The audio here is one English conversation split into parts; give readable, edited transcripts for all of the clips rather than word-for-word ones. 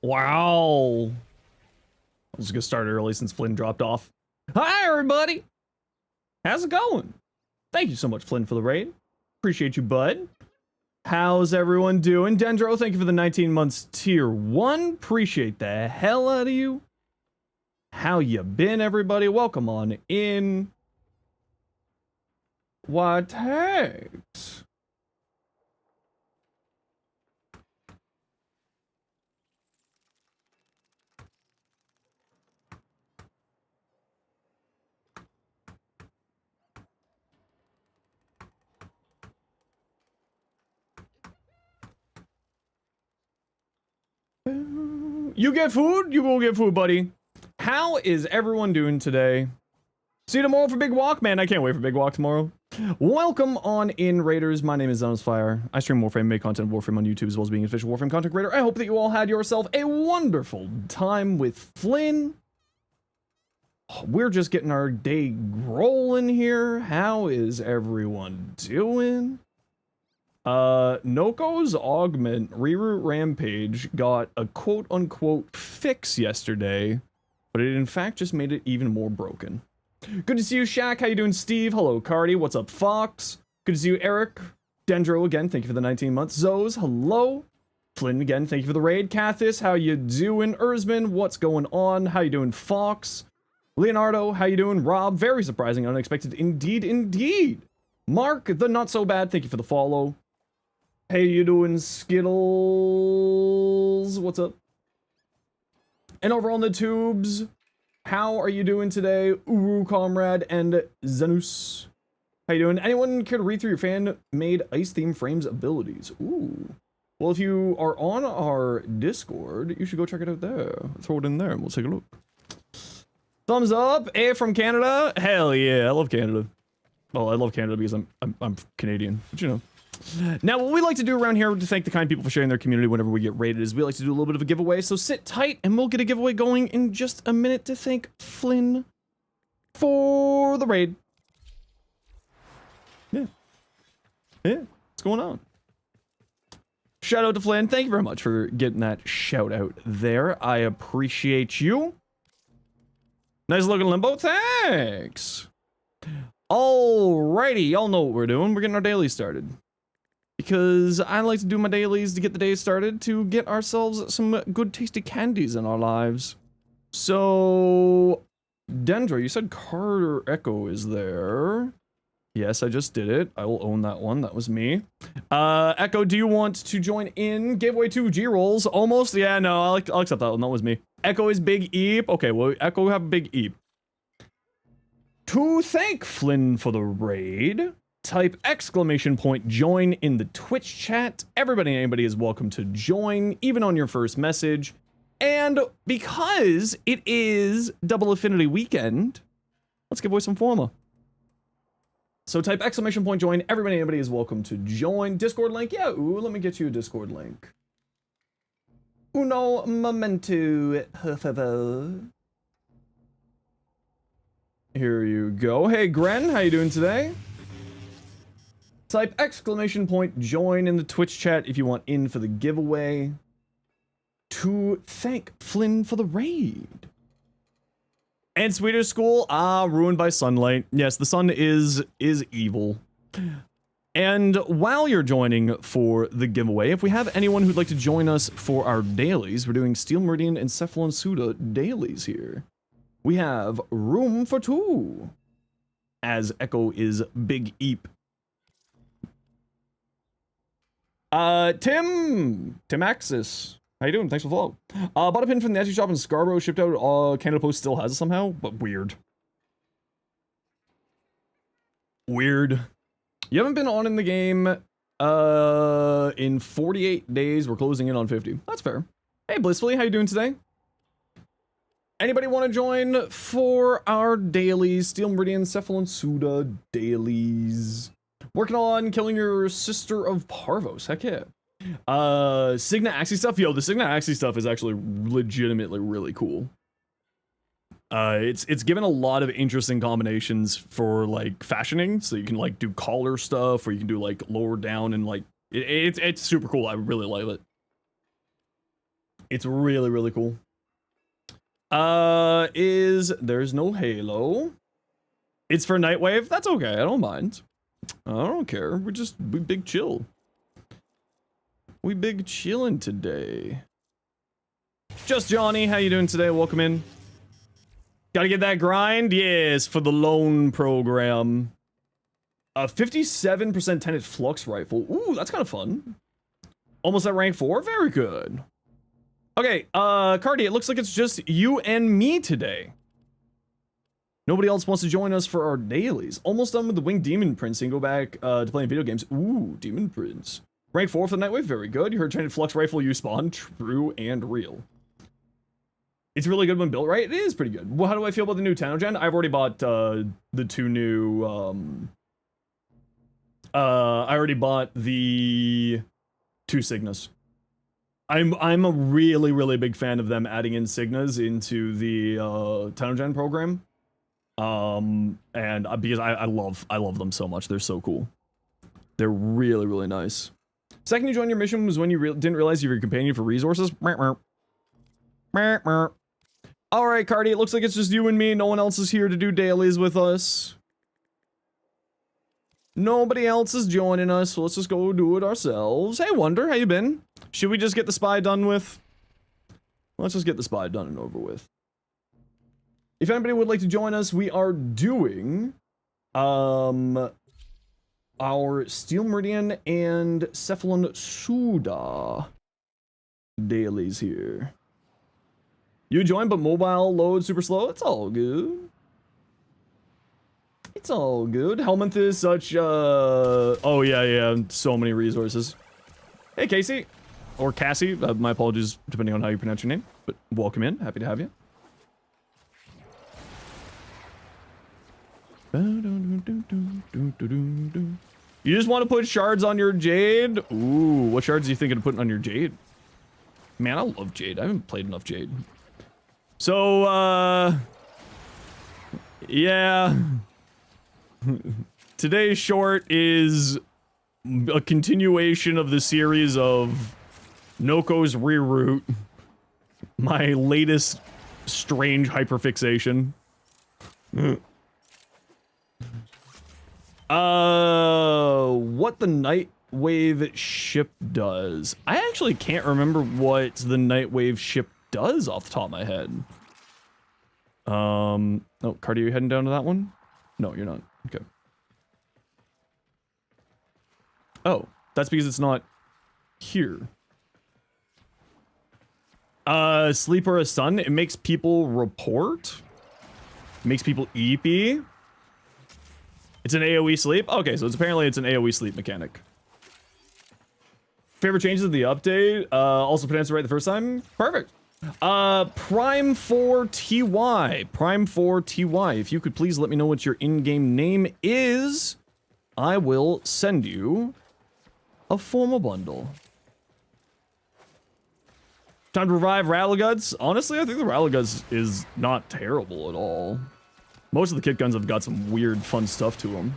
Wow. I was gonna start early since Flynn dropped off. Hi, everybody. How's it going? Thank you so much, Flynn, for the raid. Appreciate you, bud. How's everyone doing? Dendro, thank you for the 19 months tier 1. Appreciate the hell out of you. How you been, everybody? Welcome on in. What takes? You get food? You go get food, buddy. How is everyone doing today? See you tomorrow for Big Walk? Man, I can't wait for Big Walk tomorrow. Welcome on in, Raiders. My name is Zenosfire. I stream Warframe, make content of Warframe on YouTube, as well as being an official Warframe content creator. I hope that you all had yourself a wonderful time with Flynn. We're just getting our day rolling here. How is everyone doing? Noko's Augment Reroute Rampage got a quote-unquote fix yesterday, but it in fact just made it even more broken. Good to see you, Shaq. How you doing, Steve? Hello, Cardi. What's up, Fox? Good to see you, Eric. Dendro again, thank you for the 19 months. Zoes, hello. Flynn again, thank you for the raid. Cathis, how you doing? Erzman, what's going on? How you doing, Fox? Leonardo, how you doing? Rob, very surprising, unexpected, indeed, indeed. Mark, the not so bad, thank you for the follow. How you doing, Skittles? What's up? And over on the tubes, how are you doing today? Uru Comrade and Zenus. How you doing? Anyone care to read through your fan-made ice-themed frames abilities? Ooh. Well, if you are on our Discord, you should go check it out there. Throw it in there and we'll take a look. Thumbs up. A from Canada. Hell yeah, I love Canada. Well, I love Canada because I'm Canadian, but you know. Now, what we like to do around here to thank the kind people for sharing their community whenever we get raided is we like to do a little bit of a giveaway, so sit tight and we'll get a giveaway going in just a minute to thank Flynn for the raid. Yeah. Yeah, what's going on? Shout out to Flynn. Thank you very much for getting that shout out there. I appreciate you. Nice looking limbo. Thanks. Alrighty, y'all know what we're doing. We're getting our daily started. Because I like to do my dailies to get the day started to get ourselves some good tasty candies in our lives. So, Dendro, you said Carter Echo is there. Yes, I just did it. I will own that one. That was me. Echo, do you want to join in? Giveaway 2 G-rolls. Almost? Yeah, no, I'll accept that one. That was me. Echo is Big Eep. Okay, well, Echo have Big Eep. To thank Flynn for the raid, type exclamation point join in the Twitch chat. Everybody and anybody is welcome to join, even on your first message. And because it is Double Affinity Weekend, let's give away some Forma. So type exclamation point join. Everybody and anybody is welcome to join. Discord link? Yeah, ooh, let me get you a Discord link. Uno momento, per favor. Here you go. Hey, Gren, how you doing today? Type exclamation point join in the Twitch chat if you want in for the giveaway. To thank Flynn for the raid. And Swedish School, ruined by sunlight. Yes, the sun is evil. And while you're joining for the giveaway, if we have anyone who'd like to join us for our dailies, we're doing Steel Meridian and Cephalon Suda dailies here. We have room for 2, as Echo is Big Eep. Tim Axis, how you doing? Thanks for the follow. Bought a pin from the Etsy shop in Scarborough, shipped out. Canada Post still has it somehow, but weird. Weird. You haven't been on in the game in 48 days. We're closing in on 50. That's fair. Hey, Blissfully, how you doing today? Anybody want to join for our dailies? Steel Meridian, Cephalon Suda dailies. Working on killing your sister of Parvos. Heck yeah. Signa Axie stuff. Yo, the Signa Axie stuff is actually legitimately really cool. It's given a lot of interesting combinations for like fashioning. So you can like do collar stuff, or you can do like lower down and like it's super cool. I really like it. It's really, really cool. There's no Halo. It's for Nightwave. That's okay. I don't mind. I don't care. We big chill. We big chillin' today. Just Johnny, how you doing today? Welcome in. Gotta get that grind? Yes, for the loan program. 57% tenant flux rifle. Ooh, that's kind of fun. Almost at rank 4. Very good. Okay, Cardi, it looks like it's just you and me today. Nobody else wants to join us for our dailies. Almost done with the Winged Demon Prince and go back to playing video games. Ooh, Demon Prince. Rank 4 for the Nightwave, very good. You heard tenant flux rifle you spawn. True and real. It's really good when built right. It is pretty good. Well, how do I feel about the new Tanogen? I've already bought the 2 new I already bought the 2 Signas. I'm a really, really big fan of them adding in Signas into the Tanogen program. And because I love them so much. They're so cool. They're really, really nice. Second you joined your mission was when you didn't realize you were a companion for resources. Alright, Cardi, it looks like it's just you and me. No one else is here to do dailies with us. Nobody else is joining us, so let's just go do it ourselves. Hey, Wonder, how you been? Should we just get the spy done with? Let's just get the spy done and over with. If anybody would like to join us, we are doing our Steel Meridian and Cephalon Suda dailies here. You joined, but mobile load super slow. It's all good. It's all good. Helminth is such oh yeah, so many resources. Hey Casey, or Cassie, my apologies depending on how you pronounce your name, but welcome in, happy to have you. You just want to put shards on your Jade? Ooh, what shards are you thinking of putting on your Jade? Man, I love Jade. I haven't played enough Jade. So, yeah. Today's short is a continuation of the series of Noko's reroute. My latest strange hyperfixation. What the Nightwave ship does. I actually can't remember what the Nightwave ship does off the top of my head. Oh, Cardi, are you heading down to that one? No, you're not. Okay. Oh, that's because it's not here. Sleep or a sun, it makes people report. It makes people EP. It's an AoE sleep? Okay, so it's apparently it's an AoE sleep mechanic. Favorite changes of the update? Also pronounced it right the first time? Perfect. Prime 4 TY. Prime 4 TY. If you could please let me know what your in-game name is, I will send you a formal bundle. Time to revive Rattleguts. Honestly, I think the Rattleguts is not terrible at all. Most of the kit guns have got some weird, fun stuff to them.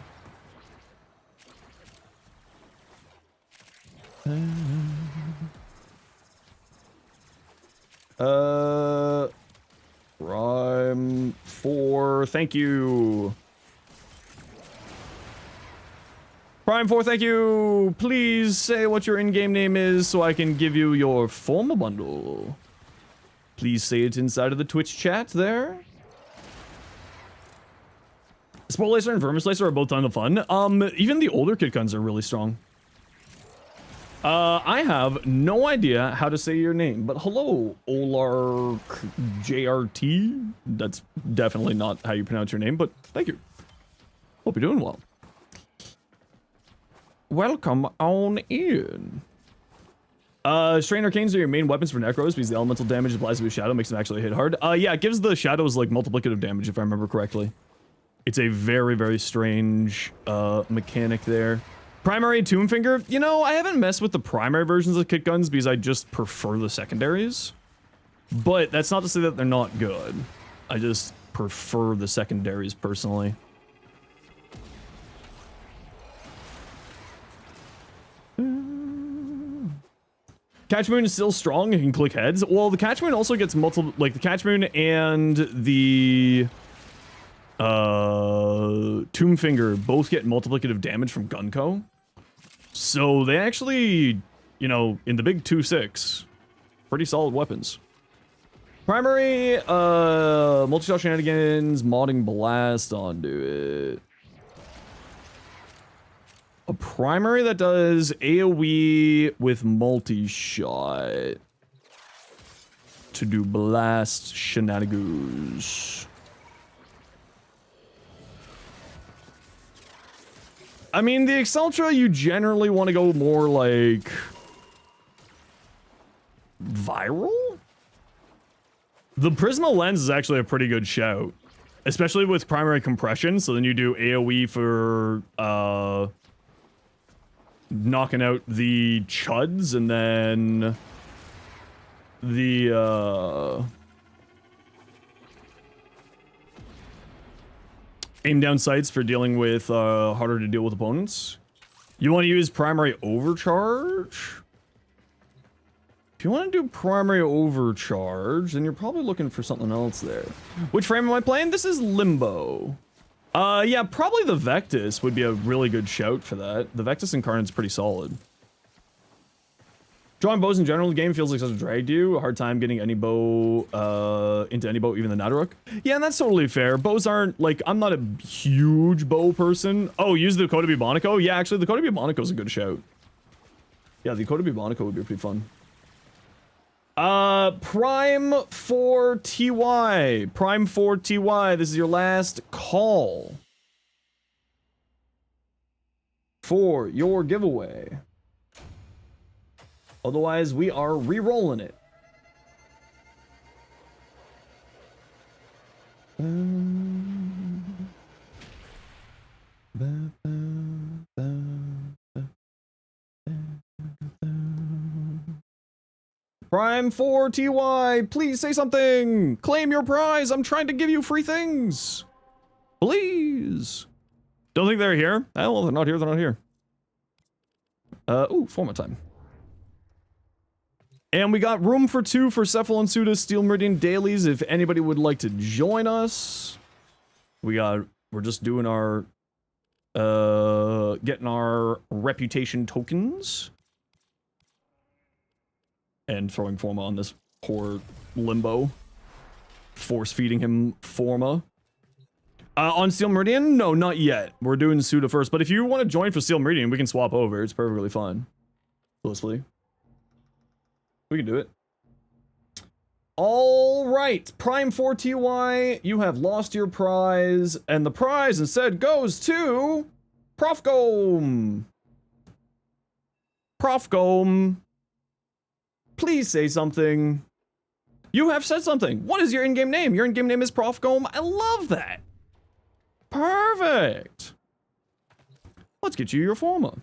Prime 4, thank you. Prime 4, thank you. Please say what your in-game name is so I can give you your formal bundle. Please say it inside of the Twitch chat there. Sport Lacer and Vermis Lacer are both ton of fun. Even the older kit guns are really strong. I have no idea how to say your name, but hello, Olar JRT. That's definitely not how you pronounce your name, but thank you. Hope you're doing well. Welcome on in. Strain Arcanes are your main weapons for Necros because the elemental damage applies to a shadow makes them actually hit hard. Yeah, it gives the shadows like multiplicative damage if I remember correctly. It's a very, very strange mechanic there. Primary Tombfinger, you know, I haven't messed with the primary versions of kit guns because I just prefer the secondaries. But that's not to say that they're not good. I just prefer the secondaries personally. Catch Moon is still strong and can click heads. Well, the Catch Moon also gets multiple, like the Catch Moon and the Tomb Finger both get multiplicative damage from Gunko. So they actually, you know, in the big 2-6, pretty solid weapons. Primary, multi-shot shenanigans, modding blast onto it. A primary that does AoE with multi-shot to do blast shenanigans. I mean, the Exceltra, you generally want to go more like viral? The Prisma Lens is actually a pretty good shout, especially with primary compression. So then you do AoE for knocking out the chuds, and then the aim down sights for dealing with harder to deal with opponents. You want to use primary overcharge? If you want to do primary overcharge, then you're probably looking for something else there. Which frame am I playing? This is Limbo. Yeah, probably the Vectis would be a really good shout for that. The Vectis Incarnate's pretty solid. Drawing bows in general, the game feels like such a drag to you. A hard time getting any bow, into any bow, even the Nadaruk. Yeah, and that's totally fair. Bows aren't, like, I'm not a huge bow person. Oh, use the Koda Bubonico? Yeah, actually, the Koda Bubonico's a good shout. Yeah, the Koda Bubonico would be pretty fun. Prime 4 TY. Prime 4 TY. This is your last call for your giveaway. Otherwise, we are re-rolling it. Prime 4 TY, please say something! Claim your prize! I'm trying to give you free things! Please! Don't think they're here? Oh, well, they're not here, they're not here. Ooh, format time. And we got room for 2 for Cephal and Suda Steel Meridian dailies if anybody would like to join us. We're just doing our, getting our reputation tokens. And throwing Forma on this poor Limbo. Force feeding him Forma. On Steel Meridian? No, not yet. We're doing Suda first, but if you want to join for Steel Meridian, we can swap over. It's perfectly fine. Blissfully. We can do it. Alright, Prime 4 TY, you have lost your prize, and the prize instead goes to Profgome. Profgome. Please say something. You have said something. What is your in-game name? Your in-game name is Profgome. I love that. Perfect. Let's get you your Forma.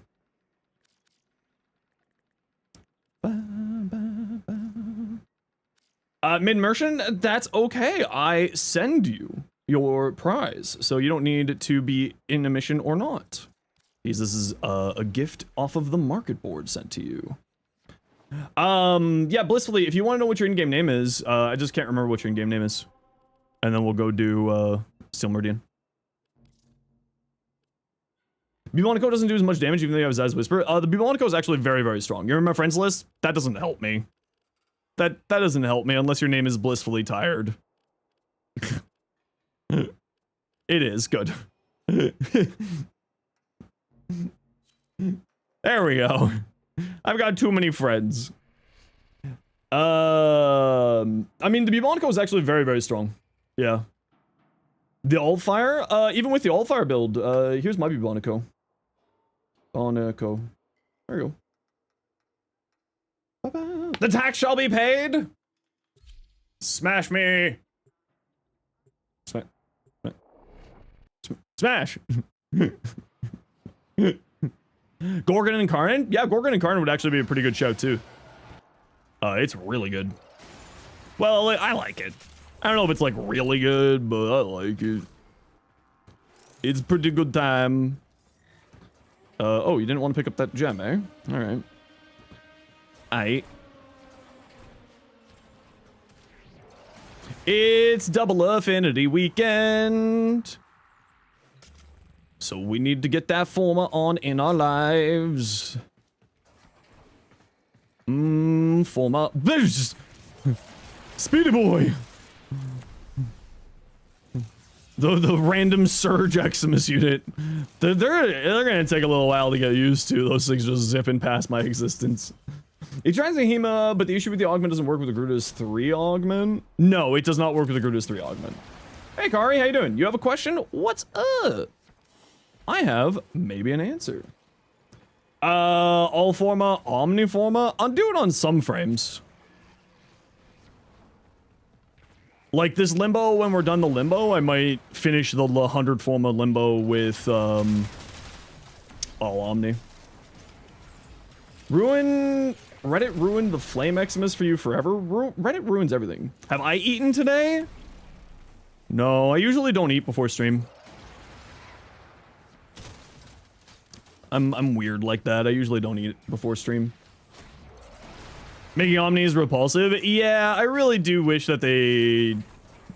Mid-merchant, that's okay. I send you your prize, so you don't need to be in a mission or not. Because this is a gift off of the market board sent to you. Yeah, Blissfully, if you want to know what your in-game name is, I just can't remember what your in-game name is. And then we'll go do, Steel Meridian. Bubonico doesn't do as much damage even though you have Zaz Whisper. The Bubonico is actually very, very strong. You're in my friends list? That doesn't help me. That doesn't help me unless your name is Blissfully Tired. It is, good. There we go. I've got too many friends. I mean, the Bubonico is actually very, very strong. Yeah. The Altfire? Even with the Altfire build, here's my Bubonico. Bubonico. There you go. The tax shall be paid! Smash me! Smash! Gorgon Incarnate? Yeah, Gorgon Incarnate would actually be a pretty good shout, too. It's really good. Well, I like it. I don't know if it's, like, really good, but I like it. It's a pretty good time. Oh, you didn't want to pick up that gem, eh? Alright. It's Double Affinity Weekend. So we need to get that former on in our lives. Former. Speedy boy. The random surge Eximus unit. They're gonna take a little while to get used to. Those things just zipping past my existence. It tries a Hema, but the issue with the augment doesn't work with the Grutus 3 augment. No, it does not work with the Grutus 3 augment. Hey Kari, how you doing? You have a question? What's up? I have maybe an answer. All Forma, Omniforma. I'll do it on some frames. Like this Limbo, when we're done the Limbo, I might finish the 100 Forma Limbo with, all Omni. Reddit ruined the Flame Eximus for you forever? Reddit ruins everything. Have I eaten today? No, I usually don't eat before stream. I'm weird like that. I usually don't eat before stream. Making Omnis repulsive? Yeah, I really do wish that they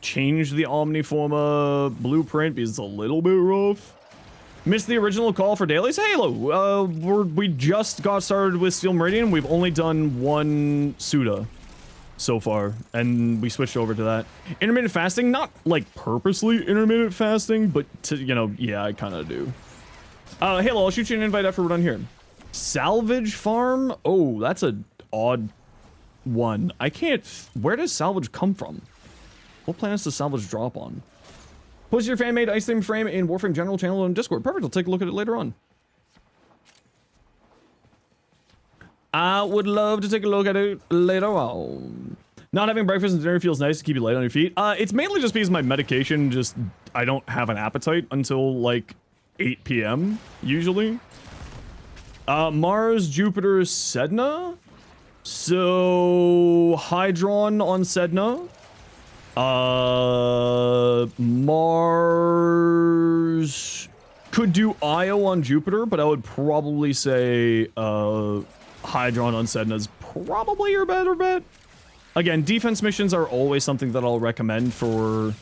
changed the Omniforma blueprint because it's a little bit rough. Missed the original call for dailies? Halo! We just got started with Steel Meridian. We've only done one Suda so far, and we switched over to that. Intermittent fasting? Not, like, purposely intermittent fasting, but, you know, yeah, I kind of do. Halo, I'll shoot you an invite after we're done here. Salvage farm? Oh, that's a odd one. I can't... Where does salvage come from? What planets does salvage drop on? Post your fan-made ice theme frame in Warframe general channel on Discord. Perfect, I'll take a look at it later on. I would love to take a look at it later on. Not having breakfast and dinner feels nice to keep you light on your feet. It's mainly just because my medication just... I don't have an appetite until, like, 8 p.m. usually. Mars, Jupiter, Sedna. So Hydron on Sedna. Mars could do Io on Jupiter, but I would probably say Hydron on Sedna is probably your better bet. Again, defense missions are always something that I'll recommend for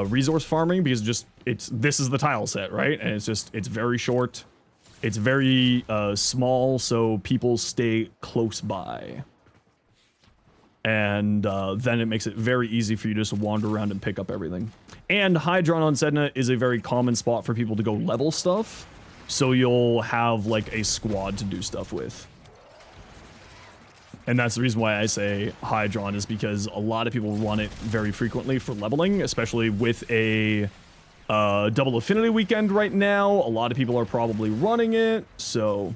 resource farming because this is the tile set, right? And it's very short. It's very small, so people stay close by. And then it makes it very easy for you to just wander around and pick up everything. And Hydron on Sedna is a very common spot for people to go level stuff, so you'll have like a squad to do stuff with. And that's the reason why I say Hydron, is because a lot of people run it very frequently for leveling, especially with a double affinity weekend right now. A lot of people are probably running it, so...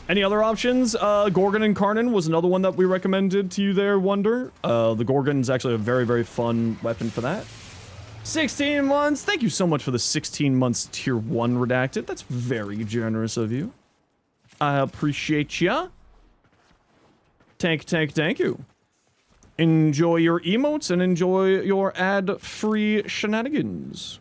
Any other options? Gorgon Incarnate was another one that we recommended to you there, Wonder. The Gorgon's actually a very, very fun weapon for that. 16 months! Thank you so much for the 16 months tier 1 redacted. That's very generous of you. I appreciate ya. Thank you. Enjoy your emotes and enjoy your ad-free shenanigans.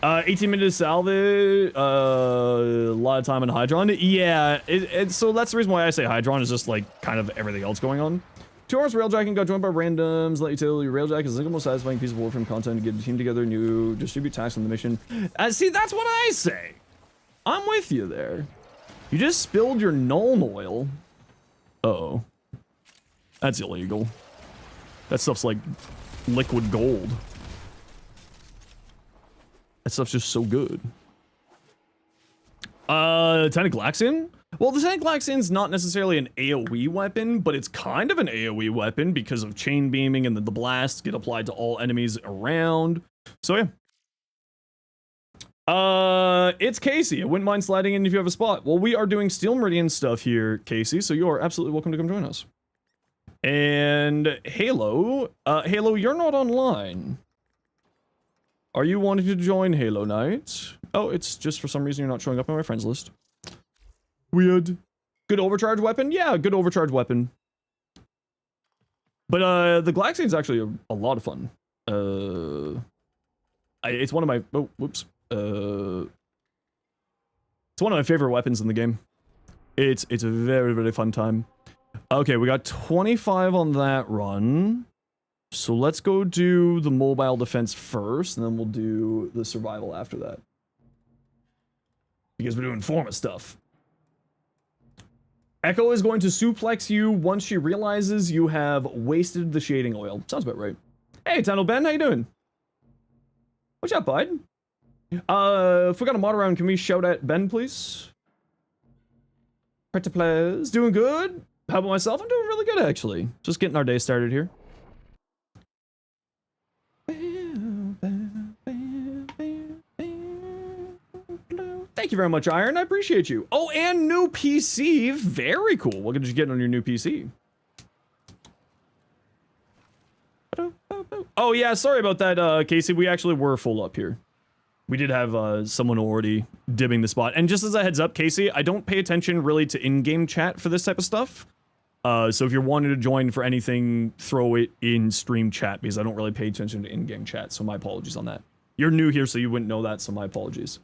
18 minutes salvage, a lot of time in Hydron. Yeah, so that's the reason why I say Hydron is just like kind of everything else going on. 2 hours railjacking, got joined by randoms, let you tell your railjack is the single most satisfying piece of Warframe content to get the team together and you distribute tasks on the mission. See, that's what I say. I'm with you there. You just spilled your Nuln oil. Uh-oh. That's illegal. That stuff's like liquid gold. That stuff's just so good. Tentaglaxian? Well, the Tentaglaxian's not necessarily an AoE weapon, but it's kind of an AoE weapon because of chain beaming and then the blasts get applied to all enemies around. So yeah. It's Casey. I wouldn't mind sliding in if you have a spot. Well, we are doing Steel Meridian stuff here, Casey, so you are absolutely welcome to come join us. And Halo. Halo, you're not online. Are you wanting to join Halo Night? Oh, it's just for some reason you're not showing up on my friends list. Weird. Good overcharge weapon? Yeah, good overcharge weapon. But the Glaxian's actually a lot of fun. It's one of my... Oh, whoops. It's one of my favorite weapons in the game. It's a very, very fun time. Okay, we got 25 on that run. So let's go do the mobile defense first, and then we'll do the survival after that. Because we're doing Forma stuff. Echo is going to suplex you once she realizes you have wasted the shading oil. Sounds about right. Hey, Tunnel Ben, how you doing? What's up, bud? If we got a mod around, can we shout at Ben, please? Pretty please. Doing good? How about myself? I'm doing really good, actually. Just getting our day started here. Thank you very much, Iron. I appreciate you. Oh, and new PC. Very cool. What did you get on your new PC? Oh, yeah. Sorry about that, Casey. We actually were full up here. We did have someone already dibbing the spot. And just as a heads up, Casey, I don't pay attention really to in-game chat for this type of stuff. So if you're wanting to join for anything, throw it in stream chat because I don't really pay attention to in-game chat. So my apologies on that. You're new here, so you wouldn't know that. So my apologies.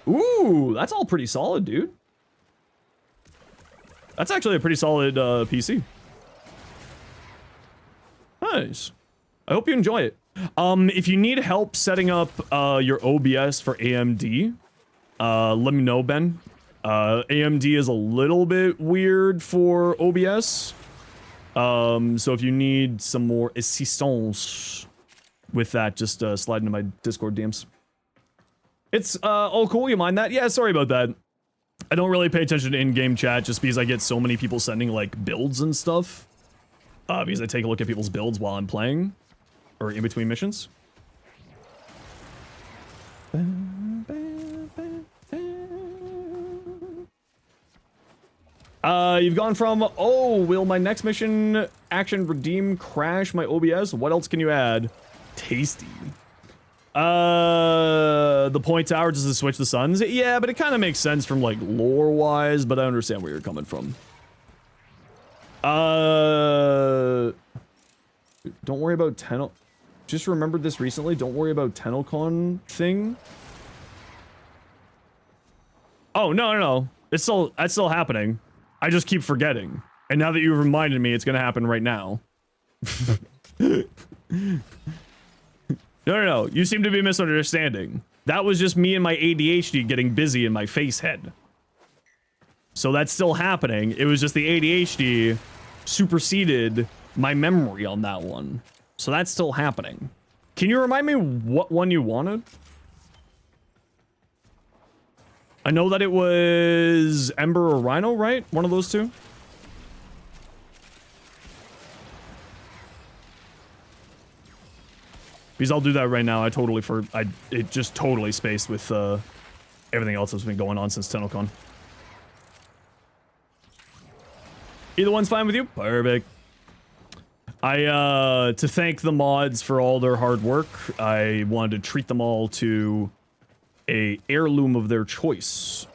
Ooh, that's all pretty solid, dude. That's actually a pretty solid PC. Nice. I hope you enjoy it. If you need help setting up your OBS for AMD, let me know, Ben. AMD is a little bit weird for OBS. So if you need some more assistance with that, just slide into my Discord DMs. It's, oh cool, you mind that? Yeah, sorry about that. I don't really pay attention to in-game chat just because I get so many people sending, like, builds and stuff. Because I take a look at people's builds while I'm playing. Or in between missions. You've gone from, oh, will my next mission action redeem crash my OBS? What else can you add? Tasty. The point tower just to switch the suns? Yeah, but it kind of makes sense from, like, lore-wise, but I understand where you're coming from. Don't worry about Tenno. Just remembered this recently. Don't worry about TennoCon thing. Oh, no. That's still happening. I just keep forgetting. And now that you've reminded me, it's gonna happen right now. No. You seem to be misunderstanding. That was just me and my ADHD getting busy in my face head. So that's still happening. It was just the ADHD superseded my memory on that one. So that's still happening. Can you remind me what one you wanted? I know that it was Ember or Rhino, right? One of those two? Because I'll do that right now. It just totally spaced with everything else that's been going on since TennoCon. Either one's fine with you? Perfect. To thank the mods for all their hard work, I wanted to treat them all to a heirloom of their choice.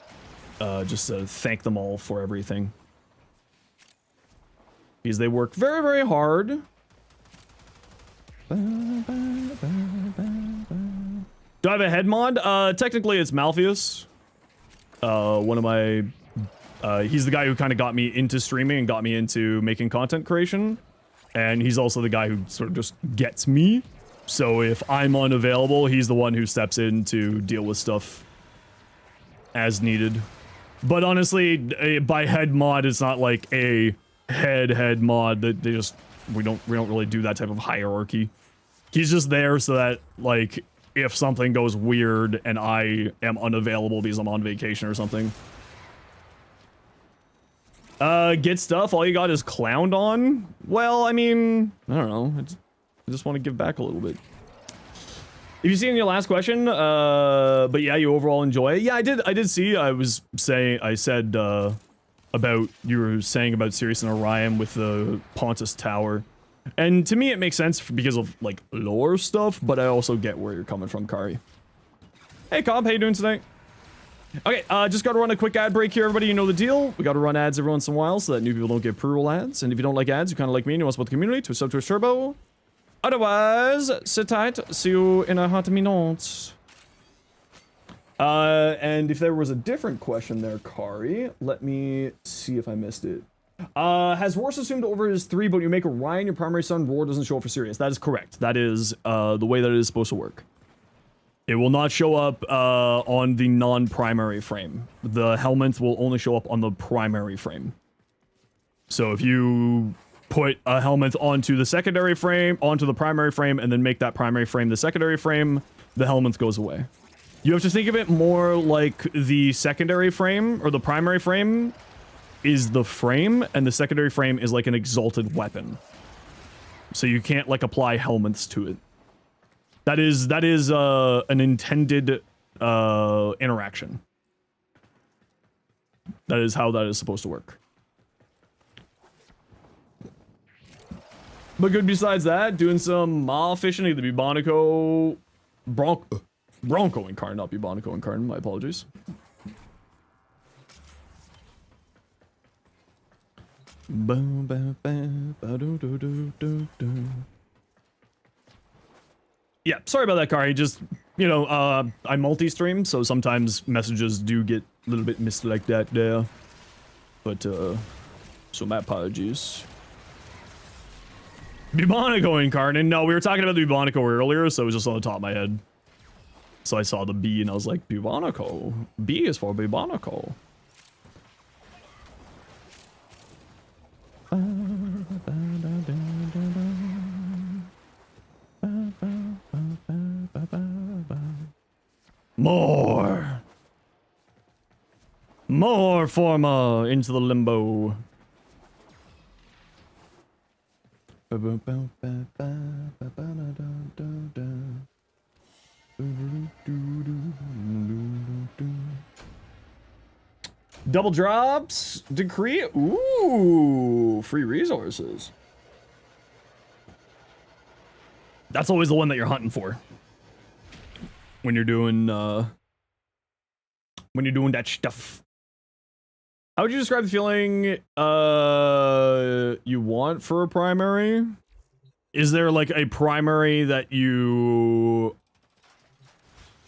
Just to thank them all for everything. Because they work very, very hard. Do I have a head mod? Technically it's Malpheus. One of my... he's the guy who kind of got me into streaming and got me into making content creation. And he's also the guy who sort of just gets me. So if I'm unavailable, he's the one who steps in to deal with stuff as needed. But honestly, by head mod, it's not like a head mod that we don't really do that type of hierarchy. He's just there so that, like, if something goes weird and I am unavailable because I'm on vacation or something. Get stuff, all you got is clowned on? Well, I mean, I don't know. I just want to give back a little bit. If you see in your last question, but yeah, you overall enjoy it. Yeah, I did see, I said, about, you were saying about Sirius and Orion with the Pontus Tower. And to me, it makes sense because of, like, lore stuff, but I also get where you're coming from, Kari. Hey, Cobb, how you doing today? Okay, just gotta run a quick ad break here, everybody. You know the deal. We gotta run ads every once in a while so that new people don't get pre-roll ads. And if you don't like ads, you kind of like me and you want to support the community, twist up to a turbo. Otherwise, sit tight. See you in a hot minute. And if there was a different question there, Kari, let me see if I missed it. Has Roar assumed over his 3, but you make Orion your primary son, Roar doesn't show up for Sirius. That is correct. That is the way that it is supposed to work. It will not show up on the non-primary frame. The helmet will only show up on the primary frame. So if you put a helmet onto the secondary frame, onto the primary frame, and then make that primary frame the secondary frame, the helmet goes away. You have to think of it more like the secondary frame, or the primary frame, is the frame, and the secondary frame is like an exalted weapon. So you can't, like, apply helmets to it. That is an intended interaction. That is how that is supposed to work. But good besides that, doing some mall fishing, either Bubonico, Bronco Incarnate, not Bubonico Incarnate, my apologies. Yeah, sorry about that, Kari. Just, you know, I multi-stream, so sometimes messages do get a little bit missed like that there. But, so my apologies. Bubonico Incarnate. No, we were talking about the Bubonico earlier, so it was just on the top of my head. So I saw the B and I was like, Bubonico. B is for Bubonico. More Forma into the limbo. Double drops, decree. Ooh, free resources. That's always the one that you're hunting for when you're doing that stuff. How would you describe the feeling you want for a primary? Is there like a primary that you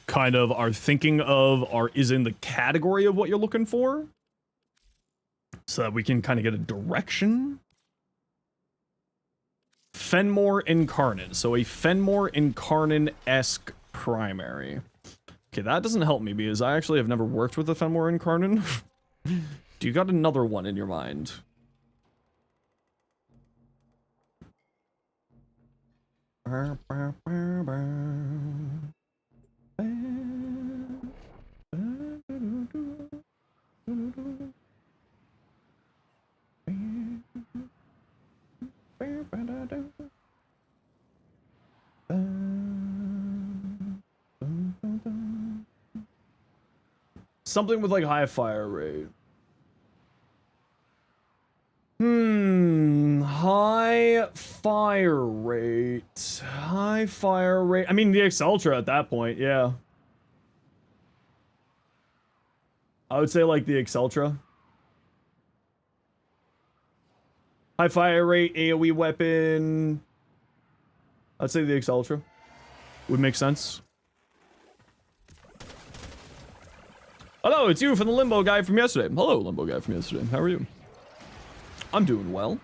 kind of are thinking of or is in the category of what you're looking for? So that we can kind of get a direction. Fenmore Incarnate. So a Fenmore Incarnate-esque primary. Okay, that doesn't help me because I actually have never worked with a Fenmore Incarnate. Do you got another one in your mind? Something with like high fire rate. High fire rate. High fire rate. I mean, the Exceltra at that point, yeah. I would say like the Exceltra. High fire rate, AoE weapon. I'd say the Exceltra. Would make sense. Hello, it's you from the Limbo guy from yesterday. Hello, Limbo guy from yesterday. How are you? I'm doing well.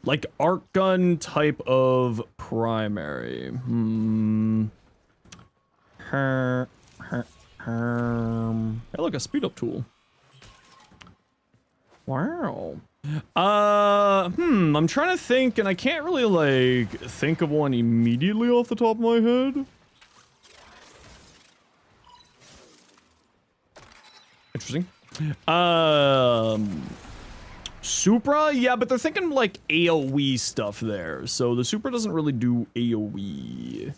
Like arc gun type of primary. Hey, look, a speed up tool. Wow. I'm trying to think, and I can't really like think of one immediately off the top of my head. Interesting. Supra, yeah, but they're thinking like AoE stuff there. So the Supra doesn't really do AoE.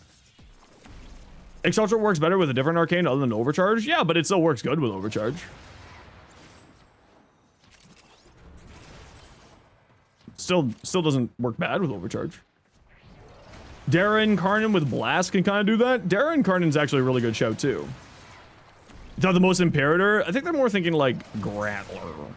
Exceltra works better with a different arcane other than Overcharge. Yeah, but it still works good with Overcharge. Still doesn't work bad with Overcharge. Dara Incarnate with Blast can kind of do that. Dara Incarnate's actually a really good shout too. It's not the most Imperator. I think they're more thinking like Grappler.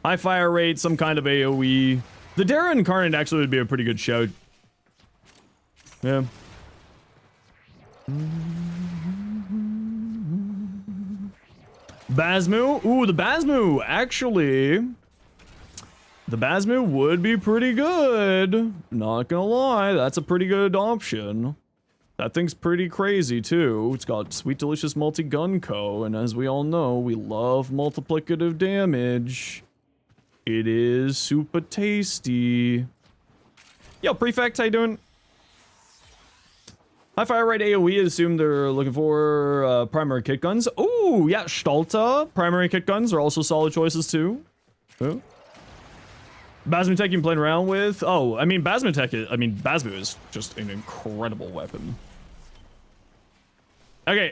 High fire rate, some kind of AoE. The Dara Incarnate actually would be a pretty good shout. Yeah. Basmu. Ooh, the Basmu. Actually, the Basmu would be pretty good. Not gonna lie, that's a pretty good option. That thing's pretty crazy, too. It's got Sweet Delicious Multi-Gun Co., and as we all know, we love multiplicative damage. It is super tasty. Yo, Prefect, how you doing? High fire rate AoE, assume they're looking for primary kit guns. Ooh, yeah, Stalta. Primary kit guns are also solid choices, too. Oh. Basmu Tech you've been playing around with? Oh, I mean, Basmu is just an incredible weapon. Okay,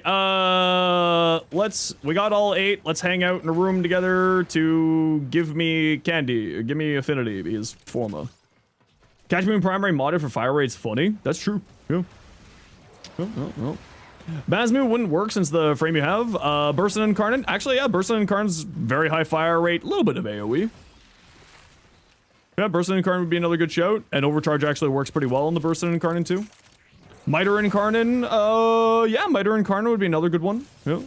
we got all 8. Let's hang out in a room together to give me candy, or give me affinity, because Forma. Catch Moon primary modded for fire rate's funny. That's true. Yeah. Oh. Basmu wouldn't work since the frame you have. Burst and Incarnate. Actually, yeah, Burst and Incarnate's very high fire rate, a little bit of AoE. Yeah, Burst and Incarnate would be another good shout, and Overcharge actually works pretty well on the Burst and Incarnate too. Miter Incarnate, yeah, Miter Incarnate would be another good one. Yeah.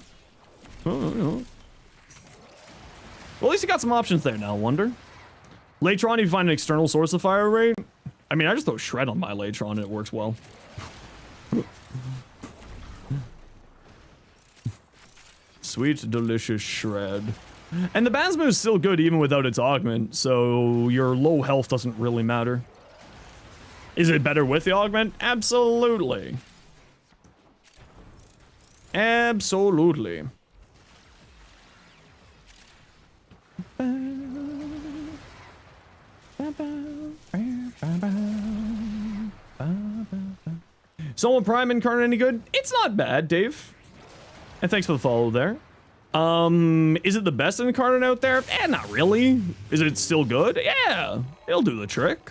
Well, at least you got some options there now, Wonder. Latron, if you find an external source of fire rate. I mean, I just throw Shred on my Latron and it works well. Sweet, delicious Shred. And the Basmu is still good even without its augment, so your low health doesn't really matter. Is it better with the augment? Absolutely. Absolutely. Someone Prime Incarnate any good? It's not bad, Dave. And thanks for the follow there. Is it the best Incarnate out there? Not really. Is it still good? Yeah, it'll do the trick.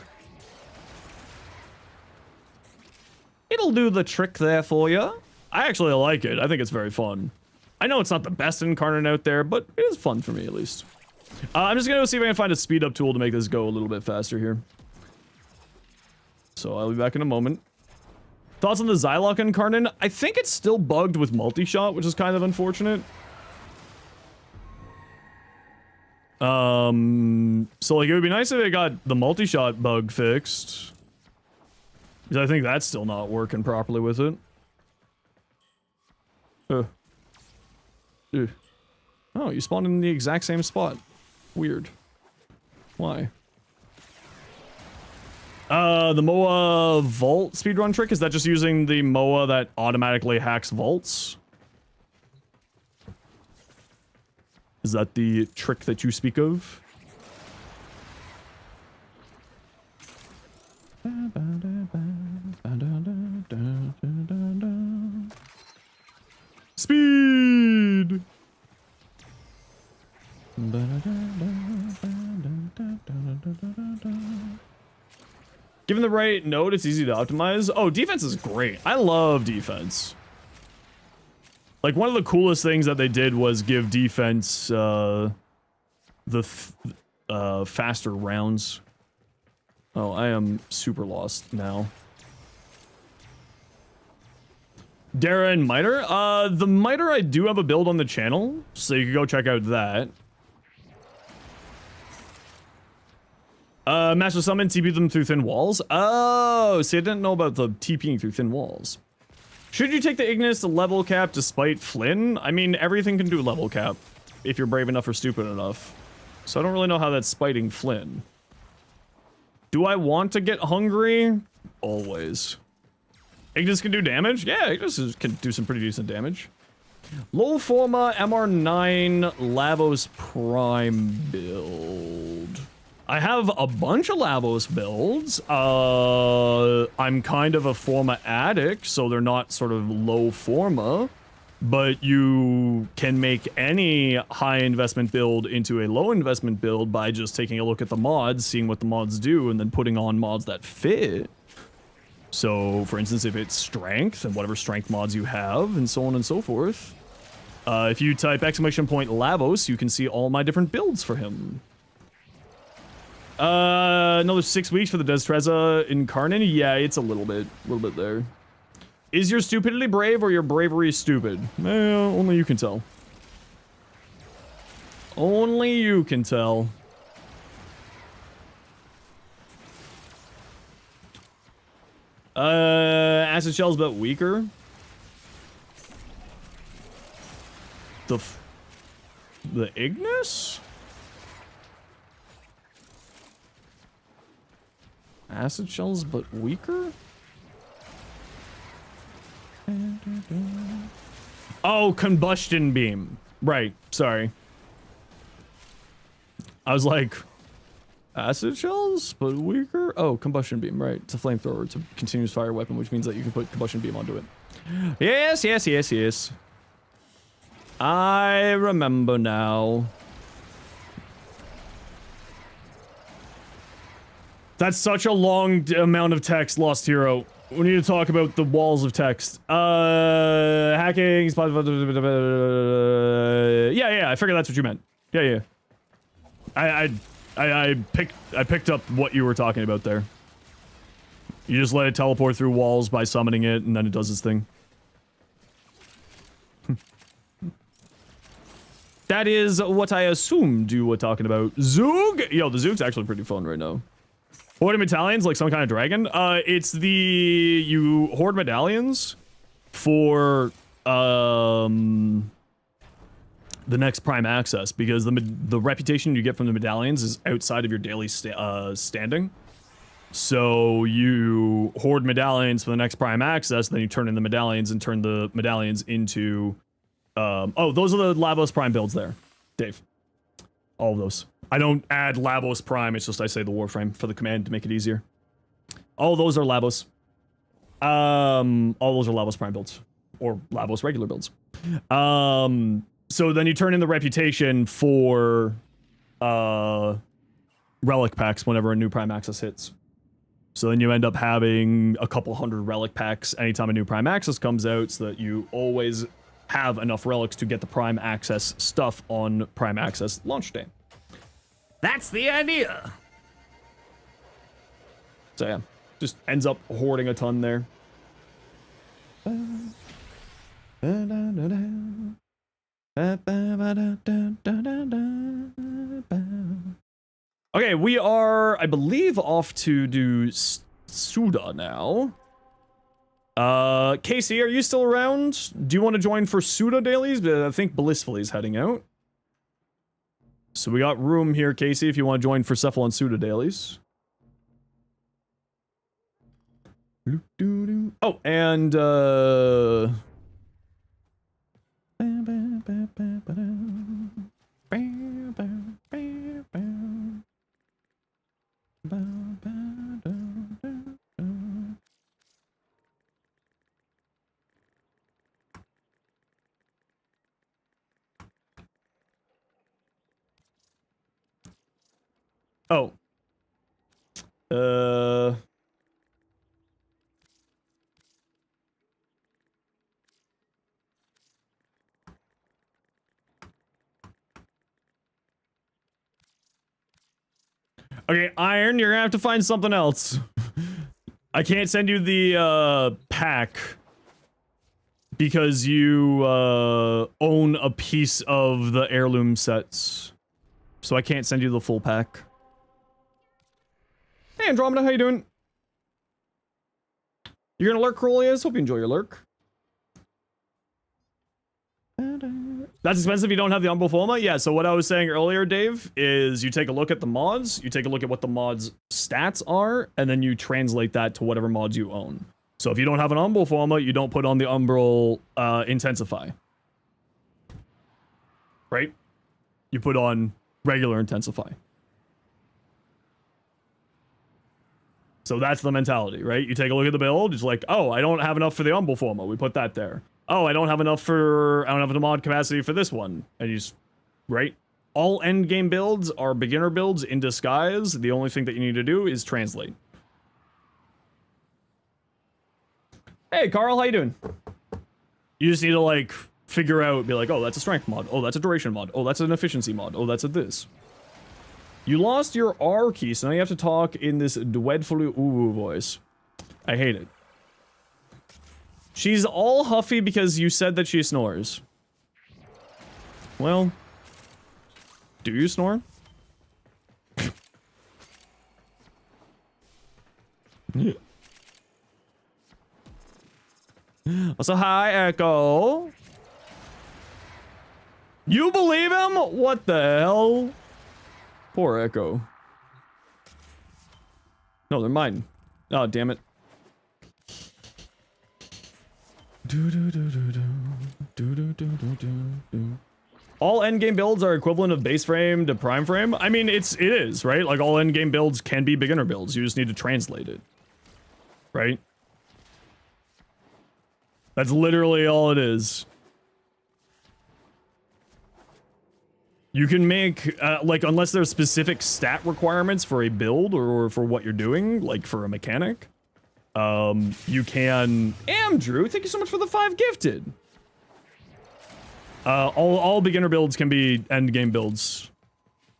It'll do the trick there for you. I actually like it. I think it's very fun. I know it's not the best Incarnate out there, but it is fun for me at least. I'm just gonna go see if I can find a speed up tool to make this go a little bit faster here. So I'll be back in a moment. Thoughts on the Zylok Incarnate? I think it's still bugged with multi-shot, which is kind of unfortunate. So like it would be nice if it got the multi-shot bug fixed. Because I think that's still not working properly with it. Oh, you spawned in the exact same spot. Weird. Why? The MOA vault speedrun trick? Is that just using the MOA that automatically hacks vaults? Is that the trick that you speak of? Speed! Given the right node, it's easy to optimize. Oh, defense is great. I love defense. Like, one of the coolest things that they did was give defense, faster rounds. Oh, I am super lost now. Dara and Miter? The Miter, I do have a build on the channel, so you can go check out that. Master Summon, TP them through thin walls. Oh, see, I didn't know about the TPing through thin walls. Should you take the Ignis to level cap despite Flynn? I mean, everything can do level cap, if you're brave enough or stupid enough. So I don't really know how that's spiting Flynn. Do I want to get hungry? Always. Ignis can do damage? Yeah, Ignis can do some pretty decent damage. Low Forma MR9 Lavos Prime build. I have a bunch of Lavos builds. I'm kind of a Forma addict, so they're not sort of low Forma. But you can make any high investment build into a low investment build by just taking a look at the mods, seeing what the mods do, and then putting on mods that fit. So, for instance, if it's strength, and whatever strength mods you have, and so on and so forth. If you type !Lavos, you can see all my different builds for him. Another 6 weeks for the Destreza Incarnate? Yeah, it's a little bit there. Is your stupidity brave or your bravery stupid? Well, only you can tell. Only you can tell. Acid Shell's a bit weaker. The Ignis? Acid Shell's but weaker? Oh, Combustion Beam. Right, sorry. I was like, Acid Shells, but weaker? Oh, Combustion Beam, right. It's a flamethrower. It's a continuous fire weapon, which means that you can put Combustion Beam onto it. Yes, yes, yes, yes. I remember now. That's such a long amount of text, Lost Hero. We need to talk about the walls of text. Hacking. Yeah, I figured that's what you meant. Yeah. I picked up what you were talking about there. You just let it teleport through walls by summoning it, and then it does its thing. That is what I assumed you were talking about. Zoog! Yo, the Zoog's actually pretty fun right now. Hoarding medallions, like some kind of dragon? It's you hoard medallions for, the next Prime access, because the reputation you get from the medallions is outside of your daily standing. So you hoard medallions for the next Prime access, then you turn in the medallions and turn the medallions into, oh, those are the Lavos Prime builds there, Dave. All of those. I don't add Lavos Prime, it's just I say the Warframe for the command to make it easier. All those are Lavos. All those are Lavos Prime builds. Or Lavos regular builds. So then you turn in the reputation for, relic packs whenever a new Prime access hits. So then you end up having a couple hundred relic packs anytime a new Prime access comes out, so that you always have enough relics to get the Prime access stuff on Prime access launch day. That's the idea. So yeah, just ends up hoarding a ton there. Okay, we are, I believe, off to do Suda now. Casey, are you still around? Do you want to join for Suda dailies? I think Blissfully is heading out. So we got room here, Casey, if you want to join for Cephalon Suda dailies. Oh, and, oh. Okay, Iron, you're gonna have to find something else. I can't send you the, pack because you, own a piece of the heirloom sets. So I can't send you the full pack. Hey, Andromeda, how you doing? You're gonna lurk, Corolias? Hope you enjoy your lurk. That's expensive if you don't have the Umbral. Yeah, so what I was saying earlier, Dave, is you take a look at the mods, you take a look at what the mods' stats are, and then you translate that to whatever mods you own. So if you don't have an Umbral, you don't put on the Umbral Intensify. Right? You put on regular Intensify. So that's the mentality, right? You take a look at the build, it's like, oh, I don't have enough for the Umbral, we put that there. Oh, I don't have the mod capacity for this one. And you just, right? All endgame builds are beginner builds in disguise. The only thing that you need to do is translate. Hey, Carl, how you doing? You just need to, like, figure out, be like, oh, that's a strength mod. Oh, that's a duration mod. Oh, that's an efficiency mod. Oh, that's a this. You lost your R key, so now you have to talk in this dreadfully ooh voice. I hate it. She's all huffy because you said that she snores. Well, do you snore? So hi, Echo. You believe him? What the hell? Poor Echo. No, they're mine. Oh, damn it. All endgame builds are equivalent of base frame to prime frame. I mean, it is, right? Like, all endgame builds can be beginner builds. You just need to translate it. Right? That's literally all it is. You can make, like, unless there's specific stat requirements for a build or for what you're doing, like for a mechanic, you can... Andrew, thank you so much for the 5 gifted. All beginner builds can be end game builds,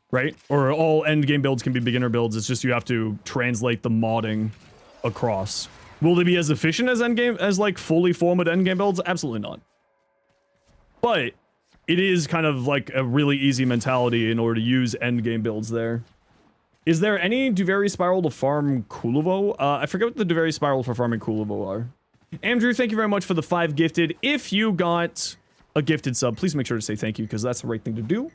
right? Or all end game builds can be beginner builds. It's just you have to translate the modding across. Will they be as efficient as endgame, as like fully formatted endgame builds? Absolutely not. But it is kind of like a really easy mentality in order to use endgame builds there. Is there any Duveri Spiral to farm Kulovo? I forget what the Duveri Spiral for farming Kulovo are. Andrew, thank you very much for the 5 gifted. If you got a gifted sub, please make sure to say thank you, because that's the right thing to do.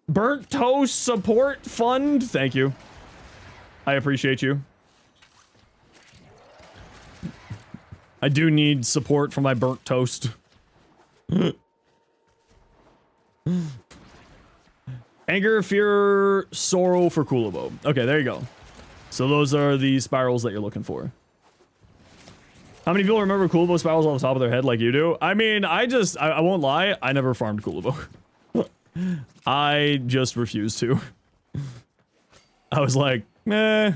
Burnt Toast Support Fund, thank you. I appreciate you. I do need support for my burnt toast. Anger, fear, sorrow for Kulovo. Okay, there you go. So those are the spirals that you're looking for. How many people remember Kulovo spirals off the top of their head like you do? I mean, I won't lie, I never farmed Kulovo. I just refused to. I was like, no.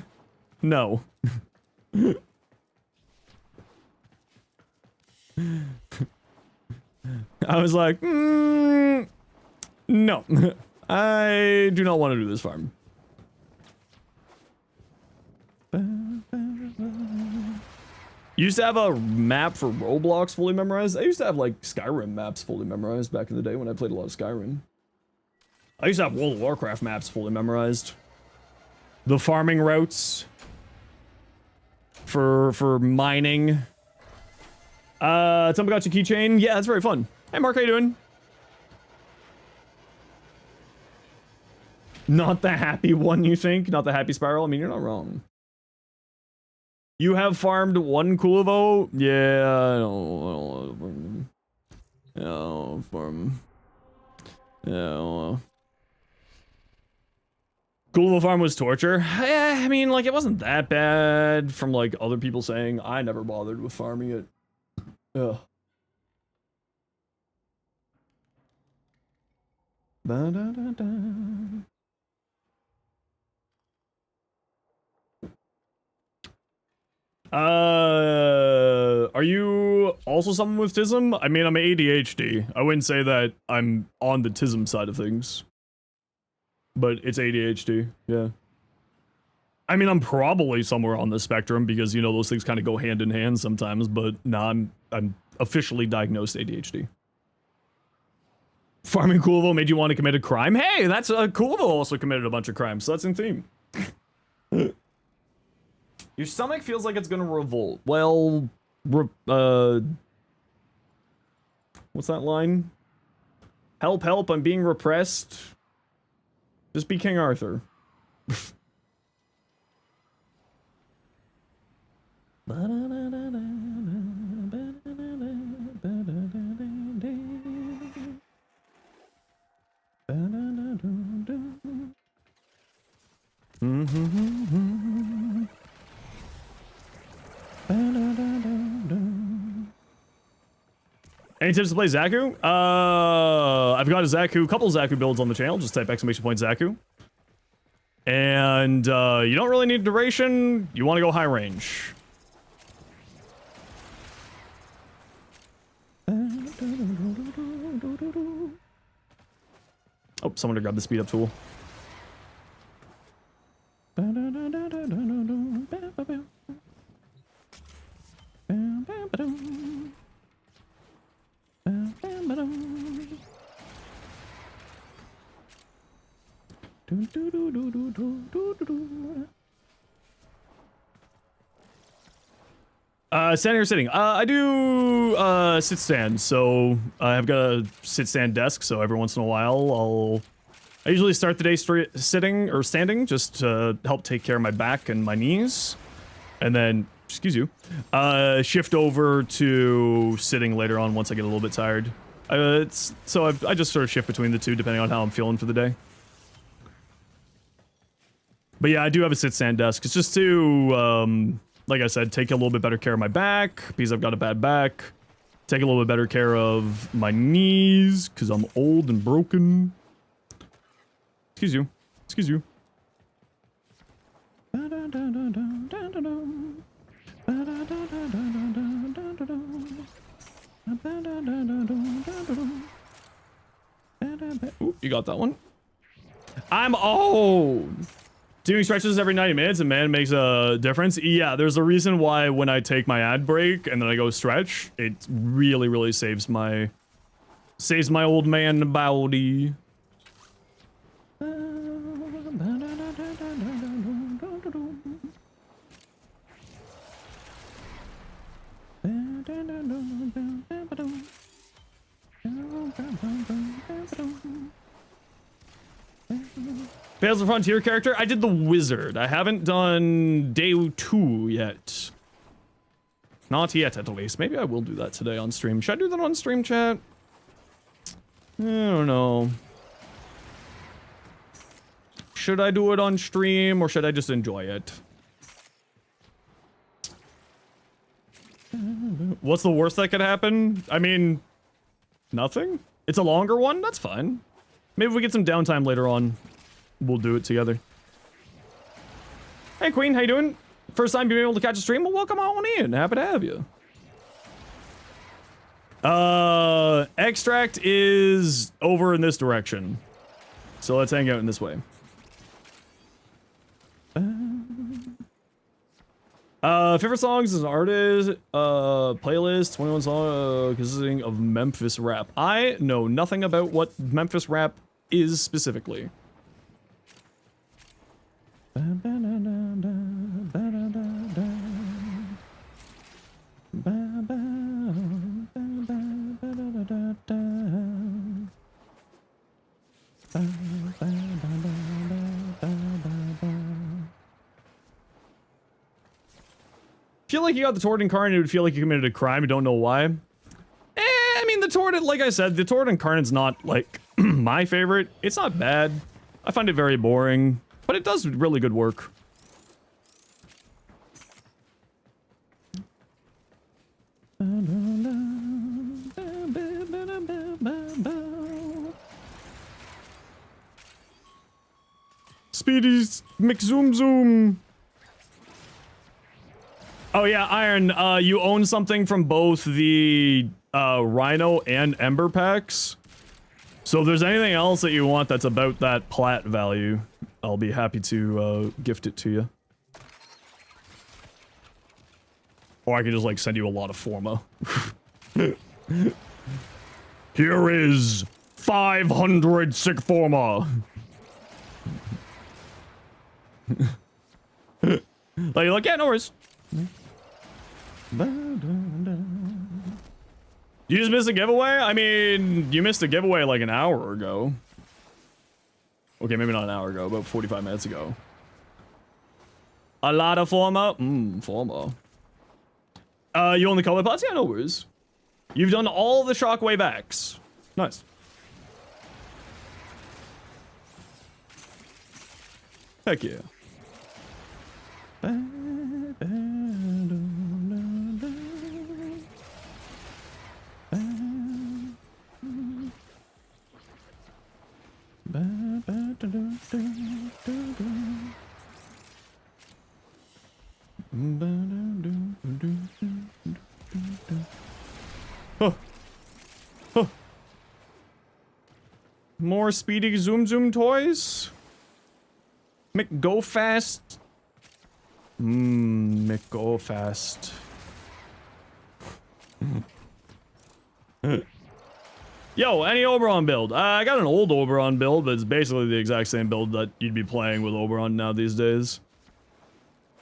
I was like, no. I do not want to do this farm. You used to have a map for Roblox fully memorized? I used to have, like, Skyrim maps fully memorized back in the day when I played a lot of Skyrim. I used to have World of Warcraft maps fully memorized. The farming routes for mining. Tamagotchi keychain. Yeah, that's very fun. Hey, Mark, how you doing? Not the happy one, you think? Not the happy spiral? I mean, you're not wrong. You have farmed 1 Kulovo? Yeah, I don't farm. Yeah, Kulovo farm was torture? Yeah, I mean, like, it wasn't that bad from, like, other people saying. I never bothered with farming it. Ugh. Ba-da-da-da. Are you also someone with TISM? I mean, I'm ADHD. I wouldn't say that I'm on the TISM side of things. But it's ADHD, yeah. I mean, I'm probably somewhere on the spectrum because, you know, those things kind of go hand in hand sometimes, but nah, I'm officially diagnosed ADHD. Farming Kulovo made you want to commit a crime? Hey, that's Kulovo also committed a bunch of crimes, so that's in theme. Your stomach feels like it's gonna revolt. Well, what's that line? Help, help, I'm being repressed. Just be King Arthur. Any tips to play Zaku? I've got a couple Zaku builds on the channel. Just type ! Zaku. And you don't really need duration. You want to go high range. Oh, someone to grab the speed up tool. Standing or sitting? I do sit stand, so I've got a sit stand desk, so every once in a while I usually start the day sitting or standing just to help take care of my back and my knees. And then, excuse you, shift over to sitting later on once I get a little bit tired. I just sort of shift between the two depending on how I'm feeling for the day. But yeah, I do have a sit-stand desk. It's just to, like I said, take a little bit better care of my back because I've got a bad back. Take a little bit better care of my knees because I'm old and broken. Excuse you. Excuse you. Ooh, you got that one. I'm old. Doing stretches every 90 minutes, and man, makes a difference. Yeah, there's a reason why when I take my ad break and then I go stretch, it really, really saves my old man body. Fails the Frontier character? I did the Wizard. I haven't done day 2 yet. Not yet, at least. Maybe I will do that today on stream. Should I do that on stream, chat? I don't know. Should I do it on stream, or should I just enjoy it? What's the worst that could happen? I mean, nothing? It's a longer one? That's fine. Maybe if we get some downtime later on, we'll do it together. Hey, Queen, how you doing? First time being able to catch a stream? Well, welcome on in. Happy to have you. Extract is over in this direction. So let's hang out in this way. Favorite songs as an artist, playlist, 21 songs consisting of Memphis rap. I know nothing about what Memphis rap is specifically. Feel like you got the Tord Incarnate, it would feel like you committed a crime. You don't know why. I mean, the Tord, like I said, the Tord Incarnate's not, like, my favorite. It's not bad. I find it very boring, but it does really good work. Speedy's McZoom. Oh yeah, Iron, you own something from both the Rhino and Ember packs. So if there's anything else that you want that's about that plat value, I'll be happy to gift it to you. Or I can just like send you a lot of Forma. Here is 500 sick Forma. Like, yeah, no worries. You just missed a giveaway? I mean, you missed a giveaway like an hour ago. Okay, maybe not an hour ago, about 45 minutes ago. A lot of Forma? Forma. You own the color pots? Yeah, no worries. You've done all the Shockwave acts. Nice. Heck yeah. Oh. More Speedy Zoom toys? Go fast. Go fast. Yo, any Oberon build? I got an old Oberon build, but it's basically the exact same build that you'd be playing with Oberon now these days.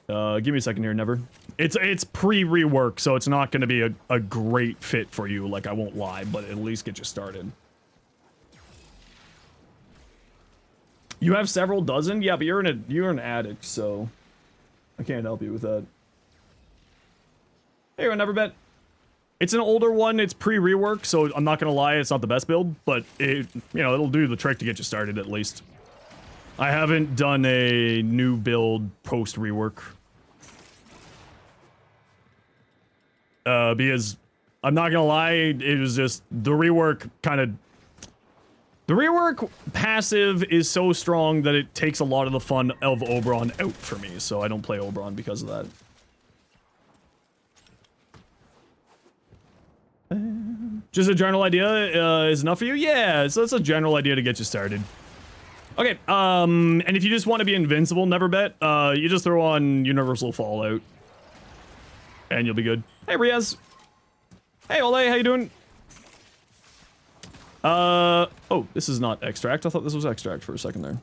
Give me a second here, Never. It's pre-rework, so it's not gonna be a great fit for you, like, I won't lie, but at least get you started. You have several dozen? Yeah, but you're an addict, so I can't help you with that. Hey, I never bet. It's an older one, it's pre-rework, so I'm not gonna lie, it's not the best build, but it, you know, it'll do the trick to get you started at least. I haven't done a new build post-rework. Because I'm not gonna lie, it was just the rework kind of. The rework passive is so strong that it takes a lot of the fun of Oberon out for me, so I don't play Oberon because of that. Just a general idea is enough for you? Yeah, so that's a general idea to get you started. Okay, and if you just want to be invincible, never bet, you just throw on Universal Fallout. And you'll be good. Hey, Riaz. Hey, Ole, how you doing? Oh, this is not extract. I thought this was extract for a second there.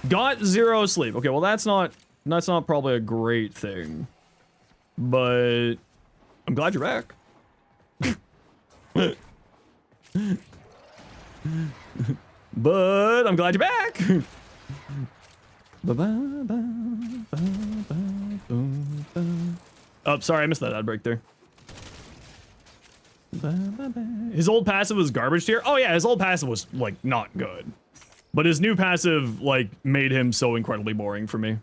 Got 0 sleep. Okay, well that's not probably a great thing. But I'm glad you're back. But I'm glad you're back. Oh, sorry, I missed that ad break there. His old passive was garbage tier? Oh yeah, his old passive was, like, not good. But his new passive, like, made him so incredibly boring for me.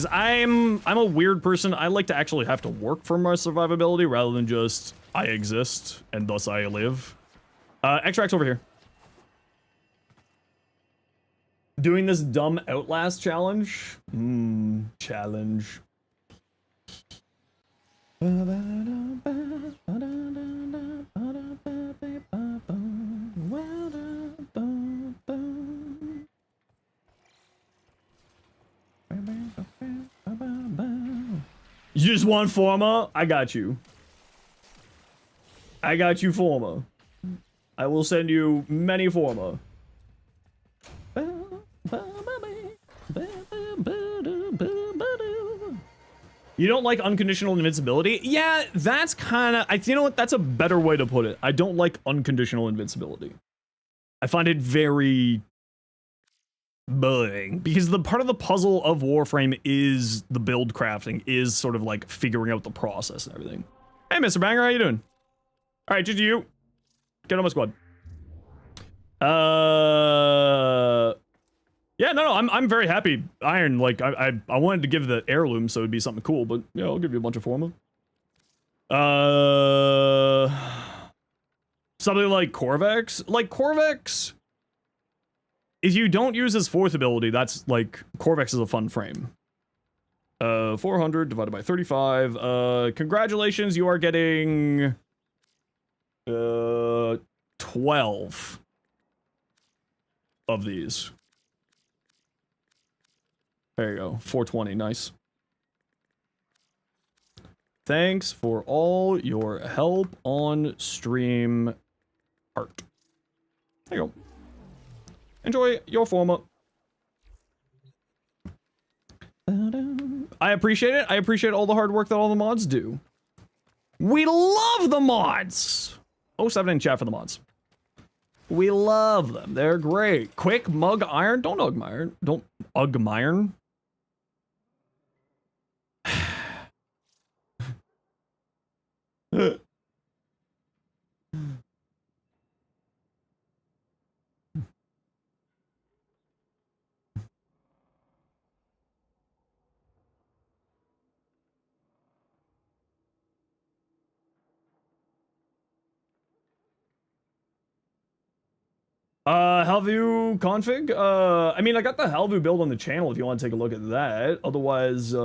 I'm a weird person. I like to actually have to work for my survivability rather than just I exist and thus I live. Extract's over here. Doing this dumb Outlast challenge? Challenge. You just want Forma? I got you. I got you, Forma. I will send you many Forma. You don't like unconditional invincibility? Yeah, that's kind of... You know what? That's a better way to put it. I don't like unconditional invincibility. I find it very... boring. Because the part of the puzzle of Warframe is the build crafting, is sort of like figuring out the process and everything. Hey, Mr. Banger, how you doing? Alright, GG you. Get on my squad. Yeah, no, I'm very happy. Iron, like, I wanted to give the heirloom so it'd be something cool, but yeah, I'll give you a bunch of Forma. Something like Corvex? Like, Corvex, if you don't use his 4th ability, that's, like, Corvex is a fun frame. 400 divided by 35. Congratulations, you are getting... 12 of these. There you go. 420. Nice. Thanks for all your help on stream art. There you go. Enjoy your Forma. I appreciate it. I appreciate all the hard work that all the mods do. We love the mods! 07 in chat for the mods. We love them. They're great. Quick, mug iron. Don't ug iron. Don't ug iron. Helvu config? I mean, I got the Helvu build on the channel if you want to take a look at that. Otherwise,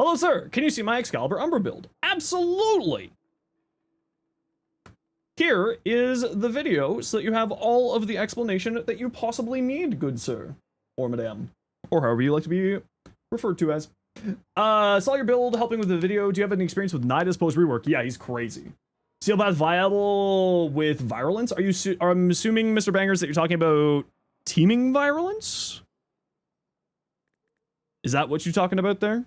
Hello, sir. Can you see my Excalibur Umbra build? Absolutely. Here is the video so that you have all of the explanation that you possibly need, good sir. Or madame. Or however you like to be referred to as. Saw your build helping with the video. Do you have any experience with Nidus post rework? Yeah, he's crazy. Seal Bath viable with virulence? I'm assuming, Mr. Bangers, that you're talking about teaming virulence? Is that what you're talking about there?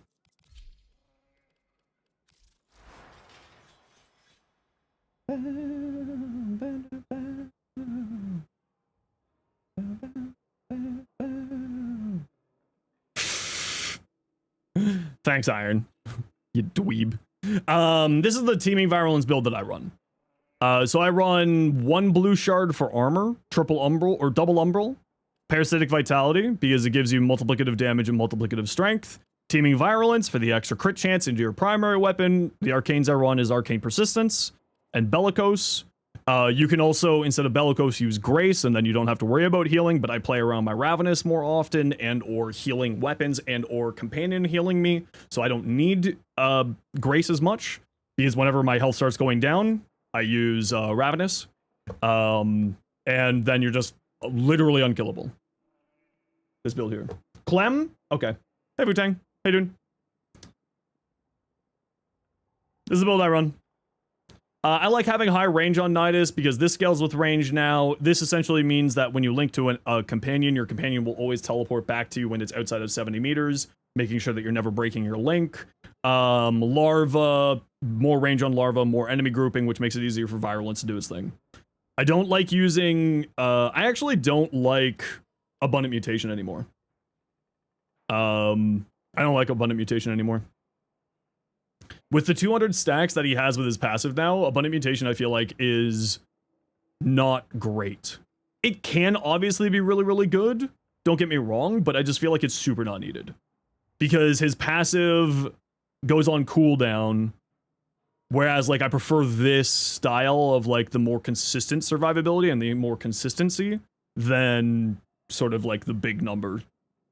Thanks, Iron. You dweeb. This is the teaming virulence build that I run. So I run 1 blue shard for armor, triple umbral or double umbral, parasitic vitality because it gives you multiplicative damage and multiplicative strength, teaming virulence for the extra crit chance into your primary weapon. The arcanes I run is arcane persistence and bellicose. You can also, instead of bellicose, use grace, and then you don't have to worry about healing, but I play around my ravenous more often and or healing weapons and or companion healing me, so I don't need grace as much, because whenever my health starts going down, I use ravenous, and then you're just literally unkillable. This build here. Clem? Okay. Hey, Wu-Tang. How you doing? This is the build I run. I like having high range on Nidus because this scales with range now. This essentially means that when you link to a companion, your companion will always teleport back to you when it's outside of 70 meters, making sure that you're never breaking your link. Larva, more range on Larva, more enemy grouping, which makes it easier for Virulence to do its thing. I don't like using... I actually don't like Abundant Mutation anymore. I don't like Abundant Mutation anymore. With the 200 stacks that he has with his passive now, Abundant Mutation, I feel like, is not great. It can obviously be really, really good. Don't get me wrong, but I just feel like it's super not needed. Because his passive goes on cooldown, whereas, like, I prefer this style of, like, the more consistent survivability and the more consistency than sort of, like, the big number.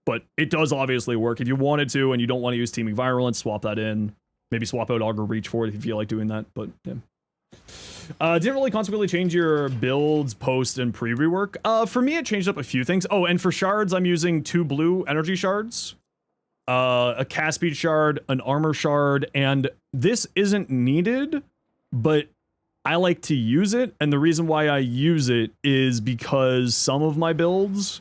But it does obviously work. If you wanted to and you don't want to use Teaming Virulence, swap that in. Maybe swap out Augur Reach for it if you feel like doing that, but yeah. Didn't really consequently change your builds, post, and pre-rework. For me, it changed up a few things. Oh, and for shards, I'm using 2 blue energy shards, a cast speed shard, an armor shard, and this isn't needed, but I like to use it, and the reason why I use it is because some of my builds,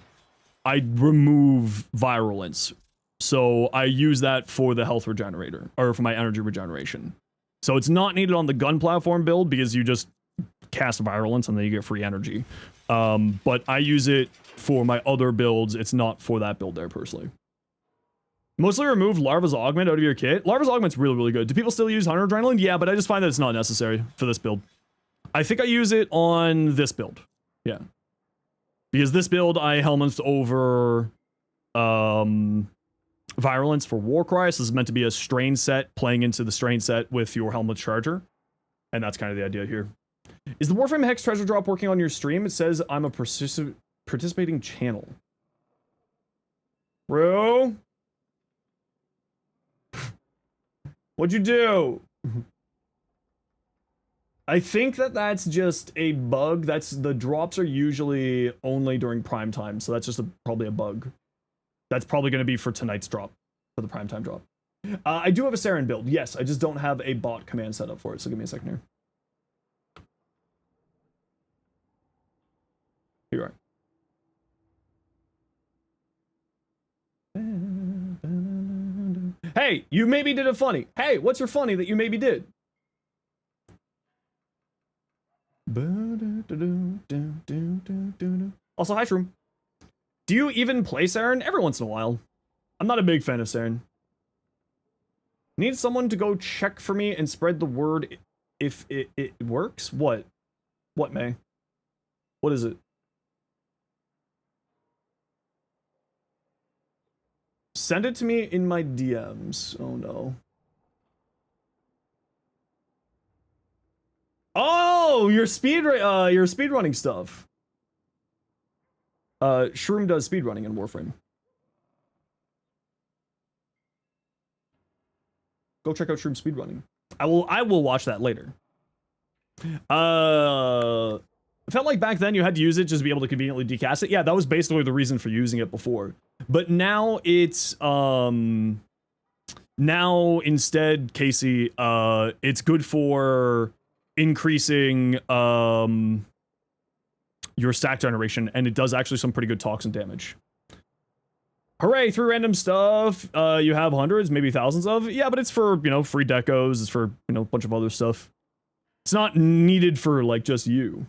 I remove virulence. So I use that for the health regenerator, or for my energy regeneration. So it's not needed on the gun platform build because you just cast virulence and then you get free energy. But I use it for my other builds. It's not for that build there personally. Mostly remove Larva's Augment out of your kit. Larva's Augment's really, really good. Do people still use Hunter Adrenaline? Yeah, but I just find that it's not necessary for this build. I think I use it on this build. Yeah. Because this build, I helmets over... Virulence for Warcry. So this is meant to be a strain set playing into the strain set with your helmet charger. And that's kind of the idea here. Is the Warframe Hex treasure drop working on your stream? It says I'm a participating channel. Bro? What'd you do? I think that that's just a bug. The drops are usually only during prime time. So that's just probably a bug. That's probably going to be for tonight's drop, for the primetime drop. I do have a Saren build. Yes, I just don't have a bot command set up for it, so give me a second here. Here you are. Hey, you maybe did a funny. Hey, what's your funny that you maybe did? Also, hi, Shroom. Do you even play Saren? Every once in a while. I'm not a big fan of Saren. Need someone to go check for me and spread the word if it works? What? What, May? What is it? Send it to me in my DMs. Oh no. Oh, your speedrunning stuff. Shroom does speedrunning in Warframe. Go check out Shroom speedrunning. I will watch that later. It felt like back then you had to use it just to be able to conveniently decast it. Yeah, that was basically the reason for using it before. But now it's now instead, Casey, it's good for increasing your stack generation, and it does actually some pretty good toxin damage. Hooray, 3 random stuff. You have hundreds, maybe thousands of. Yeah, but it's for, you know, free decos. It's for, you know, a bunch of other stuff. It's not needed for, like, just you.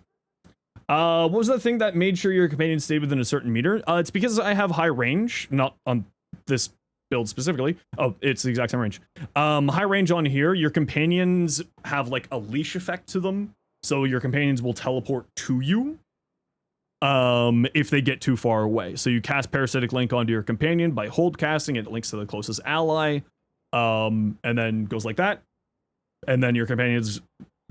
What was the thing that made sure your companion stayed within a certain meter? It's because I have high range, not on this build specifically. Oh, it's the exact same range. High range on here. Your companions have, like, a leash effect to them. So your companions will teleport to you. If they get too far away. So you cast Parasitic Link onto your companion by hold casting, it links to the closest ally, and then goes like that. And then your companions,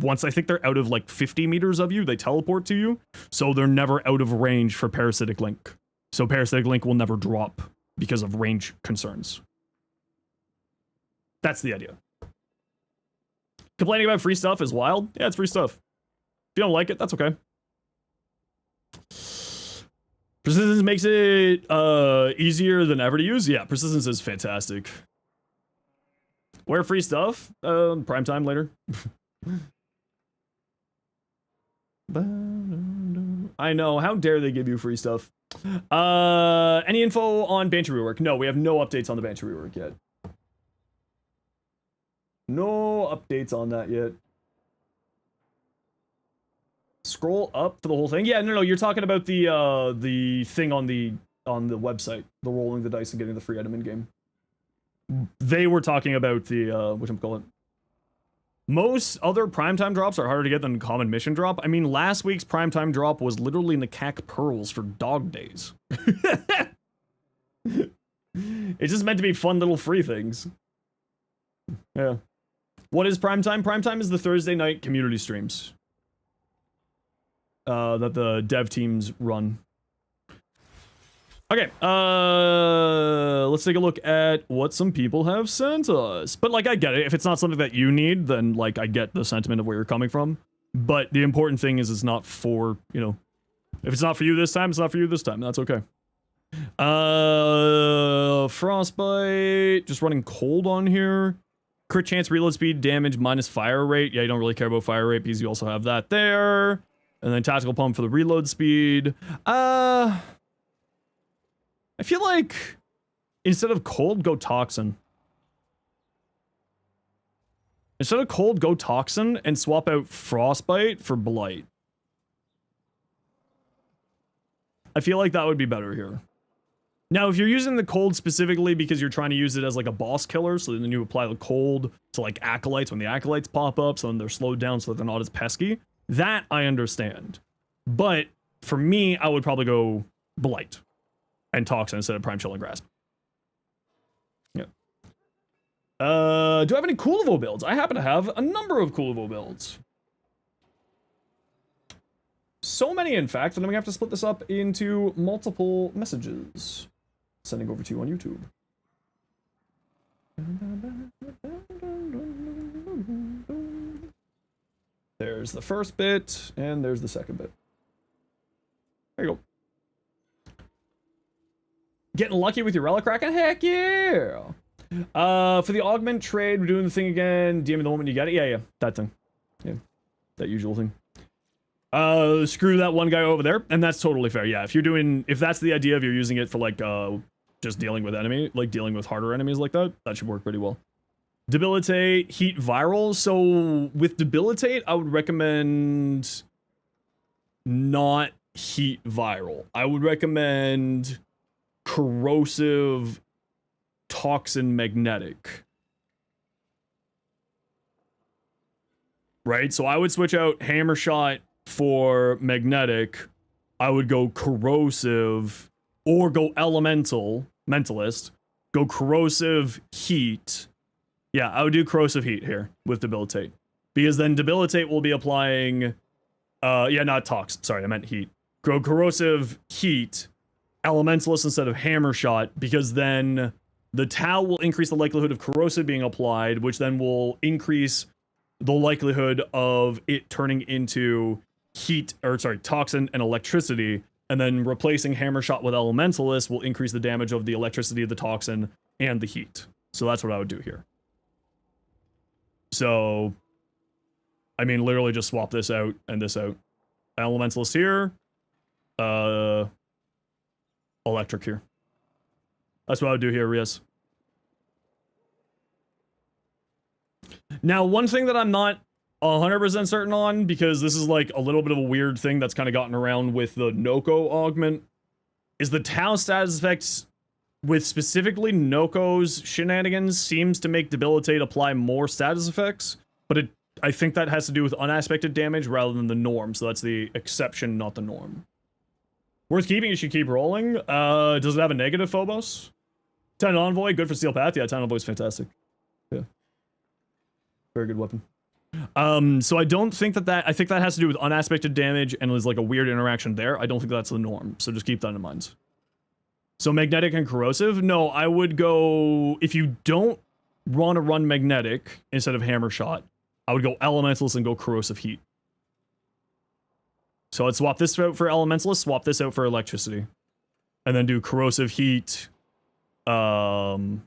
once I think they're out of like 50 meters of you, they teleport to you. So they're never out of range for Parasitic Link. So Parasitic Link will never drop because of range concerns. That's the idea. Complaining about free stuff is wild. Yeah, it's free stuff. If you don't like it, that's okay. Persistence makes it easier than ever to use. Yeah, persistence is fantastic. Where free stuff? Prime time later. I know, how dare they give you free stuff? Any info on Banshee rework? No, we have no updates on the Banshee rework yet. No updates on that yet. Scroll up for the whole thing. Yeah, no, you're talking about the thing on the website, the rolling the dice and getting the free item in game. They were talking about the whatchamacallit. Most other primetime drops are harder to get than common mission drop. I mean, last week's primetime drop was literally Nakak Pearls for dog days. It's just meant to be fun little free things. Yeah. What is primetime? Primetime is the Thursday night community streams that the dev teams run. Okay, let's take a look at what some people have sent us. But, like, I get it. If it's not something that you need, then, like, I get the sentiment of where you're coming from. But the important thing is it's not for, you know, if it's not for you this time, it's not for you this time. That's okay. Frostbite, just running cold on here. Crit chance, reload speed, damage, minus fire rate. Yeah, you don't really care about fire rate because you also have that there. And then tactical pump for the reload speed. I feel like instead of cold, go toxin. Instead of cold, go toxin and swap out frostbite for blight. I feel like that would be better here. Now, if you're using the cold specifically because you're trying to use it as like a boss killer, so then you apply the cold to like acolytes when the acolytes pop up, so then they're slowed down so that they're not as pesky, that I understand. But for me, I would probably go blight and toxin instead of prime chill and grasp. Yeah. Do I have any Coolivo builds? I happen to have a number of Coolivo builds. So many, in fact, that I'm gonna have to split this up into multiple messages. Sending over to you on YouTube. There's the first bit, and there's the second bit. There you go. Getting lucky with your Relic Kraken? Heck yeah! For the augment trade, we're doing the thing again. DM me the moment you get it. Yeah, that thing. Yeah, that usual thing. Screw that one guy over there, and that's totally fair. Yeah, if that's the idea of you're using it for like just dealing with dealing with harder enemies like that, that should work pretty well. Debilitate, heat, viral. So with debilitate, I would recommend not heat, viral. I would recommend corrosive, toxin, magnetic. Right? So I would switch out hammer shot for magnetic. I would go corrosive or go elemental, mentalist. Go corrosive, heat. Yeah, I would do corrosive heat here with debilitate. Because then debilitate will be applying yeah, not tox. Sorry, I meant heat. Go corrosive heat, elementalist instead of hammer shot, because then The tau will increase the likelihood of corrosive being applied, which then will increase the likelihood of it turning into toxin and electricity, and then replacing Hammer Shot with Elementalist will increase the damage of the electricity, the toxin, and the heat. So that's what I would do here. So, I mean, literally just swap this out and this out. Elementalist here. Electric here. That's what I would do here, Riaz. Now, one thing that I'm not 100% certain on, because this is like a little bit of a weird thing that's kind of gotten around with the Noko augment, is the Tau status effects with specifically Noko's shenanigans seems to make Debilitate apply more status effects, but I think that has to do with unaspected damage rather than the norm, so that's the exception, not the norm. Worth keeping, you should keep rolling. Does it have a negative Phobos? Titan Envoy, good for Steel Path. Yeah, Titan Envoy's fantastic. Yeah. Very good weapon. So I don't think I think that has to do with unaspected damage and was like a weird interaction there. I don't think that's the norm, so just keep that in mind. So magnetic and corrosive? No, I would go, if you don't want to run magnetic instead of hammer shot, I would go elementalist and go corrosive heat. So I'd swap this out for elementalist, swap this out for electricity. And then do corrosive heat, and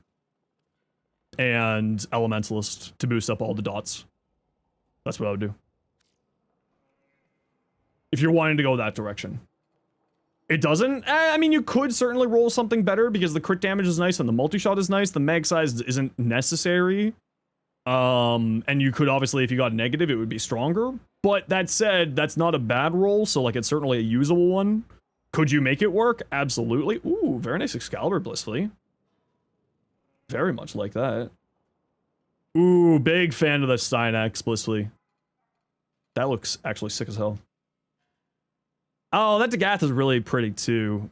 elementalist to boost up all the dots. That's what I would do. If you're wanting to go that direction. It doesn't? I mean, you could certainly roll something better because the crit damage is nice and the multi-shot is nice. The mag size isn't necessary. And you could obviously, if you got negative, it would be stronger. But that said, that's not a bad roll, so like it's certainly a usable one. Could you make it work? Absolutely. Ooh, very nice Excalibur, Blissfully. Very much like that. Ooh, big fan of the Stynax, Blissfully. That looks actually sick as hell. Oh, that Dagath is really pretty too.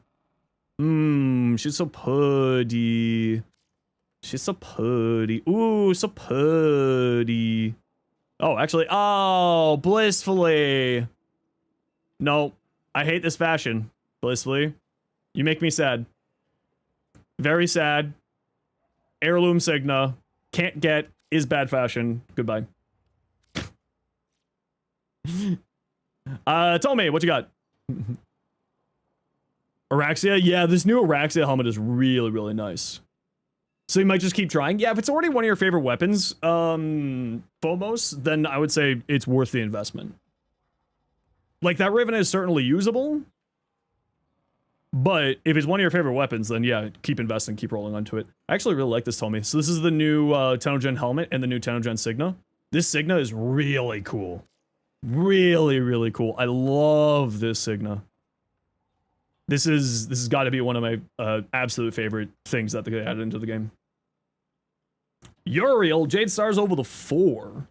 She's so putty. She's so putty. Ooh, so putty. Oh, actually, oh, Blissfully. No, I hate this fashion, Blissfully. You make me sad. Very sad. Heirloom Signa. Can't get. Is bad fashion. Goodbye. Tell me, what you got? Araxia? Yeah, this new Araxia helmet is really, really nice. So you might just keep trying. Yeah, if it's already one of your favorite weapons, Phobos, then I would say it's worth the investment. Like, that Raven is certainly usable, but if it's one of your favorite weapons, then yeah, keep investing, keep rolling onto it. I actually really like this, Tommy. So this is the new Tenogen helmet and the new Tenogen Signa. This Signa is really cool. Really, really cool. I love this Signa. This has got to be one of my absolute favorite things that they added into the game. Uriel, Jade Stars over the 4.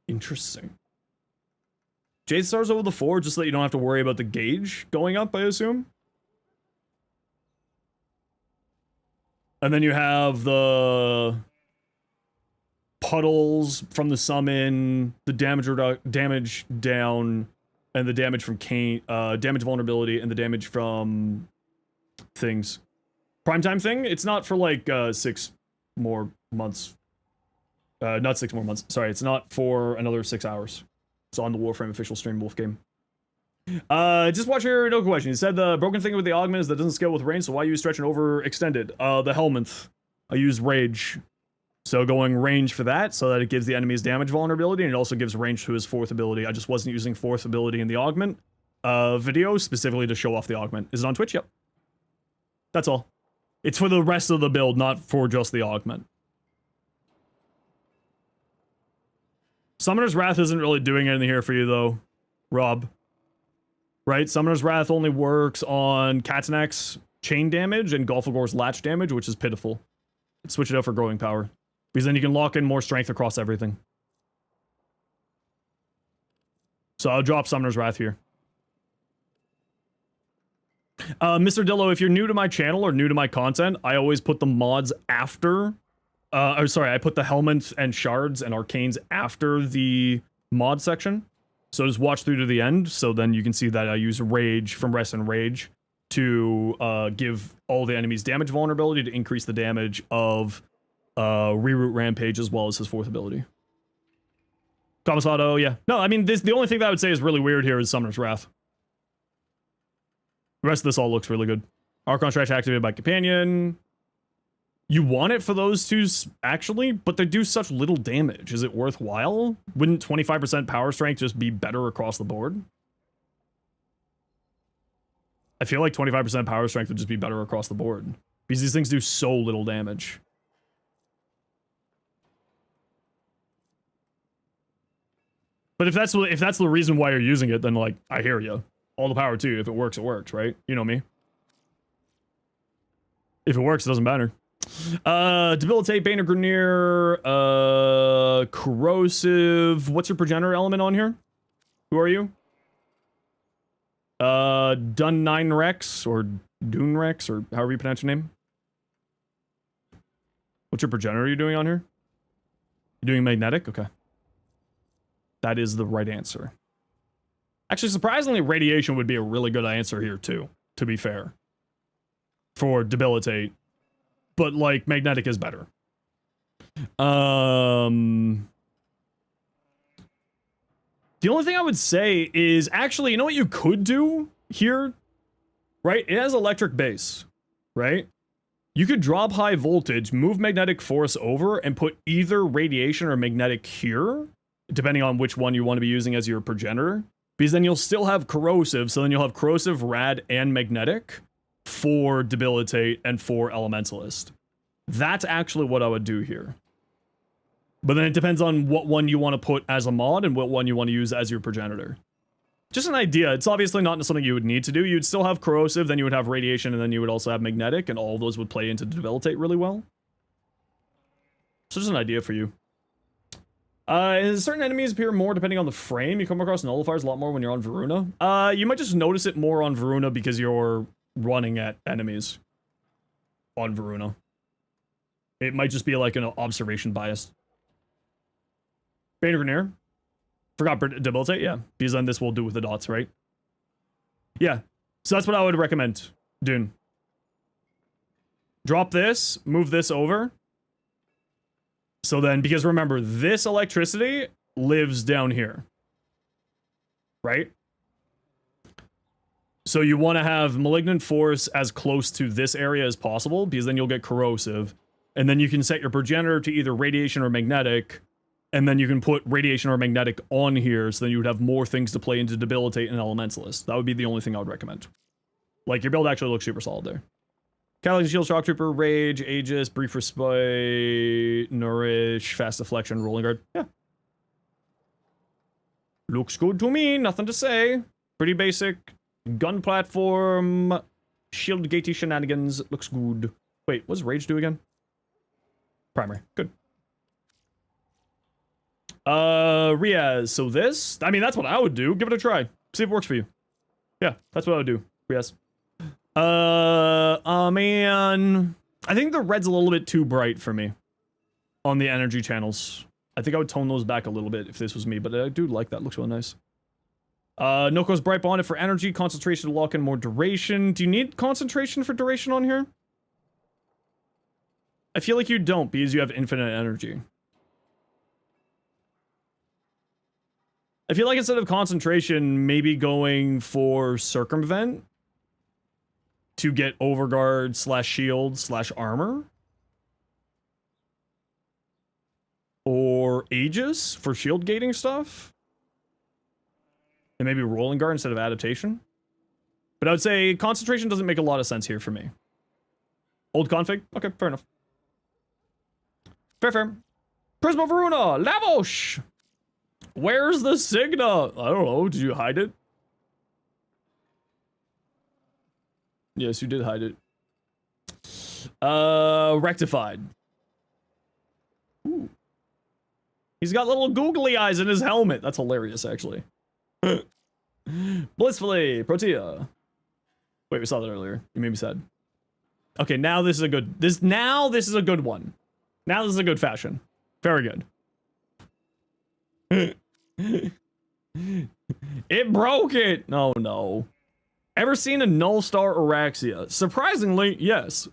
Interesting. Jade Stars over the 4, just so that you don't have to worry about the gauge going up, I assume. And then you have the puddles from the summon, the damage down, and the damage from Kane, damage vulnerability, and the damage from things. Primetime thing? It's not for like 6 more months. Not 6 more months. Sorry, it's not for another 6 hours. It's on the Warframe official stream Wolf game. Just watch your no question. You said the broken thing with the augment is that doesn't scale with range, so why use stretch and overextended? The Helminth. I use rage. So going range for that, so that it gives the enemies damage vulnerability, and it also gives range to his 4th ability. I just wasn't using 4th ability in the augment video, specifically to show off the augment. Is it on Twitch? Yep. That's all. It's for the rest of the build, not for just the augment. Summoner's Wrath isn't really doing anything here for you, though, Rob. Right? Summoner's Wrath only works on Katsanak's chain damage and Golfagor's latch damage, which is pitiful. Switch it out for growing power. Because then you can lock in more strength across everything. So I'll drop Summoner's Wrath here. Mr. Dillo, if you're new to my channel or new to my content, I always put the mods after... I put the helmets and shards and arcanes after the mod section. So just watch through to the end, so then you can see that I use Rage from Rest and Rage to give all the enemies damage vulnerability to increase the damage of Reroute Rampage as well as his 4th ability. Kamisado, yeah. No, I mean, the only thing that I would say is really weird here is Summoner's Wrath. The rest of this all looks really good. Archon Stretch activated by Companion. You want it for those two, actually, but they do such little damage. Is it worthwhile? Wouldn't 25% power strength just be better across the board? I feel like 25% power strength would just be better across the board. Because these things do so little damage. But if that's the reason why you're using it, then, like, I hear you. All the power to you. If it works, it works, right? You know me. If it works, it doesn't matter. Debilitate, Bane of Grenier, Corrosive. What's your progenitor element on here? Who are you? Dun 9 Rex, or Dune Rex, or however you pronounce your name. What's your progenitor you're doing on here? You're doing magnetic? Okay. That is the right answer. Actually, surprisingly, radiation would be a really good answer here, too, to be fair. For debilitate. But, like, magnetic is better. The only thing I would say is, actually, you know what you could do here? Right? It has electric base, right? You could drop high voltage, move magnetic force over, and put either radiation or magnetic here, depending on which one you want to be using as your progenitor. Because then you'll still have corrosive, so then you'll have corrosive, rad, and magnetic for debilitate and for elementalist. That's actually what I would do here. But then it depends on what one you want to put as a mod and what one you want to use as your progenitor. Just an idea. It's obviously not something you would need to do. You'd still have corrosive, then you would have radiation, and then you would also have magnetic, and all of those would play into debilitate really well. So just an idea for you. Certain enemies appear more depending on the frame. You come across nullifiers a lot more when you're on Varuna. You might just notice it more on Varuna because you're running at enemies on Varuna. It might just be like an observation bias. Bane of Grenier. Forgot debilitate? Yeah. Because then this will do with the dots, right? Yeah. So that's what I would recommend, Dune. Drop this, move this over. So then, because remember, this electricity lives down here. Right? So you want to have Malignant Force as close to this area as possible, because then you'll get corrosive. And then you can set your progenitor to either radiation or magnetic, and then you can put radiation or magnetic on here, so then you would have more things to play into debilitate and elementalist. That would be the only thing I would recommend. Like, your build actually looks super solid there. Catalytic Shield, Shock Trooper, Rage, Aegis, Brief Respite, Nourish, Fast Deflection, Rolling Guard. Yeah. Looks good to me, nothing to say. Pretty basic. Gun platform, shield gatey shenanigans, looks good. Wait, what does Rage do again? Primary, good. Riaz, so this, I mean, that's what I would do. Give it a try. See if it works for you. Yeah, that's what I would do. Riaz. Man, I think the red's a little bit too bright for me on the energy channels. I think I would tone those back a little bit if this was me, but I do like that. Looks really nice. Noko's bright bonded for energy, concentration to lock in more duration. Do you need concentration for duration on here? I feel like you don't, because you have infinite energy. I feel like instead of concentration, maybe going for circumvent to get overguard / shield / armor. Or Aegis for shield gating stuff. And maybe rolling guard instead of adaptation. But I would say concentration doesn't make a lot of sense here for me. Old config? Okay, fair enough. Fair. Prisma Varuna! Lavosh! Where's the Signa? I don't know. Did you hide it? Yes, you did hide it. Rectified. Ooh. He's got little googly eyes in his helmet. That's hilarious, actually. Blissfully, Protea. Wait, we saw that earlier. You made me sad. Okay, now this is a good. Now this is a good one. Now this is a good fashion. Very good. It broke it. No. Ever seen a null star Araxia? Surprisingly, yes.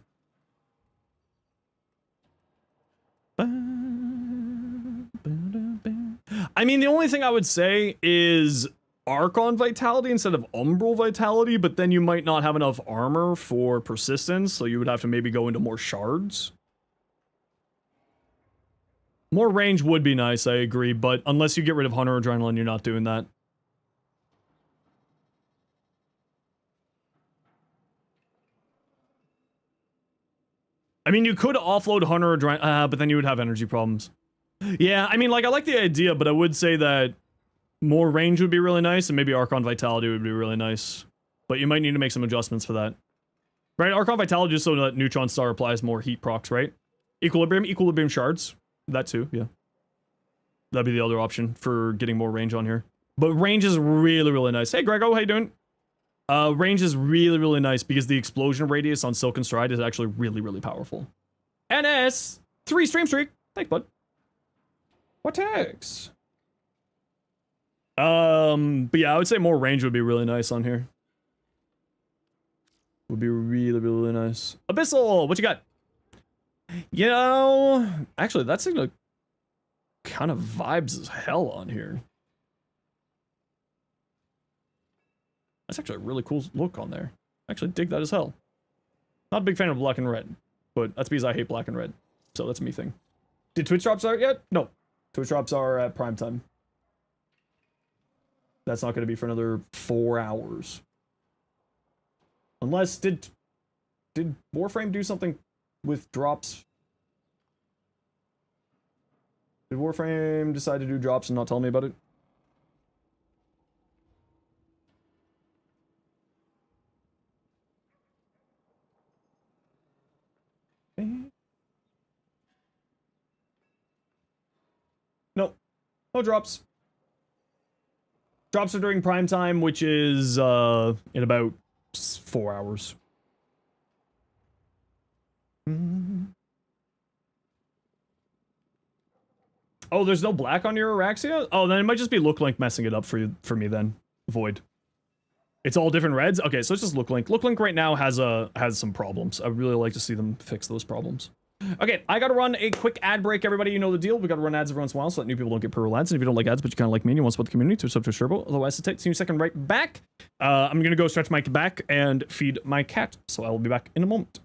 I mean, the only thing I would say is Archon Vitality instead of Umbral Vitality, but then you might not have enough armor for persistence, so you would have to maybe go into more shards. More range would be nice, I agree, but unless you get rid of Hunter Adrenaline, you're not doing that. I mean, you could offload Hunter Adrenaline, but then you would have energy problems. Yeah, I mean, like, I like the idea, but I would say that more range would be really nice, and maybe Archon Vitality would be really nice. But you might need to make some adjustments for that. Right, Archon Vitality just so that Neutron Star applies more heat procs, right? Equilibrium Shards. That too, yeah. That'd be the other option for getting more range on here. But range is really, really nice. Hey, Grego, how you doing? Range is really, really nice because the explosion radius on Silken Stride is actually really, really powerful. NS! 3 stream streak! Thanks, bud. What tags? But yeah, I would say more range would be really nice on here. Would be really, really nice. Abyssal, what you got? You know, actually, that's like kind of vibes as hell on here. That's actually a really cool look on there. Actually dig that as hell. Not a big fan of black and red, but that's because I hate black and red. So that's a me thing. Did Twitch drops start yet? No. Twitch drops are at prime time. That's not going to be for another 4 hours. Unless, did Warframe do something with drops? Did Warframe decide to do drops and not tell me about it? No. No drops. Drops are during prime time, which is in about 4 hours. Oh, there's no black on your Araxia? Oh, then it might just be Looklink messing it up for me then. Void. It's all different reds? Okay, so it's just Looklink. Looklink right now has some problems. I'd really like to see them fix those problems. Okay, I gotta run a quick ad break, everybody. You know the deal. We gotta run ads every once in a while so that new people don't get per ads. And if you don't like ads, but you kind of like me and you want to support the community, to sub to Turbo. Otherwise, it's see you second right back. I'm gonna go stretch my back and feed my cat. So I will be back in a moment.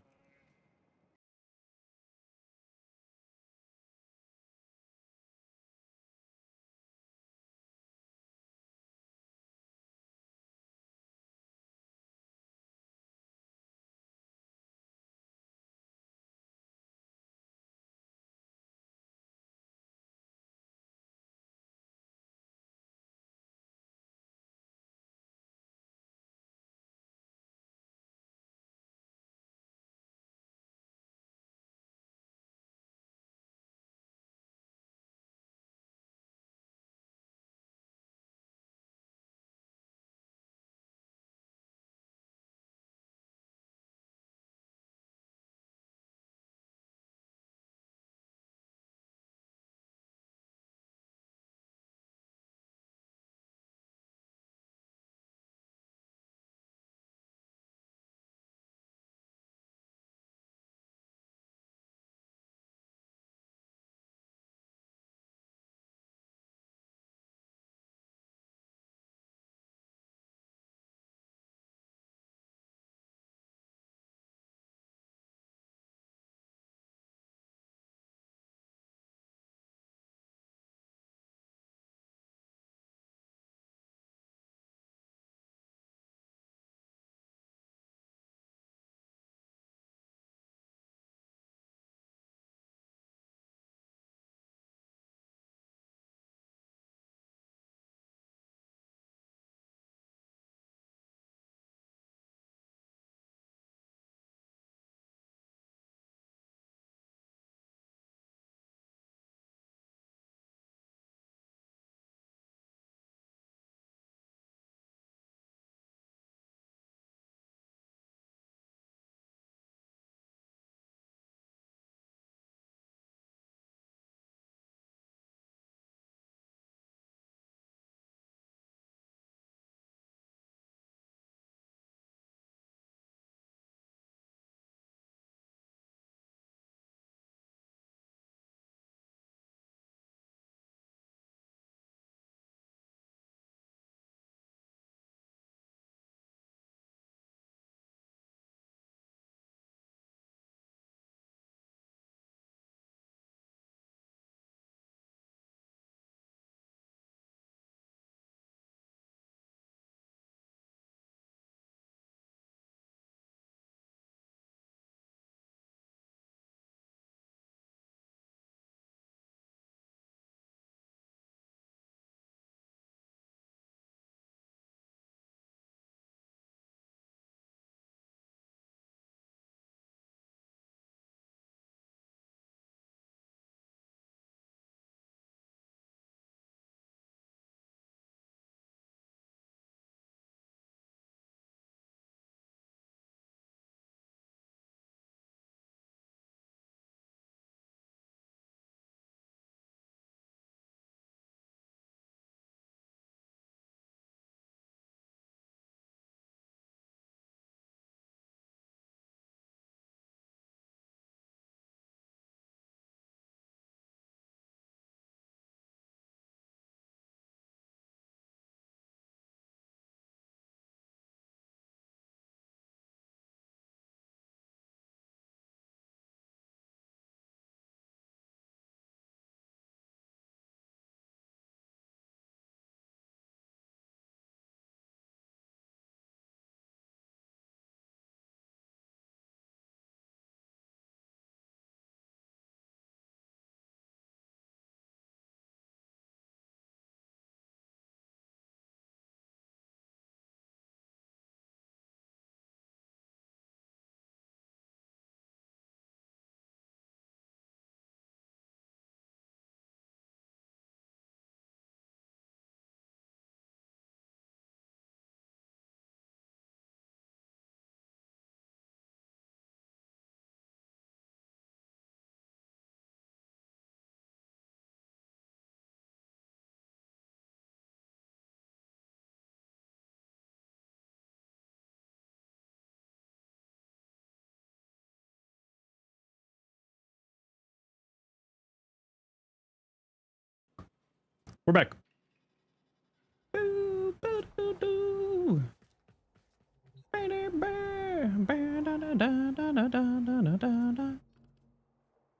We're back.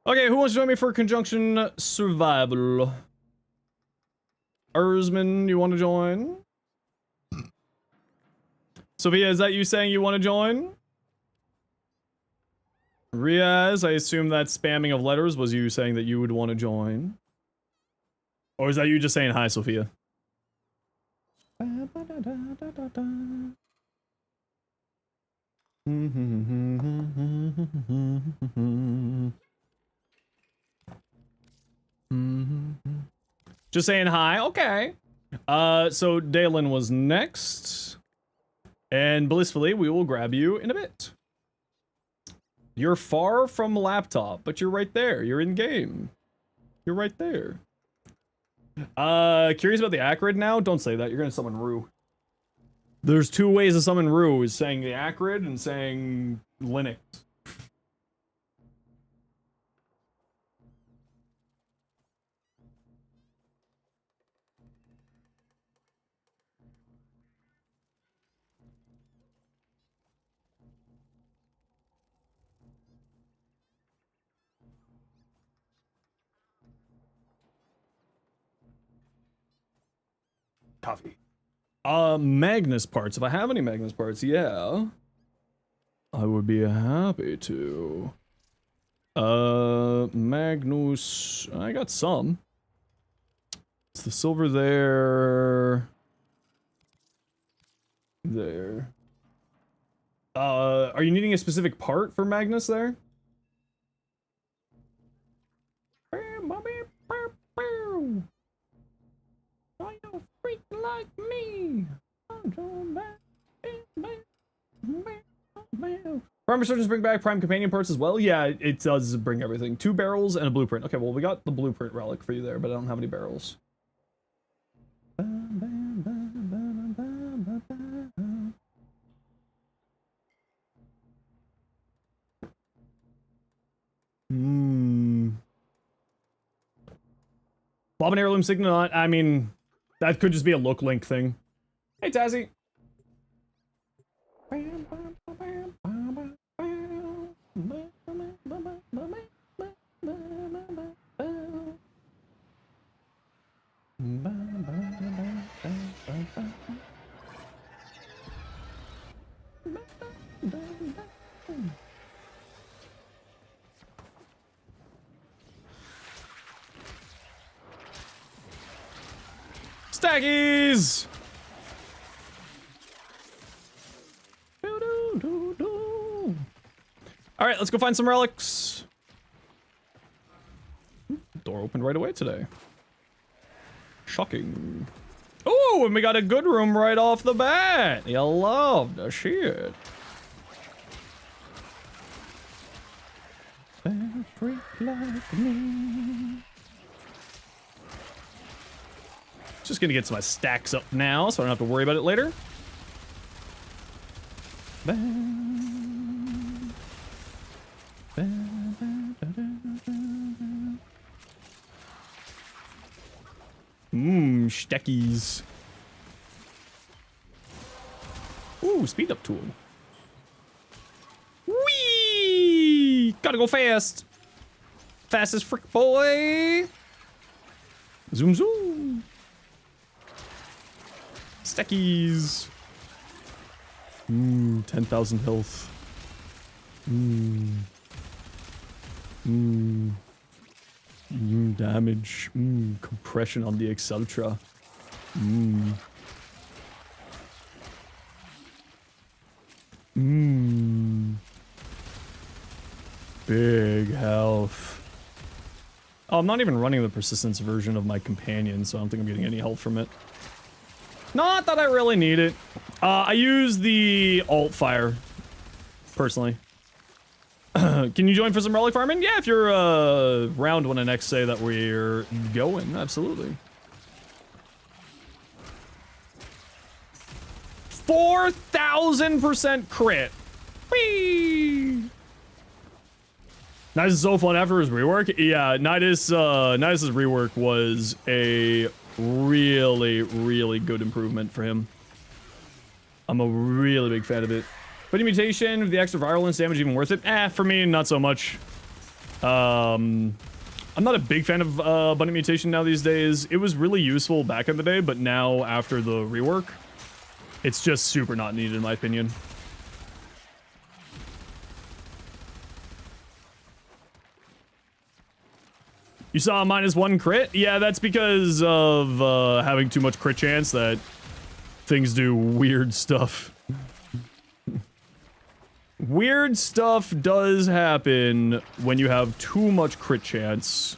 Okay, who wants to join me for Conjunction Survival? Erzman, you want to join? Sophia, is that you saying you want to join? Riaz, I assume that spamming of letters was you saying that you would want to join. Or is that you just saying hi, Sophia? Just saying hi, okay. So Dalen was next. And blissfully, we will grab you in a bit. You're far from laptop, but you're right there. You're in game. You're right there. Curious about the Acrid now? Don't say that. You're gonna summon Rue. There's two ways to summon Rue, is saying the Acrid and saying Linux. Coffee. Magnus parts. If I have any Magnus parts, yeah. I would be happy to. Magnus. I got some. It's the silver there. There. Are you needing a specific part for Magnus there? Freak like me. Prime Resurgence bring back Prime Companion parts as well? Yeah, it does bring everything. 2 barrels and a blueprint. Okay, well, we got the blueprint relic for you there, but I don't have any barrels. Bob and Heirloom Signet, I mean, that could just be a look link thing. Hey, Tazzy. Staggies! Alright, let's go find some relics. Door opened right away today. Shocking. Oh, and we got a good room right off the bat. You love the shit. Bad freak like me. Just gonna get some of my stacks up now, so I don't have to worry about it later. Steckies. Ooh, speed up tool. Whee! Gotta go fast. Fastest frick boy. Zoom zoom. Steckies. 10,000 health. Damage. Compression on the Exceltra. Big health. Oh, I'm not even running the persistence version of my companion, so I don't think I'm getting any health from it. Not that I really need it. I use the alt fire, personally. Can you join for some relic farming? Yeah, if you're around when I next say that we're going, absolutely. 4,000% crit. Whee! Nidus is so fun after his rework. Yeah, Nidus's rework was a Really, really good improvement for him. I'm a really big fan of it. Bunny mutation, with the extra virulence damage even worth it? For me, not so much. I'm not a big fan of bunny mutation now these days. It was really useful back in the day, but now after the rework, it's just super not needed in my opinion. You saw a -1 crit? Yeah, that's because of having too much crit chance that things do weird stuff. Weird stuff does happen when you have too much crit chance.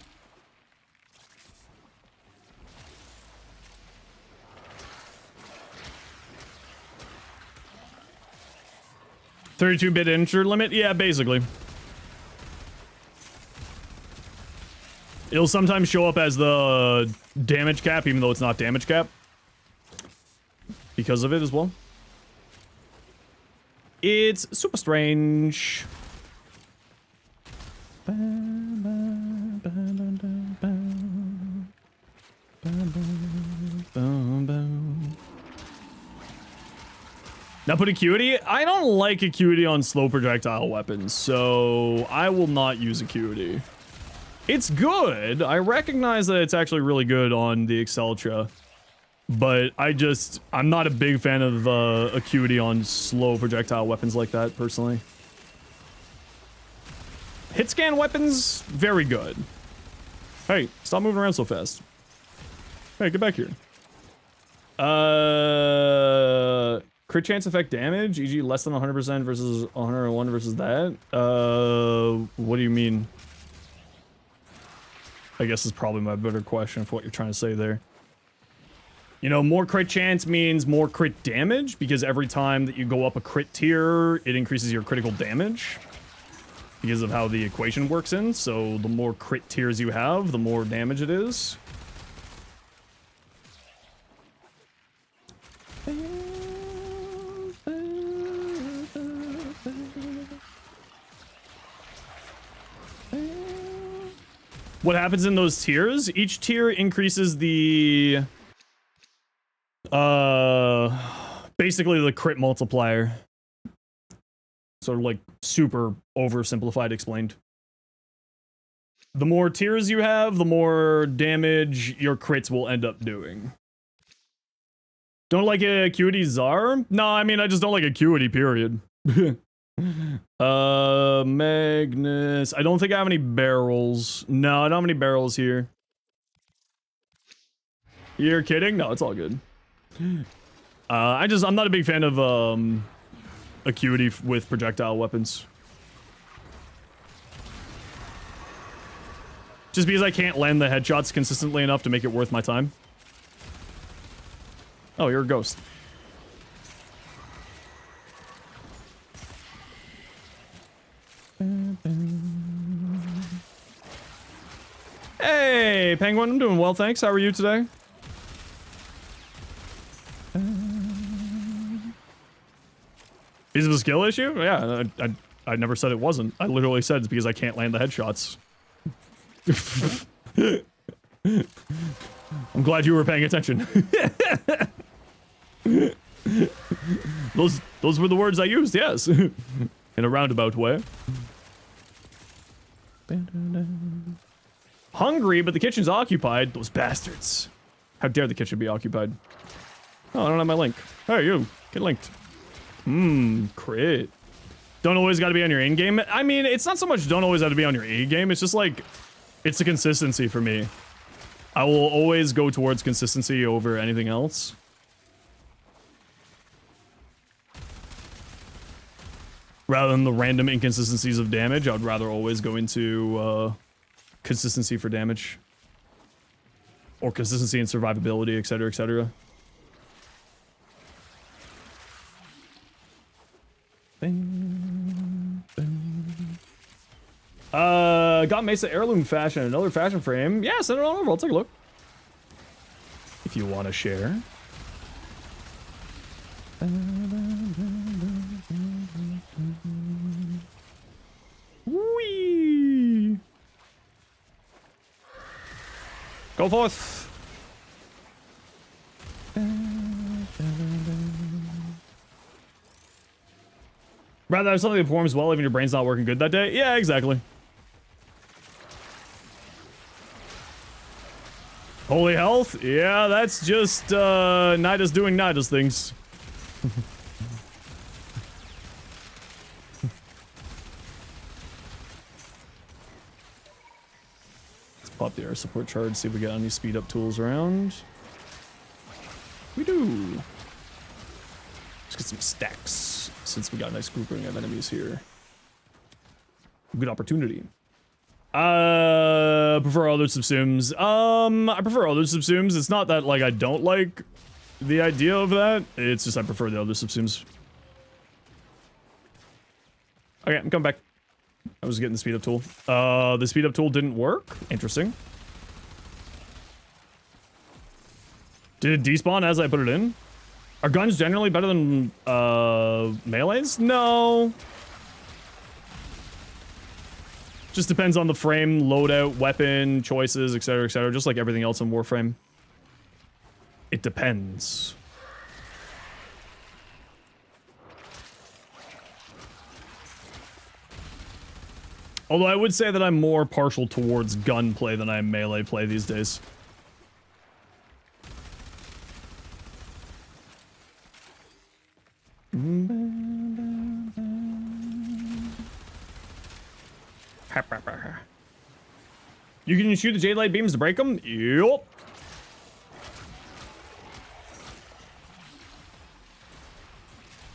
$32-bit integer limit? Yeah, basically. It'll sometimes show up as the damage cap, even though it's not damage cap. Because of it as well. It's super strange. Now put Acuity? I don't like Acuity on slow projectile weapons, so I will not use Acuity. It's good. I recognize that it's actually really good on the Exceltra. But I'm not a big fan of Acuity on slow projectile weapons like that, personally. Hit scan weapons, very good. Hey, stop moving around so fast. Hey, get back here. Crit chance effect damage, e.g. less than 100% versus 101 versus that? What do you mean? I guess is probably my better question for what you're trying to say there. You know, more crit chance means more crit damage, because every time that you go up a crit tier, it increases your critical damage. Because of how the equation works in, so the more crit tiers you have, the more damage it is. What happens in those tiers? Each tier increases the... basically the crit multiplier. Sort of like super oversimplified explained. The more tiers you have, the more damage your crits will end up doing. Don't like Acuity Czar? No, I mean, I just don't like Acuity, period. Magnus. I don't think I have any barrels. No, I don't have any barrels here. You're kidding? No, it's all good. I'm not a big fan of, Acuity with projectile weapons. Just because I can't land the headshots consistently enough to make it worth my time. Oh, you're a ghost. Hey, Penguin, I'm doing well, thanks. How are you today? Is it a skill issue? Yeah, I never said it wasn't. I literally said it's because I can't land the headshots. I'm glad you were paying attention. Those were the words I used, yes. In a roundabout way. Hungry, but the kitchen's occupied. Those bastards. How dare the kitchen be occupied? Oh, I don't have my link. Hey, you. Get linked. Crit. Don't always gotta be on your A game. I mean, it's not so much don't always have to be on your A game. It's just like, it's a consistency for me. I will always go towards consistency over anything else. Rather than the random inconsistencies of damage, I would rather always go into consistency for damage. Or consistency and survivability, etc., etc. Got Mesa heirloom fashion, another fashion frame. Yeah, send it on over, I'll take a look. If you want to share. Whee! Go forth! Rather have something that performs well even your brain's not working good that day? Yeah, exactly. Holy health? Yeah, that's just Nidus doing Nidus things. Let's pop the air support charge, see if we got any speed up tools around. We do. Let's get some stacks since we got a nice grouping of enemies here. Good opportunity. Prefer other subsumes. I prefer other subsumes. It's not that like I don't like the idea of that. It's just I prefer the other subsumes. Okay, I'm coming back. I was getting the speed up tool. The speed up tool didn't work. Interesting. Did it despawn as I put it in? Are guns generally better than melees? No. Just depends on the frame, loadout, weapon, choices, etc., just like everything else in Warframe. It depends. Although I would say that I'm more partial towards gunplay than I am melee play these days. You can shoot the Jade Light beams to break them? Yup.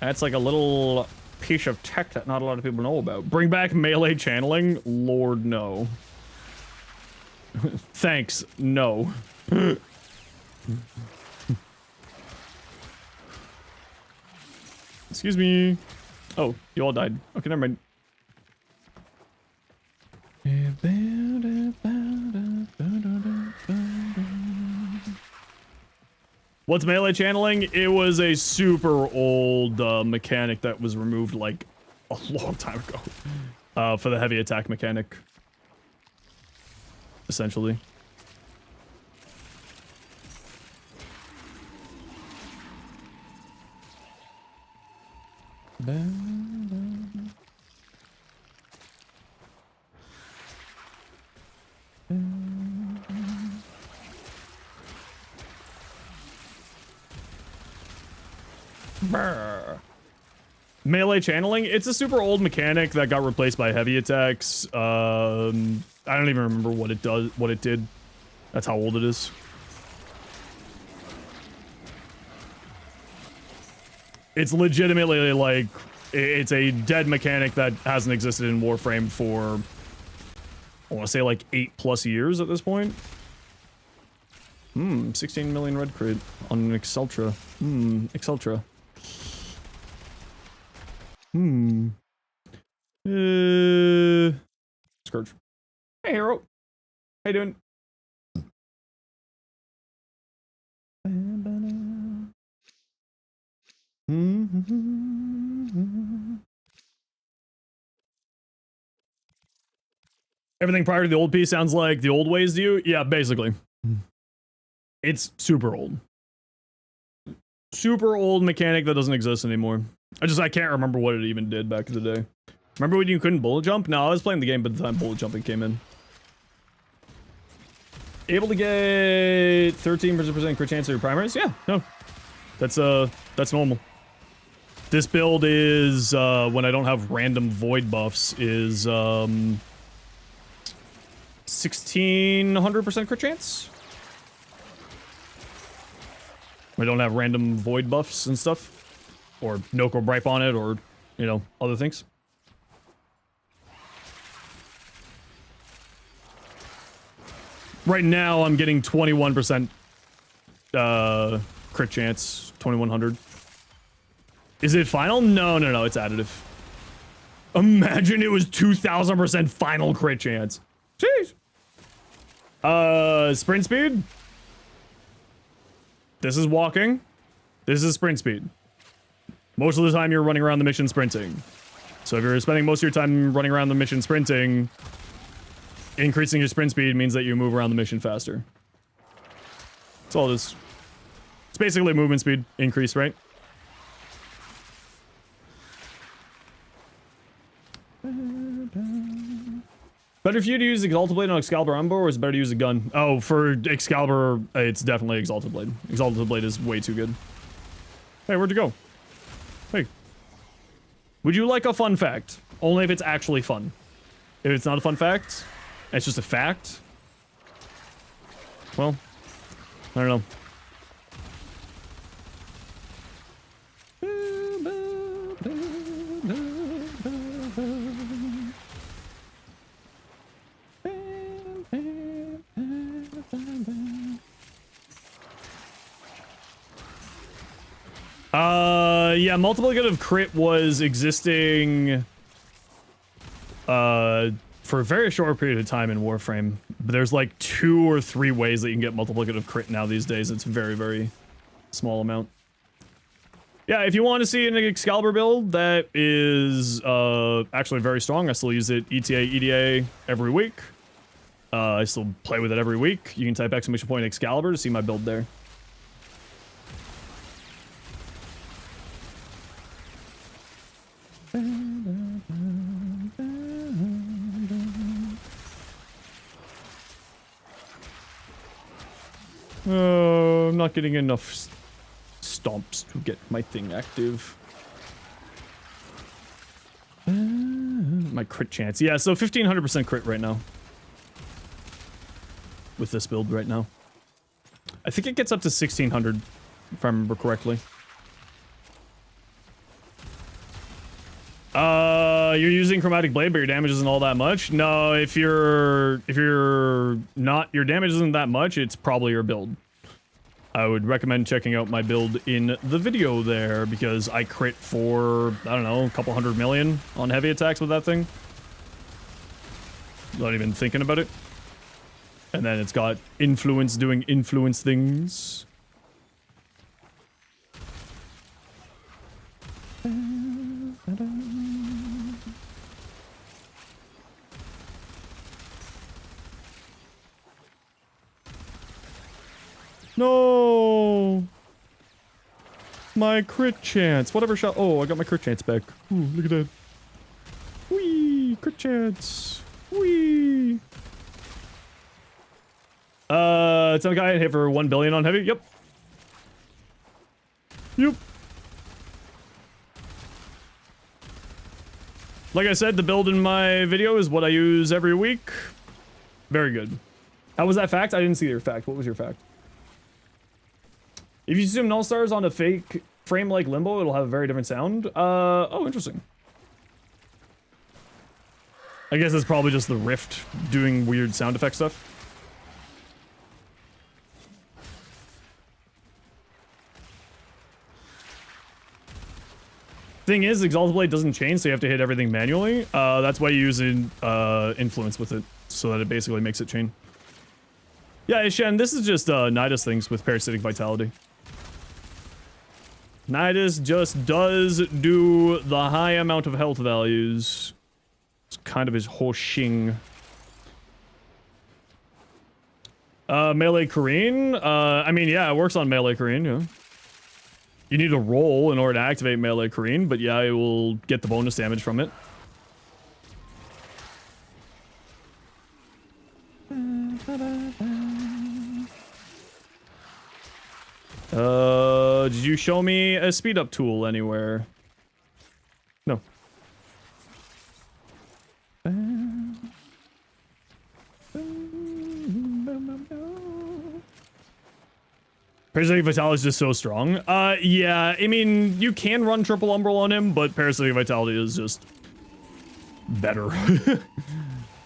That's like a little piece of tech that not a lot of people know about. Bring back melee channeling? Lord, no. Thanks, no. Excuse me. Oh, you all died. Okay, never mind. What's melee channeling? It was a super old mechanic that was removed like a long time ago for the heavy attack mechanic, essentially. Melee channeling, it's a super old mechanic that got replaced by heavy attacks. I don't even remember what it did. That's how old it is. It's legitimately like it's a dead mechanic that hasn't existed in Warframe for I want to say like 8+ years at this point. 16 million red crit on an Exceltra. Exceltra. Scourge. Hey, hero. How you doing? Everything prior to the old piece sounds like the old ways to you? Yeah, basically. It's super old. Super old mechanic that doesn't exist anymore. I can't remember what it even did back in the day. Remember when you couldn't bullet jump? No, I was playing the game by the time bullet jumping came in. Able to get 13% crit chance of your primaries? Yeah, no. That's normal. This build is, when I don't have random void buffs, is, 1600% crit chance? We don't have random void buffs and stuff. Or Noco Bripe on it, or, you know, other things. Right now, I'm getting 21% crit chance, 2100. Is it final? No, it's additive. Imagine it was 2000% final crit chance. Jeez. Sprint speed. This is walking. This is sprint speed. Most of the time you're running around the mission sprinting. So if you're spending most of your time running around the mission sprinting, increasing your sprint speed means that you move around the mission faster. That's all it is. It's basically movement speed increase, right? Better for you to use Exalted Blade on Excalibur Umber, or is it better to use a gun? Oh, for Excalibur, it's definitely Exalted Blade. Exalted Blade is way too good. Hey, where'd you go? Hey. Would you like a fun fact? Only if it's actually fun. If it's not a fun fact, it's just a fact. Well, I don't know. Yeah, multiplicative crit was existing for a very short period of time in Warframe. But there's like 2 or 3 ways that you can get multiplicative crit now these days. It's very, very small amount. Yeah, if you want to see an Excalibur build that is actually very strong, I still use it ETA, EDA every week. I still play with it every week. You can type !! Excalibur to see my build there. I'm not getting enough stomps to get my thing active. My crit chance. Yeah, so 1500% crit right now. With this build right now. I think it gets up to 1600, if I remember correctly. You're using Chromatic Blade, but your damage isn't all that much? No, if you're not, your damage isn't that much, it's probably your build. I would recommend checking out my build in the video there, because I crit for, I don't know, a couple 100 million on heavy attacks with that thing. Not even thinking about it. And then it's got influence doing influence things. No! My crit chance. Whatever shot. Oh, I got my crit chance back. Ooh, look at that. Whee! Crit chance. Whee! Some guy hit for 1 billion on heavy. Yep. Yep. Like I said, the build in my video is what I use every week. Very good. How was that fact? I didn't see your fact. What was your fact? If you zoom null stars on a fake frame like Limbo, it'll have a very different sound. Oh, interesting. I guess it's probably just the Rift doing weird sound effect stuff. Thing is, Exalted Blade doesn't chain, so you have to hit everything manually. That's why you use influence with it, so that it basically makes it chain. Yeah, Shen, this is just Nidus things with Parasitic Vitality. Nidus just does do the high amount of health values. It's kind of his whole shing. Melee Korean? I mean, yeah, it works on Melee Korean, yeah. You need a roll in order to activate Melee Korean, but yeah, it will get the bonus damage from it. Did you show me a speed up tool anywhere? No. Parasitic Vitality is just so strong. Yeah, I mean, you can run triple umbral on him, but Parasitic Vitality is just better.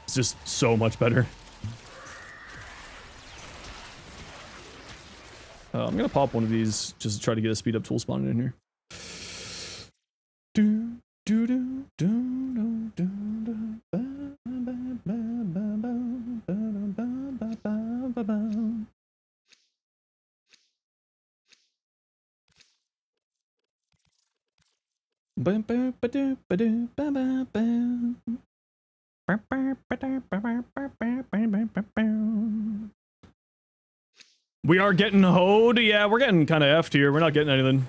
It's just so much better. I'm gonna pop one of these just to try to get a speed up tool spawned in here. We are getting hoed. Yeah, we're getting kind of effed here. We're not getting anything.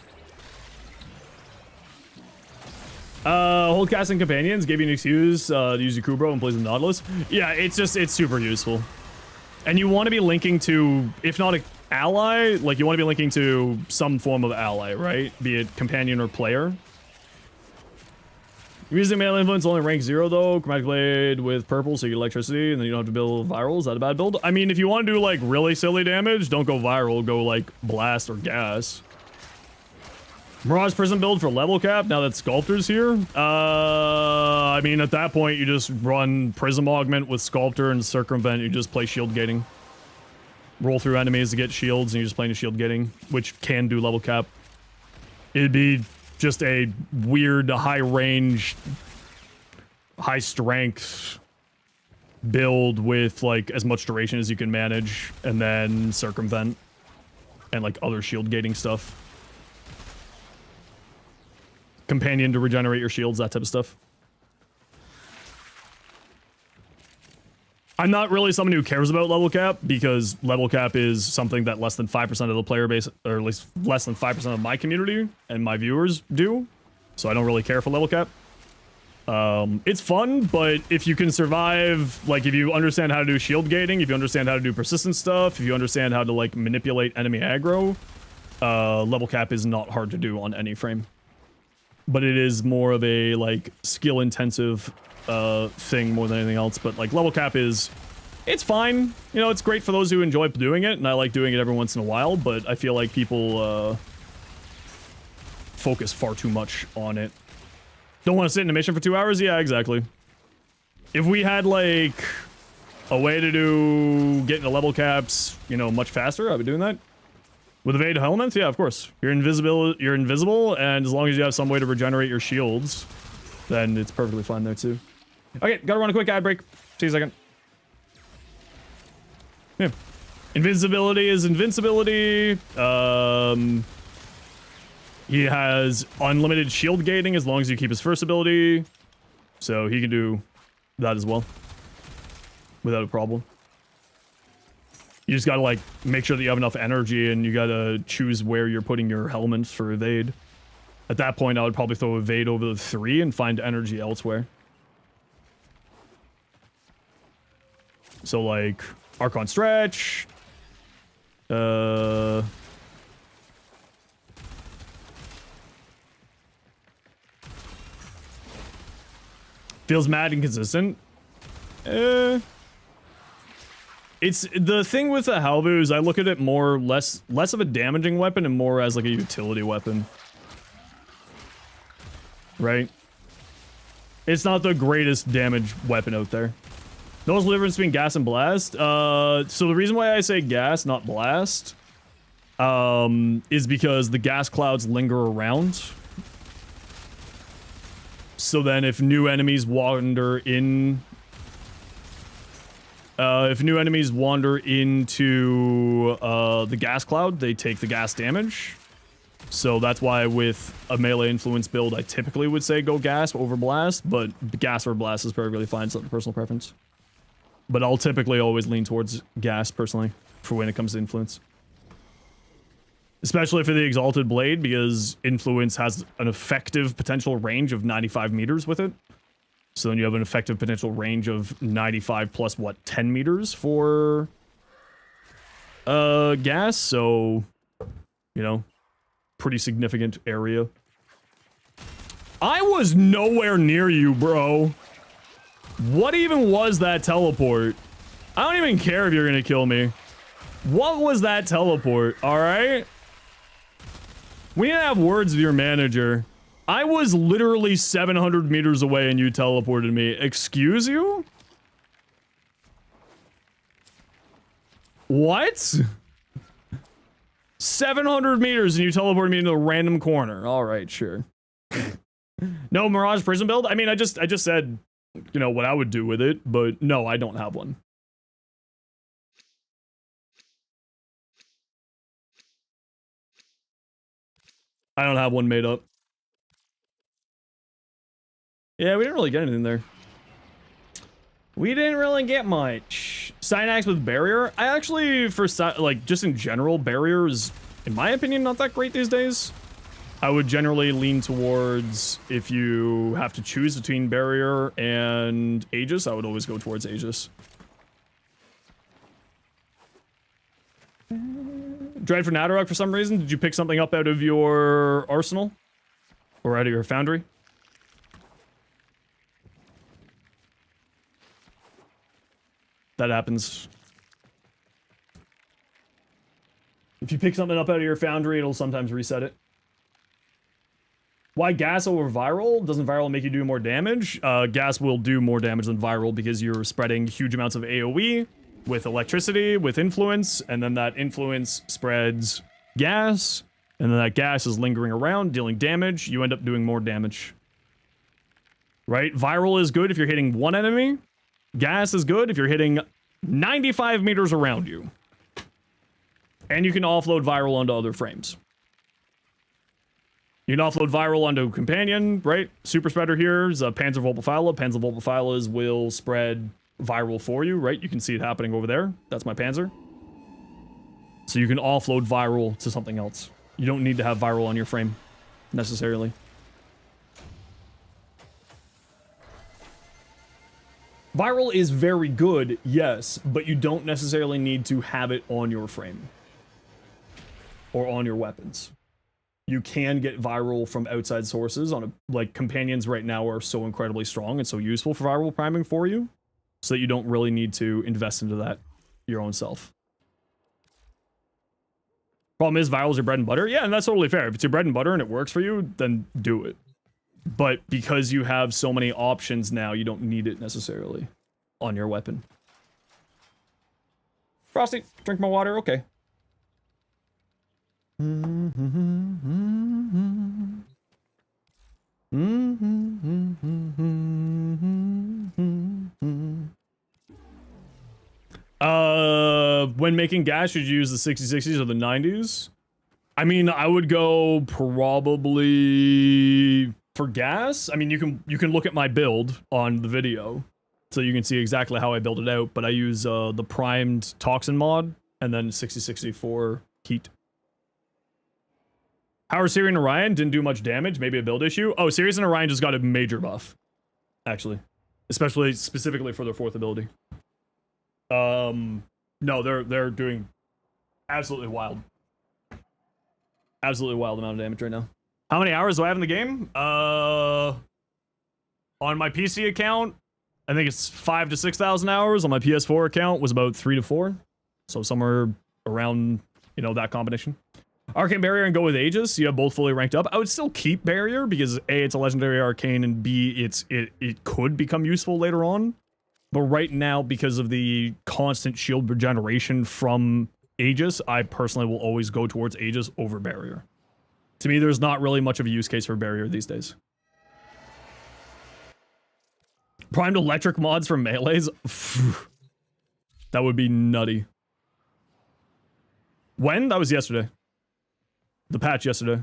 Hold casting companions gave you an excuse to use your Kubro and plays the Nautilus. Yeah, it's super useful. And you want to be linking to, if not an ally, like you want to be linking to some form of ally, right? Be it companion or player. Using melee influence only rank 0 though. Chromatic blade with purple, so you get electricity, and then you don't have to build viral. Is that a bad build? I mean, if you want to do like really silly damage, don't go viral. Go like blast or gas. Mirage Prism build for level cap, now that Sculptor's here? I mean, at that point, you just run Prism Augment with Sculptor and Circumvent. You just play shield gating. Roll through enemies to get shields, and you just play into shield gating, which can do level cap. It'd be just a weird, high range, high strength build with, like, as much duration as you can manage, and then Circumvent, and, like, other shield gating stuff. Companion to regenerate your shields, that type of stuff. I'm not really someone who cares about level cap, because level cap is something that less than 5% of the player base, or at least less than 5% of my community and my viewers do. So I don't really care for level cap. It's fun, but if you can survive, like if you understand how to do shield gating, if you understand how to do persistent stuff, if you understand how to like manipulate enemy aggro, level cap is not hard to do on any frame. But it is more of a like skill intensive thing more than anything else. But like level cap is, it's fine. You know, it's great for those who enjoy doing it, and I like doing it every once in a while, but I feel like people focus far too much on it. Don't want to sit in a mission for 2 hours? Yeah, exactly. If we had like a way to do getting the level caps, you know, much faster, I'd be doing that. With evade elements, yeah, of course. You're invisible, and as long as you have some way to regenerate your shields, then it's perfectly fine there too. Okay, gotta run a quick ad break. See you in a second. Yeah. Invincibility is invincibility. He has unlimited shield gating as long as you keep his first ability. So he can do that as well. Without a problem. You just gotta, like, make sure that you have enough energy, and you gotta choose where you're putting your elements for evade. At that point, I would probably throw evade over the 3 and find energy elsewhere. So, like, Archon Stretch. Feels mad inconsistent. It's the thing with the Halvu is I look at it more less of a damaging weapon and more as like a utility weapon. Right? It's not the greatest damage weapon out there. Notice the difference between gas and blast. So the reason why I say gas, not blast, is because the gas clouds linger around. So then if new enemies wander in... if new enemies wander into the gas cloud, they take the gas damage. So that's why with a melee influence build, I typically would say go gas over blast, but gas over blast is perfectly fine. It's not a personal preference. But I'll typically always lean towards gas, personally, for when it comes to influence. Especially for the Exalted Blade, because influence has an effective potential range of 95 meters with it. So then you have an effective potential range of 95 plus, what, 10 meters for gas? So, you know, pretty significant area. I was nowhere near you, bro. What even was that teleport? I don't even care if you're gonna kill me. What was that teleport, alright? We need to have words with your manager. I was literally 700 meters away and you teleported me. Excuse you? What? 700 meters and you teleported me into a random corner. All right, sure. No Mirage Prism build? I mean, I just said, you know, what I would do with it, but no, I don't have one. I don't have one made up. Yeah, we didn't really get anything there. We didn't really get much. Synax with barrier. I actually, for like, just in general, barrier is, in my opinion, not that great these days. I would generally lean towards, if you have to choose between Barrier and Aegis, I would always go towards Aegis. Dread for Nadarok for some reason. Did you pick something up out of your arsenal? Or out of your foundry? That happens. If you pick something up out of your foundry, it'll sometimes reset it. Why gas over viral? Doesn't viral make you do more damage? Gas will do more damage than viral because you're spreading huge amounts of AoE with electricity, with influence, and then that influence spreads gas, and then that gas is lingering around, dealing damage. You end up doing more damage. Right? Viral is good if you're hitting one enemy. Gas is good if you're hitting 95 meters around you. And you can offload viral onto other frames. You can offload viral onto companion, right? Super spreader here is a Panzer Volpaphyla. Panzer Volpaphylas will spread viral for you, right? You can see it happening over there. That's my Panzer. So you can offload viral to something else. You don't need to have viral on your frame, necessarily. Viral is very good, yes, but you don't necessarily need to have it on your frame. Or on your weapons. You can get viral from outside sources on like companions right now are so incredibly strong and so useful for viral priming for you, so that you don't really need to invest into that your own self. Problem is, viral is your bread and butter. Yeah, and that's totally fair. If it's your bread and butter and it works for you, then do it. But because you have so many options now, you don't need it necessarily on your weapon. Frosty, drink my water. Okay. When making gas, should you use the 6060s or the 90s? I mean, I would go probably for gas. I mean, you can look at my build on the video, so you can see exactly how I build it out. But I use the primed toxin mod and then 6060 for heat. How are Syrian Orion? Didn't do much damage. Maybe a build issue. Oh, Sirius and Orion just got a major buff, actually, specifically for their fourth ability. No, they're doing absolutely wild amount of damage right now. How many hours do I have in the game? On my PC account, I think it's 5,000 to 6,000 hours. On my PS4 account was about 3 to 4, so somewhere around, you know, that combination. Arcane Barrier and go with Aegis. You have both fully ranked up. I would still keep Barrier because A, it's a legendary arcane, and B, it could become useful later on. But right now, because of the constant shield regeneration from Aegis, I personally will always go towards Aegis over Barrier. To me, there's not really much of a use case for Barrier these days. Primed electric mods for melees? That would be nutty. When? That was yesterday. The patch yesterday.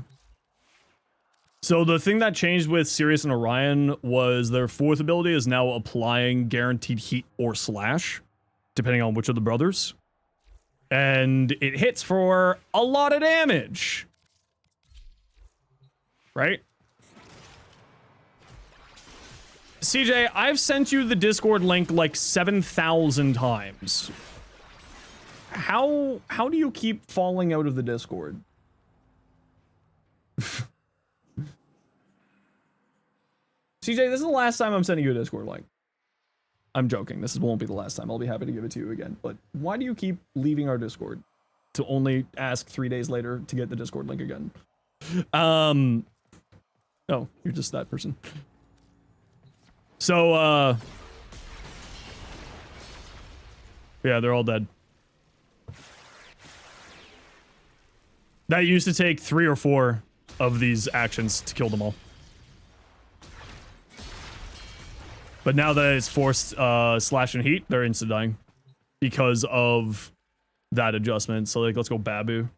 So the thing that changed with Sirius and Orion was their fourth ability is now applying guaranteed heat or slash, depending on which of the brothers. And it hits for a lot of damage. Right? CJ, I've sent you the Discord link like 7,000 times. How do you keep falling out of the Discord? CJ, this is the last time I'm sending you a Discord link. I'm joking. This won't be the last time. I'll be happy to give it to you again. But why do you keep leaving our Discord to only ask 3 days later to get the Discord link again? Oh, you're just that person. So, yeah, they're all dead. That used to take 3 or 4 of these actions to kill them all. But now that it's forced slash and heat, they're insta dying because of that adjustment. So like, let's go Babu.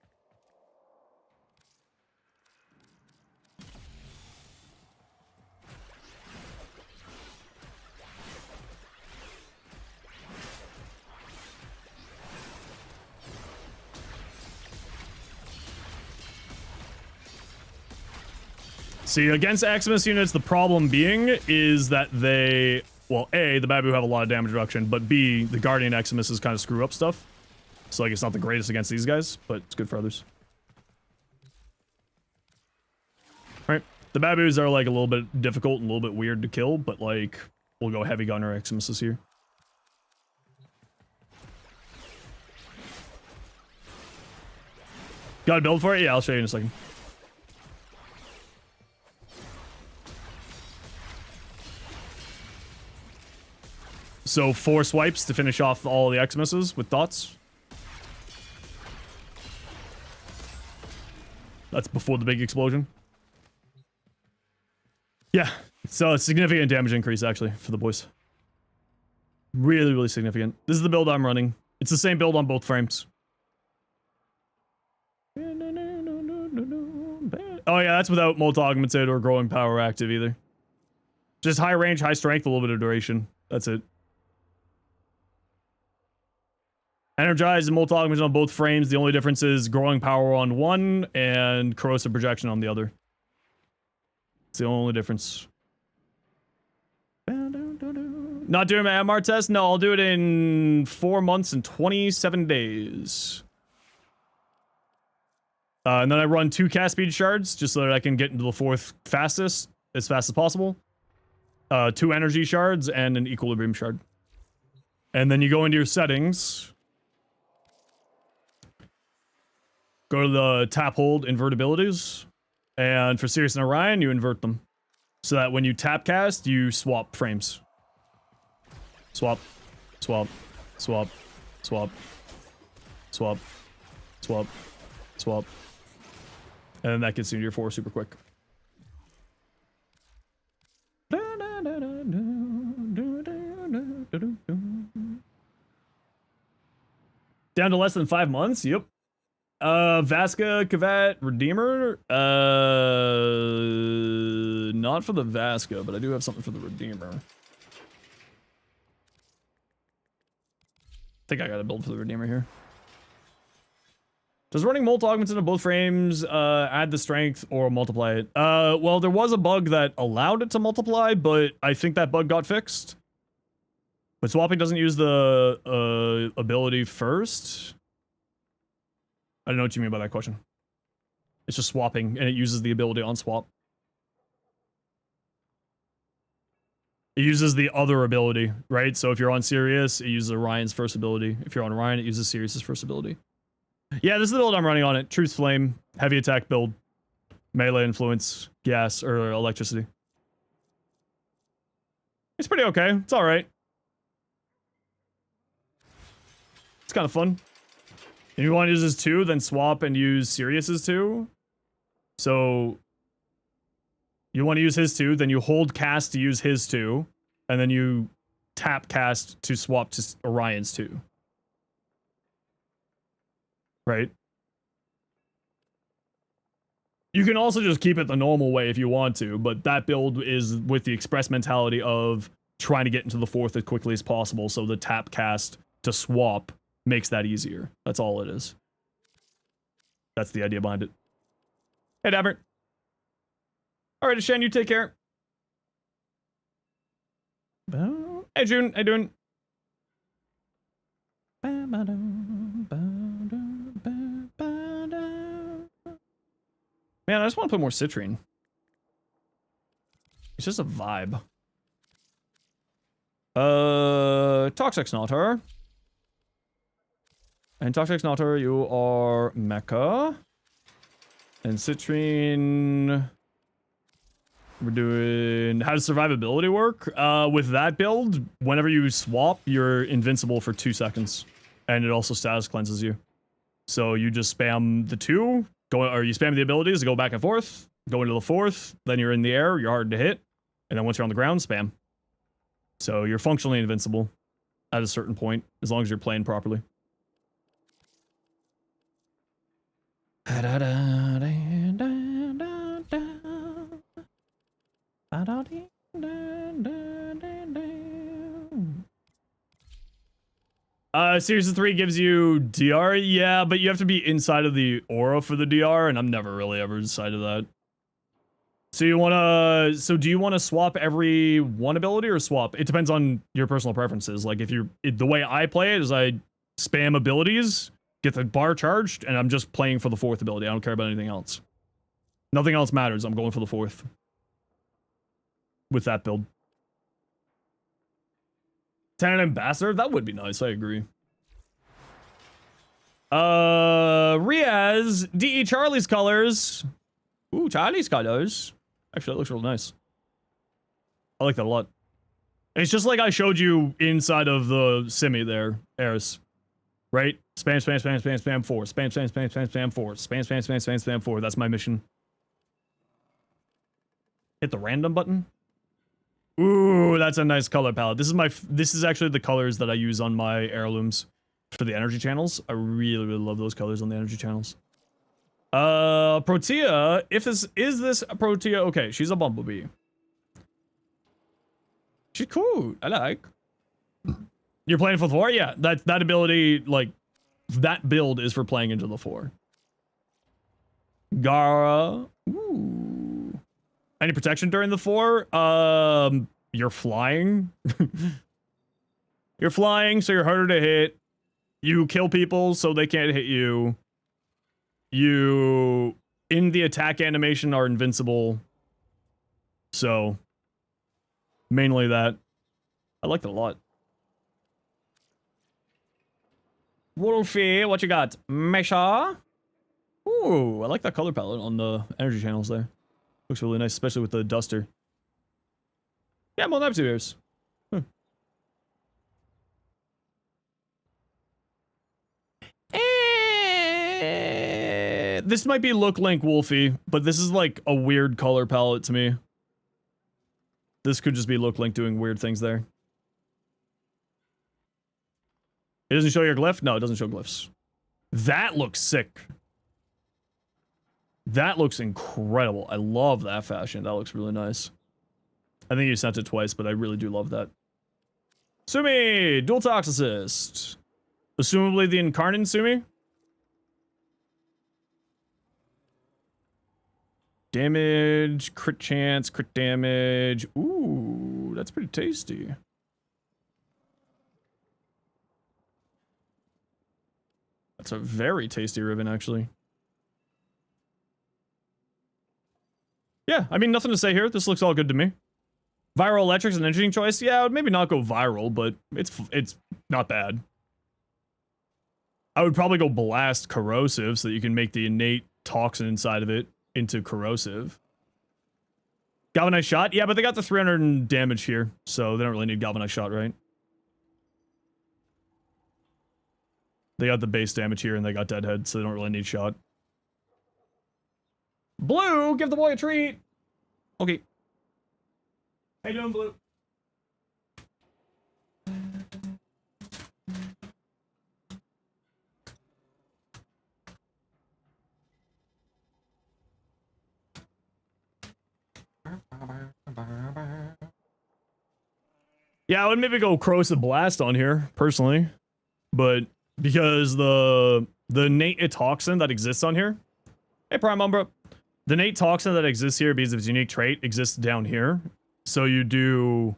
See, against Eximus units, the problem being is that they, well, A, the Babu have a lot of damage reduction, but B, the Guardian Eximus is kind of screw up stuff. So, like, it's not the greatest against these guys, but it's good for others. Right? The Babus are, like, a little bit difficult and a little bit weird to kill, but, like, we'll go Heavy Gunner Eximus here. Got a build for it? Yeah, I'll show you in a second. So 4 swipes to finish off all the Eximuses with dots. That's before the big explosion. Yeah, so a significant damage increase actually for the boys. Really, really significant. This is the build I'm running. It's the same build on both frames. Oh yeah, that's without multi-augmented or growing power active either. Just high range, high strength, a little bit of duration. That's it. Energized and multi-augmented on both frames. The only difference is growing power on one and corrosive projection on the other. It's the only difference. Not doing my MR test? No, I'll do it in 4 months and 27 days. And then I run 2 cast speed shards just so that I can get into the 4th fastest, as fast as possible. 2 energy shards and an equilibrium shard. And then you go into your settings. Go to the tap hold invert abilities. And for Sirius and Orion, you invert them. So that when you tap cast, you swap frames. Swap. Swap. Swap. Swap. Swap. Swap. Swap. And then that gets you into your 4 super quick. Down to less than 5 months? Yep. Vasca, Kavat, Redeemer? Not for the Vasca, but I do have something for the Redeemer. I think I got a build for the Redeemer here. Does running multi-augments into both frames add the strength or multiply it? Well, there was a bug that allowed it to multiply, but I think that bug got fixed. But swapping doesn't use the ability first. I don't know what you mean by that question. It's just swapping, and it uses the ability on swap. It uses the other ability, right? So if you're on Sirius, it uses Orion's first ability. If you're on Orion, it uses Sirius's first ability. Yeah, this is the build I'm running on it. Truth Flame, heavy attack build, melee influence, gas, or electricity. It's pretty okay. It's alright. It's kind of fun. If you want to use his 2, then swap and use Sirius's 2. So you want to use his 2, then you hold cast to use his 2, and then you tap cast to swap to Orion's 2. Right? You can also just keep it the normal way if you want to, but that build is with the express mentality of trying to get into the 4th as quickly as possible, so the tap cast to swap makes that easier. That's all it is. That's the idea behind it. Hey, Dabbert. Alright, Shen, you take care. Hey, June. How you doing? Man, I just want to put more citrine. It's just a vibe. Toxic Snotter. And Toxic Snotter, you are Mecha. And citrine... We're doing... How does survivability work? With that build, whenever you swap, you're invincible for 2 seconds. And it also status cleanses you. So you just spam the 2, or you spam the abilities to go back and forth, go into the 4th, then you're in the air, you're hard to hit, and then once you're on the ground, spam. So you're functionally invincible at a certain point, as long as you're playing properly. Series of 3 gives you DR, yeah, but you have to be inside of the aura for the DR, and I'm never really ever inside of that. So do you wanna swap every one ability or swap? It depends on your personal preferences. Like if the way I play it is I spam abilities, get the bar charged, and I'm just playing for the 4th ability. I don't care about anything else. Nothing else matters. I'm going for the 4th. With that build. Tenant Ambassador? That would be nice, I agree. Riaz, DE Charlie's colors. Ooh, Charlie's colors. Actually, that looks real nice. I like that a lot. It's just like I showed you inside of the Simi there, Eris. Right? Spam, spam, spam, spam, spam, 4. Spam, spam, spam, spam, spam, 4. Spam, spam, spam, spam, spam, 4. That's my mission. Hit the random button. Ooh, that's a nice color palette. This is actually the colors that I use on my heirlooms for the energy channels. I really, really love those colors on the energy channels. Protea, is this a Protea? Okay, she's a bumblebee. She's cool. I like. You're playing for the 4? Yeah, that ability, like, that build is for playing into the 4. Gara. Ooh. Any protection during the 4? You're flying. You're flying, so you're harder to hit. You kill people, so they can't hit you. You, in the attack animation, are invincible. So, mainly that. I like that a lot. Wolfie, what you got? Mesha? Ooh, I like that color palette on the energy channels there. Looks really nice, especially with the duster. Yeah, I'm on up 2 years. This might be Look Link Wolfie, but this is like a weird color palette to me. This could just be Look Link doing weird things there. It doesn't show your glyph? No, it doesn't show glyphs. That looks sick. That looks incredible. I love that fashion. That looks really nice. I think you sent it twice, but I really do love that. Sumi! Dual Toxicist. Assumably the Incarnate Sumi? Damage, crit chance, crit damage. Ooh, that's pretty tasty. That's a very tasty ribbon, actually. Yeah, I mean, nothing to say here. This looks all good to me. Viral Electric's an interesting choice. Yeah, I would maybe not go viral, but it's not bad. I would probably go Blast Corrosive so that you can make the innate toxin inside of it into corrosive. Galvanized Shot? Yeah, but they got the 300 damage here, so they don't really need Galvanized Shot, right? They got the base damage here and they got Deadhead, so they don't really need Shot. Blue, give the boy a treat. Okay. How you doing, Blue? Yeah, I would maybe go Corrosive Blast on here, personally. But because the innate toxin that exists on here. Hey, Prime Umbra. The innate toxin that exists here, because of its unique trait, exists down here. So you do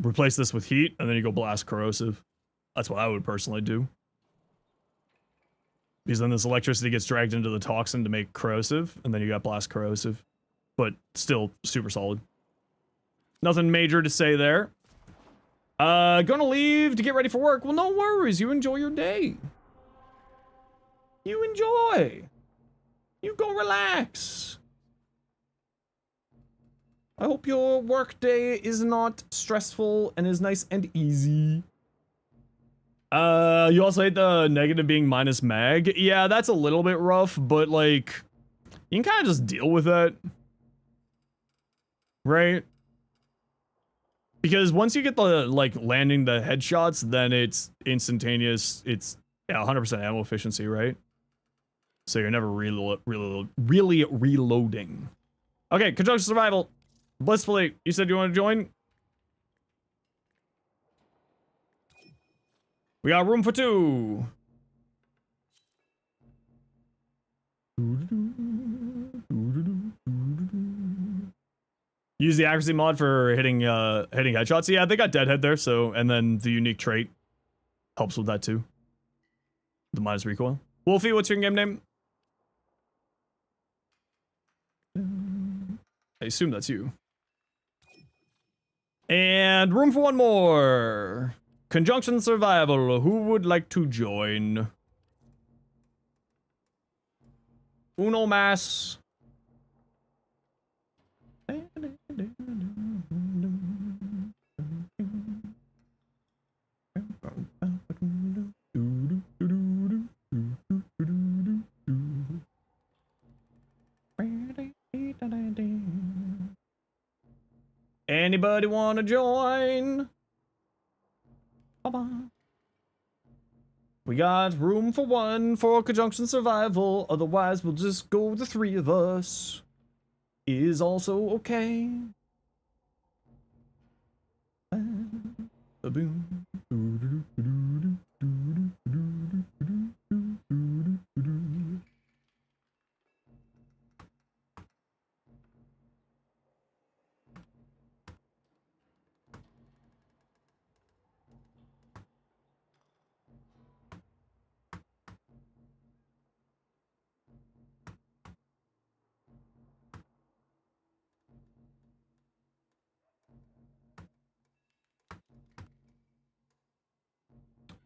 replace this with heat, and then you go Blast Corrosive. That's what I would personally do. Because then this electricity gets dragged into the toxin to make corrosive, and then you got Blast Corrosive. But still super solid. Nothing major to say there. Gonna leave to get ready for work. Well, no worries. You enjoy your day. You enjoy. You go relax. I hope your work day is not stressful and is nice and easy. You also hate the negative being minus mag. Yeah, that's a little bit rough, but like, you can kind of just deal with that. Right? Because once you get the, like, landing the headshots, then it's instantaneous. It's, yeah, 100% ammo efficiency, right? So you're never really reloading. Okay, Conjunction Survival. Blissfully, you said you want to join? We got room for 2. Use the accuracy mod for hitting headshots. Yeah, they got deadhead there, so and then the unique trait helps with that too. The minus recoil. Wolfie, what's your game name? I assume that's you. And room for one more. Conjunction survival. Who would like to join? Uno mas. Anybody want to join? We got room for one for conjunction survival. Otherwise, we'll just go the three of us. Is also okay.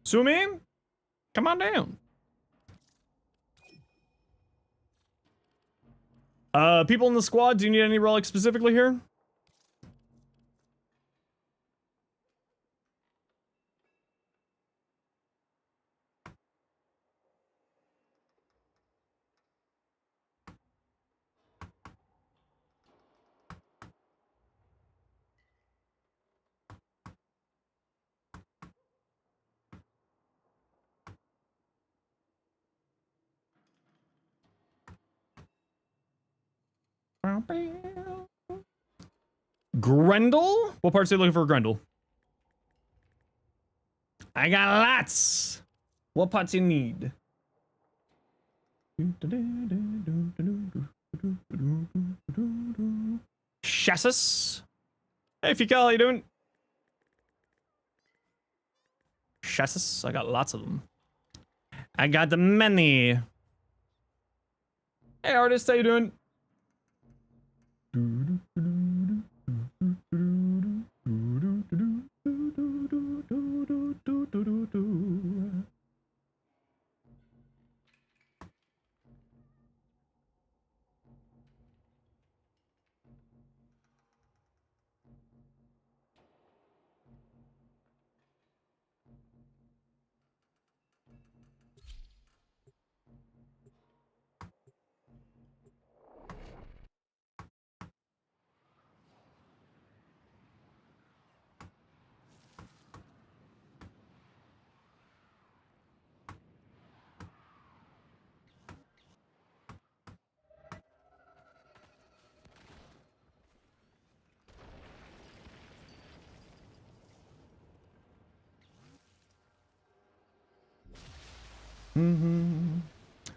Sumi, come on down. People in the squad, do you need any relics specifically here? Grendel? What parts are you looking for, Grendel? I got lots. What parts you need? Chassis. Hey, Fikal, how you doing? Chassis, I got lots of them. I got the many. Hey, artist, how you doing?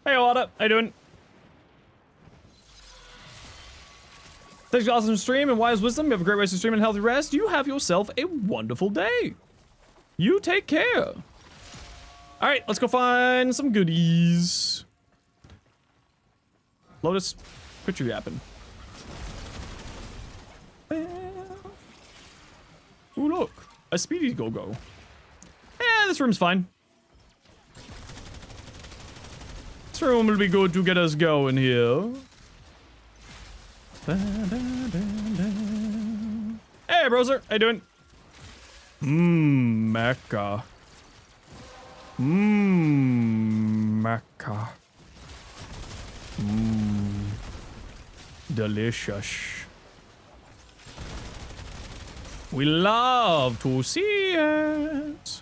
Hey, Wada, how you doing? Thanks for the awesome stream and wise wisdom. You have a great rest of stream and healthy rest. You have yourself a wonderful day. You take care. All right, let's go find some goodies. Lotus, quit your yapping. Ooh, look, a speedy go-go. Yeah, this room's fine. This room will be good to get us going here. Hey, browser, how you doing? Mecca. Mecca. Delicious. We love to see it.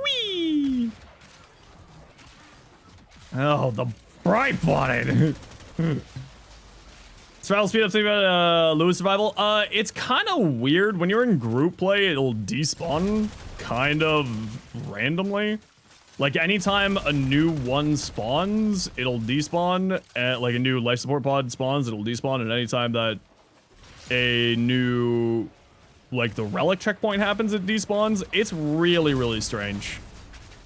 Whee! Oh, the Bright button. Survival speed up to Lewis survival. It's kind of weird when you're in group play. It'll despawn kind of randomly. Like anytime a new one spawns, it'll despawn. Like a new life support pod spawns, it'll despawn. And anytime that a new, like the relic checkpoint happens, it despawns. It's really, really strange.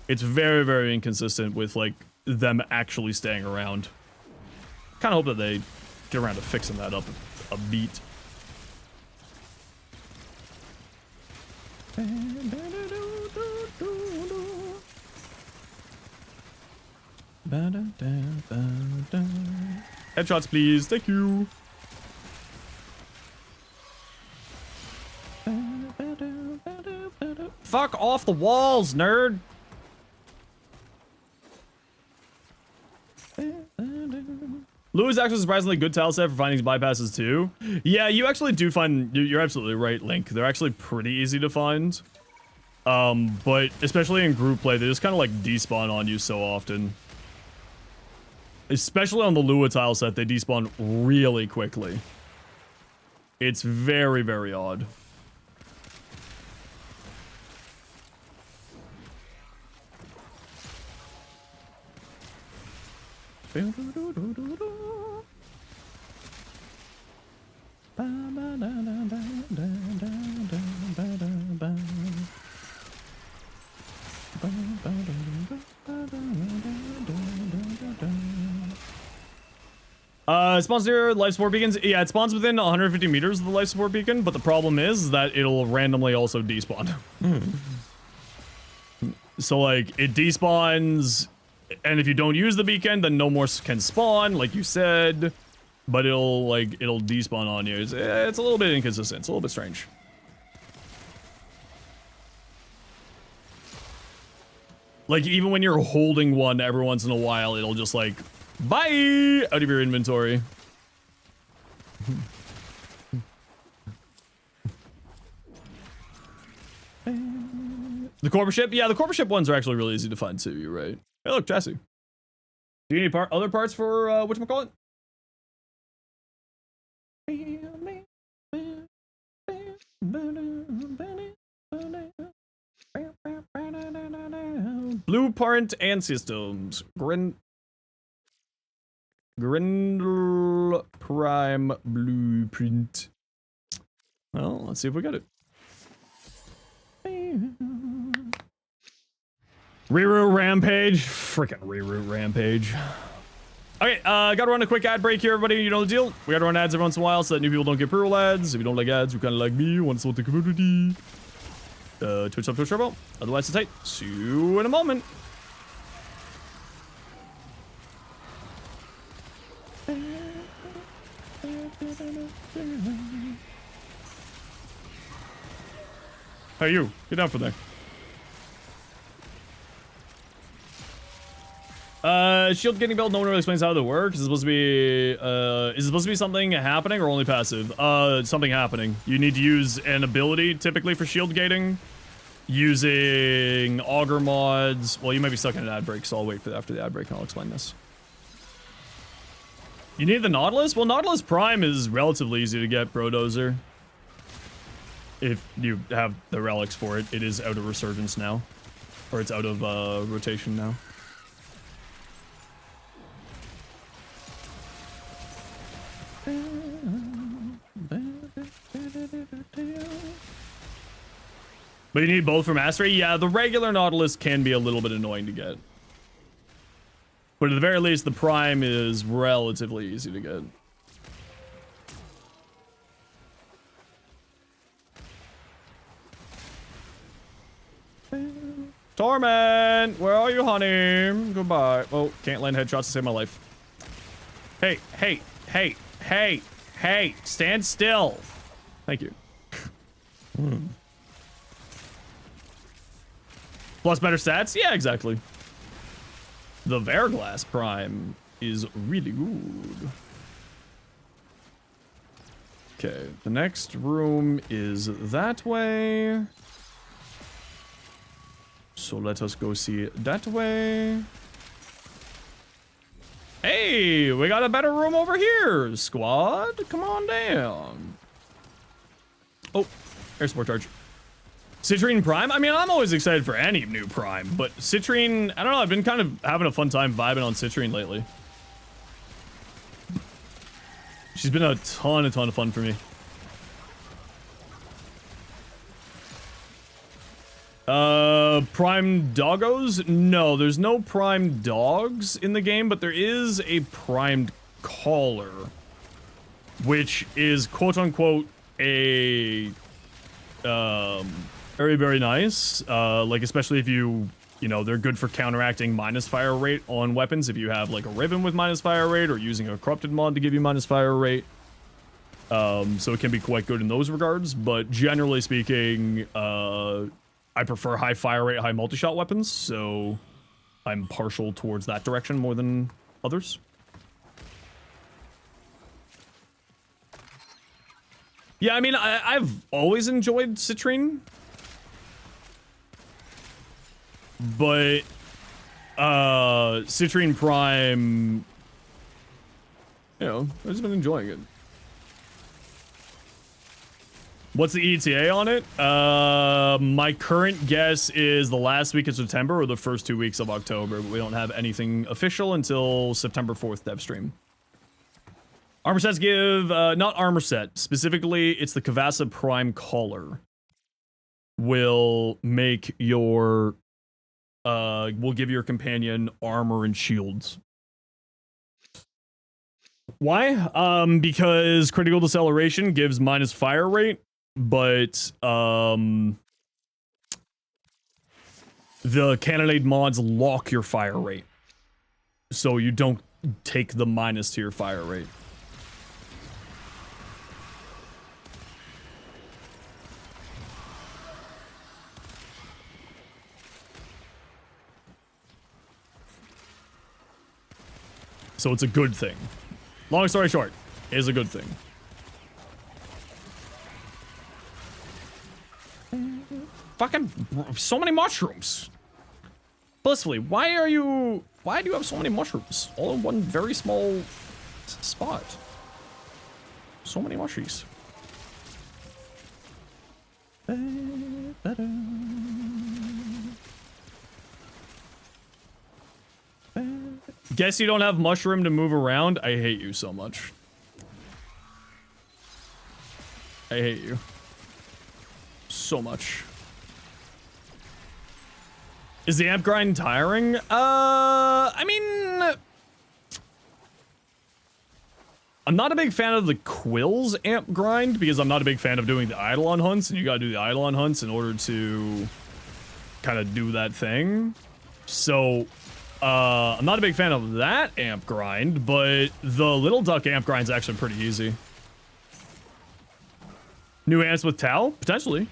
It's very, very inconsistent with like them actually staying around. Kind of hope that they get around to fixing that up a beat. Headshots, please. Thank you. Fuck off the walls, nerd. Lou is actually surprisingly good tile set for finding bypasses too. Yeah, you actually do find, you're absolutely right, Link. They're actually pretty easy to find. But especially in group play, they just kind of like despawn on you so often. Especially on the Lua tile set, they despawn really quickly. It's very, very odd. It spawns near life support beacons. Yeah, it spawns within 150 meters of the life support beacon, but the problem is that it'll randomly also despawn. So like, it despawns, and if you don't use the beacon, then no more can spawn, like you said. But it'll despawn on you. It's a little bit inconsistent. It's a little bit strange. Like, even when you're holding one every once in a while, it'll just like, bye, out of your inventory. The corporate ship? Yeah, the corporate ship ones are actually really easy to find too, you're right. Hey look, Jesse. Do you need other parts for, whatchamacallit? Blueprint and systems. Grindel Prime Blueprint. Well, let's see if we got it. Reroute Rampage. Freaking Reroute Rampage. Okay, gotta run a quick ad break here, everybody. You know the deal. We gotta run ads every once in a while so that new people don't get pre-roll ads. If you don't like ads, you kind of like me, want to support the community. Twitch up, Twitch turbo. Otherwise, it's tight. See you in a moment. Hey, you. Get down from there. Shield getting built, no one really explains how they work. Is it supposed to be something happening or only passive? Something happening. You need to use an ability typically for shield gating. Using auger mods. Well, you might be stuck in an ad break, so I'll wait for after the ad break and I'll explain this. You need the Nautilus? Well, Nautilus Prime is relatively easy to get, Brodozer. If you have the relics for it, it is out of resurgence now. Or it's out of rotation now. But you need both for mastery? Yeah, the regular Nautilus can be a little bit annoying to get. But at the very least, the Prime is relatively easy to get. Torment! Where are you, honey? Goodbye. Oh, can't land headshots to save my life. Hey, hey, hey, hey, hey, stand still. Thank you. Plus better stats? Yeah, exactly. The Verglass Prime is really good. Okay, the next room is that way. So let us go see that way. Hey, hey, we got a better room over here, squad. Come on down. Oh, air support charge. Citrine Prime? I mean, I'm always excited for any new Prime, but Citrine, I don't know, I've been kind of having a fun time vibing on Citrine lately. She's been a ton of fun for me. Prime doggos? No, there's no prime dogs in the game, but there is a primed caller, which is quote-unquote a, very, very nice. Like, especially if you know, they're good for counteracting minus fire rate on weapons. If you have, like, a ribbon with minus fire rate or using a corrupted mod to give you minus fire rate. So it can be quite good in those regards, but generally speaking, I prefer high fire rate, high multi-shot weapons, so I'm partial towards that direction more than others. Yeah, I mean, I've always enjoyed Citrine, but Citrine Prime, you know, I've just been enjoying it. What's the ETA on it? My current guess is the last week of September or the first 2 weeks of October, but we don't have anything official until September 4th dev stream. Armor sets give, not armor set, specifically it's the Kavasa Prime Collar. Will make your, will give your companion armor and shields. Why? Because critical deceleration gives minus fire rate, but the cannonade mods lock your fire rate, so you don't take the minus to your fire rate. So it's a good thing. Long story short, it is a good thing. Fucking so many mushrooms. Blissfully, why do you have so many mushrooms all in one very small spot? So many mushies. Guess you don't have mushroom to move around? I hate you so much. I hate you. So much. Is the amp grind tiring? I mean, I'm not a big fan of the Quills amp grind because I'm not a big fan of doing the Eidolon hunts, and you gotta do the Eidolon hunts in order to kind of do that thing. So, I'm not a big fan of that amp grind, but the Little Duck amp grind is actually pretty easy. New amps with Tau? Potentially.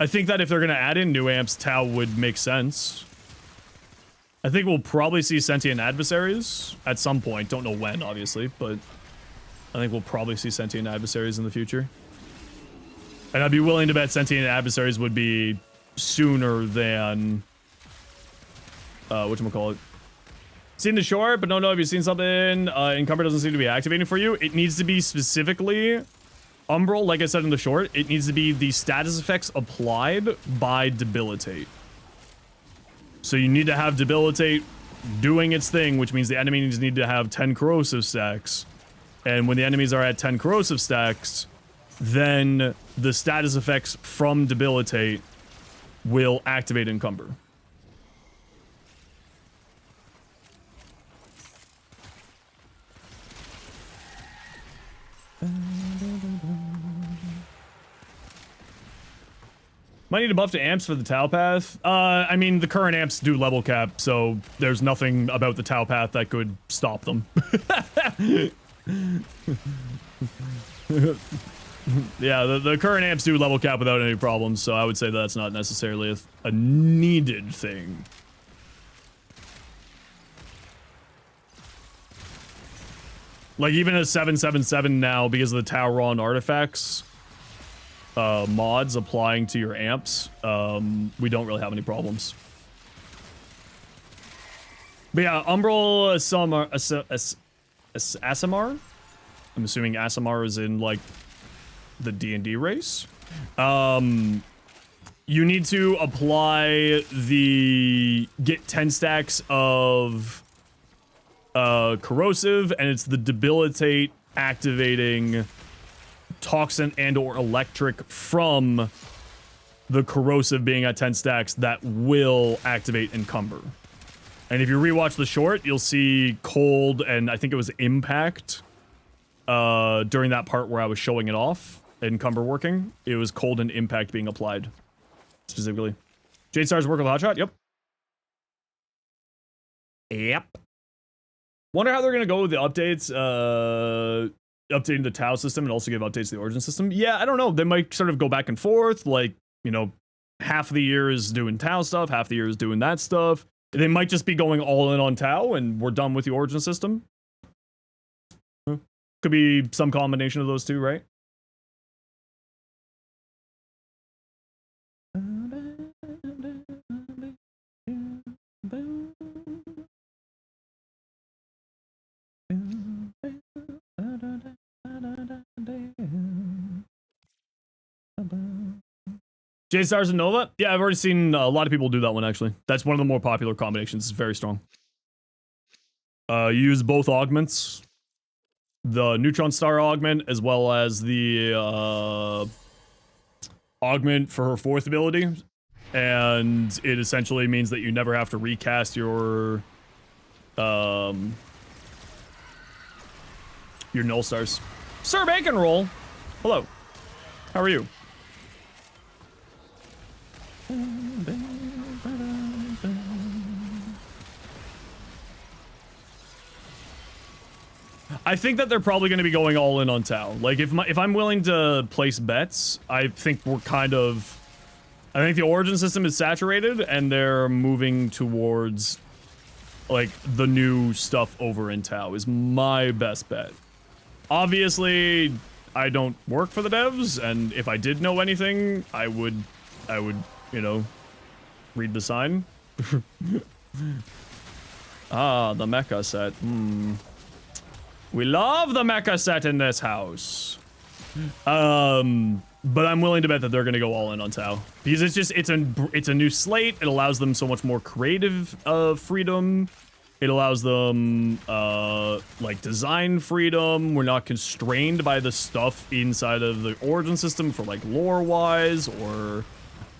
I think that if they're going to add in new amps, Tau would make sense. I think we'll probably see sentient adversaries at some point. Don't know when, obviously, but I think we'll probably see sentient adversaries in the future. And I'd be willing to bet sentient adversaries would be sooner than... whatchamacallit? Seen the shore, but don't know if you've seen something. Encumber doesn't seem to be activating for you. It needs to be specifically... Umbral, like I said in the short, it needs to be the status effects applied by Debilitate. So you need to have Debilitate doing its thing, which means the enemies need to have 10 corrosive stacks. And when the enemies are at 10 corrosive stacks, then the status effects from Debilitate will activate Encumber. Might need a buff to amps for the Tau path. I mean, the current amps do level cap, so there's nothing about the Tau path that could stop them. Yeah, the current amps do level cap without any problems, so I would say that's not necessarily a needed thing. Like, even a 777 now, because of the Tau Raw and artifacts, mods applying to your amps, we don't really have any problems. But yeah, Umbral Asimar. I'm assuming Asimar is in like the D&D race. You need to apply get 10 stacks of corrosive, and it's the debilitate activating toxin and or electric from the corrosive being at 10 stacks that will activate encumber. And if you rewatch the short, you'll see cold and I think it was impact during that part where I was showing it off, encumber working. It was cold and impact being applied specifically. Jade Stars work with Hotshot? Yep. Yep. Wonder how they're gonna go with the updates, updating the Tau system and also give updates to the Origin system. Yeah, I don't know. They might sort of go back and forth. Like, you know, half of the year is doing Tau stuff, half the year is doing that stuff. They might just be going all in on Tau and we're done with the Origin system. Could be some combination of those two, right? J Stars and Nova? Yeah, I've already seen a lot of people do that one, actually. That's one of the more popular combinations. It's very strong. Use both augments. The Neutron Star augment, as well as the augment for her fourth ability. And it essentially means that you never have to recast your null stars. Sir Bacon Roll! Hello. How are you? I think that they're probably going to be going all in on Tau. Like, if I'm willing to place bets, I think we're kind of... I think the Origin system is saturated, and they're moving towards, like, the new stuff over in Tau is my best bet. Obviously, I don't work for the devs, and if I did know anything, I would, you know, read the sign. Ah, the mecha set. We love the mecha set in this house. But I'm willing to bet that they're going to go all in on Tau. Because it's a new slate. It allows them so much more creative freedom. It allows them like design freedom. We're not constrained by the stuff inside of the Origin system for like lore wise or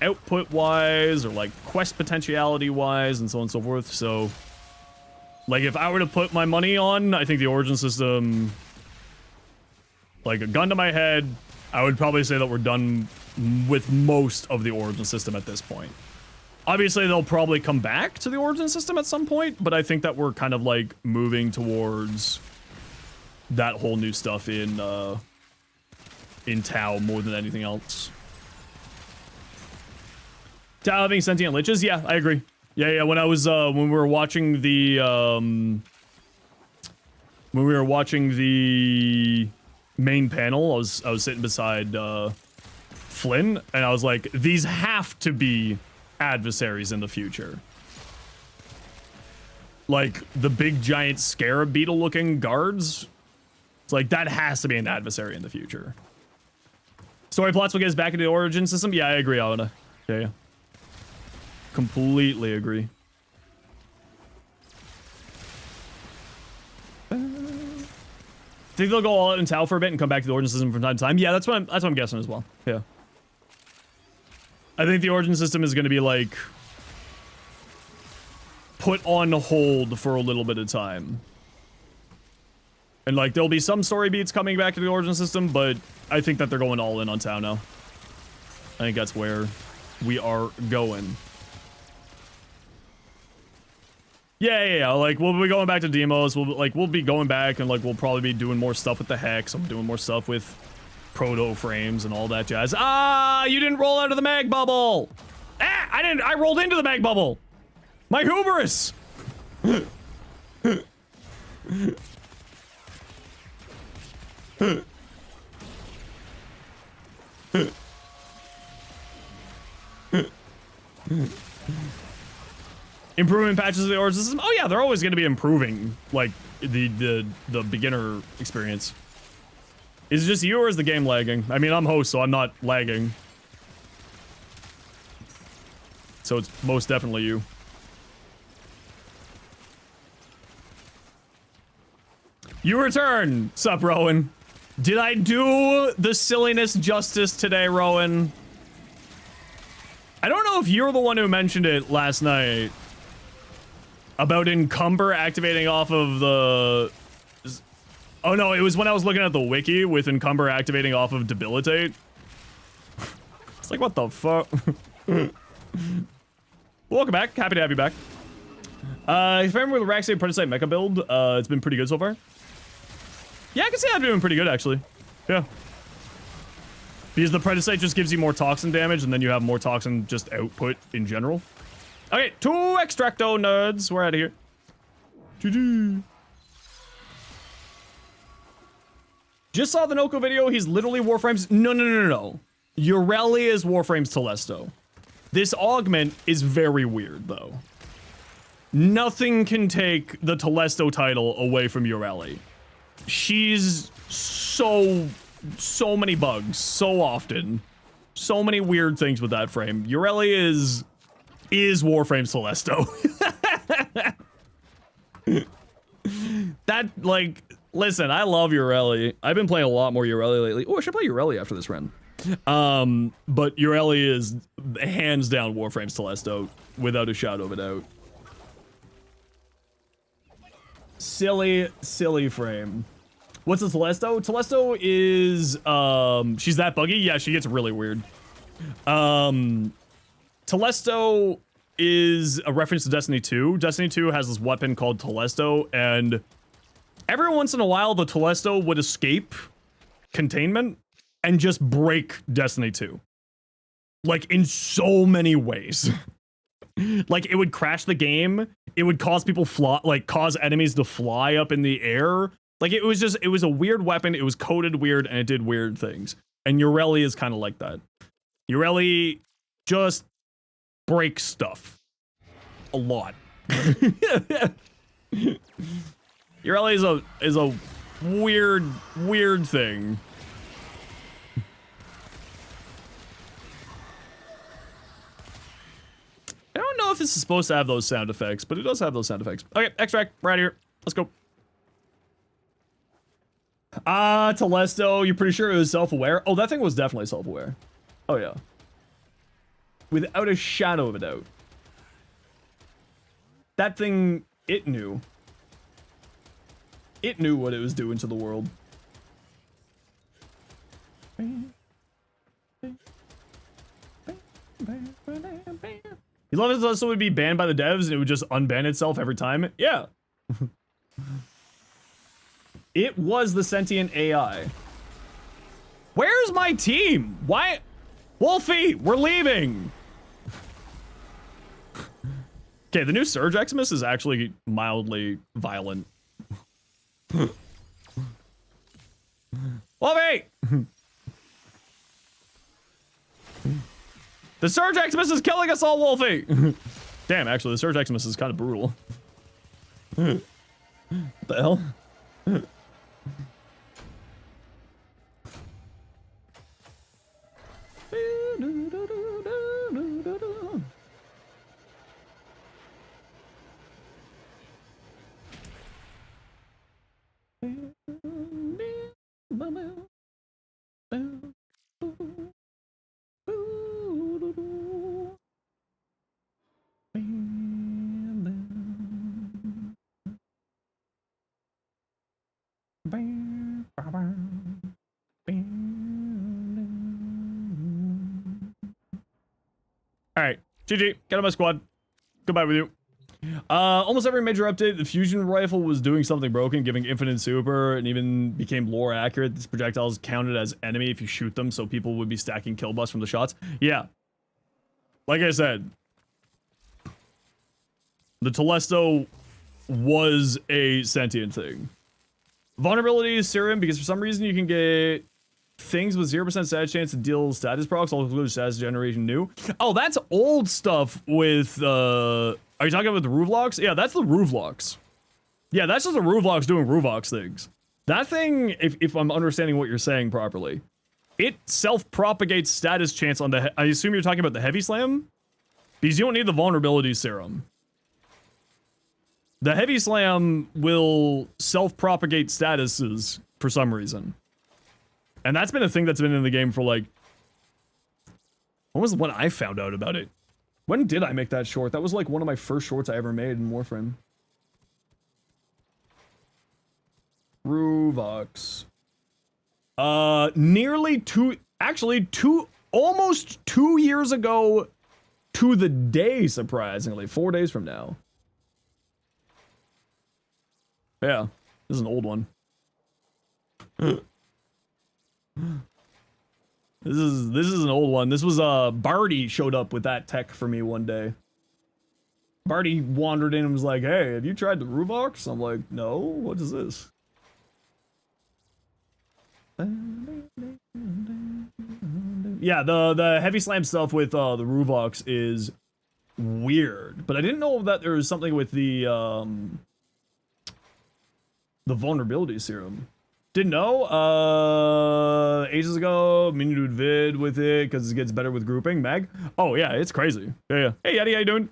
output wise or like quest potentiality wise and so on and so forth. So like if I were to put my money on, I think the Origin system, like a gun to my head, I would probably say that we're done with most of the Origin system at this point. Obviously, they'll probably come back to the Origin system at some point, but I think that we're kind of like moving towards that whole new stuff in Tau more than anything else. Tau having sentient liches? Yeah, I agree. Yeah. When I was when we were watching the main panel, I was sitting beside Flynn, and I was like, these have to be adversaries in the future. Like the big giant scarab beetle looking guards. It's like that has to be an adversary in the future. Story plots will get us back into the Origin system. Yeah, I agree, Alana. Yeah. Completely agree. Think they'll go all out in Tau for a bit and come back to the Origin system from time to time? Yeah, that's what I'm guessing as well. Yeah. I think the Origin system is going to be like put on hold for a little bit of time. And like there'll be some story beats coming back to the Origin system, but I think that they're going all in on Tau now. I think that's where we are going. Yeah. Like we'll be going back to demos. We'll be going back and like we'll probably be doing more stuff with the Hex. I'm doing more stuff with proto frames and all that jazz. Ah, you didn't roll out of the mag bubble. Ah, I didn't. I rolled into the mag bubble. My hubris. Improving patches of the origin system. Oh yeah, they're always going to be improving, like the beginner experience. Is it just you or is the game lagging? I mean, I'm host, so I'm not lagging. So it's most definitely you. You return! Sup, Rowan? Did I do the silliness justice today, Rowan? I don't know if you're the one who mentioned it last night. About Encumber activating off of the... Oh no, it was when I was looking at the wiki with Encumber activating off of Debilitate. It's like, what the fuck? Welcome back. Happy to have you back. If I remember the Raxay Prototype Mecha build, it's been pretty good so far. Yeah, I can say I'm doing pretty good, actually. Yeah. Because the Prototype just gives you more toxin damage, and then you have more toxin just output in general. Okay, 2 Extracto nerds. We're out of here. Just saw the Noko video. He's literally Warframe's... No. Ureli is Warframe's Telesto. This augment is very weird, though. Nothing can take the Telesto title away from Ureli. She's so many bugs, so often. So many weird things with that frame. Ureli is Warframe's Telesto. That, like, listen, I love Ureli. I've been playing a lot more Ureli lately. Oh, I should play Ureli after this run. But Ureli is hands down Warframe's Telesto, without a shadow of a doubt. Silly frame. What's a Telesto? Telesto is, she's that buggy? Yeah, she gets really weird. Telesto is a reference to Destiny 2. Destiny 2 has this weapon called Telesto, and every once in a while, the Telesto would escape containment and just break Destiny 2. Like, in so many ways. Like, it would crash the game. It would cause people cause enemies to fly up in the air. Like, it was a weird weapon. It was coded weird, and it did weird things. And Ureli is kind of like that. Ureli just breaks stuff. A lot. Ureli is a weird thing. I don't know if this is supposed to have those sound effects, but it does have those sound effects. Okay, extract, we're out of here. Let's go. Telesto, you're pretty sure it was self-aware? Oh, that thing was definitely self-aware. Oh, yeah. Without a shadow of a doubt. That thing, it knew. It knew what it was doing to the world. You love it also would be banned by the devs and it would just unban itself every time? Yeah. It was the sentient AI. Where's my team? Why? Wolfie, we're leaving. Okay, the new Surge Eximus is actually mildly violent. Wolfie! The Surge Eximus is killing us all, Wolfie! Damn, actually, the Surge Eximus is kind of brutal. What the hell? Alright, GG, get on my squad. Goodbye with you. Almost every major update, the fusion rifle was doing something broken, giving infinite super, and even became lore accurate. These projectiles counted as enemy if you shoot them, so people would be stacking kill buffs from the shots. Yeah. Like I said, the Telesto was a sentient thing. Vulnerability is serum because for some reason you can get things with 0% status chance to deal status procs, all include status generation new. Oh, that's old stuff with Are you talking about the Ruvlocks? Yeah, that's the Ruvlocks. Yeah, that's just the Ruvlocks doing Ruvlox things. That thing, if I'm understanding what you're saying properly, it self-propagates status chance on the... I assume you're talking about the Heavy Slam? Because you don't need the Vulnerability Serum. The Heavy Slam will self-propagate statuses for some reason. And that's been a thing that's been in the game for like... When was when I found out about it? When did I make that short? That was like one of my first shorts I ever made in Warframe. Ruvox. Almost 2 years ago to the day, surprisingly. 4 days from now. Yeah, this is an old one. This is an old one. This was Barty showed up with that tech for me one day. Barty wandered in and was like, "Hey, have you tried the Ruvox?" I'm like, "No, what is this?" Yeah, the Heavy Slam stuff with the Ruvox is weird, but I didn't know that there was something with the Vulnerability Serum. Didn't know. Ages ago, Minude vid with it because it gets better with grouping. Mag? Oh yeah, it's crazy. Yeah. Hey Yeti, how you doing?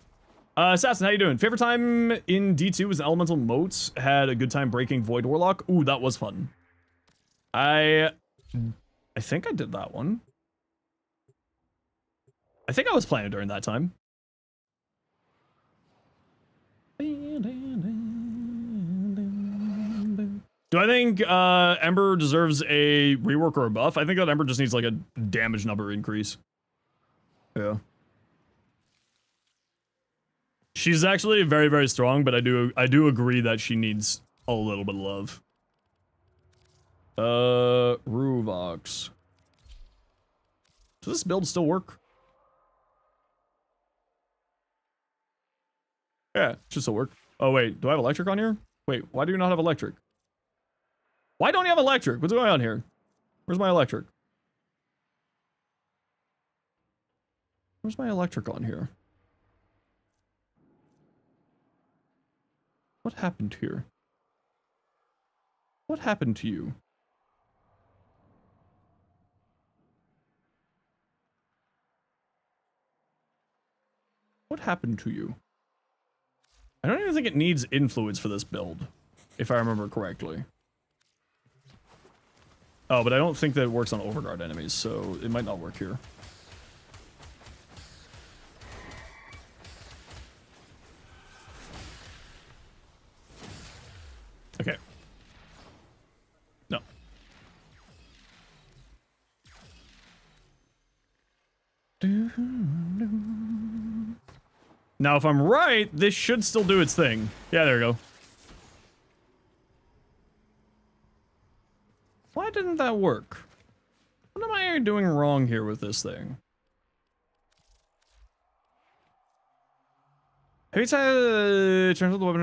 Assassin, how you doing? Favorite time in D2 was Elemental Moats. Had a good time breaking Void Warlock. Ooh, that was fun. I think I did that one. I think I was playing during that time. Do I think Ember deserves a rework or a buff? I think that Ember just needs like a damage number increase. Yeah. She's actually very, very strong, but I do agree that she needs a little bit of love. Ruvox. Does this build still work? Yeah, it should still work. Oh wait, do I have electric on here? Wait, why do you not have electric? Why don't you have electric? What's going on here? Where's my electric? Where's my electric on here? What happened here? What happened to you? What happened to you? I don't even think it needs influence for this build, if I remember correctly. Oh, but I don't think that it works on overguard enemies, so it might not work here. Okay. No. Now, if I'm right, this should still do its thing. Yeah, there we go. Why didn't that work? What am I doing wrong here with this thing? Every time transfer the weapon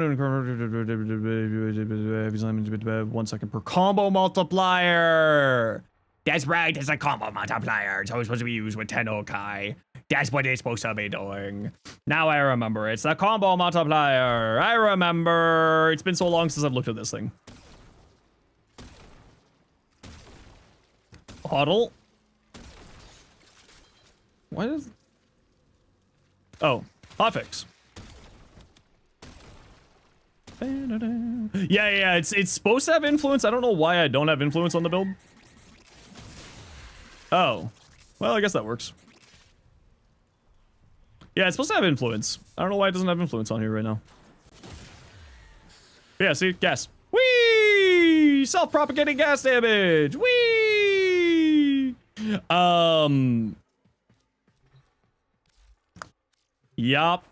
1 second per combo multiplier. That's right, it's a combo multiplier. It's always supposed to be used with 10 Okai. That's what it's supposed to be doing. Now I remember. It's the combo multiplier. I remember. It's been so long since I've looked at this thing. Huddle. What is... Oh, hotfix. Yeah, it's supposed to have influence. I don't know why I don't have influence on the build. Oh. Well, I guess that works. Yeah, it's supposed to have influence. I don't know why it doesn't have influence on here right now. Yeah, see? Gas. Whee! Self-propagating gas damage! Whee! Yup.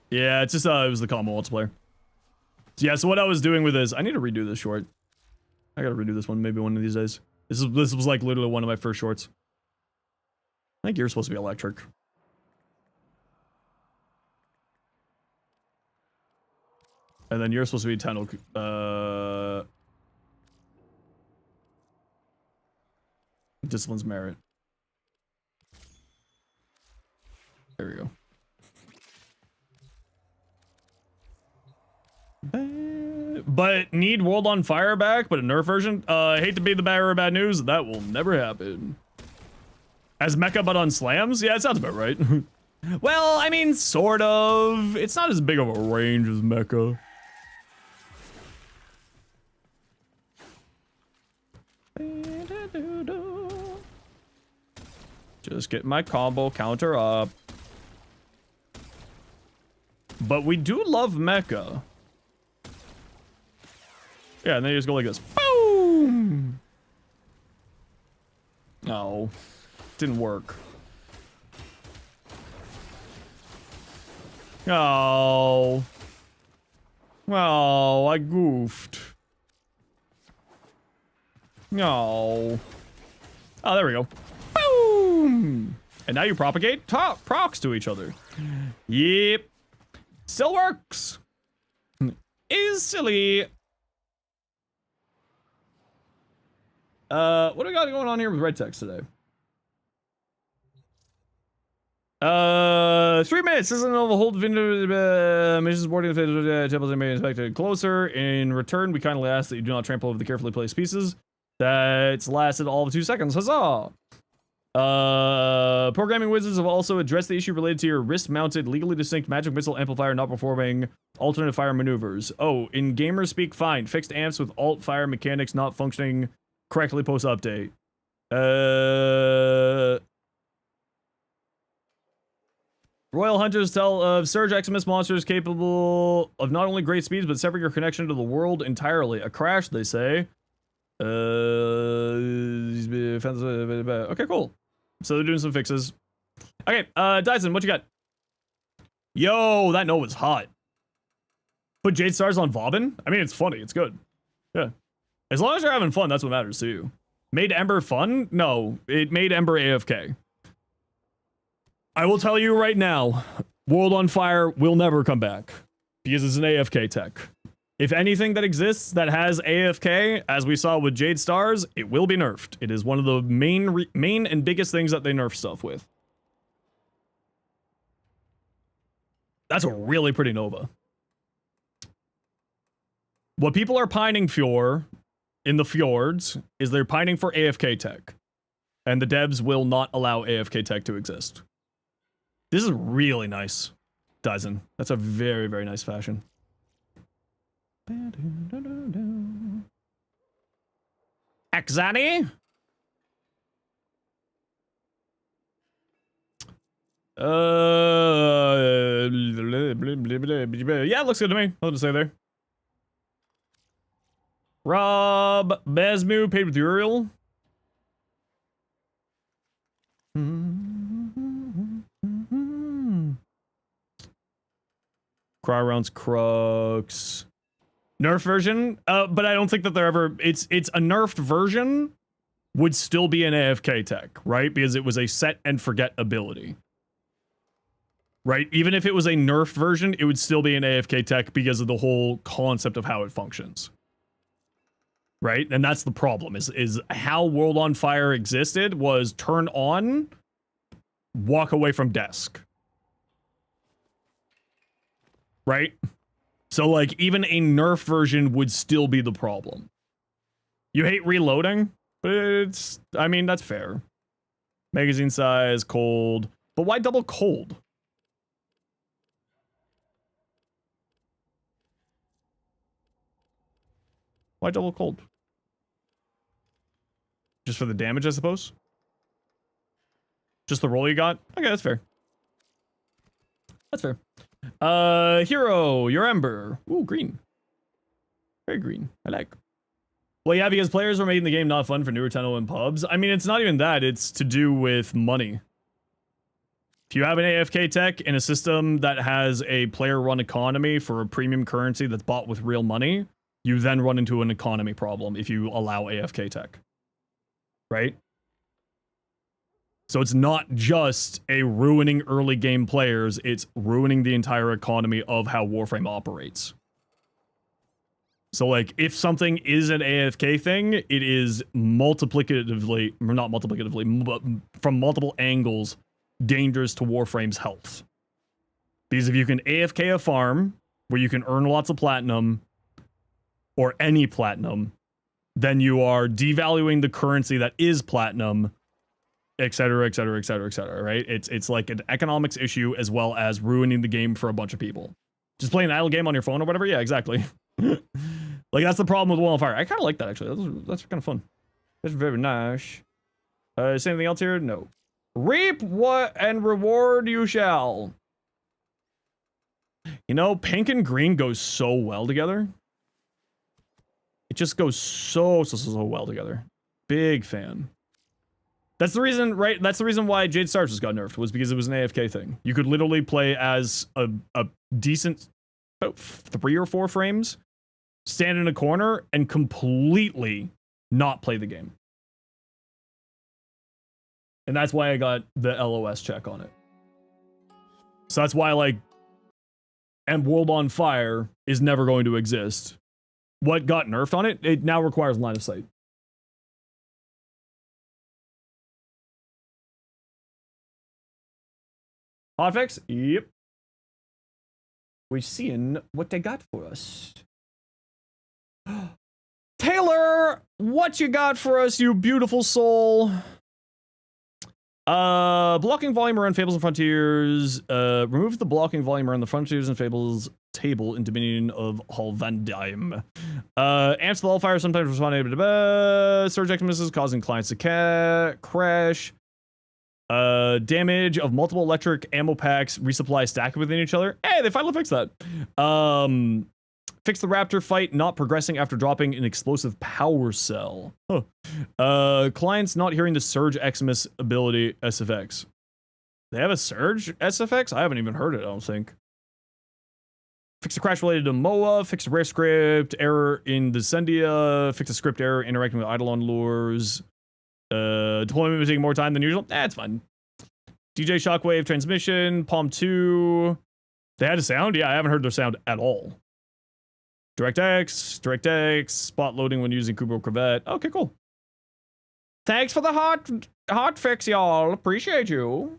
Yeah, it's just, it was the combo multiplayer. Yeah, so what I was doing with this... I need to redo this short. I gotta redo this one maybe one of these days. This was like literally one of my first shorts. I think you're supposed to be electric. And then you're supposed to be Tenno. Discipline's merit. There we go. But need World on Fire back, but a nerf version? Hate to be the bearer of bad news. That will never happen. As mecha, but on slams? Yeah, it sounds about right. Well, I mean, sort of. It's not as big of a range as mecha. Just get my combo counter up. But we do love mecha. Yeah, and then you just go like this. Boom! No. Didn't work. Oh. Oh, I goofed. No. Oh, there we go. Boom! And now you propagate procs to each other. Yep. Still works. Is silly. What do we got going on here with red text today? 3 minutes. This is another whole video. Missions boarding the temples and made inspected closer. In return, we kindly ask that you do not trample over the carefully placed pieces. That's lasted all of 2 seconds. Huzzah! Programming wizards have also addressed the issue related to your wrist-mounted, legally distinct magic missile amplifier not performing alternate fire maneuvers. Oh, in gamer speak, fine. Fixed amps with alt fire mechanics not functioning correctly post-update. Royal Hunters tell of Surge Eximus monsters capable of not only great speeds, but severing your connection to the world entirely. A crash, they say. Okay, cool. So they're doing some fixes. Okay, Dyson, what you got? Yo, that note was hot. Put Jade Stars on Vauban? I mean, it's funny. It's good. Yeah. As long as you're having fun, that's what matters to you. Made Ember fun? No, it made Ember AFK. I will tell you right now, World on Fire will never come back because it's an AFK tech. If anything that exists that has AFK, as we saw with Jade Stars, it will be nerfed. It is one of the main and biggest things that they nerf stuff with. That's a really pretty Nova. What people are pining for in the fjords is they're pining for AFK tech. And the devs will not allow AFK tech to exist. This is really nice, Dyson. That's a very, very nice fashion. Axani? Yeah, it looks good to me. Nothing to say there. Rob Besmu paid with Uriel. Cry rounds Crux. Nerf version, but I don't think that they're ever. It's a nerfed version would still be an AFK tech, right? Because it was a set and forget ability, right? Even if it was a nerfed version, it would still be an AFK tech because of the whole concept of how it functions, right? And that's the problem. Is how World on Fire existed was turn on, walk away from desk, right? So, like, even a nerf version would still be the problem. You hate reloading, but it's... I mean, that's fair. Magazine size, cold. But why double cold? Why double cold? Just for the damage, I suppose? Just the roll you got? Okay, that's fair. That's fair. Hero, your Ember. Ooh, green. Very green. I like. Well, yeah, because players are making the game not fun for newer tunnel and pubs. I mean, it's not even that. It's to do with money. If you have an AFK tech in a system that has a player-run economy for a premium currency that's bought with real money, you then run into an economy problem if you allow AFK tech. Right? So it's not just a ruining early game players, it's ruining the entire economy of how Warframe operates. So, like, if something is an AFK thing, it is multiplicatively, or not multiplicatively, but from multiple angles, dangerous to Warframe's health. Because if you can AFK a farm where you can earn lots of platinum, or any platinum, then you are devaluing the currency that is platinum, etc., etc., etc., etc., right? It's like an economics issue as well as ruining the game for a bunch of people. Just playing an idle game on your phone or whatever? Yeah, exactly. Like, that's the problem with Wall of Fire. I kind of like that, actually. That's kind of fun. That's very nice. Is anything else here? No. Reap what and reward you shall. You know, pink and green goes so well together. It just goes so well together. Big fan. That's the reason, right? That's the reason why Jade Stars just got nerfed, was because it was an AFK thing. You could literally play as a decent, about 3 or 4 frames, stand in a corner, and completely not play the game. And that's why I got the LOS check on it. So that's why, like, and World on Fire is never going to exist. What got nerfed on it? It now requires line of sight. Hotfix? Yep. We're seeing what they got for us. Taylor, what you got for us, you beautiful soul? Blocking volume around Fables and Frontiers. Remove the blocking volume around the Frontiers and Fables table in Dominion of Halvandime. Ants the Hellfire sometimes responding to Surge Exodus causing clients to crash. Damage of multiple electric ammo packs resupply stacked within each other. Hey, they finally fixed that. Fix the Raptor fight not progressing after dropping an explosive power cell. Huh. Clients not hearing the Surge Xmas ability SFX. They have a Surge SFX? I haven't even heard it, I don't think. Fix the crash related to MOA. Fix the rare script error in Descendia. Fix the script error interacting with Eidolon lures. Deployment was taking more time than usual. That's fine. DJ Shockwave transmission. Palm 2. They had a sound? Yeah, I haven't heard their sound at all. DirectX, spot loading when using Kubo Corvette. Okay, cool. Thanks for the hot fix, y'all. Appreciate you.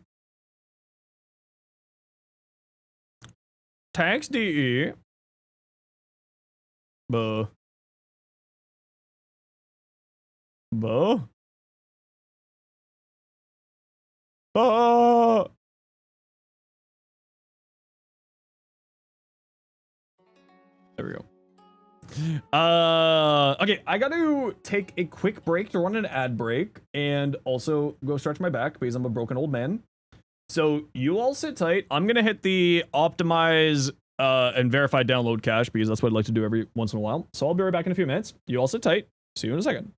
Thanks, DE. Buh. Oh. There we go. Okay, I got to take a quick break to run an ad break and also go stretch my back because I'm a broken old man. So you all sit tight. I'm gonna hit the optimize and verify download cache because that's what I'd like to do every once in a while. So I'll be right back in a few minutes. You all sit tight. See you in a second.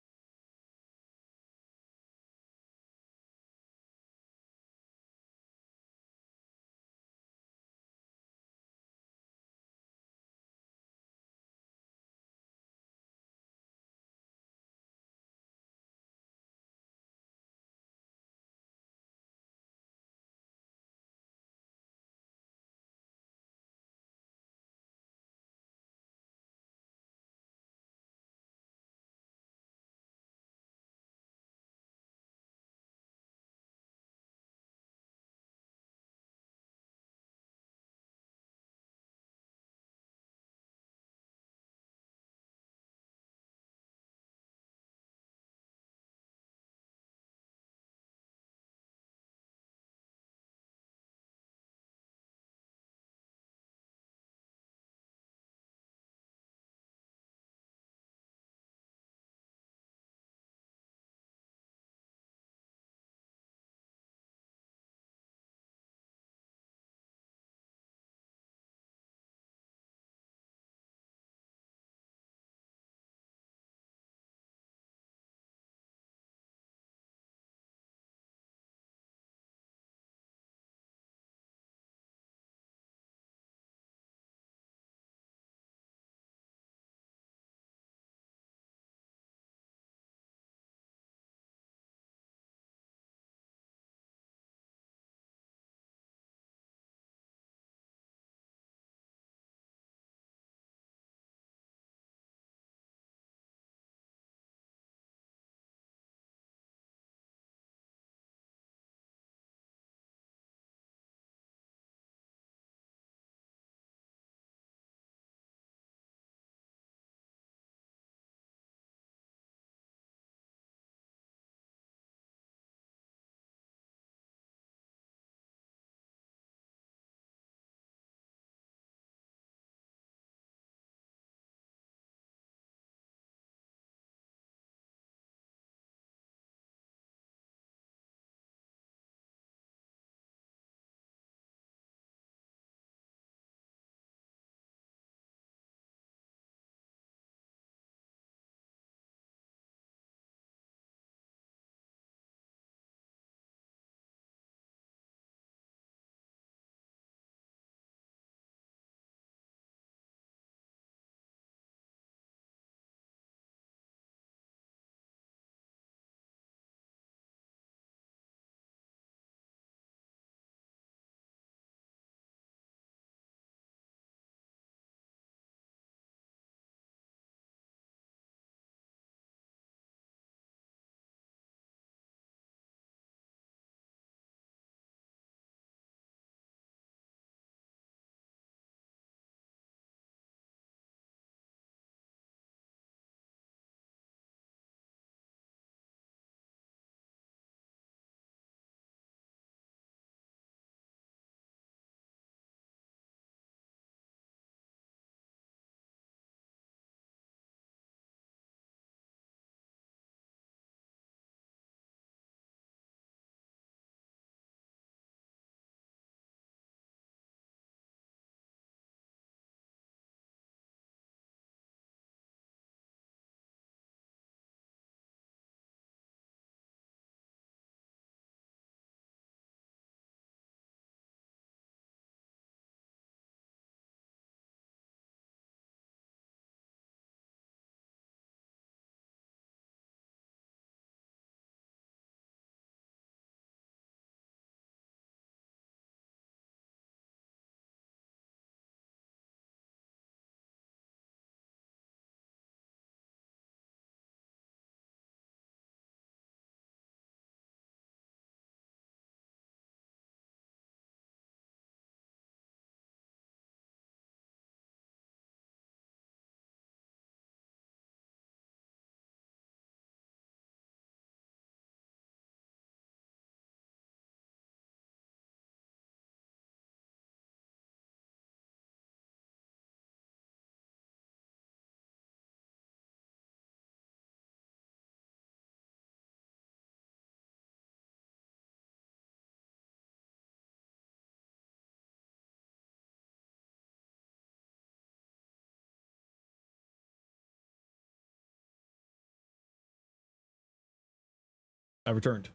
I returned.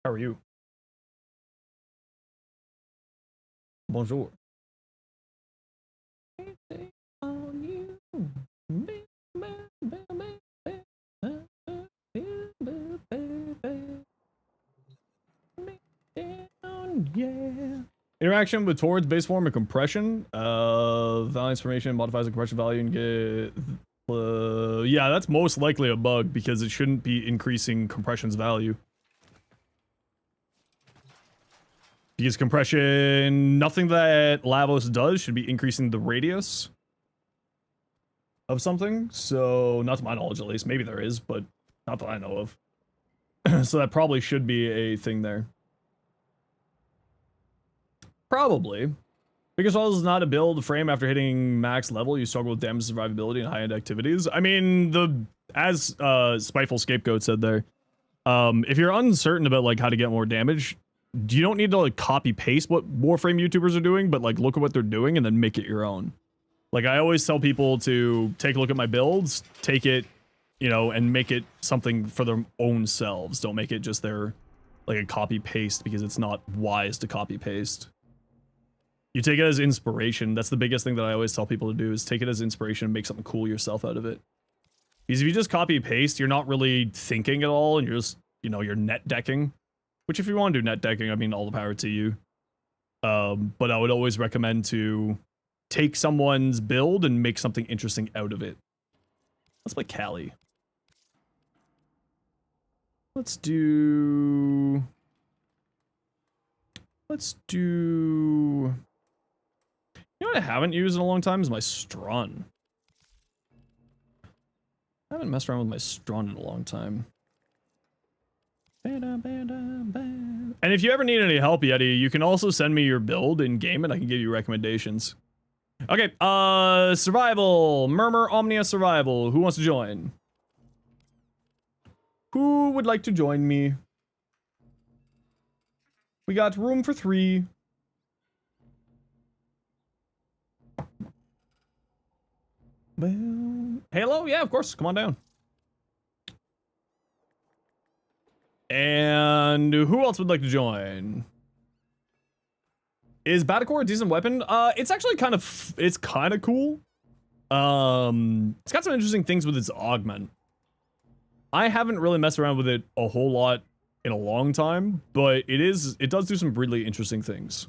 How are you? Bonjour. Yeah. Interaction with towards base form and compression. Value information modifies the compression value and get. Yeah, that's most likely a bug because it shouldn't be increasing compression's value. Because compression, nothing that Lavos does should be increasing the radius of something. So, not to my knowledge at least. Maybe there is, but not that I know of. So that probably should be a thing there. Probably. Because while this is not a build frame after hitting max level, you struggle with damage survivability and high-end activities. I mean, as Spiteful Scapegoat said there, if you're uncertain about like how to get more damage, you don't need to like copy paste what Warframe YouTubers are doing, but like look at what they're doing and then make it your own. Like I always tell people to take a look at my builds, take it, you know, and make it something for their own selves. Don't make it just their like a copy paste because it's not wise to copy paste. You take it as inspiration. That's the biggest thing that I always tell people to do is take it as inspiration and make something cool yourself out of it. Because if you just copy paste, you're not really thinking at all and you're just, you know, you're net decking. Which if you want to do net decking, I mean, all the power to you. But I would always recommend to take someone's build and make something interesting out of it. Let's play Callie. Let's do... You know what I haven't used in a long time is my Strun. I haven't messed around with my Strun in a long time. And if you ever need any help, Yeti, you can also send me your build in game and I can give you recommendations. Okay, survival. Murmur Omnia Survival. Who wants to join? Who would like to join me? We got room for 3. Well, Halo? Yeah, of course. Come on down. And who else would like to join? Is Batacore a decent weapon? It's actually kind of cool. It's got some interesting things with its augment. I haven't really messed around with it a whole lot in a long time, but it does do some really interesting things.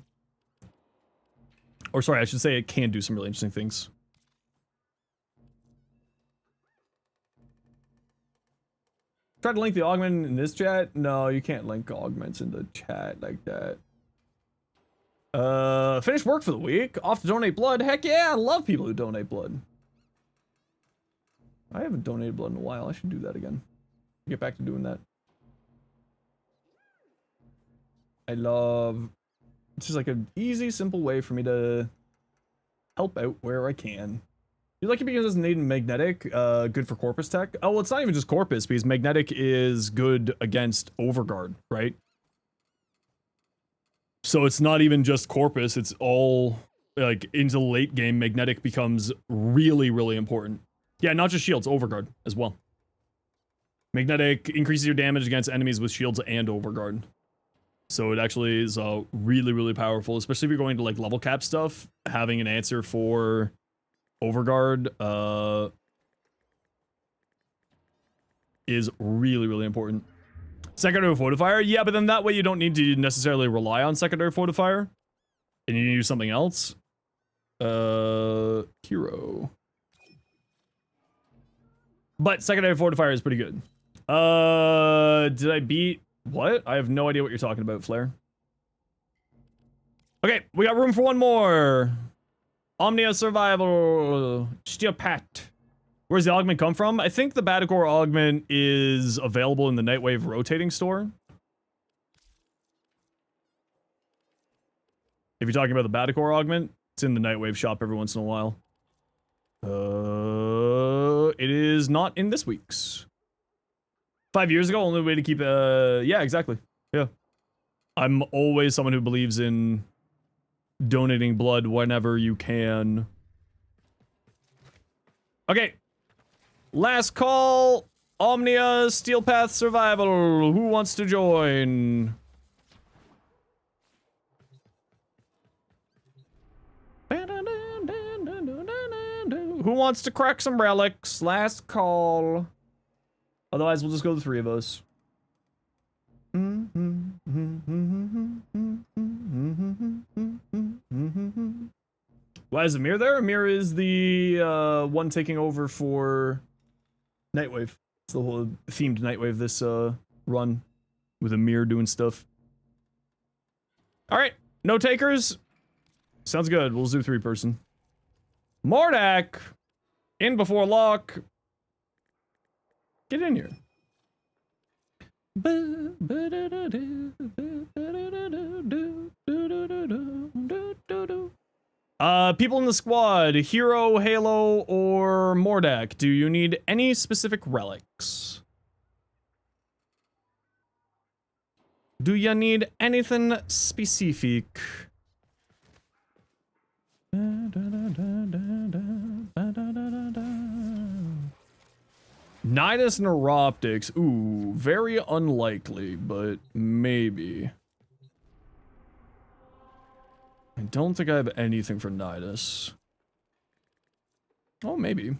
Or sorry, I should say it can do some really interesting things. Try to link the augment in this chat? No, you can't link augments in the chat like that. Finished work for the week. Off to donate blood. Heck yeah, I love people who donate blood. I haven't donated blood in a while. I should do that again. Get back to doing that. It's just like an easy, simple way for me to help out where I can. You like it because it's named magnetic, good for Corpus tech? Oh, well, it's not even just Corpus, because magnetic is good against Overguard, right? So it's not even just Corpus, it's all, like, into the late game, magnetic becomes really, really important. Yeah, not just shields, Overguard as well. Magnetic increases your damage against enemies with shields and Overguard. So it actually is really, really powerful, especially if you're going to, like, level cap stuff, having an answer for Overguard is really, really important. Secondary fortifier, yeah, but then that way you don't need to necessarily rely on secondary fortifier, and you need to use something else. Hero. But secondary fortifier is pretty good. Did I beat what? I have no idea what you're talking about, Flare. Okay, we got room for one more. Omnia Survival, Steopat. Where's the augment come from? I think the Batacore augment is available in the Nightwave rotating store. If you're talking about the Batacore augment, it's in the Nightwave shop every once in a while. It is not in this week's. 5 years ago, only way to keep, yeah, exactly. Yeah. I'm always someone who believes in donating blood whenever you can. Okay. Last call. Omnia Steel Path Survival. Who wants to join? Who wants to crack some relics? Last call. Otherwise, we'll just go the three of us. Why is Amir there? Amir is the one taking over for Nightwave. It's the whole themed Nightwave this run with Amir doing stuff. All right, no takers. Sounds good. We'll do 3-person. Mordak, in before lock. Get in here. People in the squad, Hero, Halo, or Mordak, do you need any specific relics? Do you need anything specific? Nidus Neuroptics. Ooh, very unlikely, but maybe. I don't think I have anything for Nidus. Oh, maybe.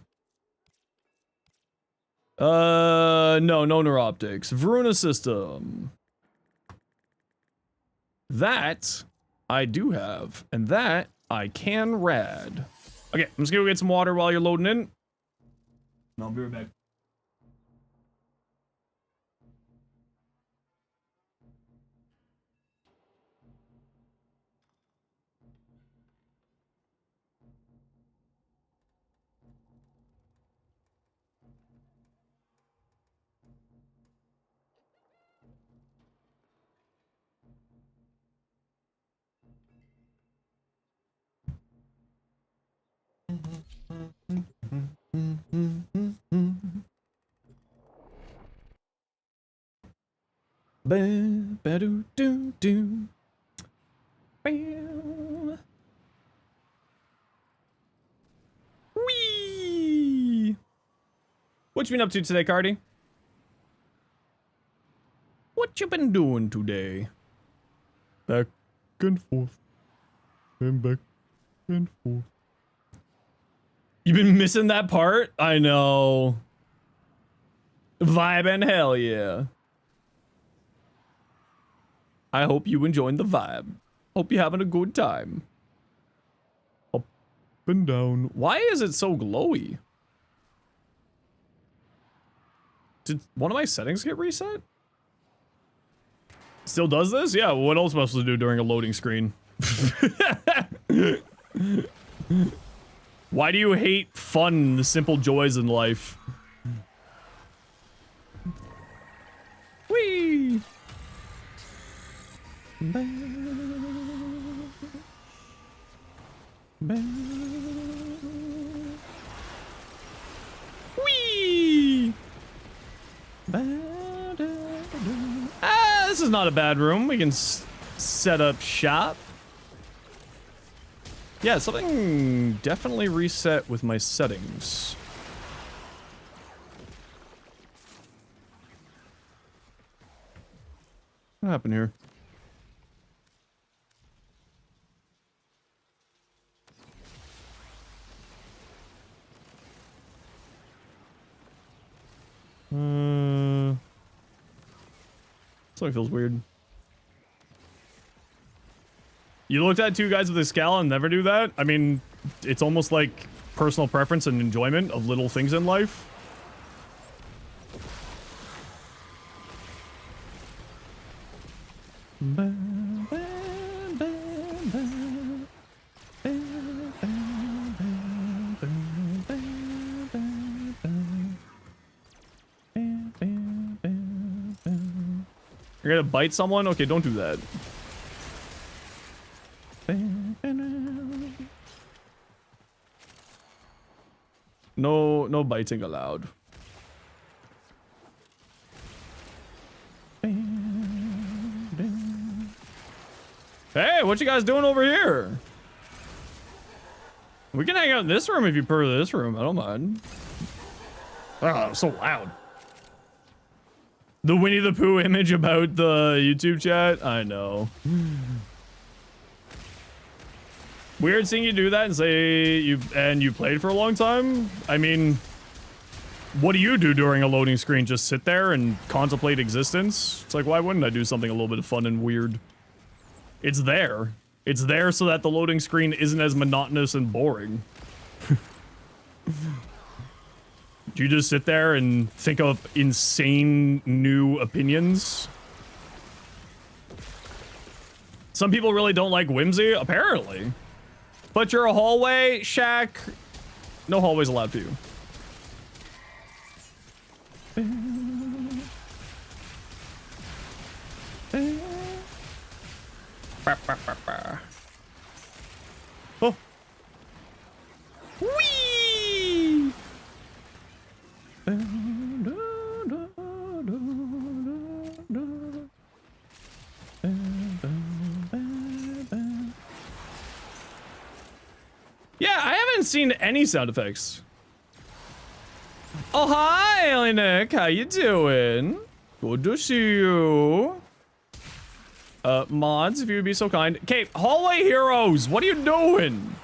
No Neuroptics. Varuna System. That I do have, and that I can rad. Okay, I'm just gonna go get some water while you're loading in. I'll be right back. Ba-ba-do-do-do. Bam. Whee! What you been up to today, Cardi? What you been doing today? Back and forth. And back and forth. You been missing that part? I know. Vibe and hell yeah. I hope you enjoying the vibe. Hope you're having a good time. Up and down. Why is it so glowy? Did one of my settings get reset? Still does this? Yeah, what else am I supposed to do during a loading screen? Why do you hate fun, the simple joys in life? Whee! Whee! Ah, this is not a bad room. We can set up shop. Yeah, something definitely reset with my settings. What happened here? Something feels weird. You looked at two guys with a scowl and never do that? I mean, it's almost like personal preference and enjoyment of little things in life. You're gonna bite someone? Okay, don't do that. No biting allowed. Hey, what you guys doing over here? We can hang out in this room if you prefer this room. I don't mind. Oh, so loud. The Winnie the Pooh image about the YouTube chat? I know. Weird seeing you do that and say you played for a long time. I mean, what do you do during a loading screen? Just sit there and contemplate existence? It's like, why wouldn't I do something a little bit fun and weird? It's there. It's there so that the loading screen isn't as monotonous and boring. Do you just sit there and think of insane new opinions? Some people really don't like whimsy, apparently. But you're a hallway, Shaq. No hallways allowed for you. Oh. Whee! Yeah, I haven't seen any sound effects. Oh, hi, Nick. How you doing? Good to see you. Mods, if you would be so kind. Okay, hallway heroes, what are you doing?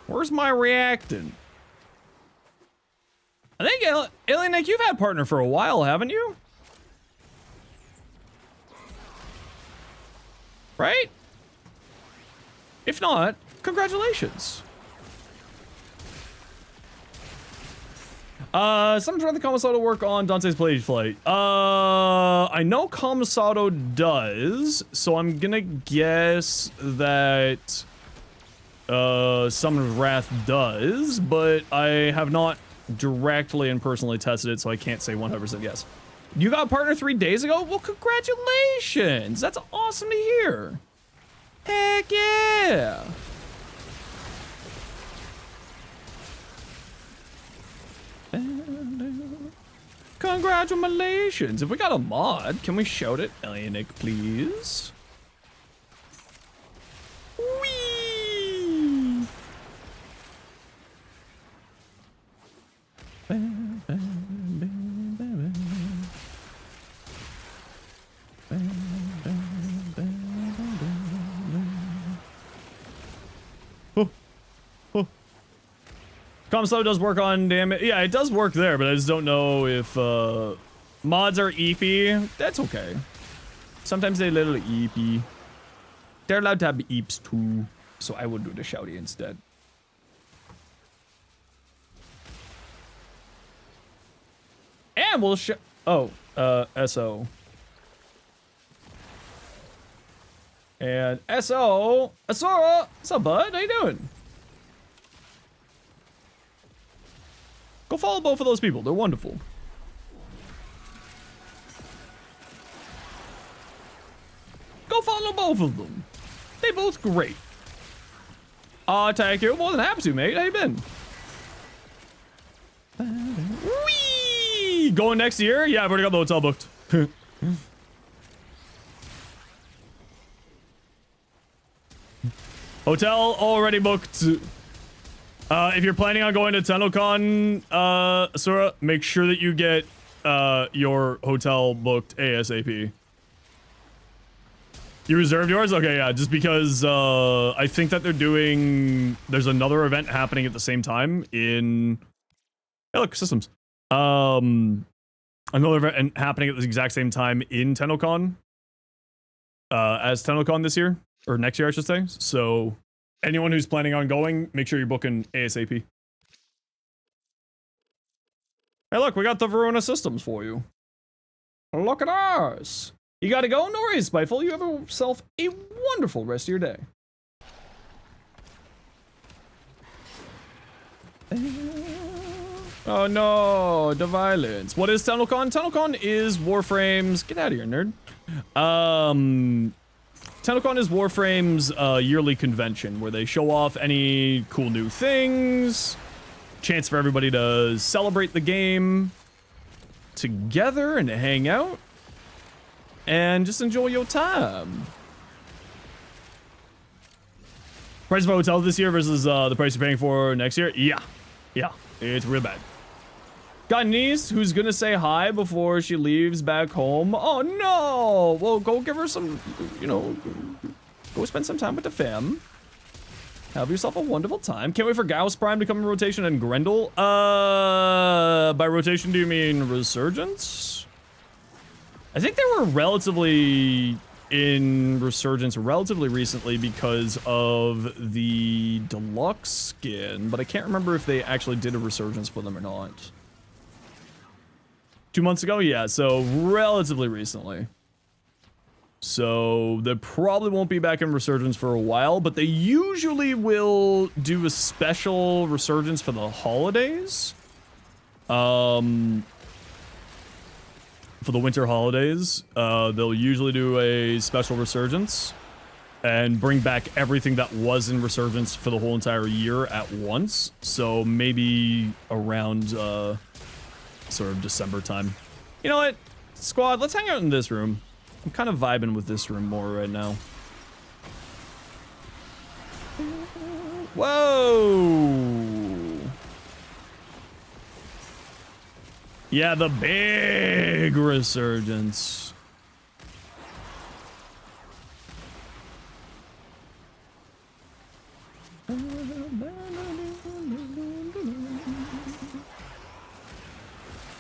Where's my reactant? I think, Alien Nick, you've had partner for a while, haven't you? Right? If not, congratulations. Someone's trying to Kamisato work on Dante's Blade Flight. I know Kamisato does, so I'm gonna guess that Summon of Wrath does, but I have not directly and personally tested it, so I can't say 100% yes. You got a partner 3 days ago? Well, congratulations! That's awesome to hear. Heck yeah! Congratulations! If we got a mod, can we shout it, Elianic, please? Whee! Oh, oh. Kamisato does work on damage. Yeah, it does work there, but I just don't know if mods are eepy. That's okay. Sometimes they're a little eepy. They're allowed to have eeps too, so I will do the shouty instead. And we'll SO. And SO, Asura, what's up, bud? How you doing? Go follow both of those people. They're wonderful. Go follow both of them. They both great. Thank you. More than happy to, mate. How you been? Whee! Going next year? Yeah, I've already got the hotel booked. Hotel already booked. If you're planning on going to TennoCon, Asura, make sure that you get your hotel booked ASAP. You reserved yours? Okay, yeah, just because I think that there's another event happening at the same time in... Hey, look, systems. Another event happening at the exact same time in TennoCon as TennoCon this year, or next year, I should say. So anyone who's planning on going, make sure you're booking ASAP. Hey, look, we got the Verona systems for you. Look at ours. You gotta go? No worries, Spiteful. You have yourself a wonderful rest of your day. Oh no, the violence. What is TennoCon? TennoCon is Warframe's... Get out of here, nerd. TennoCon is Warframe's yearly convention where they show off any cool new things. Chance for everybody to celebrate the game together and hang out. And just enjoy your time. Price of a hotel this year versus the price you're paying for next year? Yeah. Yeah, it's real bad. Got a niece who's gonna say hi before she leaves back home. Oh no! Well, go give her some, you know, go spend some time with the fam. Have yourself a wonderful time. Can't wait for Gauss Prime to come in rotation and Grendel. By rotation, do you mean Resurgence? I think they were relatively in Resurgence relatively recently because of the deluxe skin, but I can't remember if they actually did a Resurgence for them or not. 2 months ago? Yeah, so relatively recently. So they probably won't be back in Resurgence for a while, but they usually will do a special Resurgence for the holidays. For the winter holidays, they'll usually do a special Resurgence and bring back everything that was in Resurgence for the whole entire year at once. So maybe around sort of December time. You know what, squad, let's hang out in this room. I'm kind of vibing with this room more right now. Whoa! Yeah, the big Resurgence.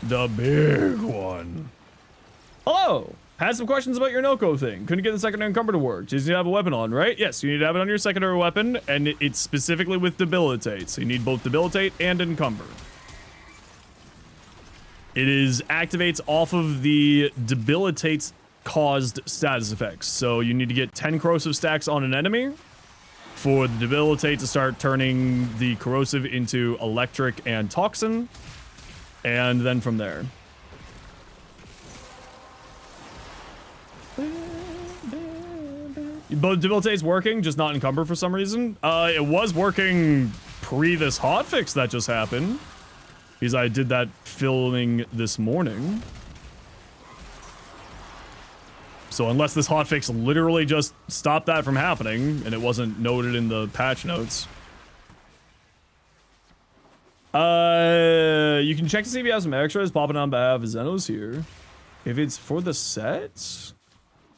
The big one. Hello! Had some questions about your Noko thing. Couldn't get the secondary encumber to work. Just need to have a weapon on, right? Yes, you need to have it on your secondary weapon, and it's specifically with debilitate. So you need both debilitate and encumber. It is activates off of the debilitates caused status effects. So you need to get 10 corrosive stacks on an enemy for the debilitate to start turning the corrosive into electric and toxin, and then from there. Both debilitate's working, just not encumber for some reason. It was working pre this hotfix that just happened, because I did that filming this morning. So unless this hotfix literally just stopped that from happening, and it wasn't noted in the patch notes. You can check to see if you have some extras popping on behalf of Zenos here. If it's for the sets?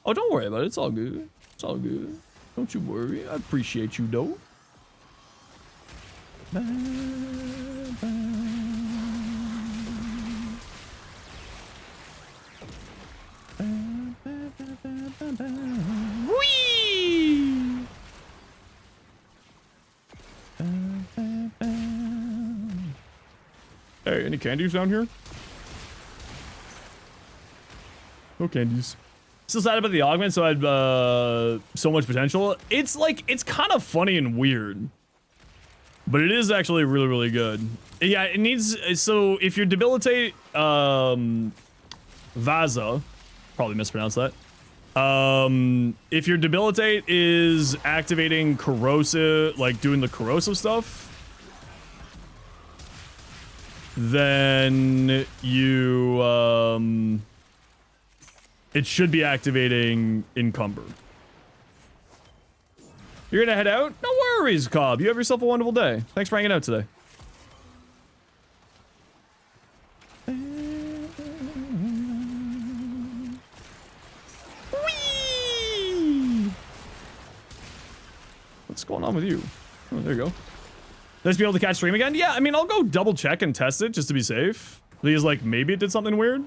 Oh, don't worry about it. It's all good. It's all good. Don't you worry. I appreciate you, though. Whee! Hey, any candies down here? No candies. Still sad about the augment, so I had so much potential. It's like, it's kind of funny and weird, but it is actually really, really good. Yeah, it needs, so if you debilitate Vaza, probably mispronounced that. If your debilitate is activating corrosive, like doing the corrosive stuff, then you, it should be activating encumber. You're gonna head out? No worries, Cobb. You have yourself a wonderful day. Thanks for hanging out today. Whee! What's going on with you? Oh, there you go. Nice to be able to catch stream again. Yeah, I mean, I'll go double check and test it just to be safe. Because, like, maybe it did something weird.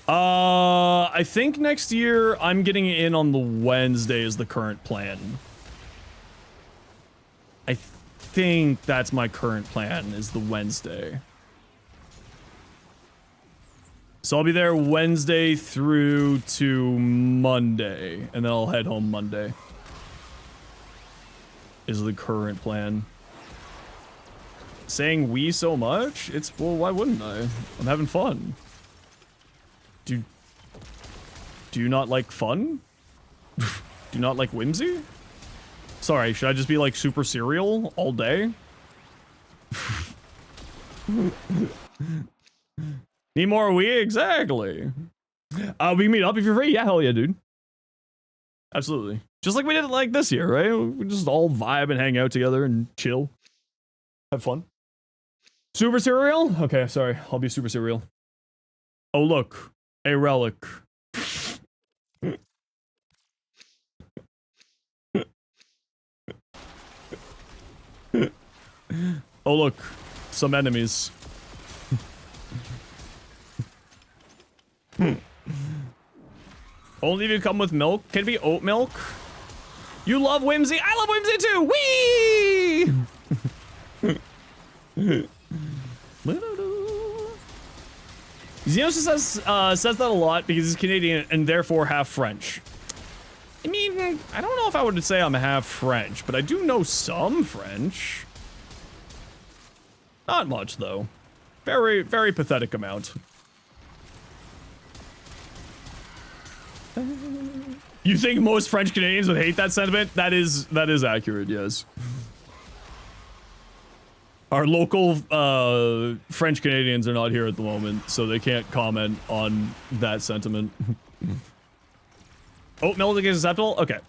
I think next year I'm getting in on the Wednesday is the current plan. I think that's my current plan, is the Wednesday. So I'll be there Wednesday through to Monday, and then I'll head home Monday. Is the current plan. Saying we so much? It's, well, why wouldn't I? I'm having fun. Do you not like fun? Do you not like whimsy? Sorry, should I just be like super serial all day? Need more we? Exactly. We can meet up if you're free. Yeah, hell yeah, dude. Absolutely. Just like we did it like this year, right? We just all vibe and hang out together and chill. Have fun. Super cereal? Okay, sorry. I'll be super cereal. Oh, look. A relic. Oh, look. Some enemies. Only if you come with milk. Can it be oat milk? You love whimsy? I love whimsy too! Whee! Zenos says that a lot because he's Canadian and therefore half French. I mean, I don't know if I would say I'm half French, but I do know some French. Not much, though. Very, very pathetic amount. You think most French Canadians would hate that sentiment? That is accurate, yes. Our local French Canadians are not here at the moment, so they can't comment on that sentiment. Oat milk is acceptable? Okay.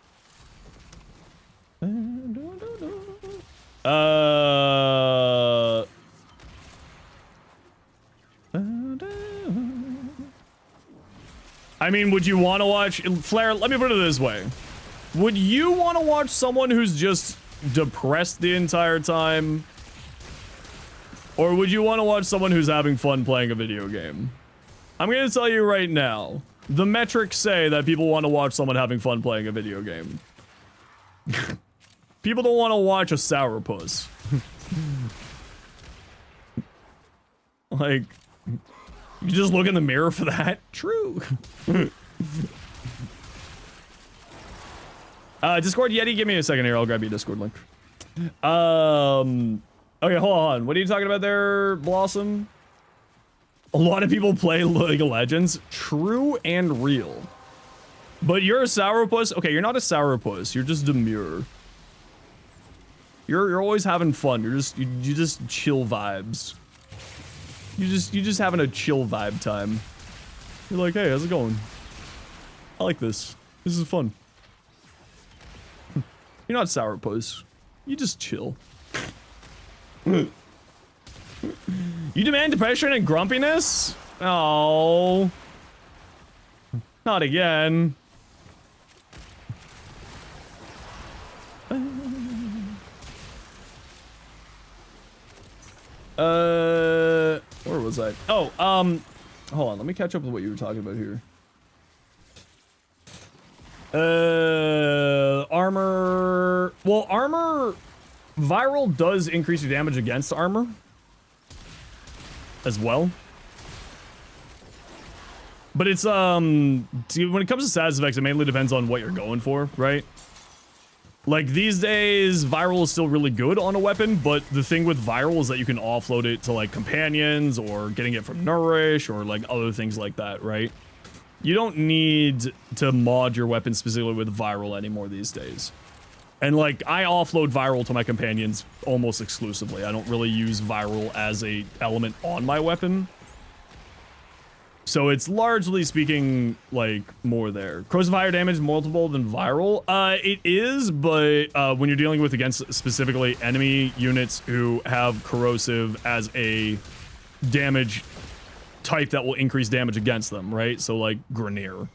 I mean, would you want to watch... Flair, let me put it this way. Would you want to watch someone who's just depressed the entire time? Or would you want to watch someone who's having fun playing a video game? I'm going to tell you right now. The metrics say that people want to watch someone having fun playing a video game. People don't want to watch a sourpuss. Like... You just look in the mirror for that? True. Discord Yeti, give me a second here. I'll grab you a Discord link. Okay, hold on. What are you talking about there, Blossom? A lot of people play League of Legends. True and real. But you're a sourpuss? Okay, you're not a sourpuss. You're just demure. You're always having fun. You just chill vibes. You just having a chill vibe time. You're like, hey, how's it going? I like this. This is fun. You're not sourpuss. You just chill. You demand depression and grumpiness? Oh. Not again. Where was I? Oh, hold on, let me catch up with what you were talking about here. Armor... Well, armor... Viral does increase your damage against armor. As well. But it's, when it comes to status effects, it mainly depends on what you're going for, right? Like, these days, viral is still really good on a weapon, but the thing with viral is that you can offload it to, like, companions, or getting it from Nourish, or, like, other things like that, right? You don't need to mod your weapon specifically with viral anymore these days. And, like, I offload viral to my companions almost exclusively. I don't really use viral as a element on my weapon. So it's largely speaking, like, more there. Corrosive fire damage multiple than viral? It is, but when you're dealing with against specifically enemy units who have corrosive as a damage type that will increase damage against them, right? So, like, Grenier.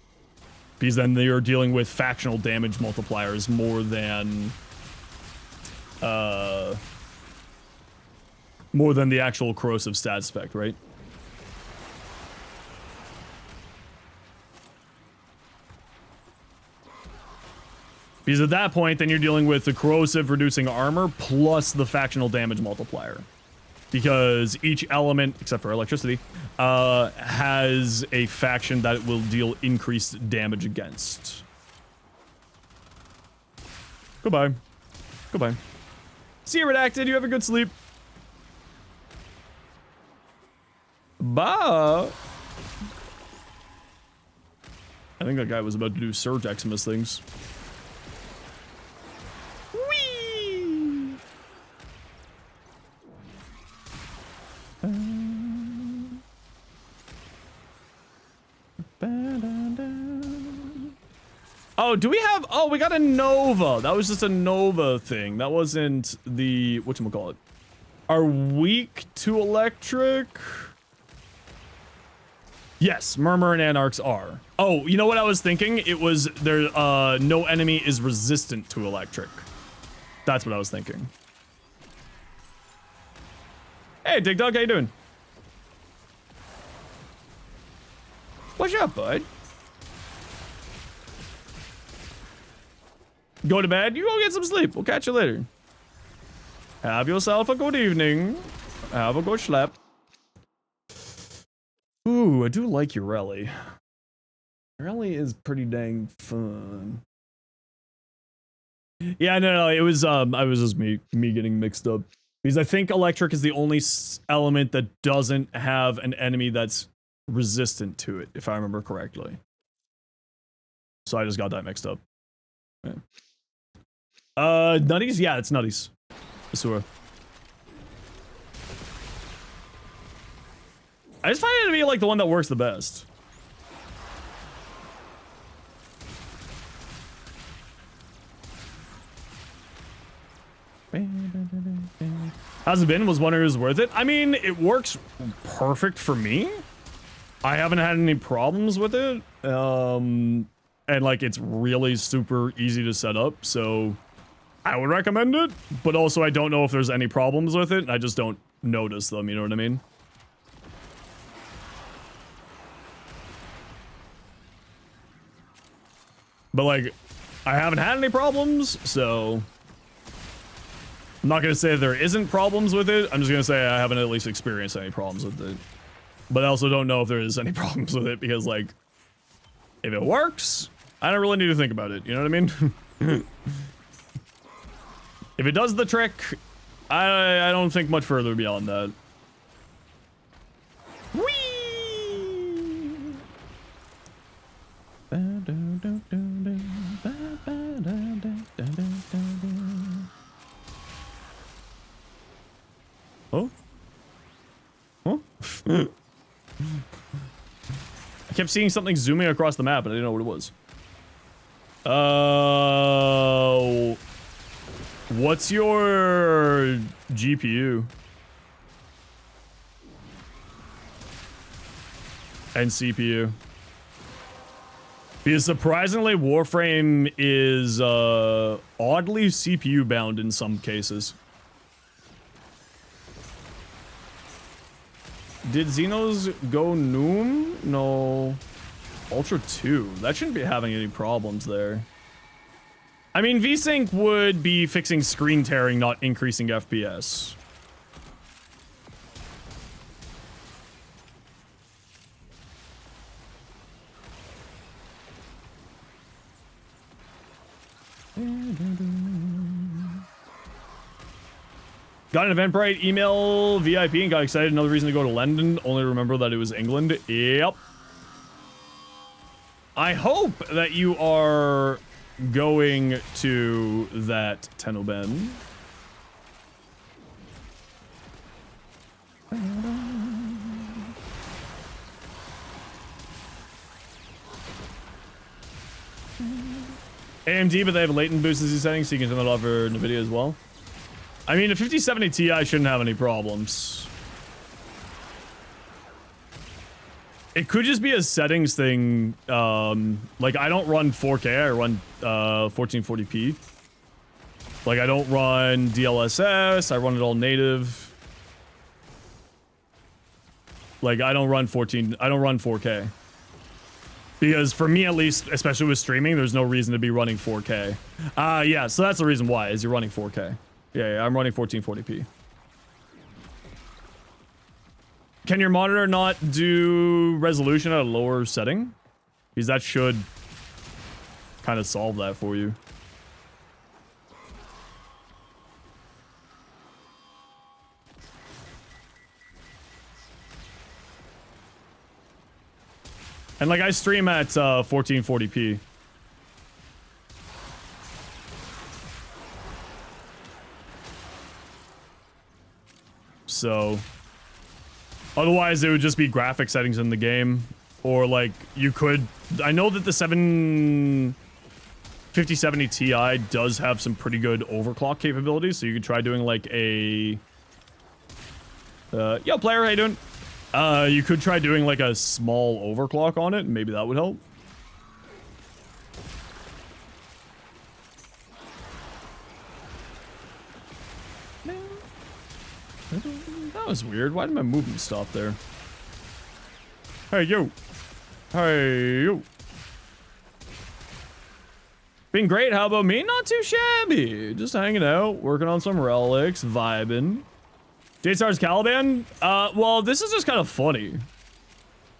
Because then they are dealing with factional damage multipliers more than the actual corrosive stat spec, right? Because at that point, then you're dealing with the corrosive reducing armor plus the factional damage multiplier. Because each element, except for electricity, has a faction that it will deal increased damage against. Goodbye. Goodbye. See you, Redacted. You have a good sleep. Bye. I think that guy was about to do Surge Eximus things. Whee! Oh, do we have... Oh, we got a Nova. That was just a Nova thing. That wasn't the... Whatchamacallit? are weak to electric. Yes, Murmur and Anarchs are. Oh, you know what I was thinking? It was there. No enemy is resistant to electric. That's what I was thinking. Hey, Dig Dug, how you doing? What's up, bud? Go to bed. You go get some sleep. We'll catch you later. Have yourself a good evening. Have a good sleep. Ooh, I do like Ureli. Ureli is pretty dang fun. Yeah, no, it was I was just me getting mixed up because I think electric is the only element that doesn't have an enemy that's resistant to it, if I remember correctly. So I just got that mixed up. Yeah. Nutties? Yeah, it's Nutties. Asura. I just find it to be like the one that works the best. How's it been? Was wondering if it was worth it. I mean, it works perfect for me. I haven't had any problems with it. And like, it's really super easy to set up, so I would recommend it. But also, I don't know if there's any problems with it. I just don't notice them, you know what I mean? But like, I haven't had any problems, so I'm not gonna say there isn't problems with it. I'm just gonna say I haven't at least experienced any problems with it. But I also don't know if there is any problems with it because, like, if it works, I don't really need to think about it. You know what I mean? If it does the trick, I don't think much further beyond that. Whee! Oh? Huh? I kept seeing something zooming across the map, but I didn't know what it was. What's your GPU? And CPU? Because surprisingly, Warframe is oddly CPU bound in some cases. Did Xenos go Noom? No. Ultra 2. That shouldn't be having any problems there. I mean, VSync would be fixing screen tearing, not increasing FPS. Got an Eventbrite email VIP and got excited. Another reason to go to London. Only remember that it was England. Yep. I hope that you are going to that Tenoben. AMD, but they have a latent boost as settings, so you can turn that off for NVIDIA as well. I mean, a 5070 Ti shouldn't have any problems. It could just be a settings thing. Like, I don't run 4K, I run 1440p. Like, I don't run DLSS, I run it all native. Like, I don't run 4K. Because for me, at least, especially with streaming, there's no reason to be running 4K. Yeah, so that's the reason why, is you're running 4K. Yeah, I'm running 1440p. Can your monitor not do resolution at a lower setting? Because that should kind of solve that for you. And like, I stream at 1440p. So otherwise it would just be graphic settings in the game, or like you could, I know that the 5070 Ti does have some pretty good overclock capabilities, so you could try doing like a Yo, player, how you doing? You could try doing like a small overclock on it. Maybe that would help. That was weird. Why did my movement stop there? Hey, yo. Hey, yo. Been great. How about me? Not too shabby. Just hanging out, working on some relics, vibing. J-Star's Caliban? Well, this is just kind of funny.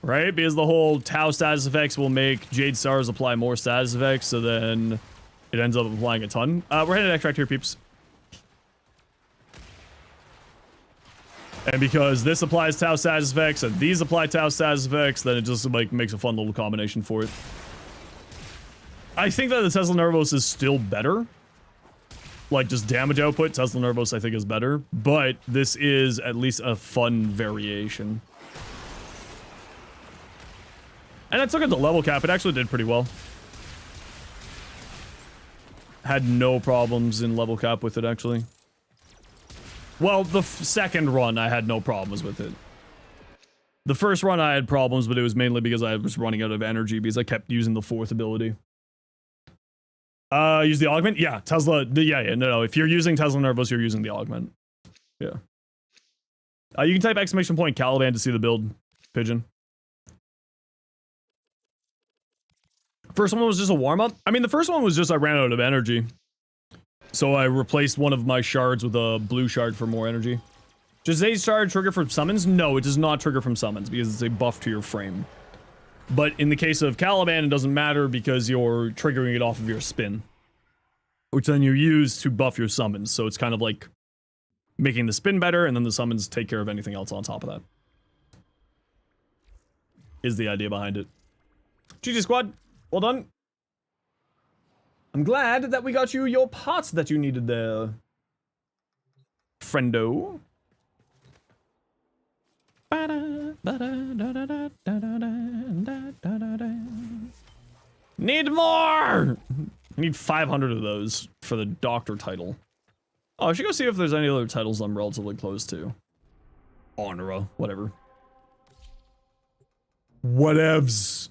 Right? Because the whole Tau status effects will make Jade Stars apply more status effects, so then it ends up applying a ton. We're heading to extract here, peeps. And because this applies Tau status effects and these apply Tau status effects, then it just like makes a fun little combination for it. I think that the Tesla Nervos is still better. Like, just damage output, Tesla Nervos I think is better. But this is at least a fun variation. And I took it to level cap. It actually did pretty well. Had no problems in level cap with it, actually. Well, the second run, I had no problems with it. The first run, I had problems, but it was mainly because I was running out of energy because I kept using the fourth ability. Use the augment? Yeah, Tesla. No. If you're using Tesla Nervos, you're using the augment. Yeah. You can type ! Caliban to see the build, Pigeon. First one was just a warm-up. I mean, the first one was just I ran out of energy. So I replaced one of my shards with a blue shard for more energy. Does a shard trigger from summons? No, it does not trigger from summons because it's a buff to your frame. But in the case of Caliban, it doesn't matter because you're triggering it off of your spin. Which then you use to buff your summons. So it's kind of like making the spin better and then the summons take care of anything else on top of that. Is the idea behind it. GG squad, well done. I'm glad that we got you your parts that you needed there. Friendo. Need more! I need 500 of those for the doctor title. Oh, I should go see if there's any other titles I'm relatively close to. Honora, whatever. Whatevs.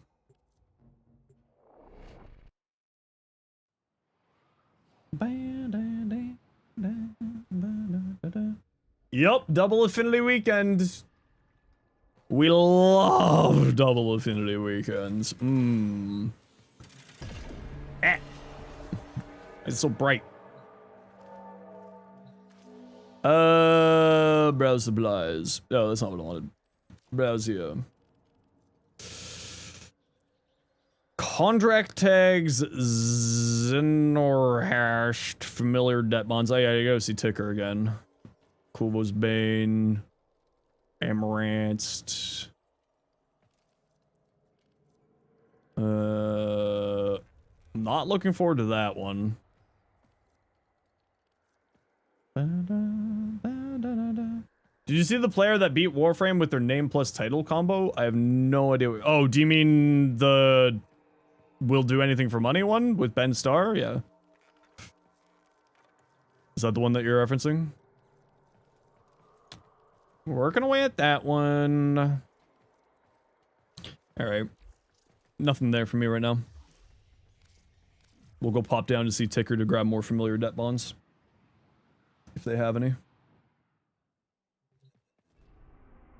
Yup, double affinity weekend. We love double affinity weekends. It's so bright. Browse supplies. Oh, that's not what I wanted. Browse here. Contract tags, Zenor hashed, familiar debt bonds. Oh yeah, you go see Ticker again. Kubo's Bane, Amaranth. Not looking forward to that one. Did you see the player that beat Warframe with their name plus title combo? I have no idea. Oh, do you mean the will do anything for money one with Ben Starr? Yeah. Is that the one that you're referencing? Working away at that one. Alright. Nothing there for me right now. We'll go pop down to see Ticker to grab more familiar debt bonds. If they have any.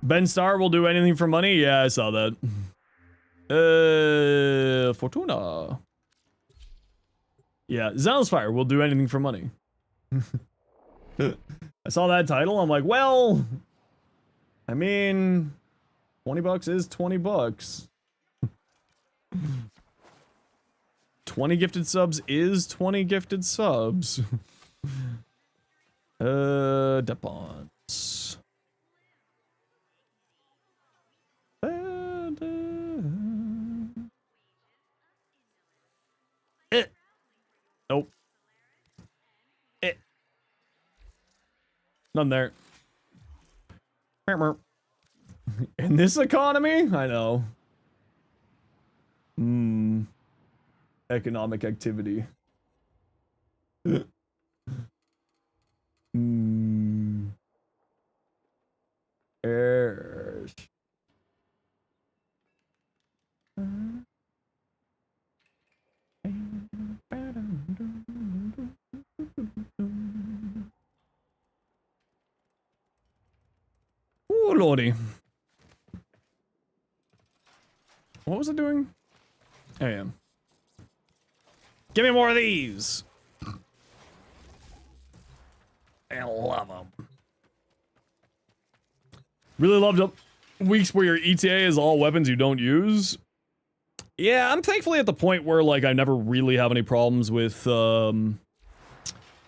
Ben Starr will do anything for money? Yeah, I saw that. Fortuna. Yeah, Zenosfire will do anything for money. I saw that title, I'm like, well, I mean, 20 bucks is 20 bucks. 20 gifted subs is 20 gifted subs. Debt bonds. Nope. None there. In this economy? I know. Economic activity. lordy. What was it doing? I am. Give me more of these. I love them. Really loved weeks where your ETA is all weapons you don't use. Yeah, I'm thankfully at the point where like I never really have any problems with ETA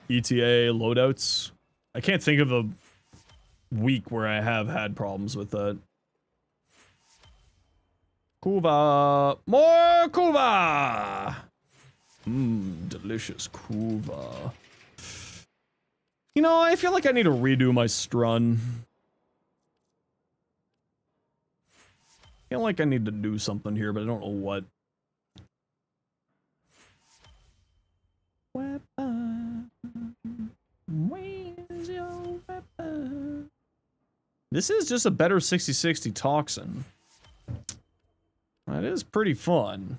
loadouts. I can't think of a week where I have had problems with that. Kuva! More Kuva! Delicious Kuva. You know, I feel like I need to redo my strun. I feel like I need to do something here, but I don't know what. Weapon. Where's your weapon? This is just a better 6060 Toxin. That is pretty fun.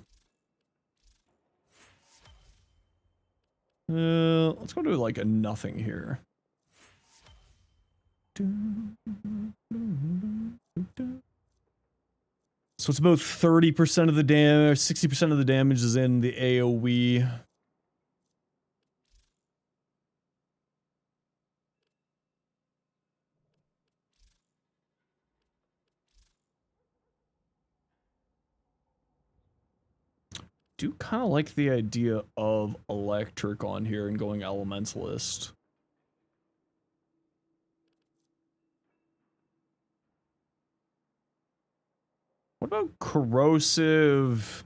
Let's go do like a nothing here. So it's about 30% of the damage, 60% of the damage is in the AoE. Do kind of like the idea of electric on here and going elementalist. What about corrosive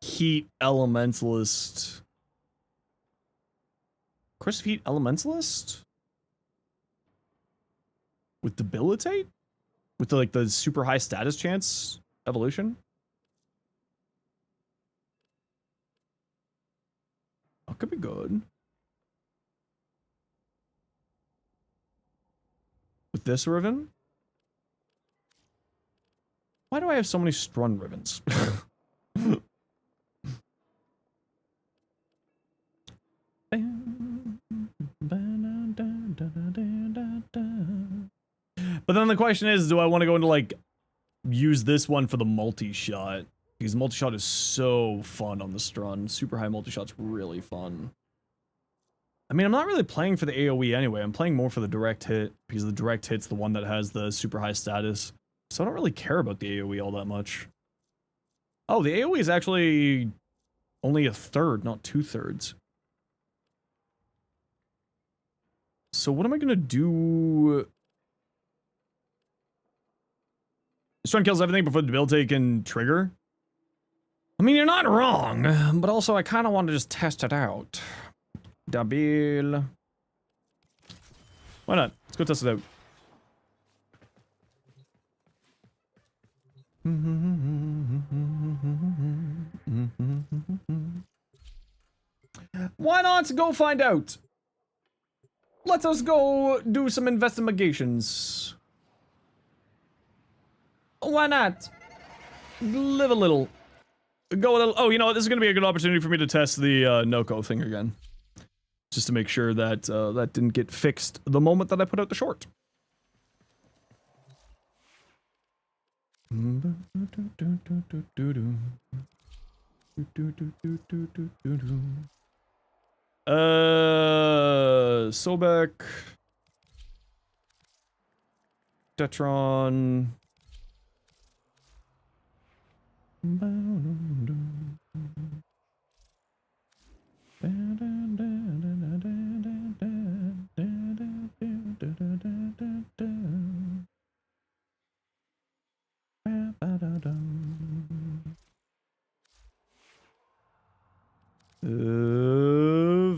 heat elementalist? Corrosive heat elementalist? With debilitate? With the, like the super high status chance evolution? That could be good. With this ribbon? Why do I have so many strun ribbons? But then the question is, do I want to go into like use this one for the multi-shot? Because multi-shot is so fun on the strun. Super high multi-shot's really fun. I mean, I'm not really playing for the AoE anyway. I'm playing more for the direct hit, because the direct hit's the one that has the super high status. So I don't really care about the AoE all that much. Oh, the AoE is actually only a third, not 2/3. So what am I gonna do? Strun kills everything before the debilitate can trigger. I mean, you're not wrong, but also I kind of want to just test it out. Dabil. Why not? Let's go test it out. Why not go find out? Let us go do some investigations. Why not? Live a little. Go a little. Oh, you know what? This is going to be a good opportunity for me to test the Noko thing again. Just to make sure that that didn't get fixed the moment that I put out the short. Sobek. Detron.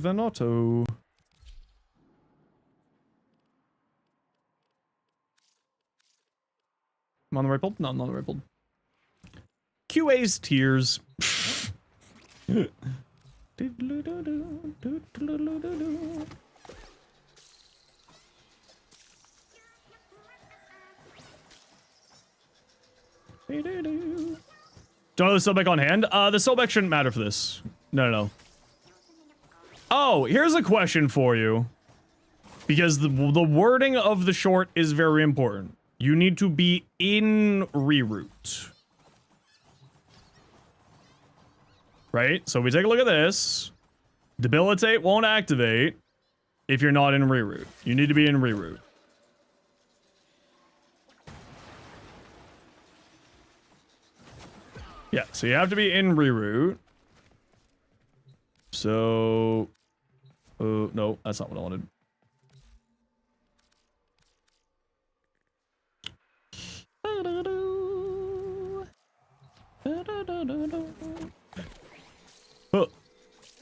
Venotto. I'm on the right build? No, I'm on the right build. QA's tears. Do I have the Sobek on hand? The Sobek shouldn't matter for this. No. Oh, here's a question for you. Because the wording of the short is very important. you need to be in reroute. Right? So we take a look at this. Debilitate won't activate if you're not in reroute. You need to be in reroute. Yeah, so you have to be in reroute. So... no, that's not what I wanted.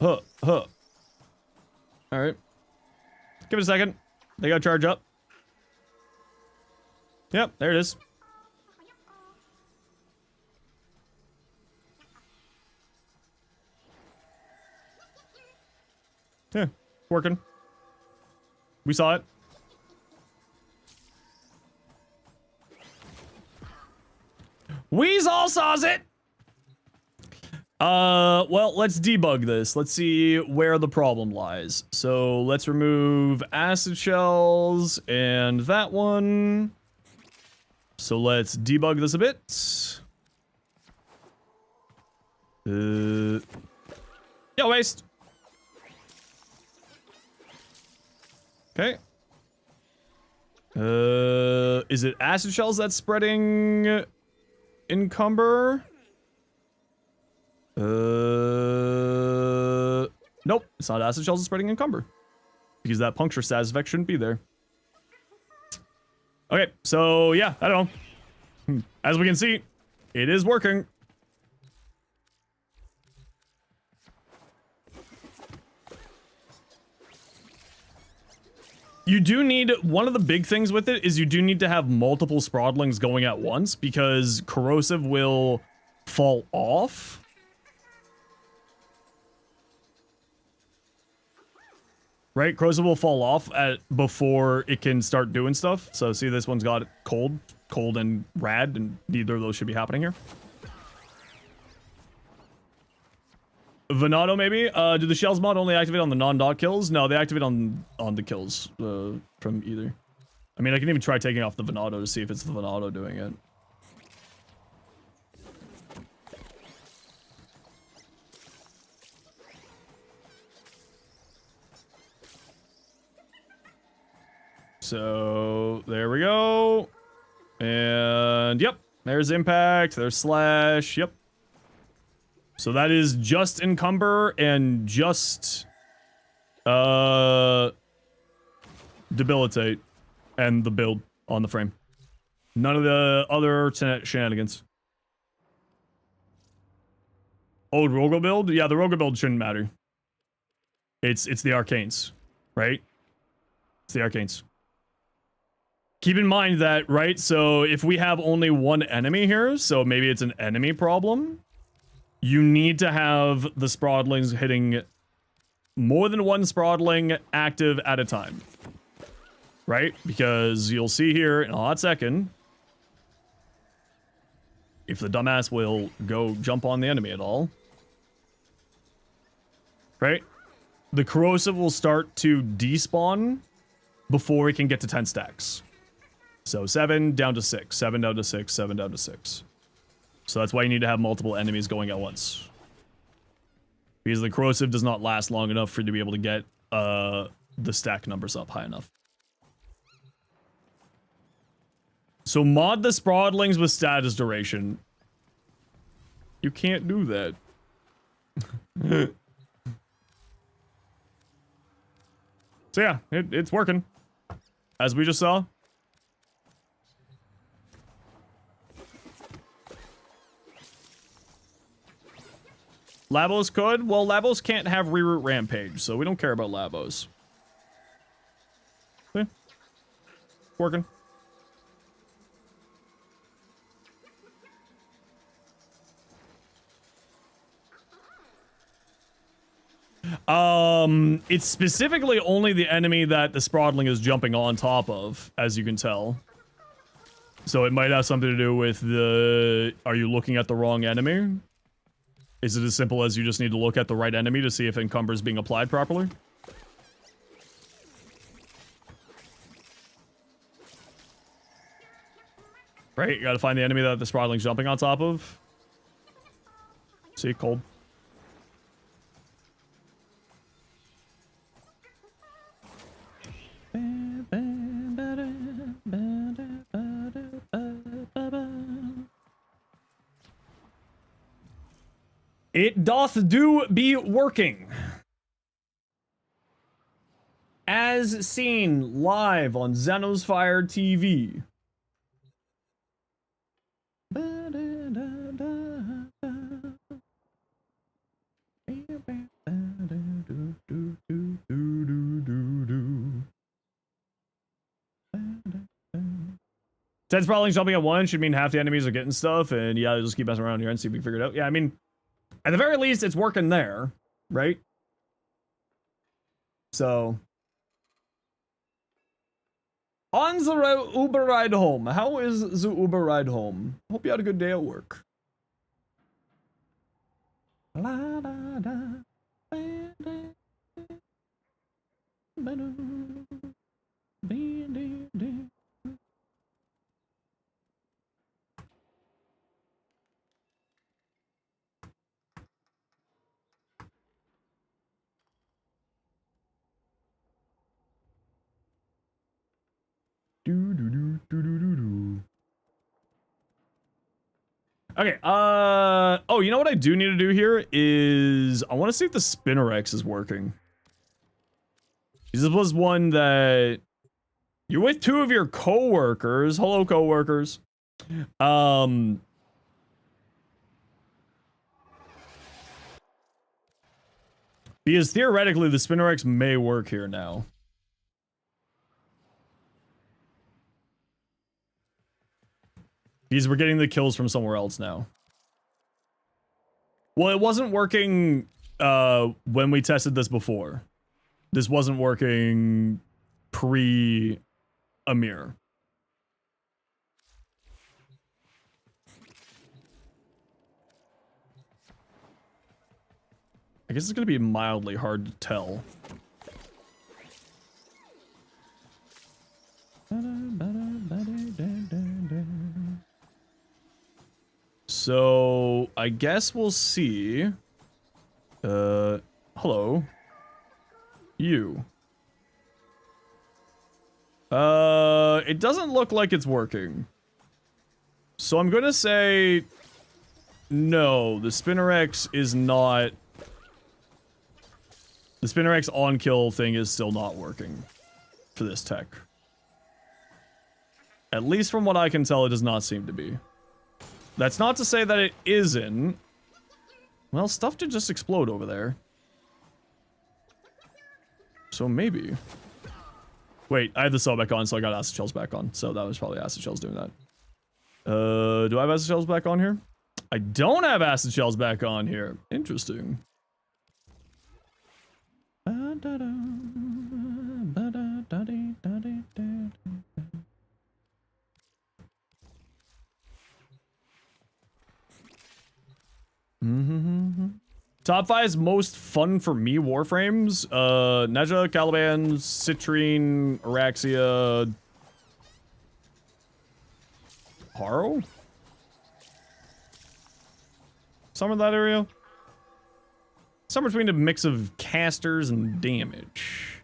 Huh. Alright. Give it a second. They gotta charge up. Yep, there it is. Yeah, working. We saw it. Weasel saws it! Well, let's debug this. Let's see where the problem lies. So let's remove acid shells and that one. So let's debug this a bit. Yeah, waste. Okay. Is it acid shells that's spreading encumber? Nope, it's not acid shells spreading encumber. Because that puncture status effect shouldn't be there. Okay, so yeah, I don't know. As we can see, it is working. You do need, one of the big things with it is you do need to have multiple Spraudlings going at once because corrosive will fall off. Right? Corrosive will fall off before it can start doing stuff. So see, this one's got cold and rad, and neither of those should be happening here. Venado, maybe? Do the shells mod only activate on the non-dot kills? No, they activate on the kills from either. I mean, I can even try taking off the Venado to see if it's the Venado doing it. So, there we go. And, yep. There's impact, there's slash, yep. So that is just encumber and just debilitate and the build on the frame. None of the other shenanigans. Old Rogo build? Yeah, the Rogo build shouldn't matter. It's the Arcanes, right? It's the Arcanes. Keep in mind that, right, so if we have only one enemy here, so maybe it's an enemy problem, you need to have the Spraudlings hitting more than one Spraudling active at a time. Right? Because you'll see here in a hot second, if the dumbass will go jump on the enemy at all, right? The corrosive will start to despawn before it can get to 10 stacks. So 7 down to 6, 7 down to 6, 7 down to 6. So that's why you need to have multiple enemies going at once. Because the corrosive does not last long enough for you to be able to get the stack numbers up high enough. So mod the Spraudlings with status duration. You can't do that. So yeah, it's working. As we just saw. Labos could? Well, Labos can't have reroute rampage, so we don't care about Labos. See? Working. It's specifically only the enemy that the Spraudling is jumping on top of, as you can tell. So it might have something to do with the... Are you looking at the wrong enemy? Is it as simple as you just need to look at the right enemy to see if encumber is being applied properly? Right, you gotta find the enemy that the Sprawling's jumping on top of. See, cold. It doth do be working. As seen live on Zenosfire TV. Ted's probably jumping at one should mean half the enemies are getting stuff, and yeah, just keep messing around here and see if we figure it out. Yeah, I mean, at the very least, it's working there, right? So, on the Uber ride home. How is the Uber ride home? Hope you had a good day at work. La, da, da, ba, da, ba, do, be, de, de. Okay, oh, you know what I do need to do here is I want to see if the Spinnerex is working. This was one that you're with two of your coworkers. Hello, coworkers. Because theoretically the Spinnerex may work here now. Because we're getting the kills from somewhere else now. Well, it wasn't working when we tested this before. This wasn't working pre-Amir. I guess it's going to be mildly hard to tell. So, I guess we'll see. Hello. You. It doesn't look like it's working. So I'm gonna say... No, the Spinnerex is not... The Spinnerex on-kill thing is still not working for this tech. At least from what I can tell, it does not seem to be. That's not to say that it isn't. Well, stuff did just explode over there. So maybe. Wait, I have the cell back on, so I got acid shells back on. So that was probably acid shells doing that. Do I have acid shells back on here? I don't have acid shells back on here. Interesting. Top 5's most fun for me Warframes. Neja, Caliban, Citrine, Araxia, Haro? Somewhere in that area? Somewhere between a mix of casters and damage.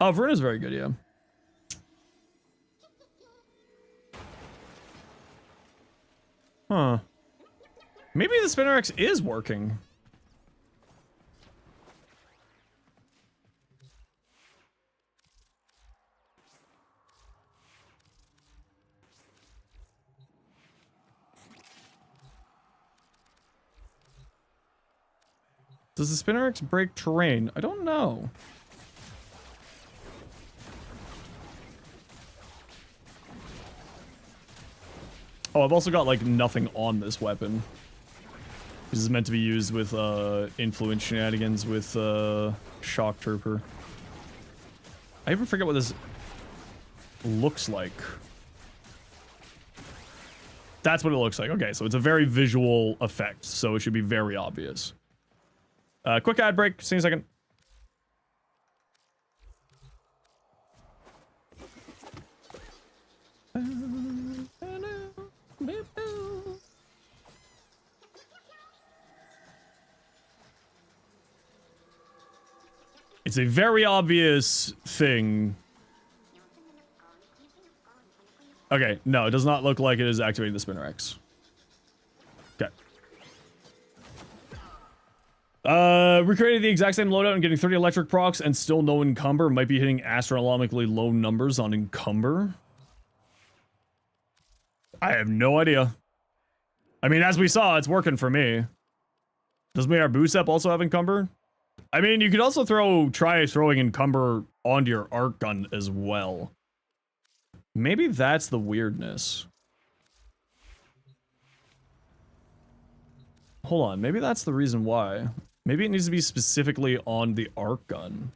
Oh, Veruna's very good, yeah. Huh. Maybe the Spinnerex is working. Does the Spinnerex break terrain? I don't know. Oh, I've also got, like, nothing on this weapon. This is meant to be used with, influence shenanigans with, Shock Trooper. I even forget what this looks like. That's what it looks like. Okay, so it's a very visual effect, so it should be very obvious. Quick ad break. See you in a second. It's a very obvious thing. Okay, no, it does not look like it is activating the Spinner X. Okay. Recreating the exact same loadout and getting 30 electric procs and still no encumber. Might be hitting astronomically low numbers on encumber. I have no idea. I mean, as we saw, it's working for me. Does our boost up also have encumber? I mean, you could also try throwing encumber onto your arc gun as well. Maybe that's the weirdness. Hold on, maybe that's the reason why. Maybe it needs to be specifically on the arc gun.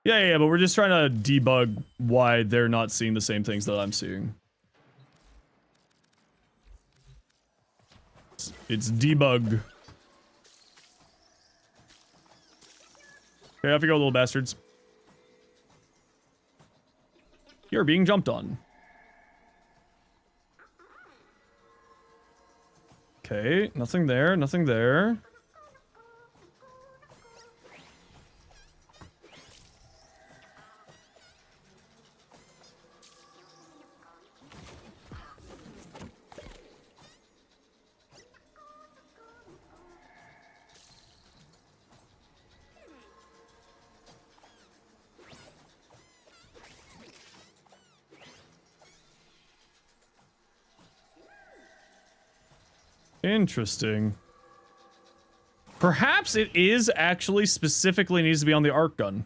Yeah, but we're just trying to debug why they're not seeing the same things that I'm seeing. It's debug. Okay, off you go, little bastards. You're being jumped on. Okay, nothing there, nothing there. Interesting. Perhaps it is actually specifically needs to be on the arc gun.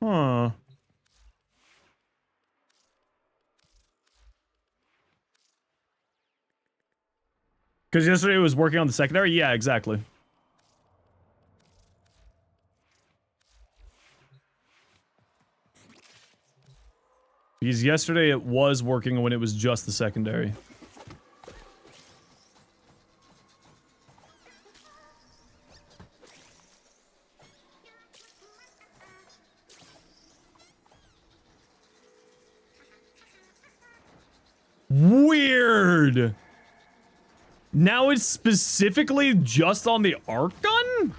Huh. Because yesterday it was working on the secondary? Yeah, exactly. Because yesterday it was working when it was just the secondary. Weird! Now it's specifically just on the arc gun?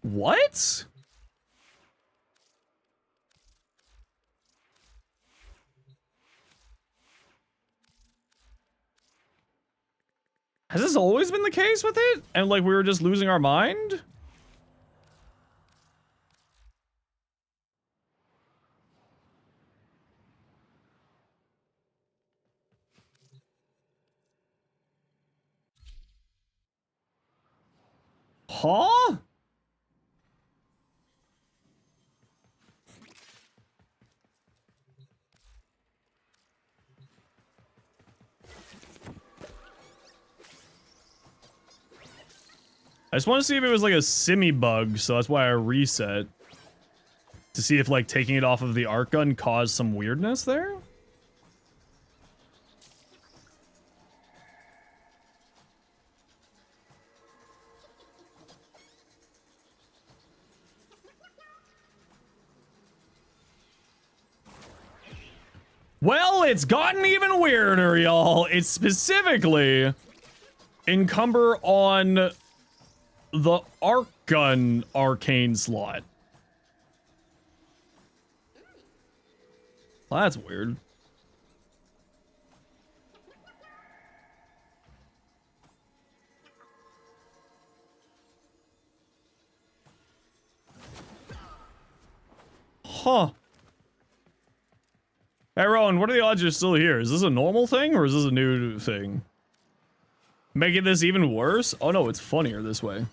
What? Has this always been the case with it? And like we were just losing our mind? Huh? I just want to see if it was like a simmy bug, so that's why I reset. To see if like taking it off of the arc gun caused some weirdness there? Well, it's gotten even weirder, y'all. It's specifically encumber on the arc gun arcane slot. Well, that's weird. Huh. Hey, Rowan, what are the odds you're still here? Is this a normal thing, or is this a new thing? Making this even worse? Oh no, it's funnier this way.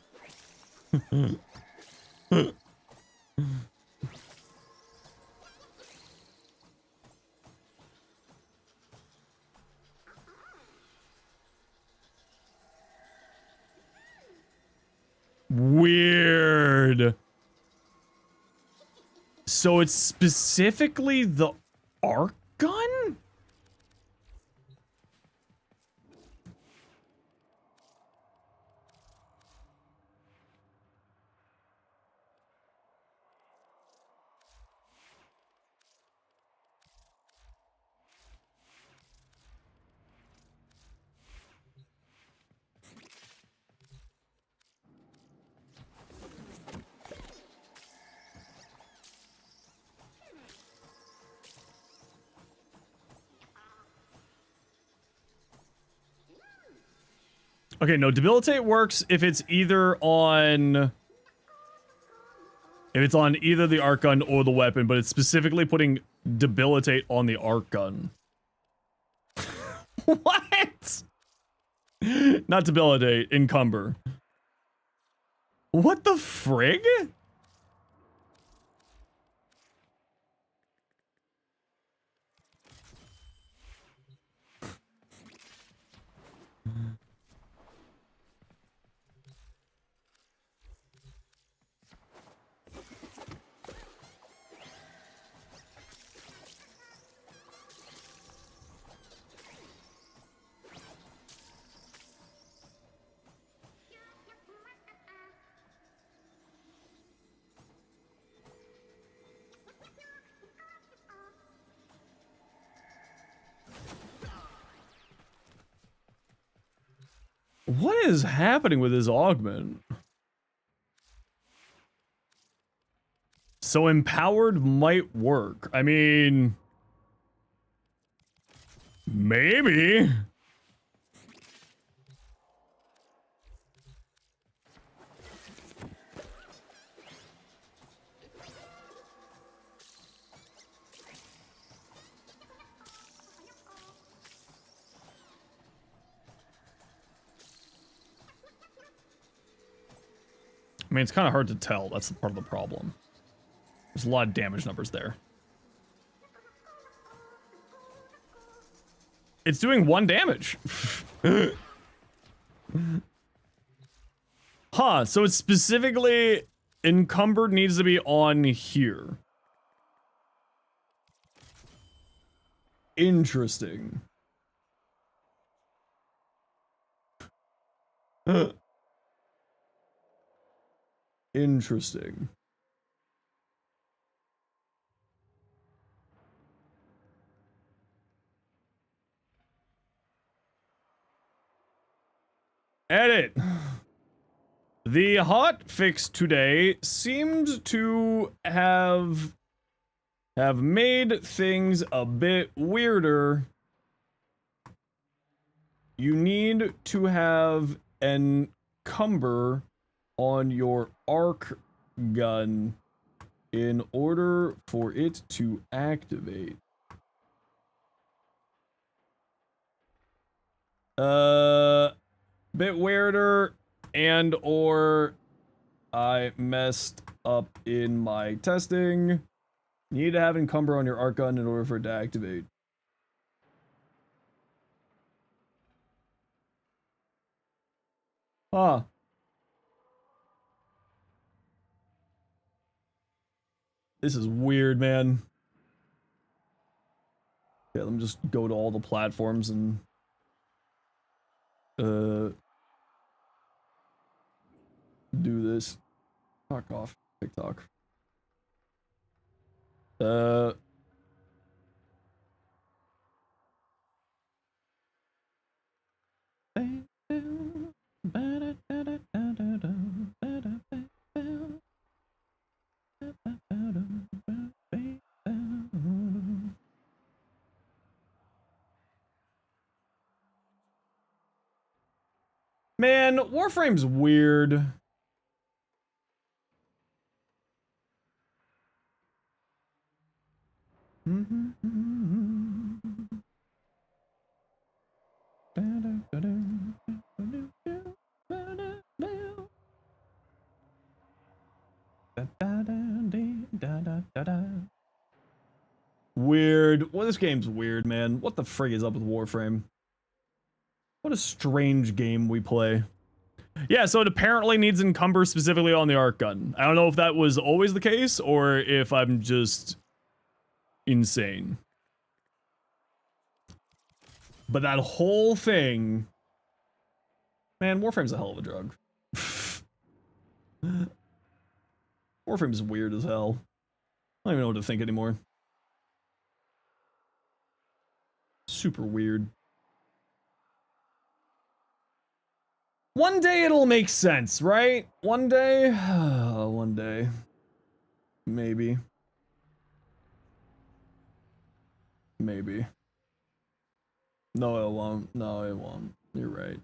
Weird. So it's specifically the arc gun? Okay, no, debilitate works if it's either on... If it's on either the arc gun or the weapon, but it's specifically putting debilitate on the arc gun. What? Not debilitate, encumber. What the frig? What is happening with this augment? So empowered might work. I mean... Maybe. I mean, it's kind of hard to tell. That's part of the problem. There's a lot of damage numbers there. It's doing 1 damage. Huh, so it's specifically encumbered needs to be on here. Interesting. Interesting. Edit. The hot fix today seemed to have made things a bit weirder. You need to have encumber on your arc gun in order for it to activate. Bit weirder, and or I messed up in my testing. You need to have encumber on your arc gun in order for it to activate. Huh. This is weird, man. Yeah, let me just go to all the platforms and do this. Fuck off, TikTok. Man, Warframe's weird. Weird. Well, this game's weird, man. What the frig is up with Warframe? What a strange game we play. Yeah, so it apparently needs encumber specifically on the arc gun. I don't know if that was always the case or if I'm just insane. But that whole thing... Man, Warframe's a hell of a drug. Warframe's weird as hell. I don't even know what to think anymore. Super weird. One day it'll make sense, right? One day? One day. Maybe. Maybe. No, it won't. No, it won't. You're right.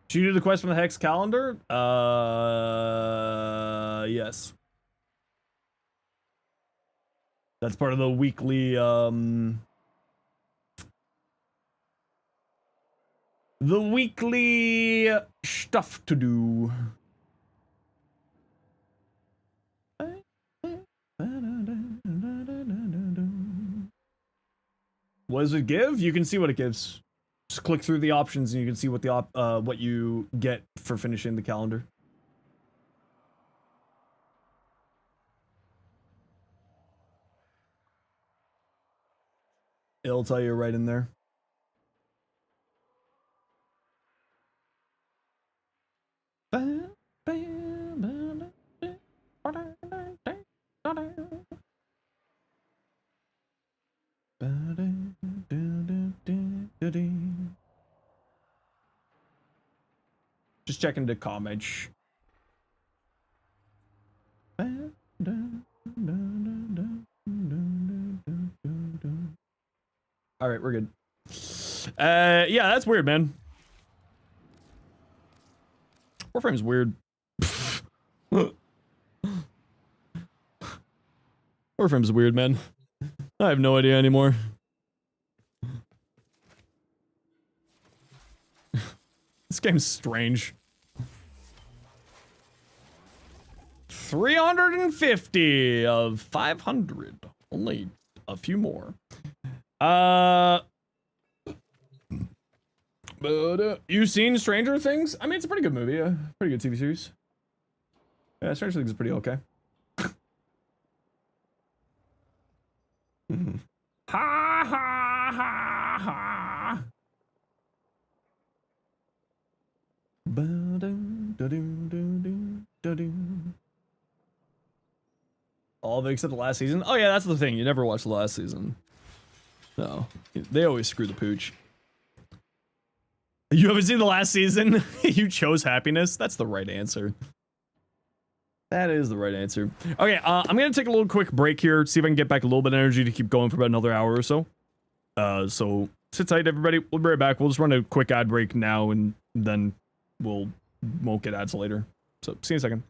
Did you do the quest from the Hex calendar? Yes. That's part of the weekly, the weekly stuff to do. What does it give? You can see what it gives. Just click through the options and you can see what the what you get for finishing the calendar. It'll tell you right in there. Just checking the comments. All right, we're good. Yeah, that's weird, man. Warframe's weird. Warframe's weird, man. I have no idea anymore. This game's strange. 350 of 500. Only a few more. But you seen Stranger Things? I mean, it's a pretty good movie. Pretty good TV series. Yeah, Stranger Things is pretty okay. Ha ha ha ha. All of it except the last season? Oh yeah, that's the thing. You never watched the last season. No. They always screw the pooch. You haven't seen the last season? You chose happiness? That's the right answer. That is the right answer. Okay, I'm gonna take a little quick break here, see if I can get back a little bit of energy to keep going for about another hour or so. So sit tight, everybody. We'll be right back. We'll just run a quick ad break now, and then won't get ads later. So see you in a second.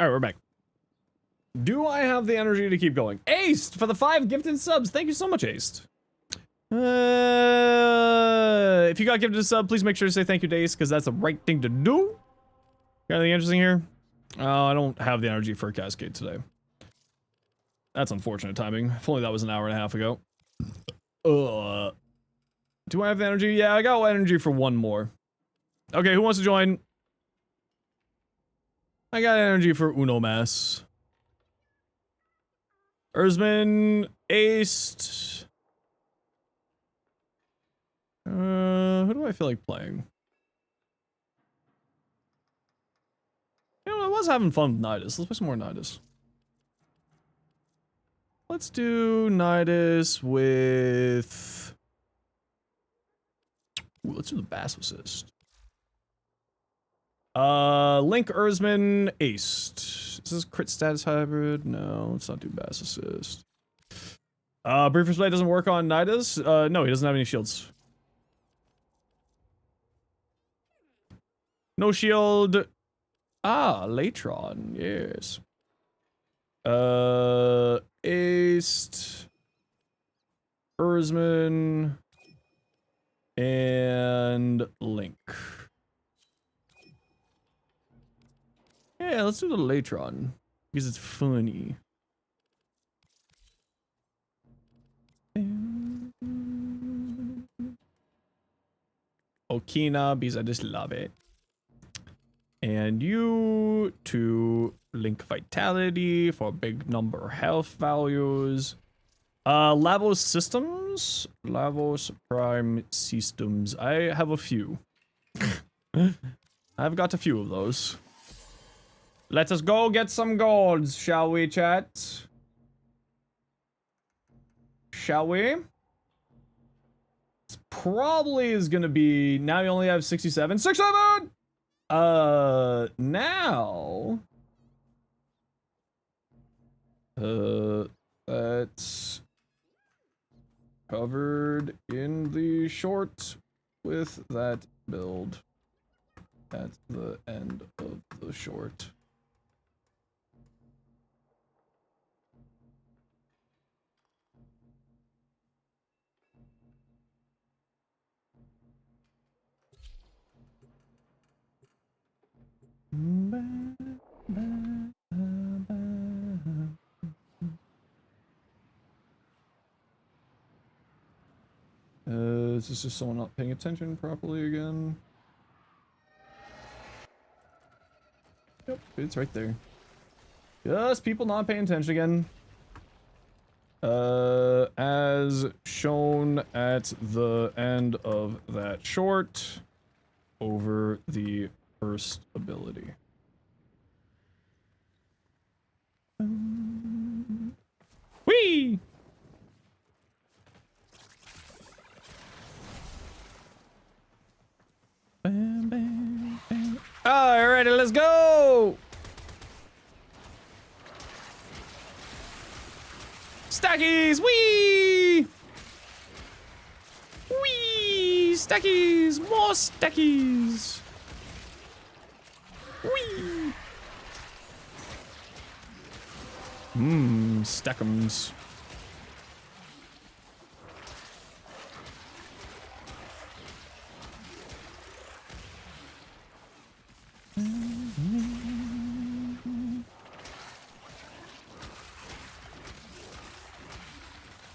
Alright, we're back. Do I have the energy to keep going? Aced for the 5 gifted subs. Thank you so much, Aced. If you got gifted a sub, please make sure to say thank you to Ace, because that's the right thing to do. Got anything interesting here? Oh, I don't have the energy for a cascade today. That's unfortunate timing. If only that was an hour and a half ago. Do I have the energy? Yeah, I got energy for one more. Okay, who wants to join? I got energy for Uno Mass. Erzman, aced. Who do I feel like playing? You know, I was having fun with Nidus. Let's play some more Nidus. Let's do Nidus with... Ooh, let's do the Bass Assist. Link Erzman aced. Is this crit status hybrid? No, let's not do Bass Assist. Briefer's Blade doesn't work on Nidus? No, he doesn't have any shields. No shield. Ah, Latron, yes. Aced. Erzman. And Link. Yeah, let's do the Latron. Because it's funny. Okina, because I just love it. And you to Link Vitality for big number health values. Lavos Systems? Lavos Prime Systems. I have a few. I've got a few of those. Let us go get some golds, shall we, chat? Shall we? This probably is gonna be... Now you only have 67. 67! Now... That's... covered in the short with that build at the end of the short. Is this just someone not paying attention properly again? Yep, it's right there. Just people not paying attention again. As shown at the end of that short, over the first ability. Whee! Bam, bam, bam. Alrighty, let's go! Stackies! Whee! Whee! Stackies! More stackies! Whee! Stackums.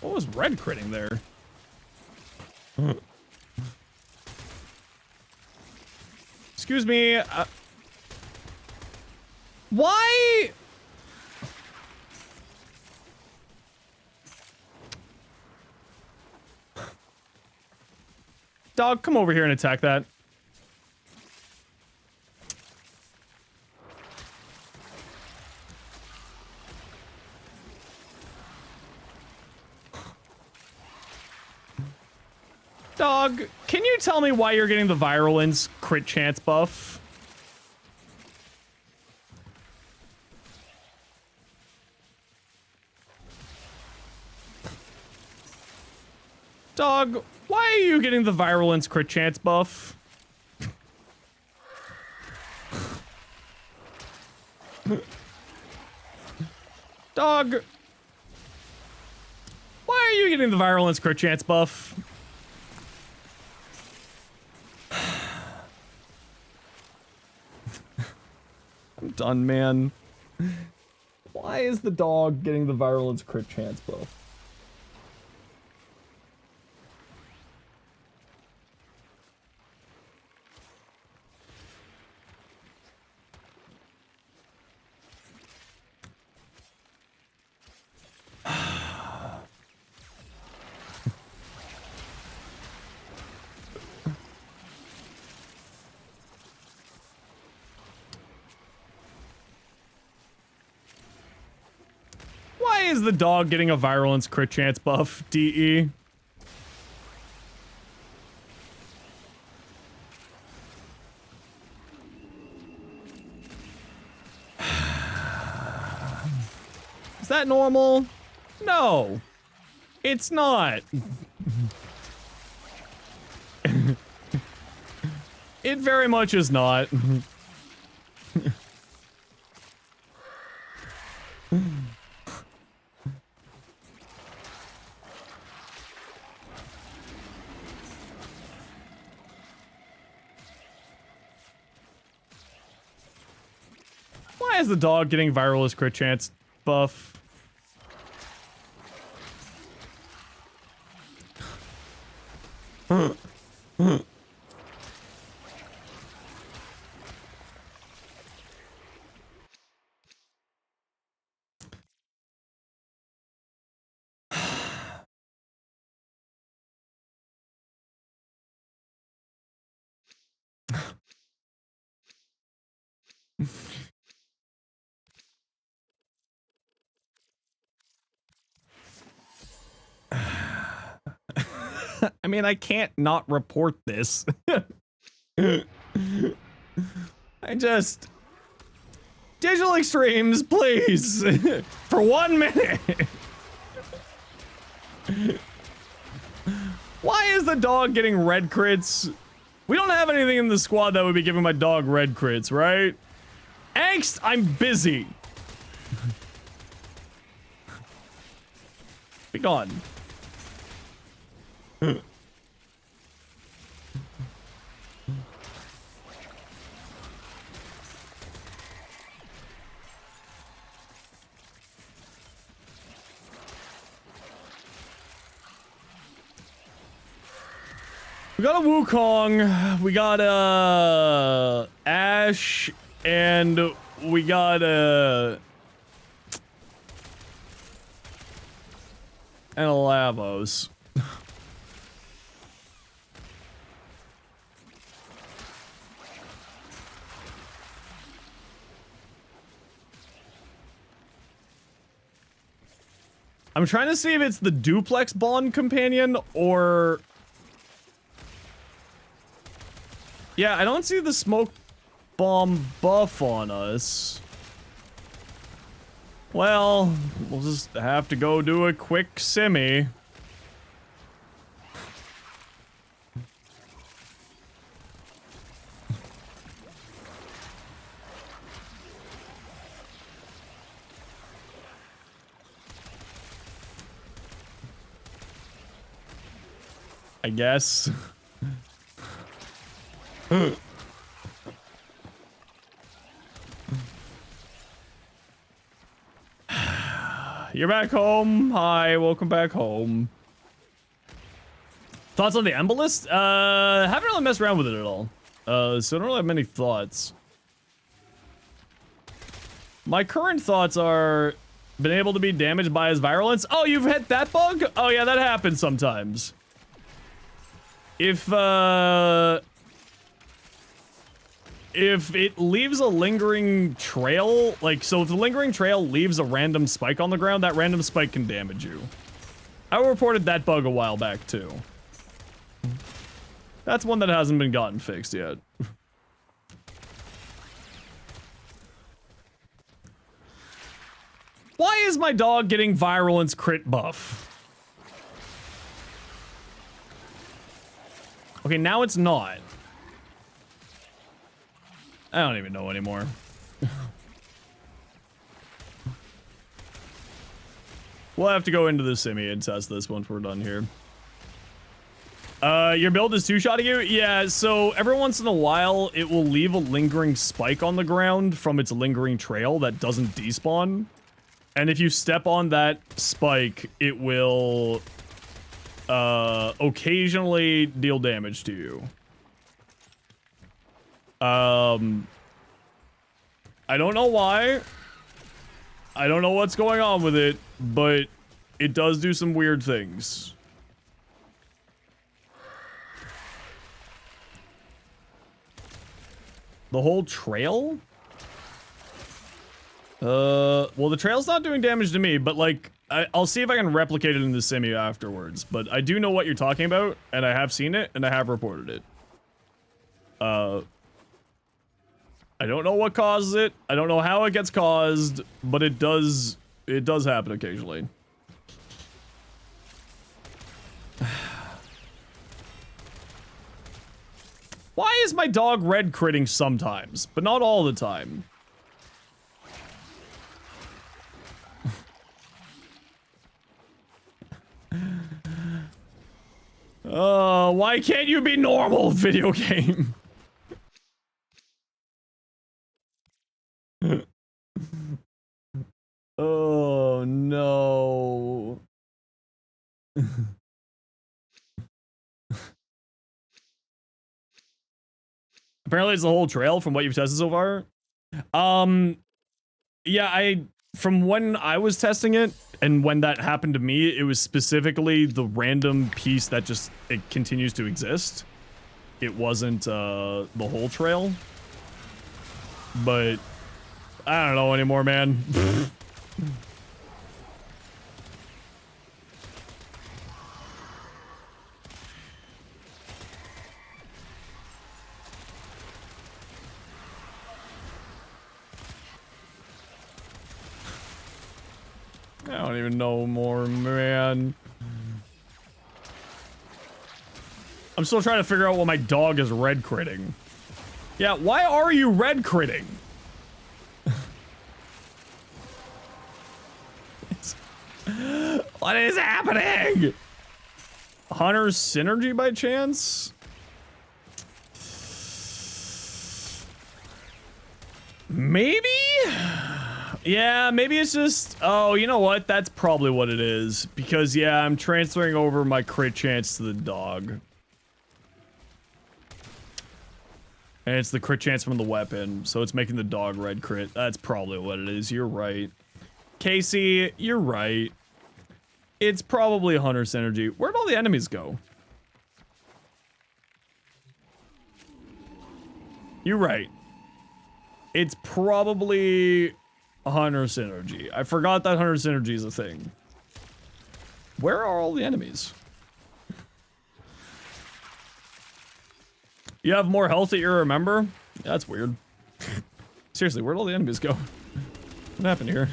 What was red critting there? Excuse me. Why? Dog, come over here and attack that. Dog, can you tell me why you're getting the Virulence crit chance buff? Dog, why are you getting the Virulence crit chance buff? Dog. Why are you getting the virulence crit chance buff? I'm done, man. Why is the dog getting the virulence crit chance buff? Why is the dog getting a virulence crit chance buff, DE? Is that normal? No, it's not. It very much is not. Why is the dog getting virulence crit chance buff? I mean, I can't not report this. I just... Digital Extremes, please! For 1 minute! Why is the dog getting red crits? We don't have anything in the squad that would be giving my dog red crits, right? Angst, I'm busy! Be gone. We got a Wukong, we got a Ash, and we got a and a Lavos. I'm trying to see if it's the duplex bond companion or... Yeah, I don't see the smoke bomb buff on us. Well, we'll just have to go do a quick simmy. I guess. You're back home. Hi, welcome back home. Thoughts on the Embolist? Haven't really messed around with it at all. So I don't really have many thoughts. My current thoughts are been able to be damaged by his virulence. Oh, you've hit that bug? Oh yeah, that happens sometimes. If it leaves a lingering trail, like, so if the lingering trail leaves a random spike on the ground, that random spike can damage you. I reported that bug a while back, too. That's one that hasn't been gotten fixed yet. Why is my dog getting virulence crit buff? Okay, now it's not. I don't even know anymore. We'll have to go into the simi and test this once we're done here. Your build is two-shotting you? Yeah, so every once in a while, it will leave a lingering spike on the ground from its lingering trail that doesn't despawn. And if you step on that spike, it will occasionally deal damage to you. I don't know why. I don't know what's going on with it, but it does do some weird things. The whole trail? Well, the trail's not doing damage to me, but like, I'll see if I can replicate it in the simi afterwards. But I do know what you're talking about, and I have seen it, and I have reported it. I don't know what causes it. I don't know how it gets caused, but it does happen occasionally. Why is my dog red critting sometimes, but not all the time? Why can't you be normal, video game? Oh no. Apparently it's the whole trail from what you've tested so far. Yeah, from when I was testing it and when that happened to me, it was specifically the random piece that just, it continues to exist. It wasn't the whole trail. But I don't know anymore, man. I don't even know more, man. I'm still trying to figure out what my dog is red critting. Yeah, why are you red critting? What is happening? Hunter's synergy by chance? Maybe? Yeah, maybe it's just... Oh, you know what? That's probably what it is. Because, yeah, I'm transferring over my crit chance to the dog. And it's the crit chance from the weapon, so it's making the dog red crit. That's probably what it is. You're right. Casey, you're right. It's probably Hunter synergy. Where'd all the enemies go? You're right. It's probably Hunter synergy. I forgot that Hunter synergy is a thing. Where are all the enemies? You have more health that you remember? That's weird. Seriously, where'd all the enemies go? What happened here?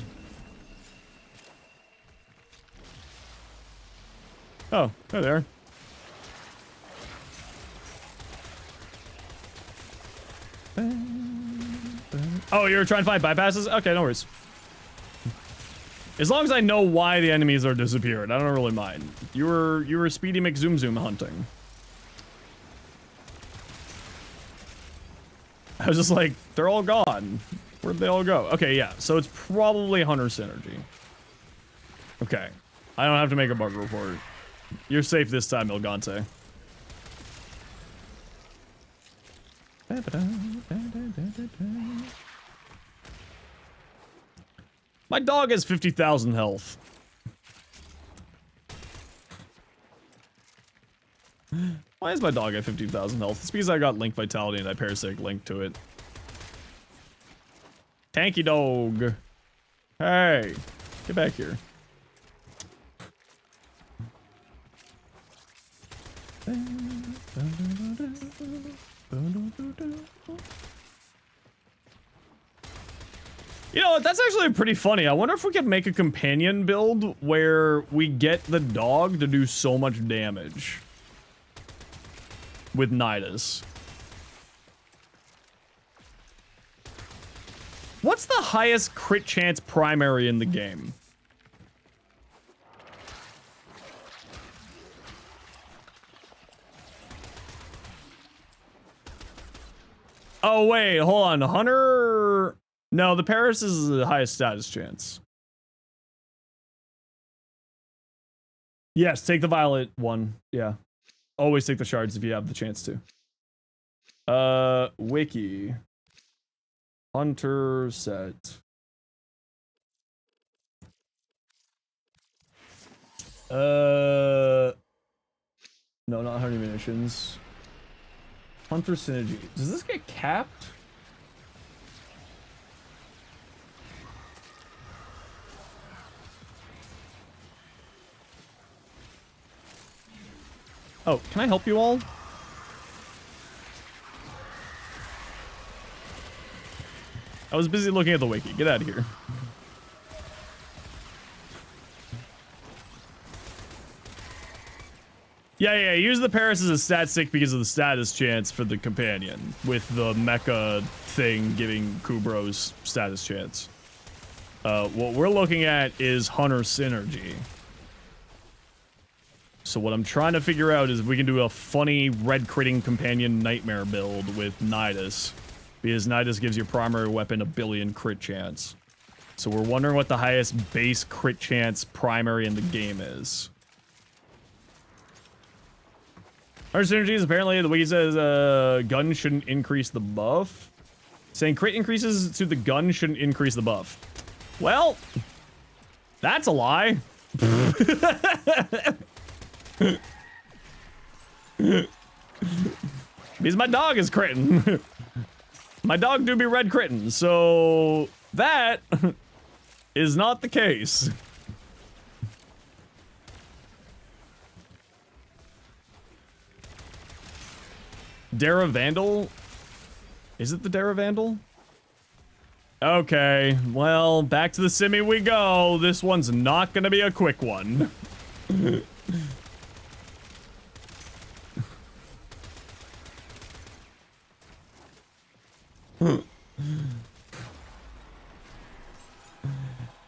Oh, there they are. Oh, you're trying to find bypasses? Okay, no worries. As long as I know why the enemies are disappeared, I don't really mind. You were Speedy McZoom hunting. I was just like, they're all gone. Where'd they all go? Okay, yeah, so it's probably Hunter synergy. Okay. I don't have to make a bug report. You're safe this time, Ilgante. My dog has 50,000 health. Why is my dog at 50,000 health? It's because I got Link Vitality and I parasitic Link to it. Tanky dog. Hey, get back here. You know what? That's actually pretty funny. I wonder if we could make a companion build where we get the dog to do so much damage with Nidus. What's the highest crit chance primary in the game? Oh, wait, hold on. Hunter... No, the Paris is the highest status chance. Yes, take the violet one. Yeah. Always take the shards if you have the chance to. Wiki. Hunter set. No, not hunter munitions. Hunter synergy. Does this get capped? Oh, can I help you all? I was busy looking at the wiki. Get out of here. Yeah, use the Paris as a stat stick because of the status chance for the companion, with the mecha thing giving Kubro's status chance. What we're looking at is Hunter synergy. So what I'm trying to figure out is if we can do a funny red critting companion nightmare build with Nidus, because Nidus gives your primary weapon a billion crit chance. So we're wondering what the highest base crit chance primary in the game is. Our synergies, apparently the wiki says gun shouldn't increase the buff. Saying crit increases to the gun shouldn't increase the buff. Well, that's a lie. Because my dog is critting. My dog do be red critting, so that is not the case. Dara Vandal? Is it the Dara Vandal? Okay, well, back to the simi we go. This one's not gonna be a quick one.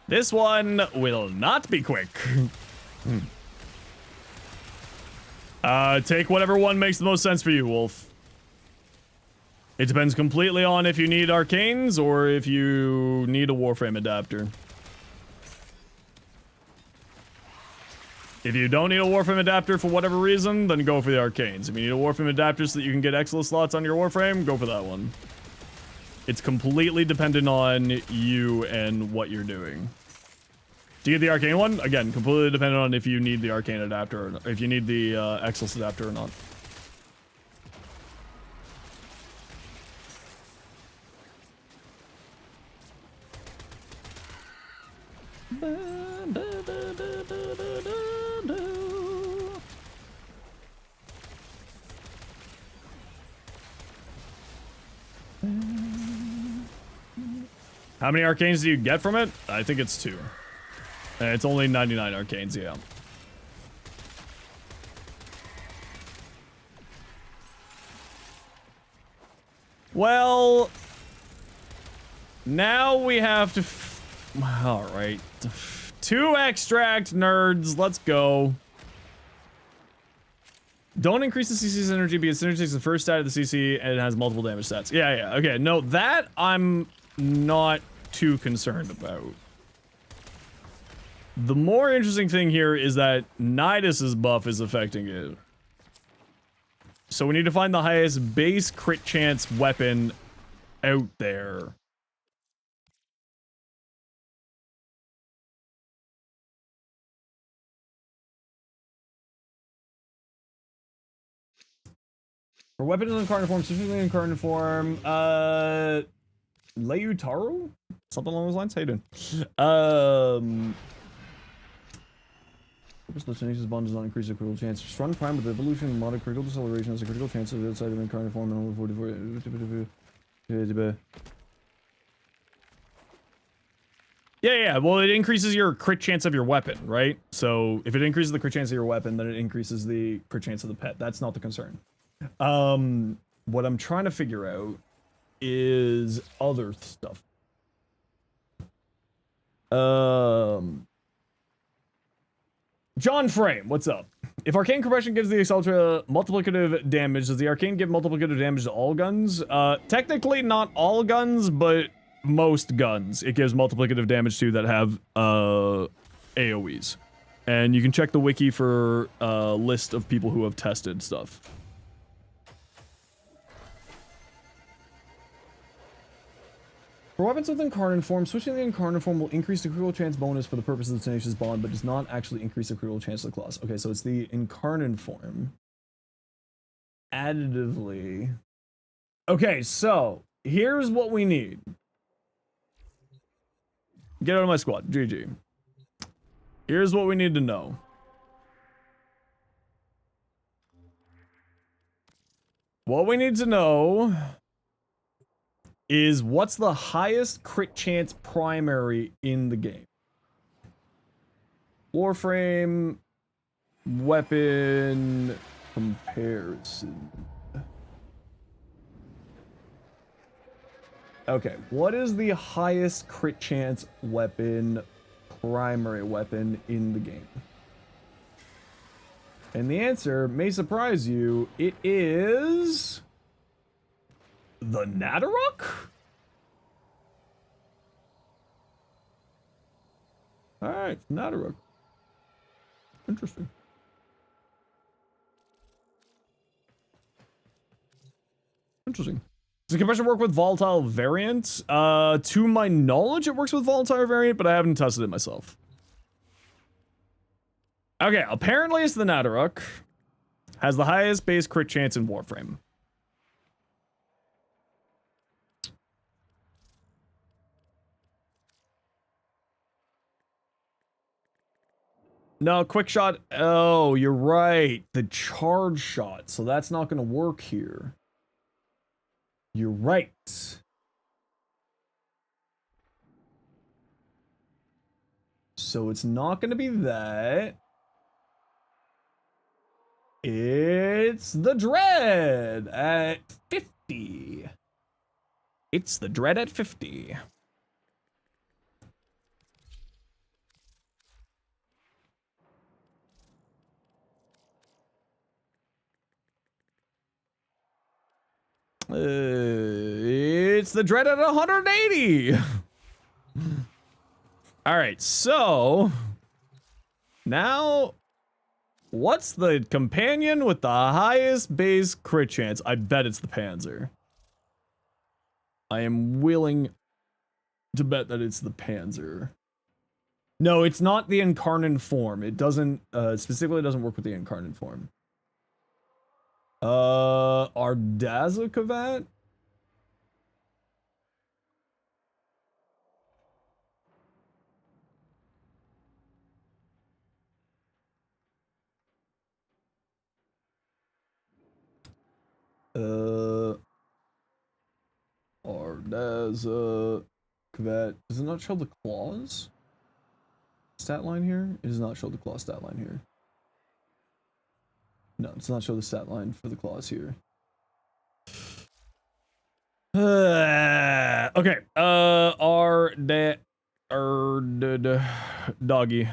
This one will not be quick. Take whatever one makes the most sense for you, Wolf. It depends completely on if you need arcanes or if you need a Warframe adapter. If you don't need a Warframe adapter for whatever reason, then go for the arcanes. If you need a Warframe adapter so that you can get Excellence slots on your Warframe, go for that one. It's completely dependent on you and what you're doing. Do you get the arcane one? Again, completely dependent on if you need the arcane adapter or not, if you need the Excellence adapter or not. How many arcanes do you get from it? I think it's 2. And it's only 99 arcanes, yeah. Well, now we have to... Alright. 2 extract nerds, let's go. Don't increase the CC's energy because synergy is the first stat of the CC and it has multiple damage stats. Yeah, okay. No, that I'm not too concerned about. The more interesting thing here is that Nidus's buff is affecting it. So we need to find the highest base crit chance weapon out there. For weapons in incarnate form, specifically in incarnate form, Leutaru? Something along those lines? How you doing? Purpose Tenacious Bond does not increase the critical chance. Strong Prime with evolution and mod critical deceleration has a critical chance of the outside of incarnate form and only 44. Yeah, well, it increases your crit chance of your weapon, right? So if it increases the crit chance of your weapon, then it increases the crit chance of the pet. That's not the concern. What I'm trying to figure out is other stuff. John Frame, what's up? If arcane compression gives the Exaltra multiplicative damage, does the arcane give multiplicative damage to all guns? Technically not all guns, but most guns. It gives multiplicative damage to that have AoEs. And you can check the wiki for a list of people who have tested stuff. For weapons with Incarnate Form, switching the Incarnate Form will increase the critical chance bonus for the purpose of the Tenacious Bond, but does not actually increase the critical chance of the class. Okay, so it's the Incarnate Form. Additively. Okay, so here's what we need. Get out of my squad. GG. Here's what we need to know. What we need to know is what's the highest crit chance primary in the game. Warframe weapon comparison. Okay, what is the highest crit chance weapon, primary weapon in the game? And the answer may surprise you. It is the Nadaruk? Alright, Nadaruk. Interesting. Interesting. Does compression work with volatile variant? To my knowledge, it works with volatile variant, but I haven't tested it myself. Okay, apparently it's the Nadaruk. Has the highest base crit chance in Warframe. No, quick shot. Oh, you're right. The charge shot. So that's not going to work here. You're right. So it's not going to be that. It's the Dread at 50. It's the Dread at 50. It's the Dread at 180. All right, so now what's the companion with the highest base crit chance? I bet it's the Panzer. I am willing to bet that it's the Panzer. No, it's not the Incarnate Form. It doesn't, specifically doesn't work with the Incarnate Form. Ardazakavat? Ardazakavat. Does it not show the claws? Stat line here? It does not show the claw stat line here. No, it does not show the stat line for the claws here. Okay. Doggy.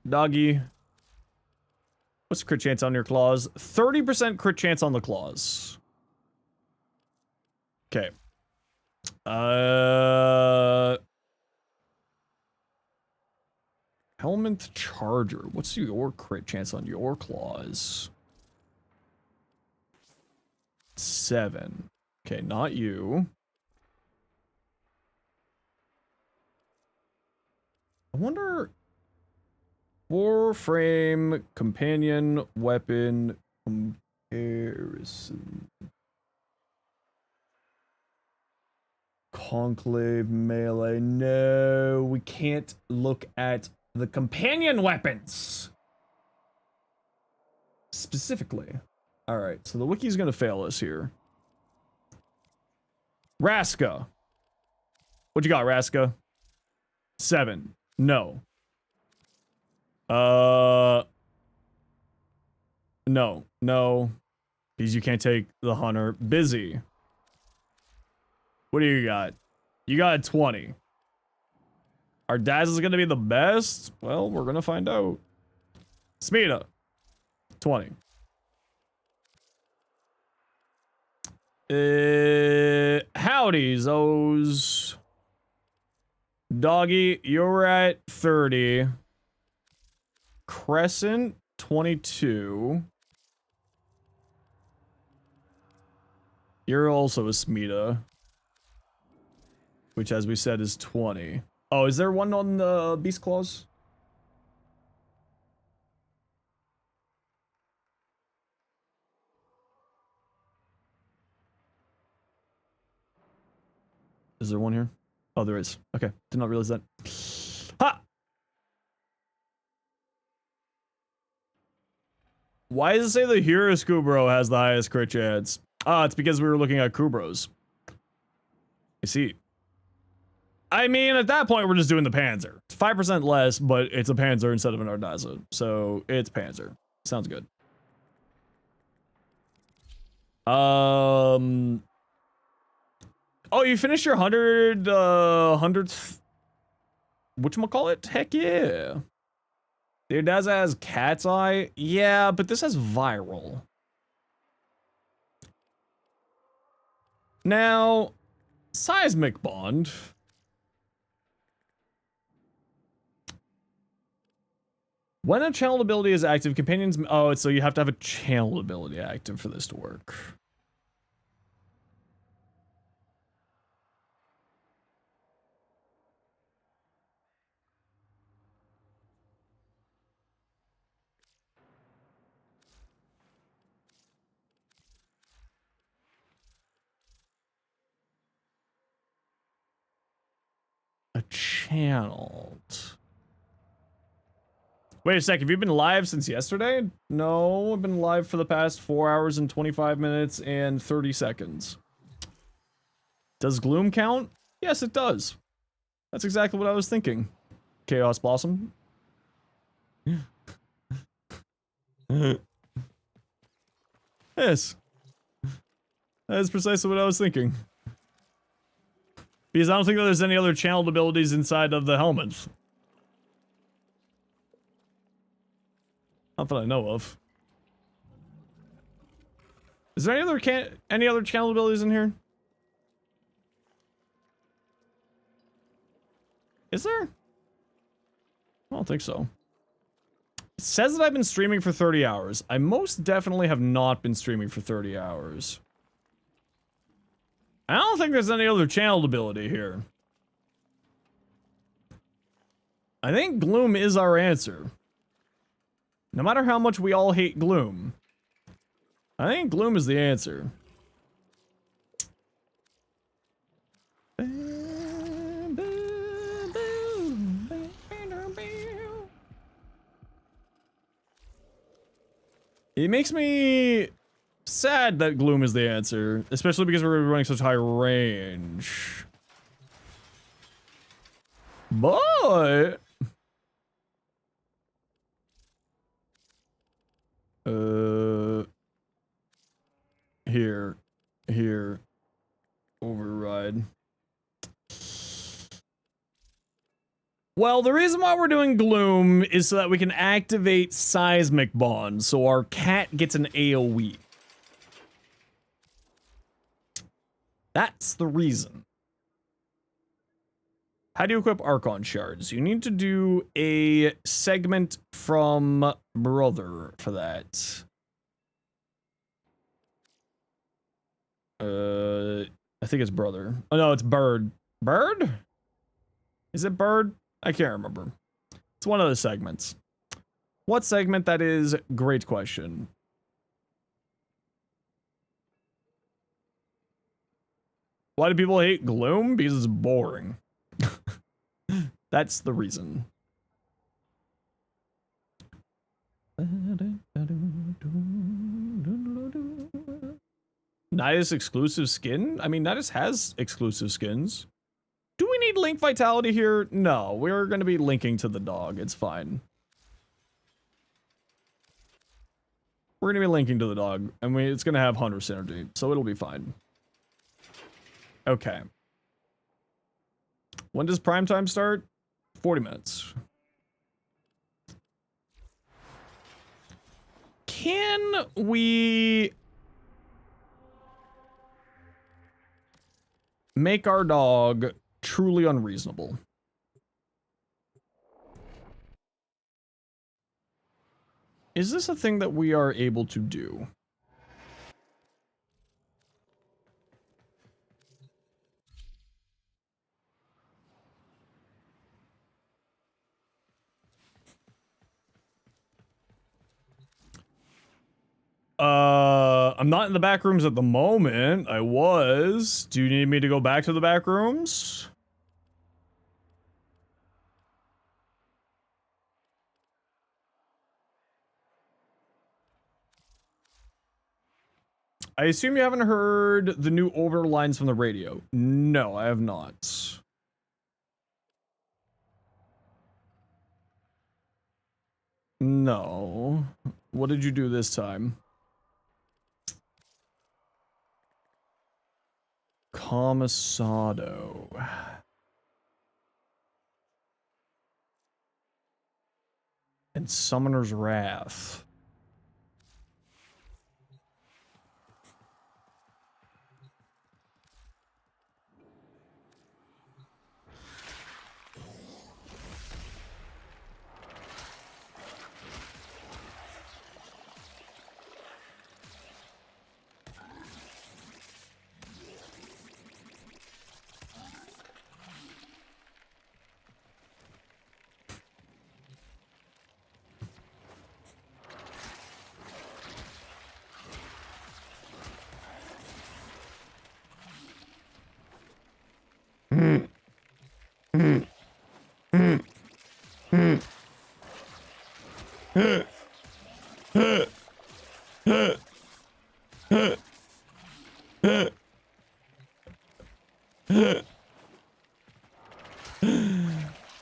Doggy. What's the crit chance on your claws? 30% crit chance on the claws. Okay. Helminth Charger. What's your crit chance on your claws? 7. Okay, not you. I wonder... Warframe companion weapon comparison. Conclave melee. No, we can't look at the companion weapons specifically. All right, so the wiki's gonna fail us here. Raska. What you got, Raska? 7. No. No. Because you can't take the hunter. Busy. What do you got? You got a 20. Our Daz is gonna be the best? Well, we're gonna find out. Smita. 20. Howdy, Zos. Doggy, you're at 30. Crescent, 22. You're also a Smita. Which, as we said, is 20. Oh, is there one on the Beast Claws? Is there one here? Oh, there is. Okay, did not realize that. Ha! Why does it say the Heroes Kubro has the highest crit chance? Ah, it's because we were looking at Kubros. I see. I mean, at that point, we're just doing the Panzer. It's 5% less, but it's a Panzer instead of an Ardaza. So, it's Panzer. Sounds good. Oh, you finished your 100th... Whatchamacallit? Heck yeah. The Ardaza has Cat's Eye? Yeah, but this has Viral. Now, Seismic Bond... When a channel ability is active, companions... Oh, so you have to have a channel ability active for this to work. A channeled... Wait a sec, have you been live since yesterday? No, I've been live for the past 4 hours and 25 minutes and 30 seconds. Does Gloom count? Yes, it does. That's exactly what I was thinking. Chaos Blossom. Yes. That is precisely what I was thinking. Because I don't think that there's any other channeled abilities inside of the helmets. Not that I know of. Is there any other channel abilities in here? Is there? I don't think so. It says that I've been streaming for 30 hours. I most definitely have not been streaming for 30 hours. I don't think there's any other channeled ability here. I think Gloom is our answer. No matter how much we all hate Gloom, I think Gloom is the answer. It makes me sad that Gloom is the answer, especially because we're running such high range. But... Here. Override. Well, the reason why we're doing Gloom is so that we can activate Seismic Bond, so our cat gets an AoE. That's the reason. How do you equip Archon Shards? You need to do a segment from Brother for that. I think it's Brother. Oh no, it's Bird. Bird? Is it Bird? I can't remember. It's one of the segments. What segment that is? Great question. Why do people hate Gloom? Because it's boring. That's the reason. Nidus exclusive skin? I mean, Nidus has exclusive skins. Do we need Link Vitality here? No, we're going to be linking to the dog. It's fine. We're going to be linking to the dog, and it's going to have Hunter synergy, so it'll be fine. Okay. When does prime time start? 40 minutes. Can we make our dog truly unreasonable? Is this a thing that we are able to do? I'm not in the back rooms at the moment. I was. Do you need me to go back to the back rooms? I assume you haven't heard the new order lines from the radio. No, I have not. No. What did you do this time? Commissado. And Summoner's Wrath.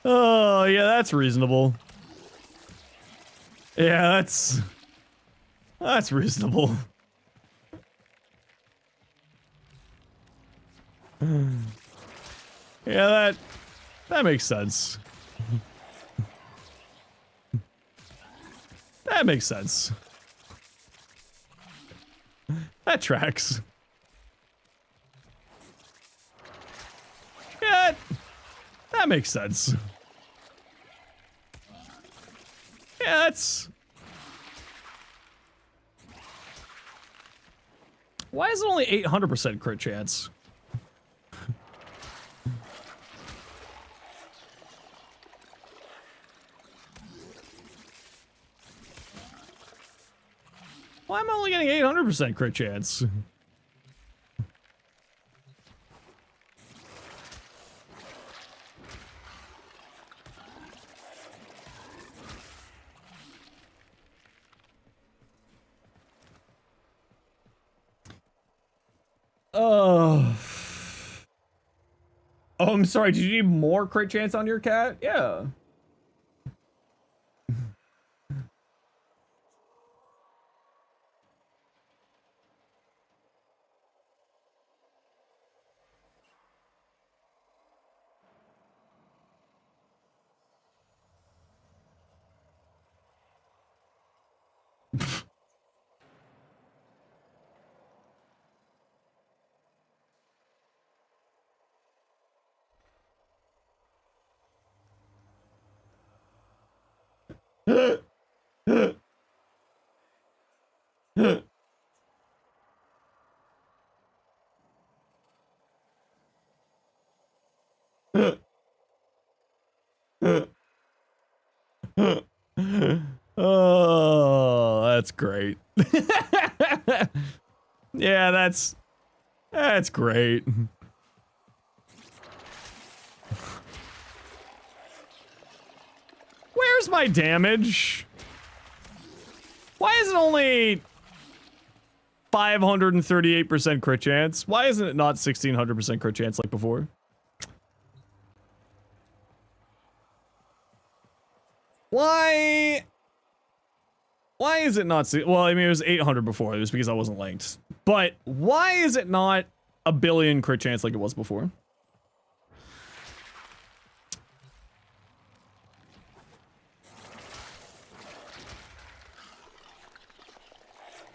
Oh, yeah, that's reasonable. Yeah, that's reasonable. Yeah, that makes sense. That makes sense. That tracks. Yeah, that makes sense. Yeah, that's... Why is it only 800% crit chance? Why am I only getting 800% crit chance? Oh, I'm sorry. Did you need more crit chance on your cat? Yeah. Oh, that's great. Yeah, that's great. Where's my damage? Why is it only 538% crit chance? Why isn't it not 1600% crit chance like before? Why is it not... Well, I mean, it was 800 before. It was because I wasn't linked. But why is it not a billion crit chance like it was before?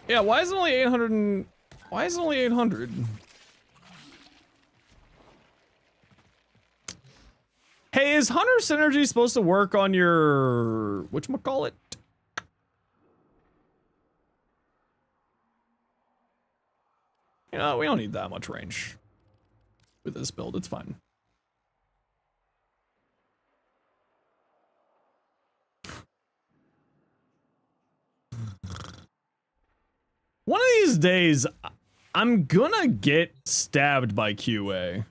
Yeah, why is it only 800 and... Why is it only 800? Hey, is Hunter Synergy supposed to work on your... whatchamacallit? You know, we don't need that much range with this build. It's fine. One of these days, I'm gonna get stabbed by QA.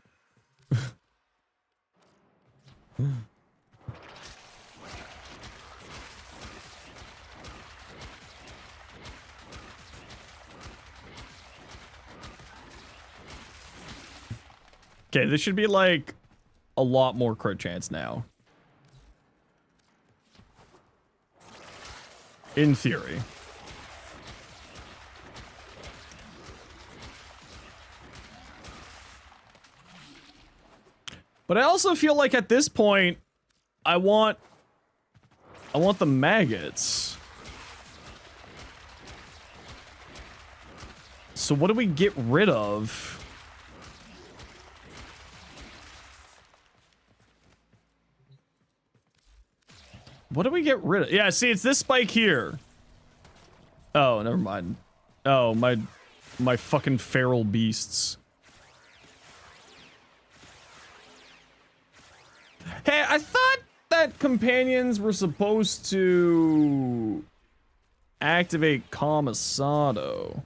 Okay, this should be like a lot more crit chance now. In theory. But I also feel like at this point, I want the maggots. So what do we get rid of? What do we get rid of? Yeah, see, it's this spike here. Oh, never mind. Oh, my fucking feral beasts. Hey, I thought that companions were supposed to activate Kamisado.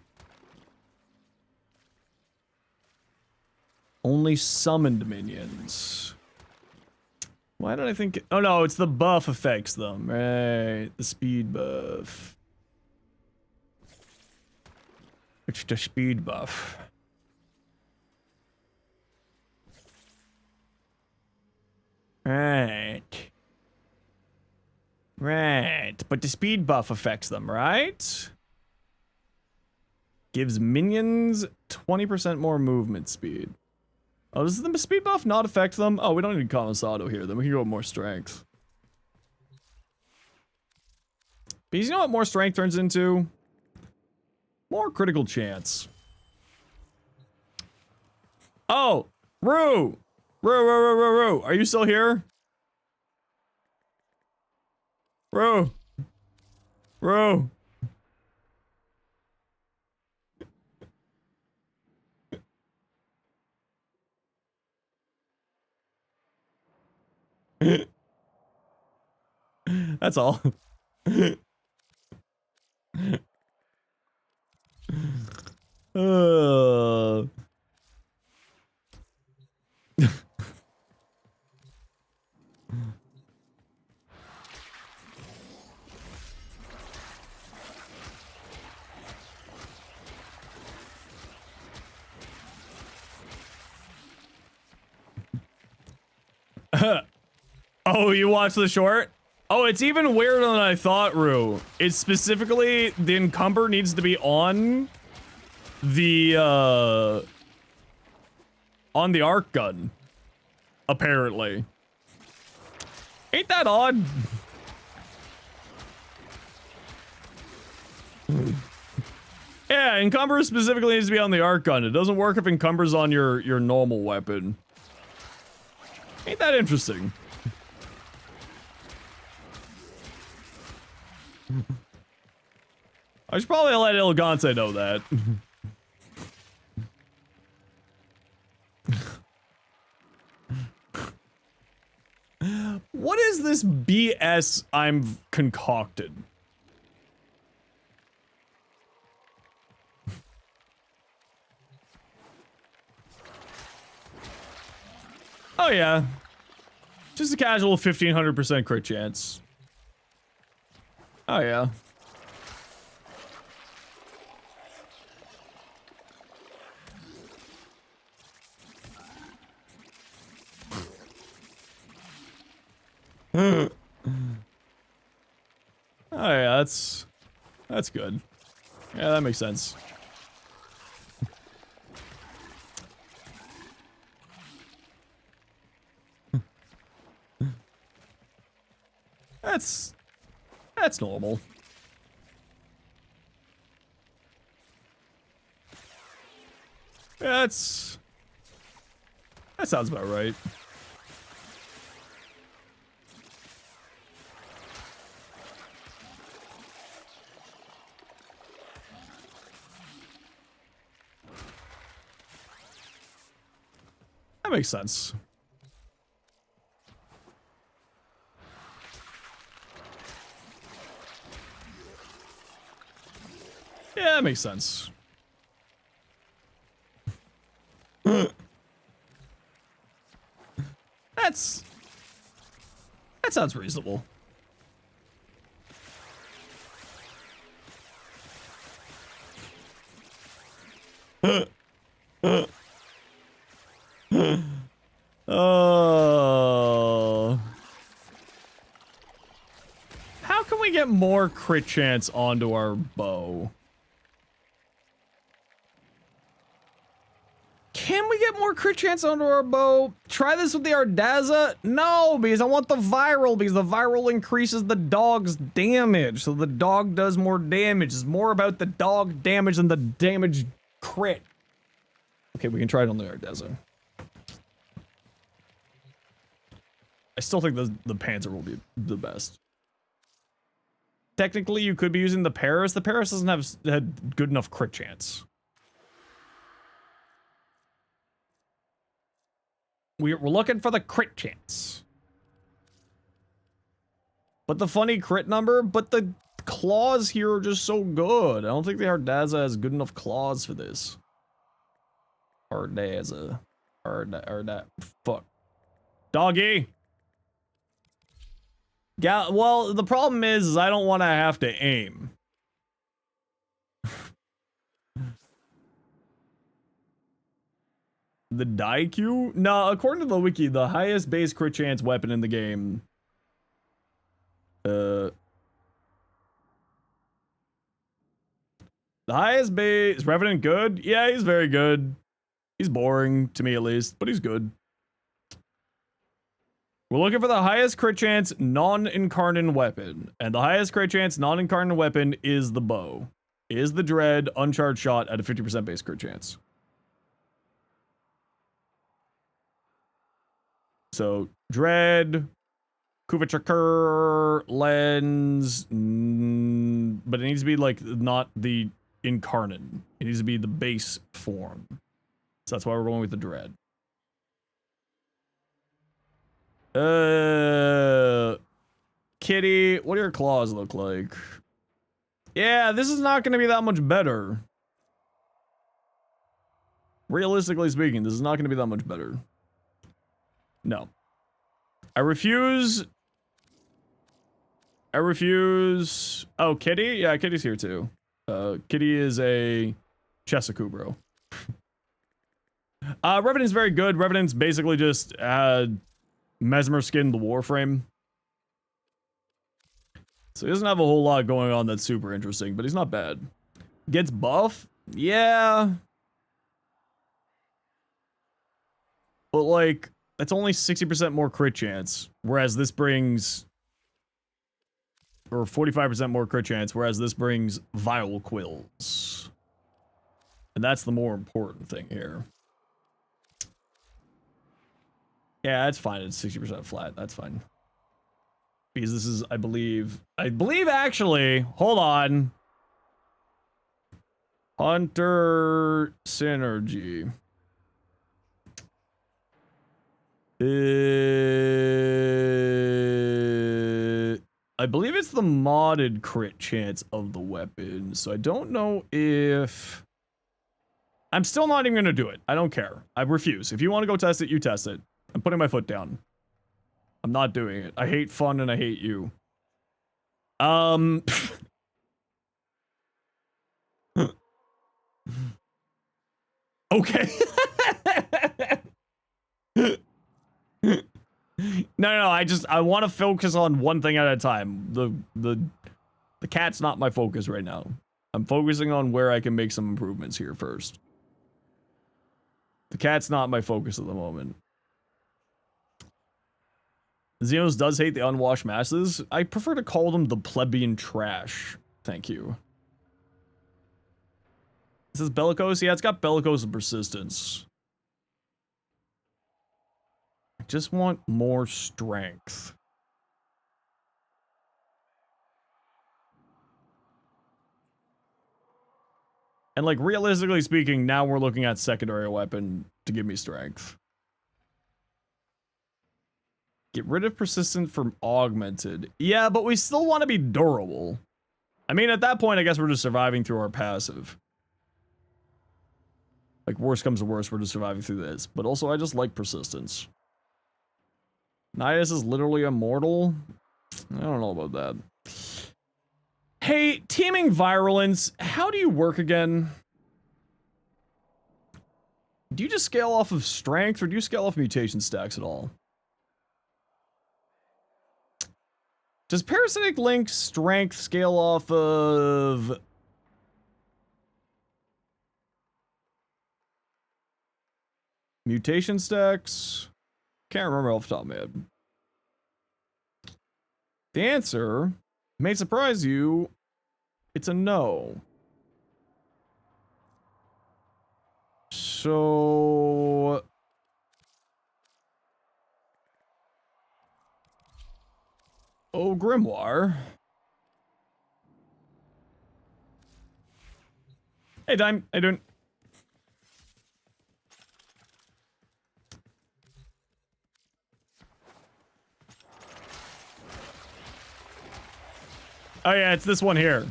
Only summoned minions. Why did I think... Oh no, it's the buff affects them. Right, the speed buff. It's the speed buff. Right. Right, but the speed buff affects them, right? Gives minions 20% more movement speed. Oh, does the speed buff not affect them? Oh, we don't need Kamisado here, then we can go with more strength. Because you know what more strength turns into? More critical chance. Oh! Rue! Rue! Are you still here? Rue! Rue! That's all. Oh, you watched the short? Oh, it's even weirder than I thought, Rue. It's specifically the encumber needs to be on the arc gun, apparently. Ain't that odd? Yeah, encumber specifically needs to be on the arc gun. It doesn't work if encumber's on your normal weapon. Ain't that interesting? I should probably let Elegante know that. What is this BS I'm concocted? Oh yeah. Just a casual 1500% crit chance. Oh yeah. Oh yeah, that's good. Yeah, that makes sense. That's normal. Yeah, that sounds about right. That makes sense. Yeah, that makes sense. That sounds reasonable. Oh. How can we get more crit chance onto our bow? Can we get more crit chance onto our bow? Try this with the Ardaza? No, because I want the viral, because the viral increases the dog's damage. So the dog does more damage. It's more about the dog damage than the damage crit. Okay, we can try it on the Ardaza. I still think the Panzer will be the best. Technically, you could be using the Paris. The Paris doesn't have had good enough crit chance. We're looking for the crit chance. But the funny crit number, but the claws here are just so good. I don't think the Ardaza has good enough claws for this. Ardaza. Fuck. Doggy! Yeah, well, the problem is I don't want to have to aim. The Daikyu? No, according to the wiki, the highest base crit chance weapon in the game. The highest base... Is Revenant good? Yeah, he's very good. He's boring, to me at least, but he's good. We're looking for the highest crit chance non-incarnate weapon. And the highest crit chance non-incarnate weapon is the bow. Is the Dread uncharged shot at a 50% base crit chance. So, Dread, Kuvachakur, Lens, but it needs to be, like, not the incarnate. It needs to be the base form. So that's why we're going with the Dread. Kitty, what do your claws look like? Yeah, this is not going to be that much better. Realistically speaking, this is not going to be that much better. No. I refuse. Oh, Kitty? Yeah, Kitty's here too. Kitty is a Chesaku, bro. Revenant's very good. Revenant's basically just Mesmer skin the Warframe. So he doesn't have a whole lot going on that's super interesting, but he's not bad. Gets buff? Yeah. But like, that's only 60% more crit chance, whereas this brings... Or 45% more crit chance, whereas this brings Vile Quills. And that's the more important thing here. Yeah, that's fine. It's 60% flat. That's fine. Because this is, I believe actually, hold on. Hunter Synergy. I believe it's the modded crit chance of the weapon, so I don't know if... I'm still not even gonna do it. I don't care. I refuse. If you want to go test it, you test it. I'm putting my foot down. I'm not doing it. I hate fun and I hate you. Okay. No, I want to focus on one thing at a time. The cat's not my focus right now. I'm focusing on where I can make some improvements here first. The cat's not my focus at the moment. Xenos does hate the unwashed masses. I prefer to call them the plebeian trash. Thank you. This is bellicose? Yeah, it's got bellicose and persistence. I just want more strength. And like, realistically speaking, now we're looking at secondary weapon to give me strength. Get rid of persistent from augmented. Yeah, but we still want to be durable. I mean, at that point, I guess we're just surviving through our passive. Like, worst comes to worst, we're just surviving through this. But also, I just like persistence. Nidus is literally immortal? I don't know about that. Hey, teaming virulence, how do you work again? Do you just scale off of strength, or do you scale off mutation stacks at all? Does Parasitic Link strength scale off of... mutation stacks? Can't remember off the top of my head. The answer may surprise you. It's a no. So... oh, Grimoire. Hey, Dime. How you doing? Oh yeah, it's this one here.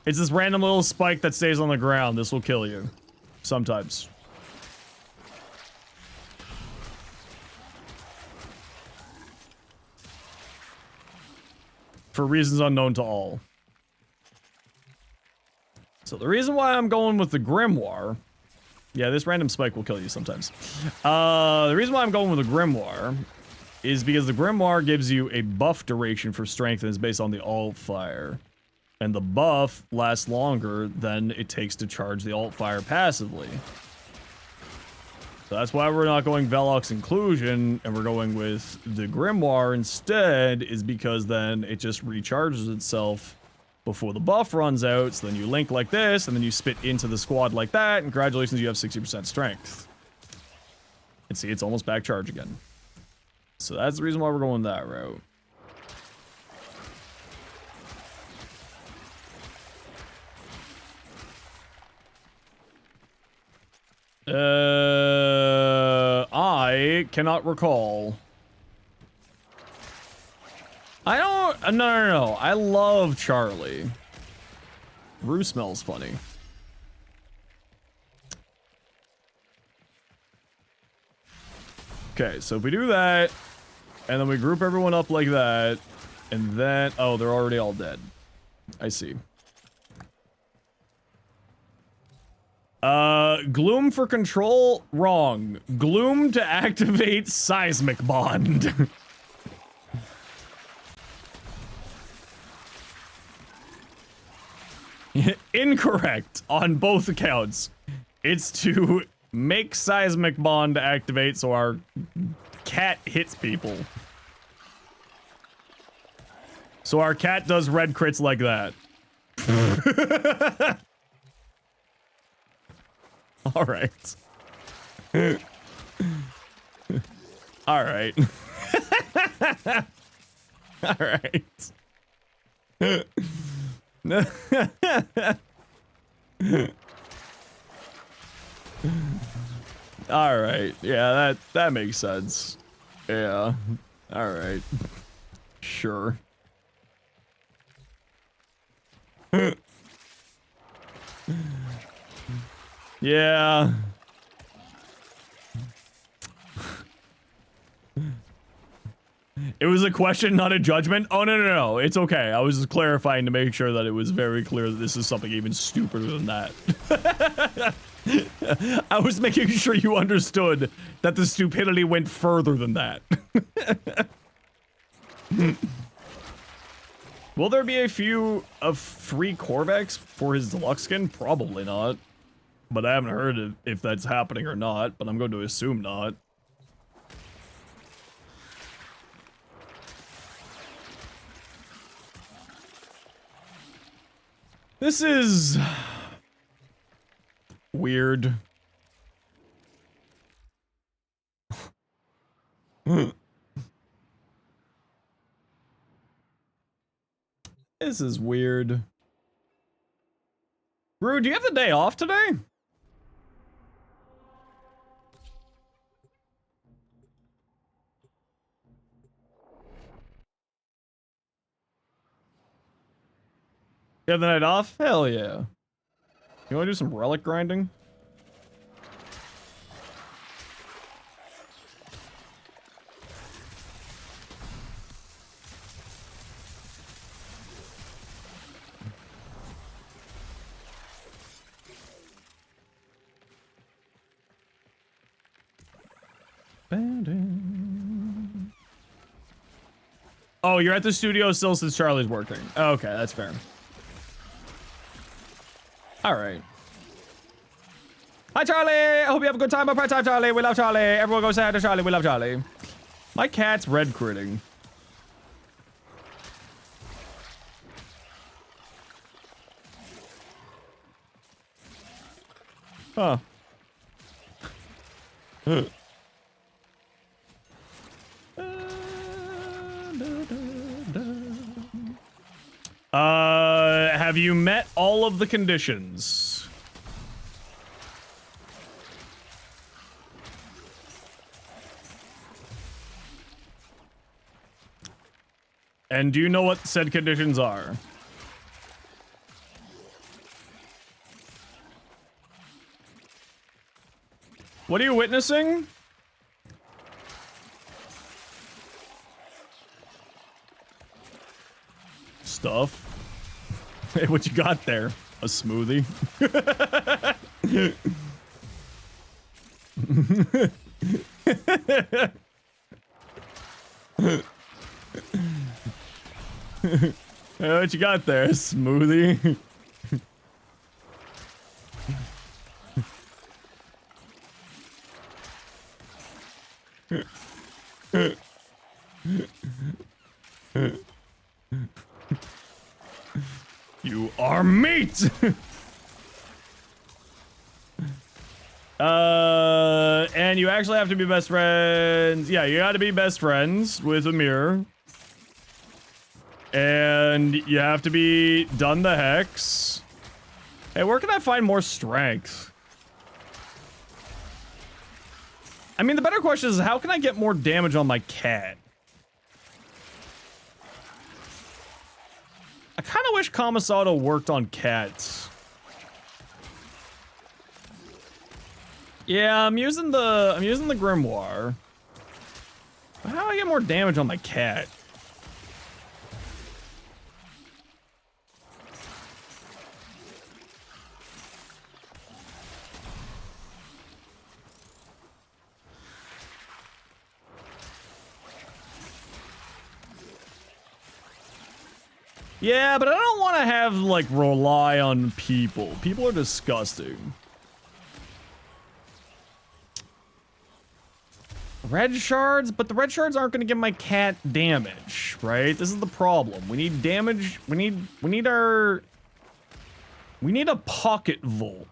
It's this random little spike that stays on the ground. This will kill you. Sometimes. For reasons unknown to all. So the reason why I'm going with the Grimoire... yeah, this random spike will kill you sometimes. The reason why I'm going with the Grimoire is because the Grimoire gives you a buff duration for strength and is based on the alt fire. And the buff lasts longer than it takes to charge the alt fire passively. So that's why we're not going Velox Inclusion, and we're going with the Grimoire instead, is because then it just recharges itself before the buff runs out, so then you link like this, and then you spit into the squad like that, and congratulations, you have 60% strength. And see, it's almost back charge again. So that's the reason why we're going that route. I cannot recall. I don't... no. I love Charlie. Rue smells funny. Okay, so if we do that, and then we group everyone up like that, and then... oh, they're already all dead. I see. Gloom for control? Wrong. Gloom to activate seismic bond. Incorrect on both accounts. It's to make seismic bond activate so our cat hits people. So our cat does red crits like that. All right. All right. All right. All right. Yeah, that makes sense. Yeah. All right. Sure. Yeah. It was a question, not a judgment. Oh, no. It's okay. I was just clarifying to make sure that it was very clear that this is something even stupider than that. I was making sure you understood that the stupidity went further than that. Will there be a few of free Corvex for his deluxe skin? Probably not. But I haven't heard if that's happening or not, but I'm going to assume not. This is... weird. This is weird. Brew, do you have the day off today? You have the night off? Hell yeah. You wanna do some relic grinding? Oh, you're at the studio still since Charlie's working. Okay, that's fair. All right. Hi, Charlie. I hope you have a good time. Up time, Charlie. We love Charlie. Everyone go say hi to Charlie. We love Charlie. My cat's red critting. Huh. Have you met all of the conditions? And do you know what said conditions are? What are you witnessing? Stuff. Hey, what you got there? A smoothie? Hey, what you got there? A smoothie? You are meat! And you actually have to be best friends. Yeah, you gotta be best friends with Amir. And you have to be done the hex. Hey, where can I find more strength? I mean, the better question is, how can I get more damage on my cat? I kind of wish Kamisato worked on cats. Yeah, I'm using the grimoire. But how do I get more damage on my cat? Yeah, but I don't want to have, like, rely on people. People are disgusting. Red shards? But the red shards aren't going to give my cat damage, right? This is the problem. We need damage. We need a pocket volt.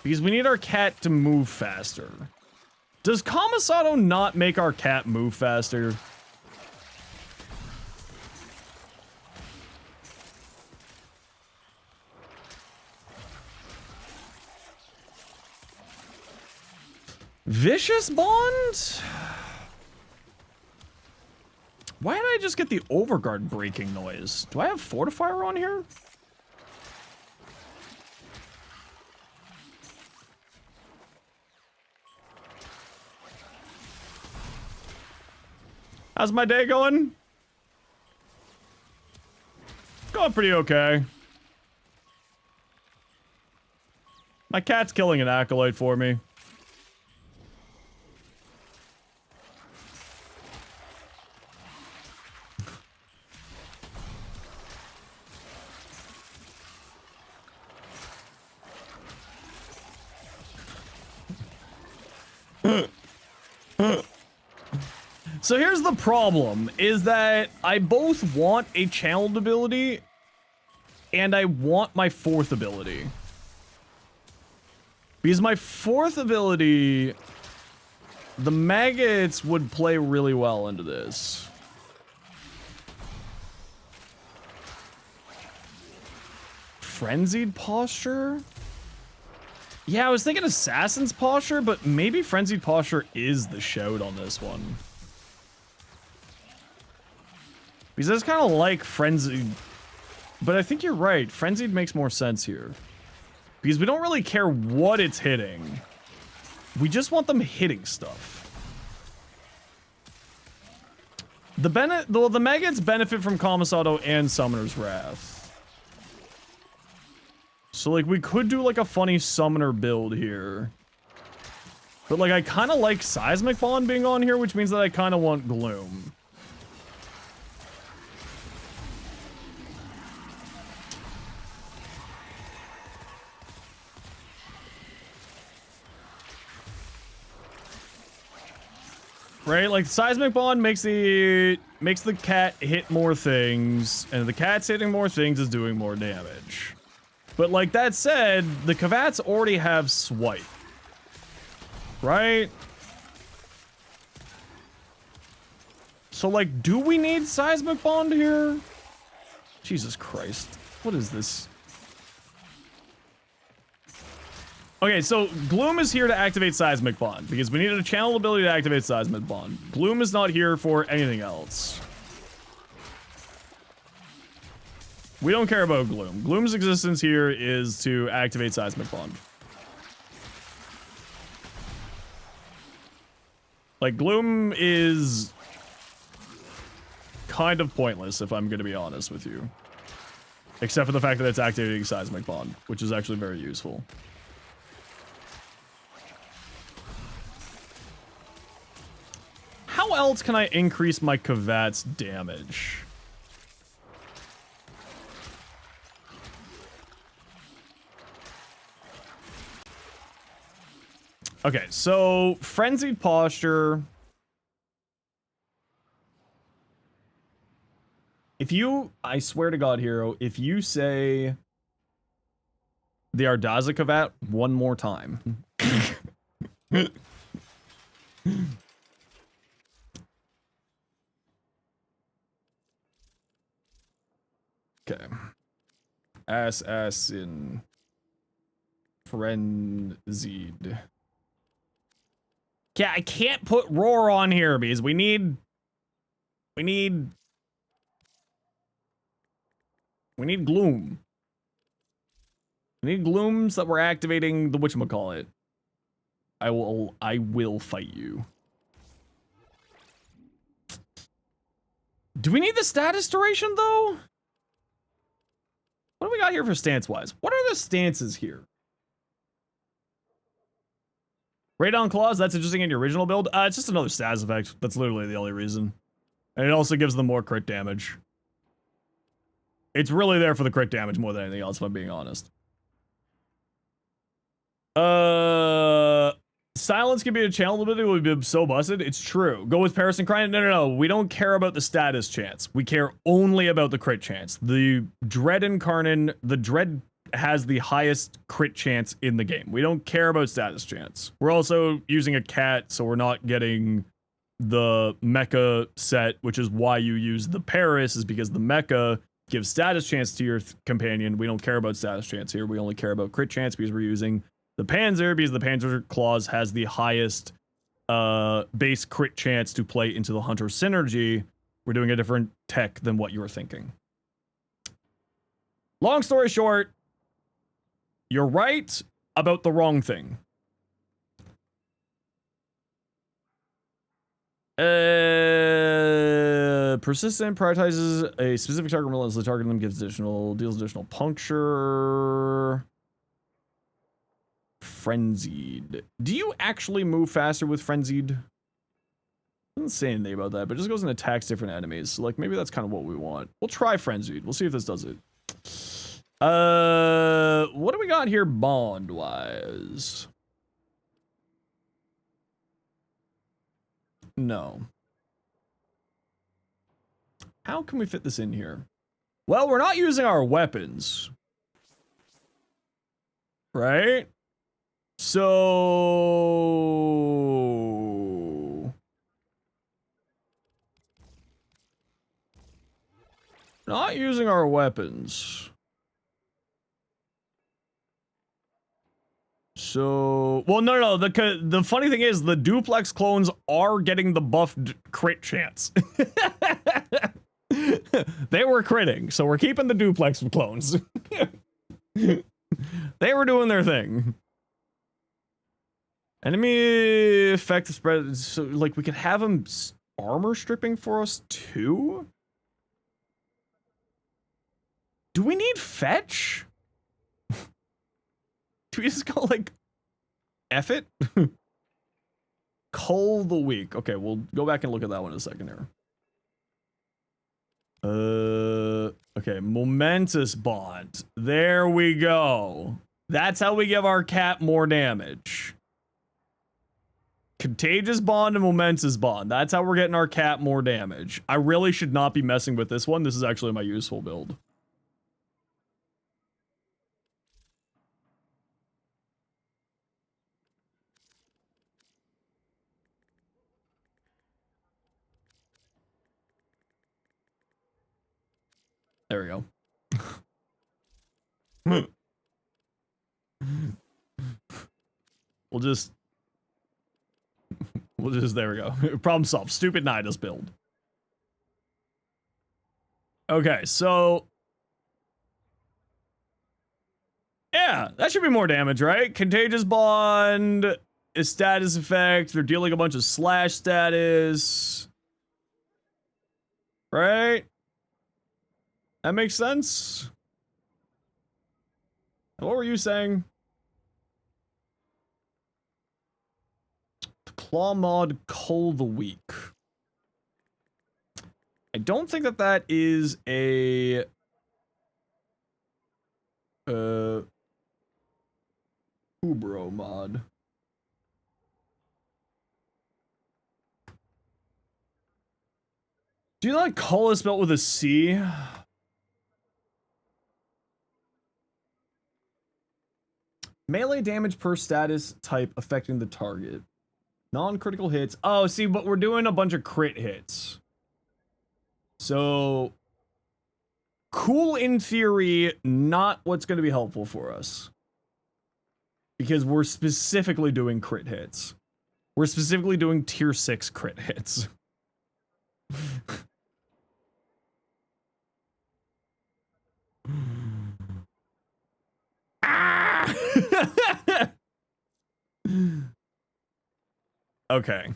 Because we need our cat to move faster. Does Kamisato not make our cat move faster? Vicious Bond? Why did I just get the overguard breaking noise? Do I have Fortifier on here? How's my day going? Going pretty okay. My cat's killing an acolyte for me. So here's the problem, is that I both want a channeled ability and I want my fourth ability. Because my fourth ability, the maggots would play really well into this. Frenzied posture? Yeah, I was thinking assassin's posture, but maybe frenzied posture is the shout on this one. Because that's kind of like frenzied, but I think you're right. Frenzied makes more sense here. Because we don't really care what it's hitting. We just want them hitting stuff. The maggots benefit from Kamisado and Summoner's Wrath. So, like, we could do, like, a funny summoner build here. But, like, I kind of like Seismic Bond being on here, which means that I kind of want Gloom. Right? Like, Seismic Bond makes the cat hit more things, and the cat's hitting more things is doing more damage. But like that said, the Kavats already have Swipe. Right? So like, do we need Seismic Bond here? Jesus Christ. What is this? Okay, so Gloom is here to activate Seismic Bond, because we needed a channel ability to activate Seismic Bond. Gloom is not here for anything else. We don't care about Gloom. Gloom's existence here is to activate Seismic Bond. Like, Gloom is kind of pointless, if I'm going to be honest with you. Except for the fact that it's activating Seismic Bond, which is actually very useful. How else can I increase my Kavat's damage? Okay, so Frenzied Posture. If you, I swear to God, Hero, if you say the Ardaza Kavat one more time. Okay. Assassin. Frenzied. Yeah, I can't put Roar on here because we need Gloom. We need Glooms that we're activating the whatchamacallit. I will fight you. Do we need the status duration though? What do we got here for stance-wise? What are the stances here? Radon Claws, that's interesting in your original build. It's just another status effect. That's literally the only reason. And it also gives them more crit damage. It's really there for the crit damage more than anything else, if I'm being honest. Silence can be a channel ability. We've been so busted. It's true. Go with Paris and Crying. No. We don't care about the status chance. We care only about the crit chance. The Dread Incarnate, the Dread has the highest crit chance in the game. We don't care about status chance. We're also using a cat, so we're not getting the mecha set, which is why you use the Paris, is because the mecha gives status chance to your companion. We don't care about status chance here. We only care about crit chance because we're using the Panzer, because the Panzer Claws has the highest base crit chance to play into the Hunter synergy. We're doing a different tech than what you were thinking. Long story short, you're right about the wrong thing. Persistent prioritizes a specific target relentlessly targeting them, deals additional puncture. Frenzied. Do you actually move faster with Frenzied? Doesn't say anything about that, but it just goes and attacks different enemies. So, like, maybe that's kind of what we want. We'll try Frenzied. We'll see if this does it. What do we got here bond-wise? No. How can we fit this in here? Well, we're not using our weapons. Right? So... Not using our weapons. So... Well, no. The funny thing is, the duplex clones are getting the buffed crit chance. They were critting, so we're keeping the duplex clones. They were doing their thing. Enemy effect spread. So, like, we could have them armor stripping for us too? Do we need fetch? Do we just go, like, F it? Cull the weak. Okay, we'll go back and look at that one in a second here. Okay, momentous bond. There we go. That's how we give our cat more damage. Contagious bond and momentous bond. That's how we're getting our cat more damage. I really should not be messing with this one. This is actually my useful build. There we go. We'll just, there we go. Problem solved. Stupid Nidus build. Okay, so. Yeah, that should be more damage, right? Contagious bond, a status effect. They're dealing a bunch of slash status. Right? That makes sense. What were you saying? Claw mod Cull the weak. I don't think that is a Kubro mod. Do you not Cull is spelled with a C? Melee damage per status type affecting the target. Non-critical hits. Oh, see, but we're doing a bunch of crit hits. So, cool in theory, not what's going to be helpful for us. Because we're specifically doing crit hits. We're specifically doing tier 6 crit hits. Ah! Okay.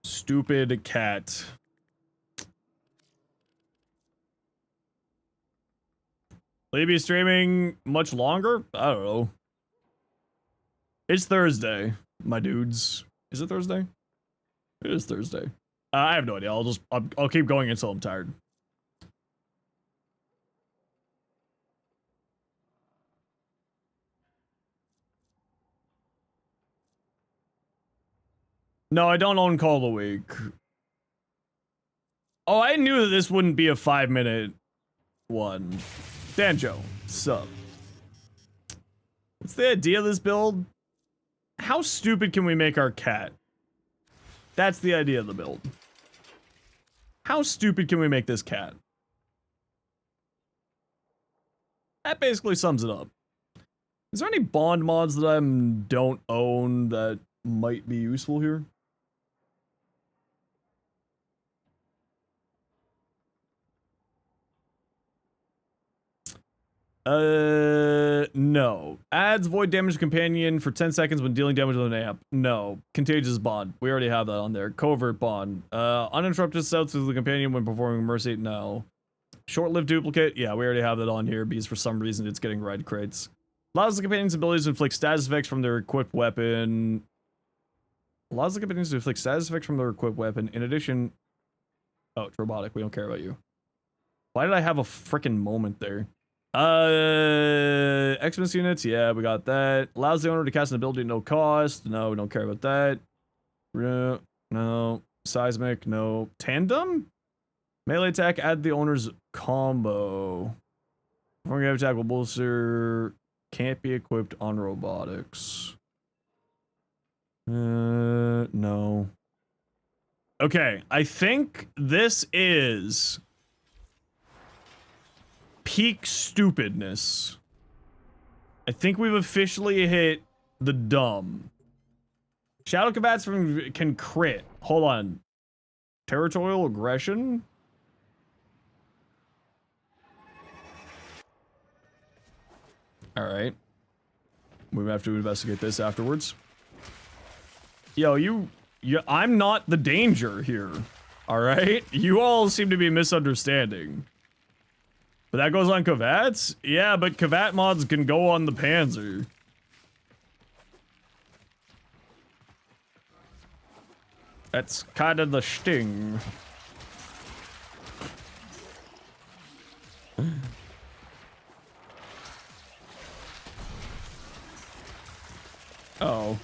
Stupid cat. Will you be streaming much longer? I don't know. It's Thursday, my dudes. Is it Thursday? It is Thursday. I have no idea. I'll keep going until I'm tired. No, I don't own Call of the Week. Oh, I knew that this wouldn't be a 5-minute one. Danjo, sup? What's the idea of this build? How stupid can we make our cat? That's the idea of the build. How stupid can we make this cat? That basically sums it up. Is there any bond mods that I don't own that might be useful here? No. Adds void damage companion for 10 seconds when dealing damage with an amp. No. Contagious bond. We already have that on there. Covert bond. Uninterrupted stealth through the companion when performing mercy. No. Short-lived duplicate. Yeah, we already have that on here because for some reason it's getting red crates. Allows the companion's abilities to inflict status effects from their equipped weapon. Allows the companions to inflict status effects from their equipped weapon. In addition... Oh, it's robotic. We don't care about you. Why did I have a freaking moment there? Xmas units, yeah, we got that. Allows the owner to cast an ability at no cost. No, we don't care about that. No. Seismic, no. Tandem? Melee attack, add the owner's combo. We're gonna attack with bolster. Can't be equipped on robotics. No. Okay, I think this is peak stupidness. I think we've officially hit the dumb. Shadow combats can crit. Hold on. Territorial aggression? Alright. We have to investigate this afterwards. Yo, I'm not the danger here. Alright? You all seem to be misunderstanding. But that goes on Kavats? Yeah, but Kavat mods can go on the Panzer. That's kind of the sting. Oh.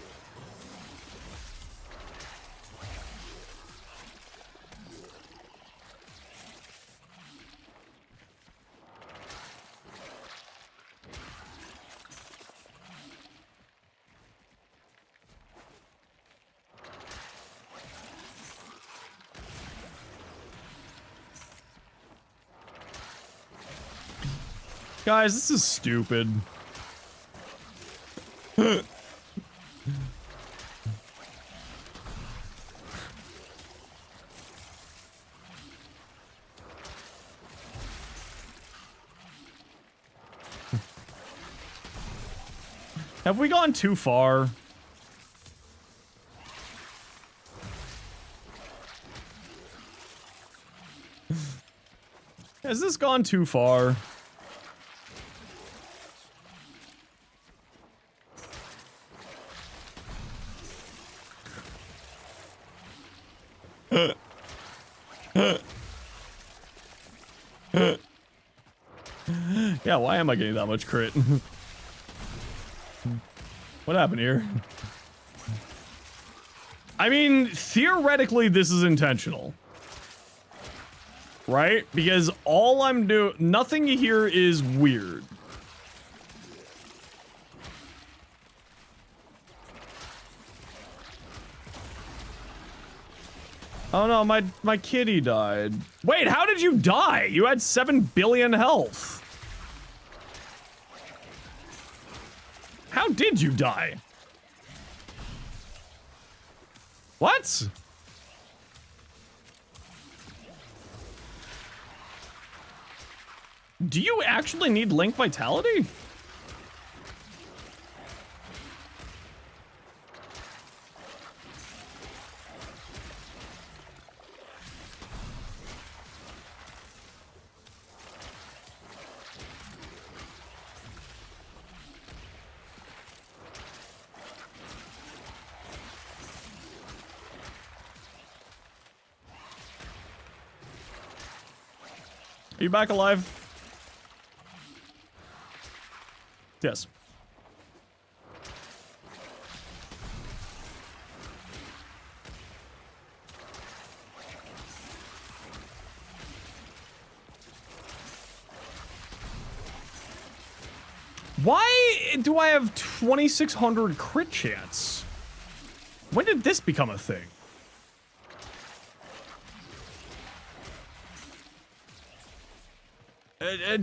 Guys, this is stupid. Have we gone too far? Has this gone too far? Yeah, why am I getting that much crit? What happened here? I mean, theoretically, this is intentional. Right? Because all I'm doing, nothing here is weird. Oh no, my kitty died. Wait, how did you die? You had 7 billion health. How did you die? What? Do you actually need Link Vitality? Are you back alive? Yes. Why do I have 2600 crit chance? When did this become a thing?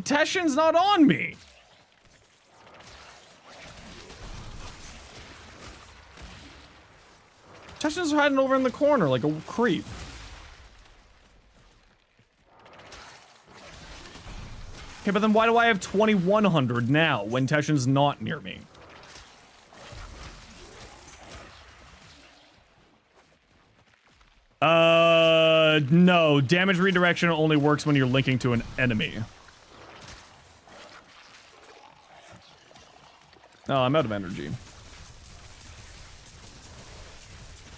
Teshin's not on me. Teshin's hiding over in the corner like a creep. Okay, but then why do I have 2100 now when Teshin's not near me? No. Damage redirection only works when you're linking to an enemy. Oh, I'm out of energy.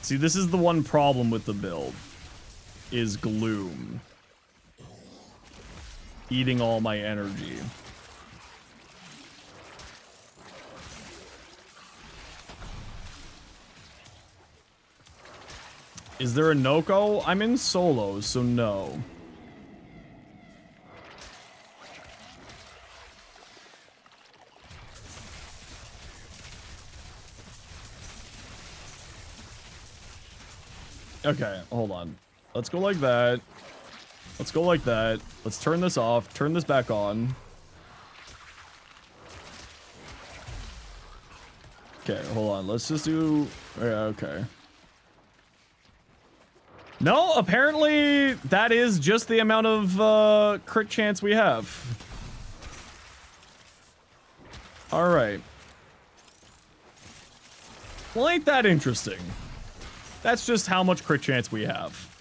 See, this is the one problem with the build. Is Gloom. Eating all my energy. Is there a Noko? I'm in solos, so no. Okay, hold on. Let's go like that. Let's go like that. Let's turn this off. Turn this back on. Okay, hold on. Let's just do... Yeah, okay. No, apparently that is just the amount of crit chance we have. Alright. Well, ain't that interesting? That's just how much crit chance we have.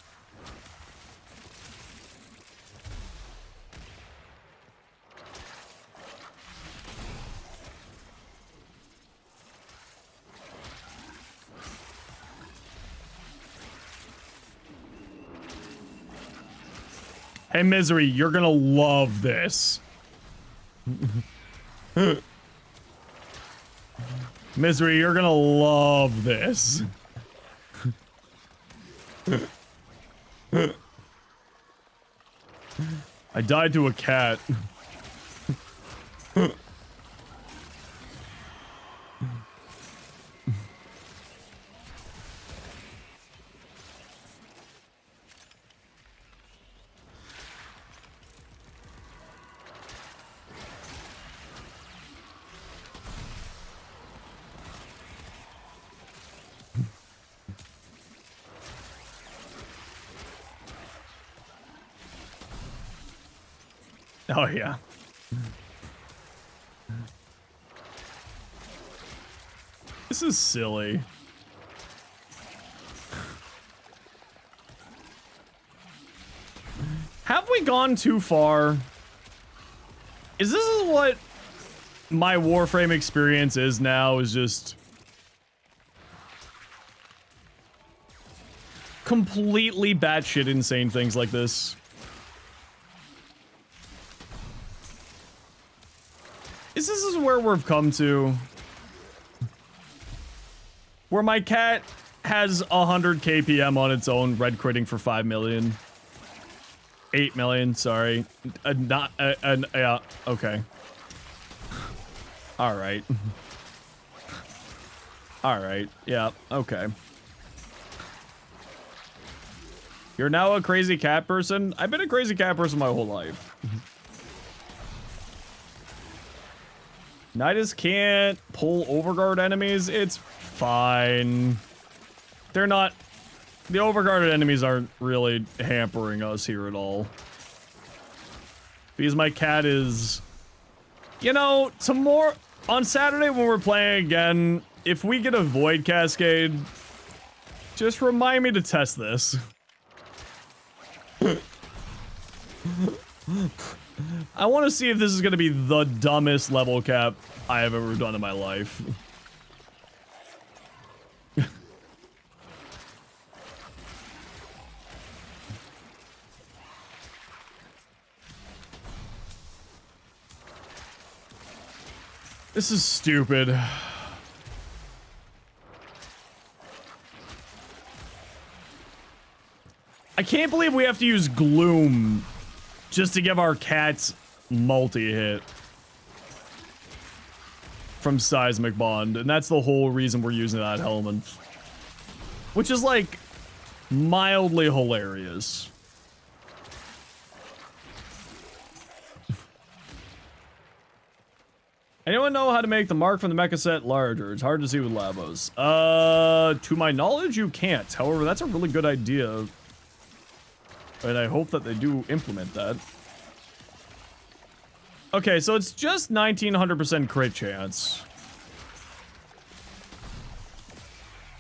Hey, Misery, you're gonna love this. Misery, you're gonna love this. I died to a cat. Oh, yeah. This is silly. Have we gone too far? Is this what my Warframe experience is now? Is just completely batshit insane things like this? This is where we've come to. Where my cat has 100 KPM on its own, red critting for 5 million. 8 million, sorry. Yeah, okay. Alright. Alright, yeah, okay. You're now a crazy cat person? I've been a crazy cat person my whole life. Nidus can't pull overguard enemies. It's fine. They're not... The overguarded enemies aren't really hampering us here at all. Because my cat is... You know, tomorrow... On Saturday when we're playing again, if we get a Void Cascade, just remind me to test this. I want to see if this is going to be the dumbest level cap I have ever done in my life. This is stupid. I can't believe we have to use Gloom just to give our cats multi-hit from Seismic Bond, and that's the whole reason we're using that element. Which is, like, mildly hilarious. Anyone know how to make the mark from the mecha set larger? It's hard to see with Labos. To my knowledge, you can't. However, that's a really good idea. And I hope that they do implement that. Okay, so it's just 1900% crit chance.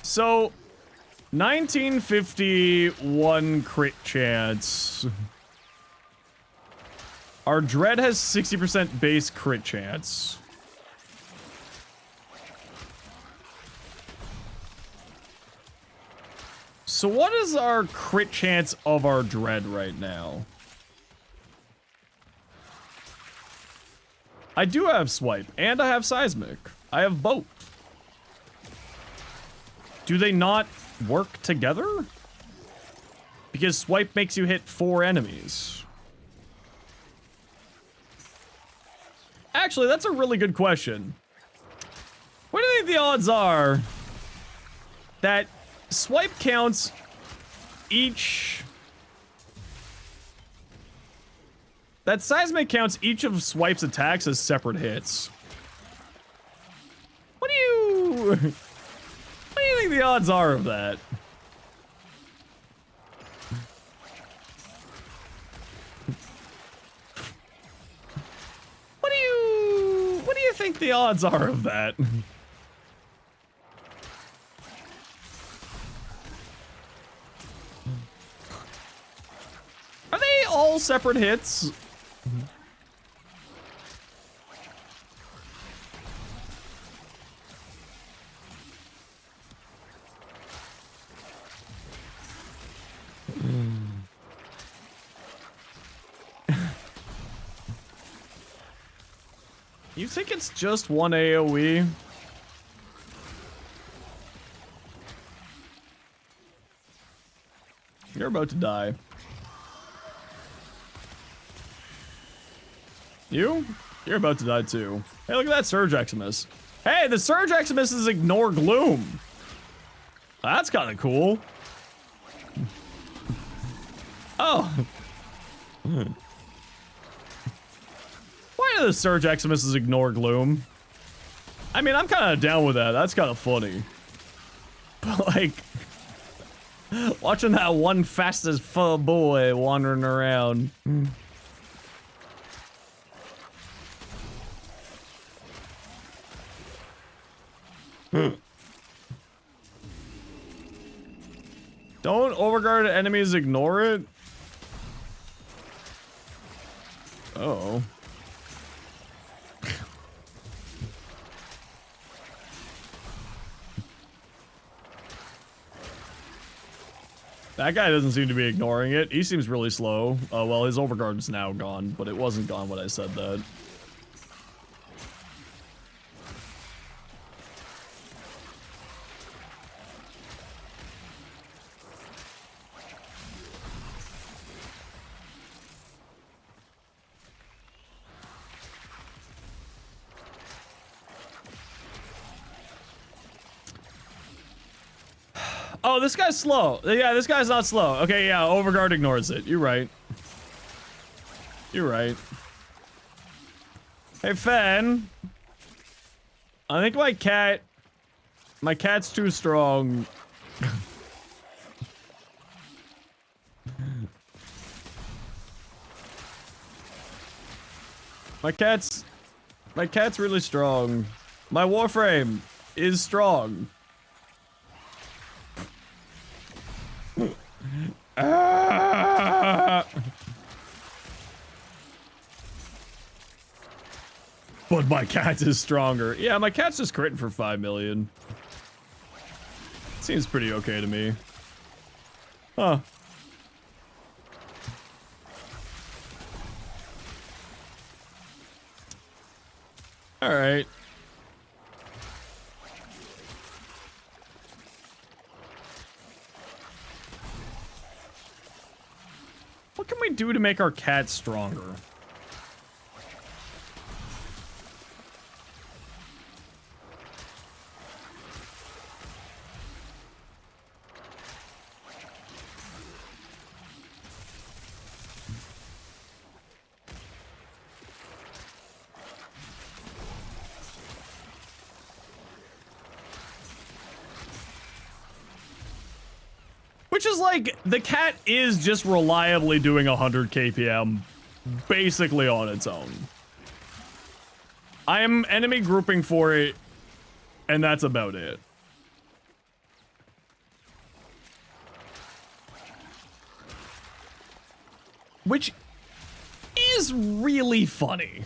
So, 1951 crit chance. Our Dread has 60% base crit chance. So what is our crit chance of our Dread right now? I do have Swipe, and I have Seismic. I have both. Do they not work together? Because Swipe makes you hit 4 enemies. Actually, that's a really good question. What do you think the odds are that Swipe counts each... That seismic counts each of Swipe's attacks as separate hits. What do you think the odds are of that? What do you think the odds are of that? Are they all separate hits? You think it's just one AoE? You're about to die. You're about to die too. Hey, look at that Surge Eximus. Hey, the Surge Eximus is Ignore Gloom. That's kind of cool. Oh. Why do the Surge Eximuses ignore Gloom? I mean, I'm kind of down with that. That's kind of funny. But, like, watching that one fast as fuck boy wandering around. Don't overguard enemies ignore it? Uh-oh. That guy doesn't seem to be ignoring it. He seems really slow. Oh, well, his overguard is now gone, but it wasn't gone when I said that. Oh, this guy's slow. Yeah, this guy's not slow. Okay, yeah, overguard ignores it. You're right. You're right. Hey, Fen. I think my cat's too strong. My cat's really strong. My Warframe is strong. But my cat is stronger. Yeah, my cat's just critting for 5 million. Seems pretty okay to me. Huh. Alright. What can we do to make our cat stronger? Which is like, the cat is just reliably doing 100 kpm basically on its own. I am enemy grouping for it, and that's about it. Which is really funny.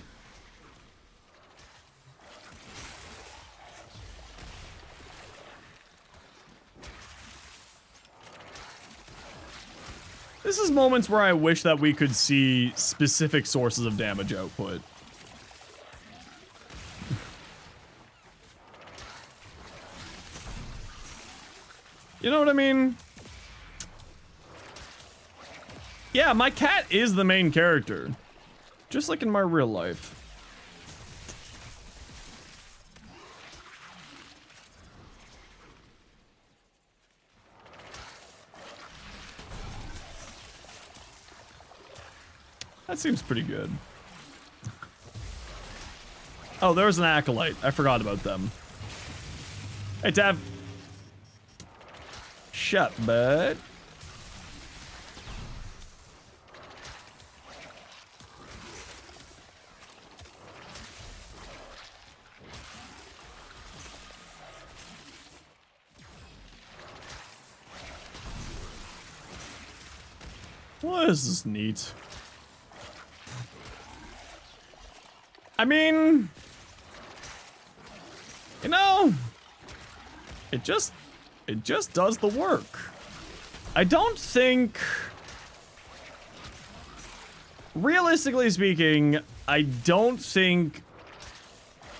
This is moments where I wish that we could see specific sources of damage output. You know what I mean? Yeah, my cat is the main character. Just like in my real life. That seems pretty good. Oh, there's an acolyte. I forgot about them. Hey, Tav. Shut, bud. Well, this is neat. I mean, you know, it just does the work. I don't think, realistically speaking, I don't think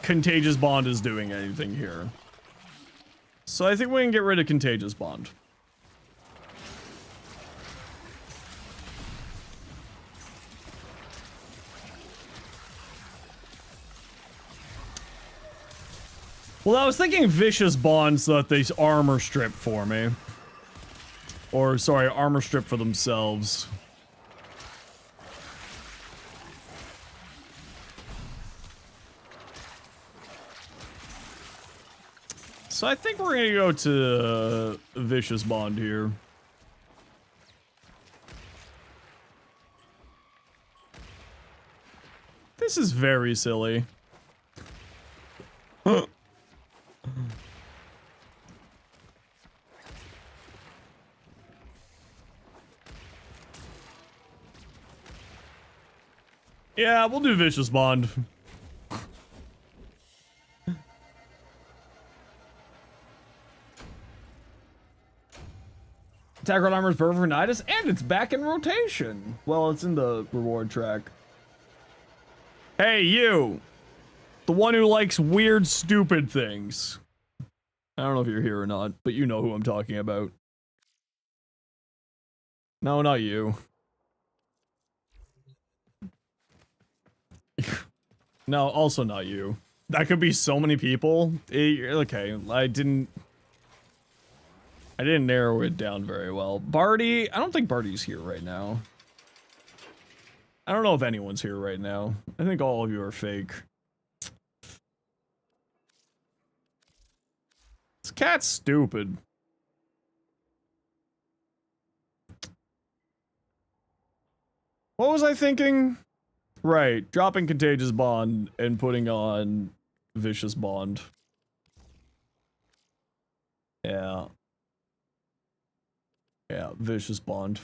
Contagious Bond is doing anything here. So I think we can get rid of Contagious Bond. Well, I was thinking Vicious Bond so that they armor strip for me. Or, sorry, armor strip for themselves. So I think we're gonna go to Vicious Bond here. This is very silly. Yeah, we'll do Vicious Bond. Attack Red Armor's perfect for Nidus, and it's back in rotation. Well, it's in the reward track. Hey, you! The one who likes weird, stupid things. I don't know if you're here or not, but you know who I'm talking about. No, not you. No, also not you. That could be so many people. Okay, I didn't narrow it down very well. Barty, I don't think Barty's here right now. I don't know if anyone's here right now. I think all of you are fake. This cat's stupid. What was I thinking? Right, dropping Contagious Bond and putting on Vicious Bond. Yeah. Yeah, Vicious Bond.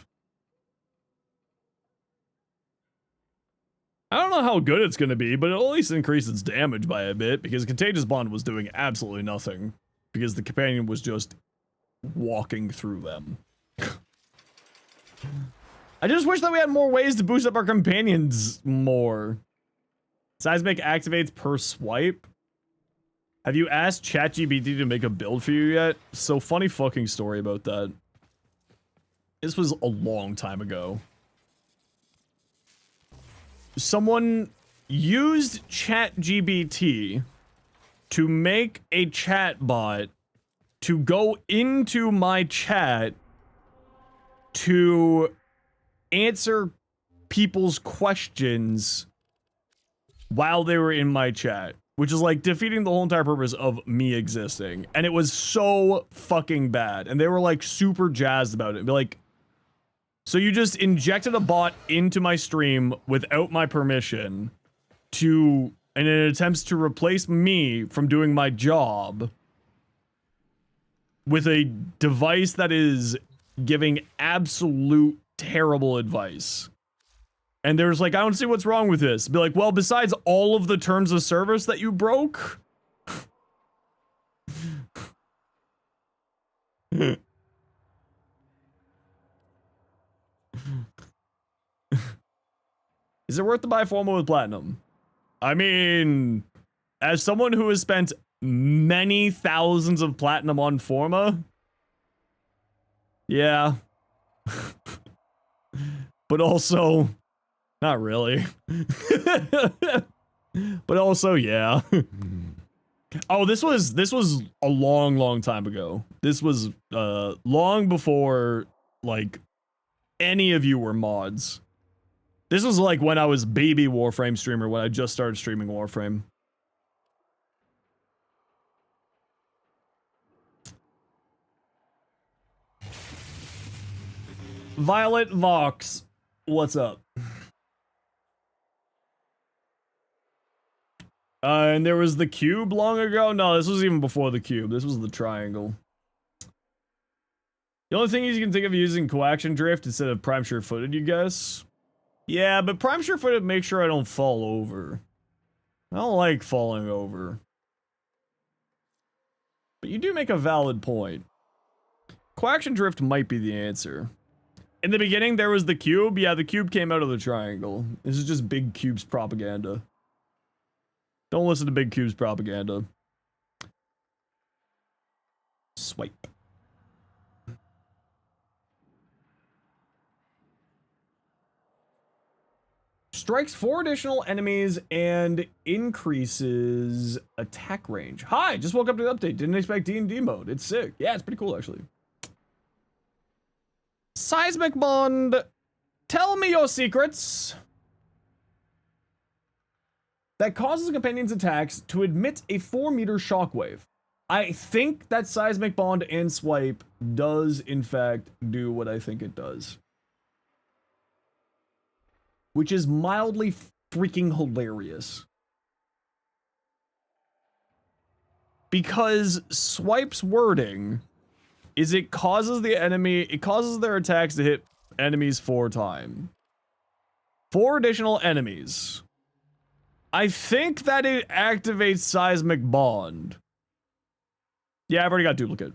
I don't know how good it's gonna be, but it'll at least increase its damage by a bit, because Contagious Bond was doing absolutely nothing. Because the companion was just walking through them. I just wish that we had more ways to boost up our companions more. Seismic activates per swipe. Have you asked ChatGPT to make a build for you yet? So funny fucking story about that. This was a long time ago. Someone used ChatGPT to make a chat bot to go into my chat to answer people's questions while they were in my chat, which is like defeating the whole entire purpose of me existing. And it was so fucking bad. And they were like super jazzed about it. Be like, so you just injected a bot into my stream without my permission to, and it attempts to replace me from doing my job with a device that is giving absolute terrible advice. And there's like, I don't see what's wrong with this. Be like, well, besides all of the terms of service that you broke. Is it worth to buy Forma with Platinum? I mean, as someone who has spent many thousands of Platinum on Forma, yeah. But also, not really. But also, yeah. Oh, this was a long time ago. This was long before like any of you were mods. This was like when I was baby Warframe streamer, when I just started streaming Warframe. Violet Vox, what's up? And there was the cube long ago? No, this was even before the cube. This was the triangle. The only thing you can think of using coaction drift instead of prime sure-footed, you guess? Yeah, but prime sure-footed makes sure I don't fall over. I don't like falling over. But you do make a valid point. Coaction drift might be the answer. In the beginning, there was the cube. Yeah, the cube came out of the triangle. This is just Big Cube's propaganda. Don't listen to Big Cube's propaganda. Swipe. Strikes 4 additional enemies and increases attack range. Hi, just woke up to the update. Didn't expect D&D mode. It's sick. Yeah, it's pretty cool, actually. Seismic Bond, tell me your secrets. That causes a companion's attacks to emit a 4-meter shockwave. I think that Seismic Bond and Swipe does, in fact, do what I think it does. Which is mildly freaking hilarious. Because Swipe's wording is it causes their attacks to hit enemies 4 times. 4 additional enemies. I think that it activates Seismic Bond. Yeah, I've already got Duplicate.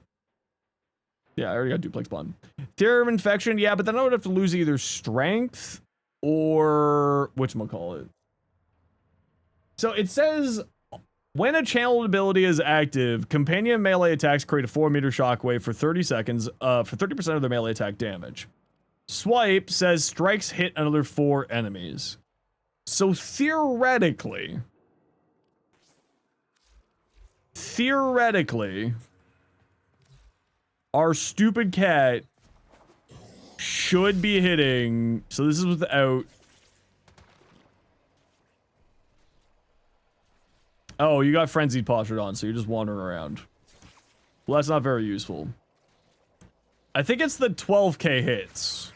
Yeah, I already got Duplex Bond. Theory of Infection, yeah, but then I would have to lose either Strength or whatchamacallit. So it says, when a channeled ability is active, companion melee attacks create a 4-meter shockwave for 30 seconds for 30% of their melee attack damage. Swipe says strikes hit another 4 enemies. So theoretically, our stupid cat should be hitting. So this is without. Oh, you got Frenzied Postured on, so you're just wandering around. Well, that's not very useful. I think it's the 12k hits.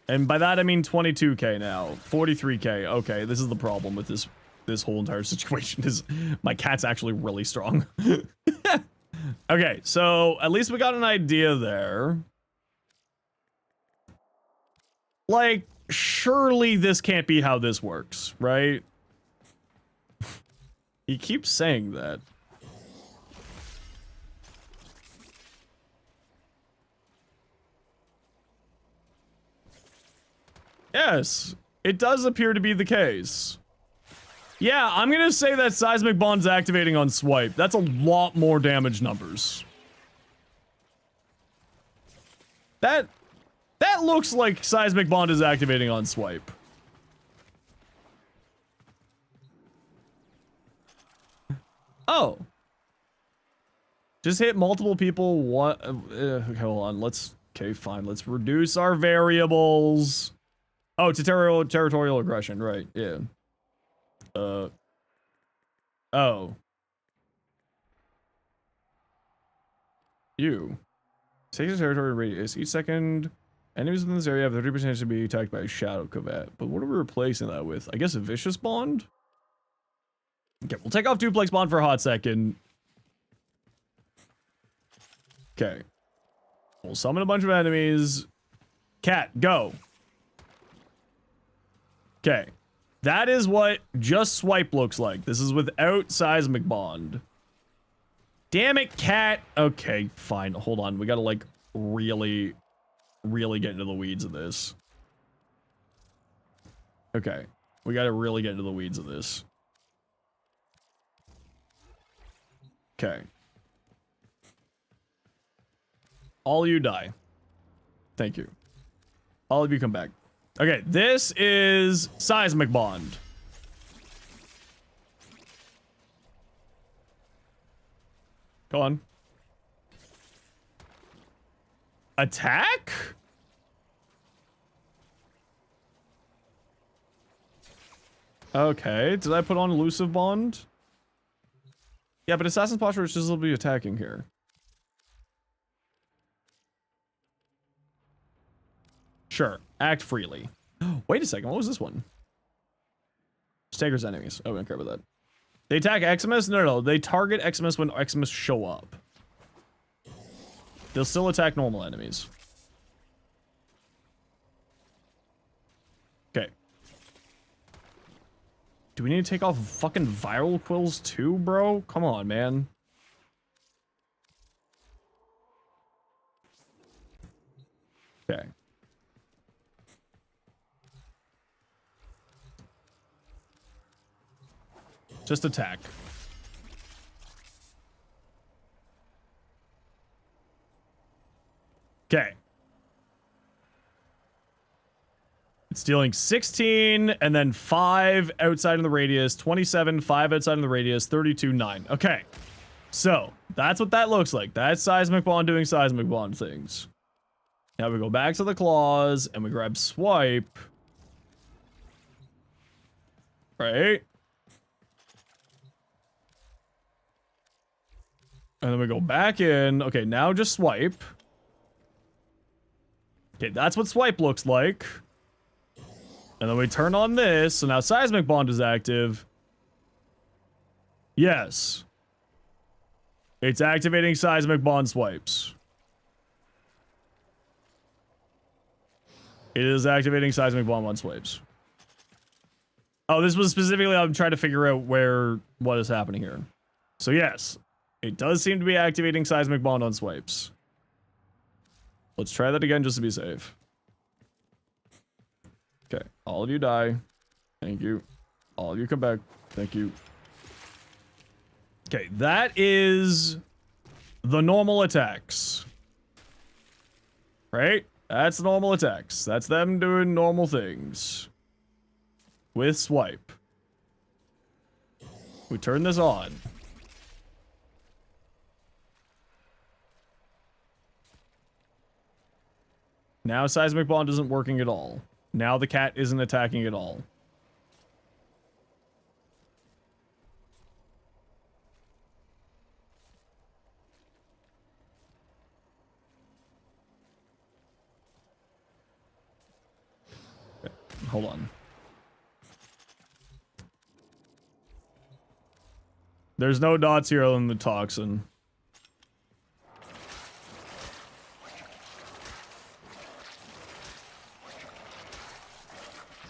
And by that I mean 22k now. 43k. Okay, this is the problem with this whole entire situation is my cat's actually really strong. Okay, so at least we got an idea there. Like, surely this can't be how this works, right? He keeps saying that. Yes, it does appear to be the case. Yeah, I'm gonna say that Seismic Bond's activating on Swipe. That's a lot more damage numbers. That looks like Seismic Bond is activating on Swipe. Oh. Just hit multiple people. What? Okay, hold on. Okay, fine. Let's reduce our variables. Oh, to territorial aggression, right? Yeah. Oh. You. Takes a territory radius. Each second, enemies within this area have 30% to be attacked by a shadow combat. But what are we replacing that with? I guess a vicious bond? Okay, we'll take off Duplex Bond for a hot second. Okay. We'll summon a bunch of enemies. Cat, go. Okay. That is what just Swipe looks like. This is without Seismic Bond. Damn it, cat. Okay, fine. Hold on. We gotta, like, really get into the weeds of this. Okay. We gotta really get into the weeds of this. Okay. All you die. Thank you. All of you come back. Okay, this is Seismic Bond. Go on. Attack? Okay, did I put on elusive bond? Yeah, but Assassin's Posture should still be attacking here. Sure, act freely. Wait a second, what was this one? Staggers enemies. Oh, we don't care about that. They attack Eximus? No, they target Eximus when Eximus show up. They'll still attack normal enemies. Okay. Do we need to take off fucking viral quills too, bro? Come on, man. Okay. Just attack. Okay. It's dealing 16 and then 5 outside of the radius, 27, 5 outside of the radius, 32, 9. Okay. So, that's what that looks like. That's Seismic Bond doing Seismic Bond things. Now we go back to the claws and we grab swipe. Right? And then we go back in. Okay, now just swipe. Okay, that's what swipe looks like. And then we turn on this, so now Seismic Bond is active. Yes. It's activating Seismic Bond swipes. It is activating Seismic Bond swipes. Oh, this was specifically, I'm trying to figure out what is happening here. So yes, it does seem to be activating Seismic Bond on swipes. Let's try that again just to be safe. Okay, all of you die. Thank you. All of you come back. Thank you. Okay, that is the normal attacks. Right? That's normal attacks. That's them doing normal things. With swipe. We turn this on. Now Seismic Bond isn't working at all. Now the cat isn't attacking at all. Okay, hold on. There's no dots here other than the toxin.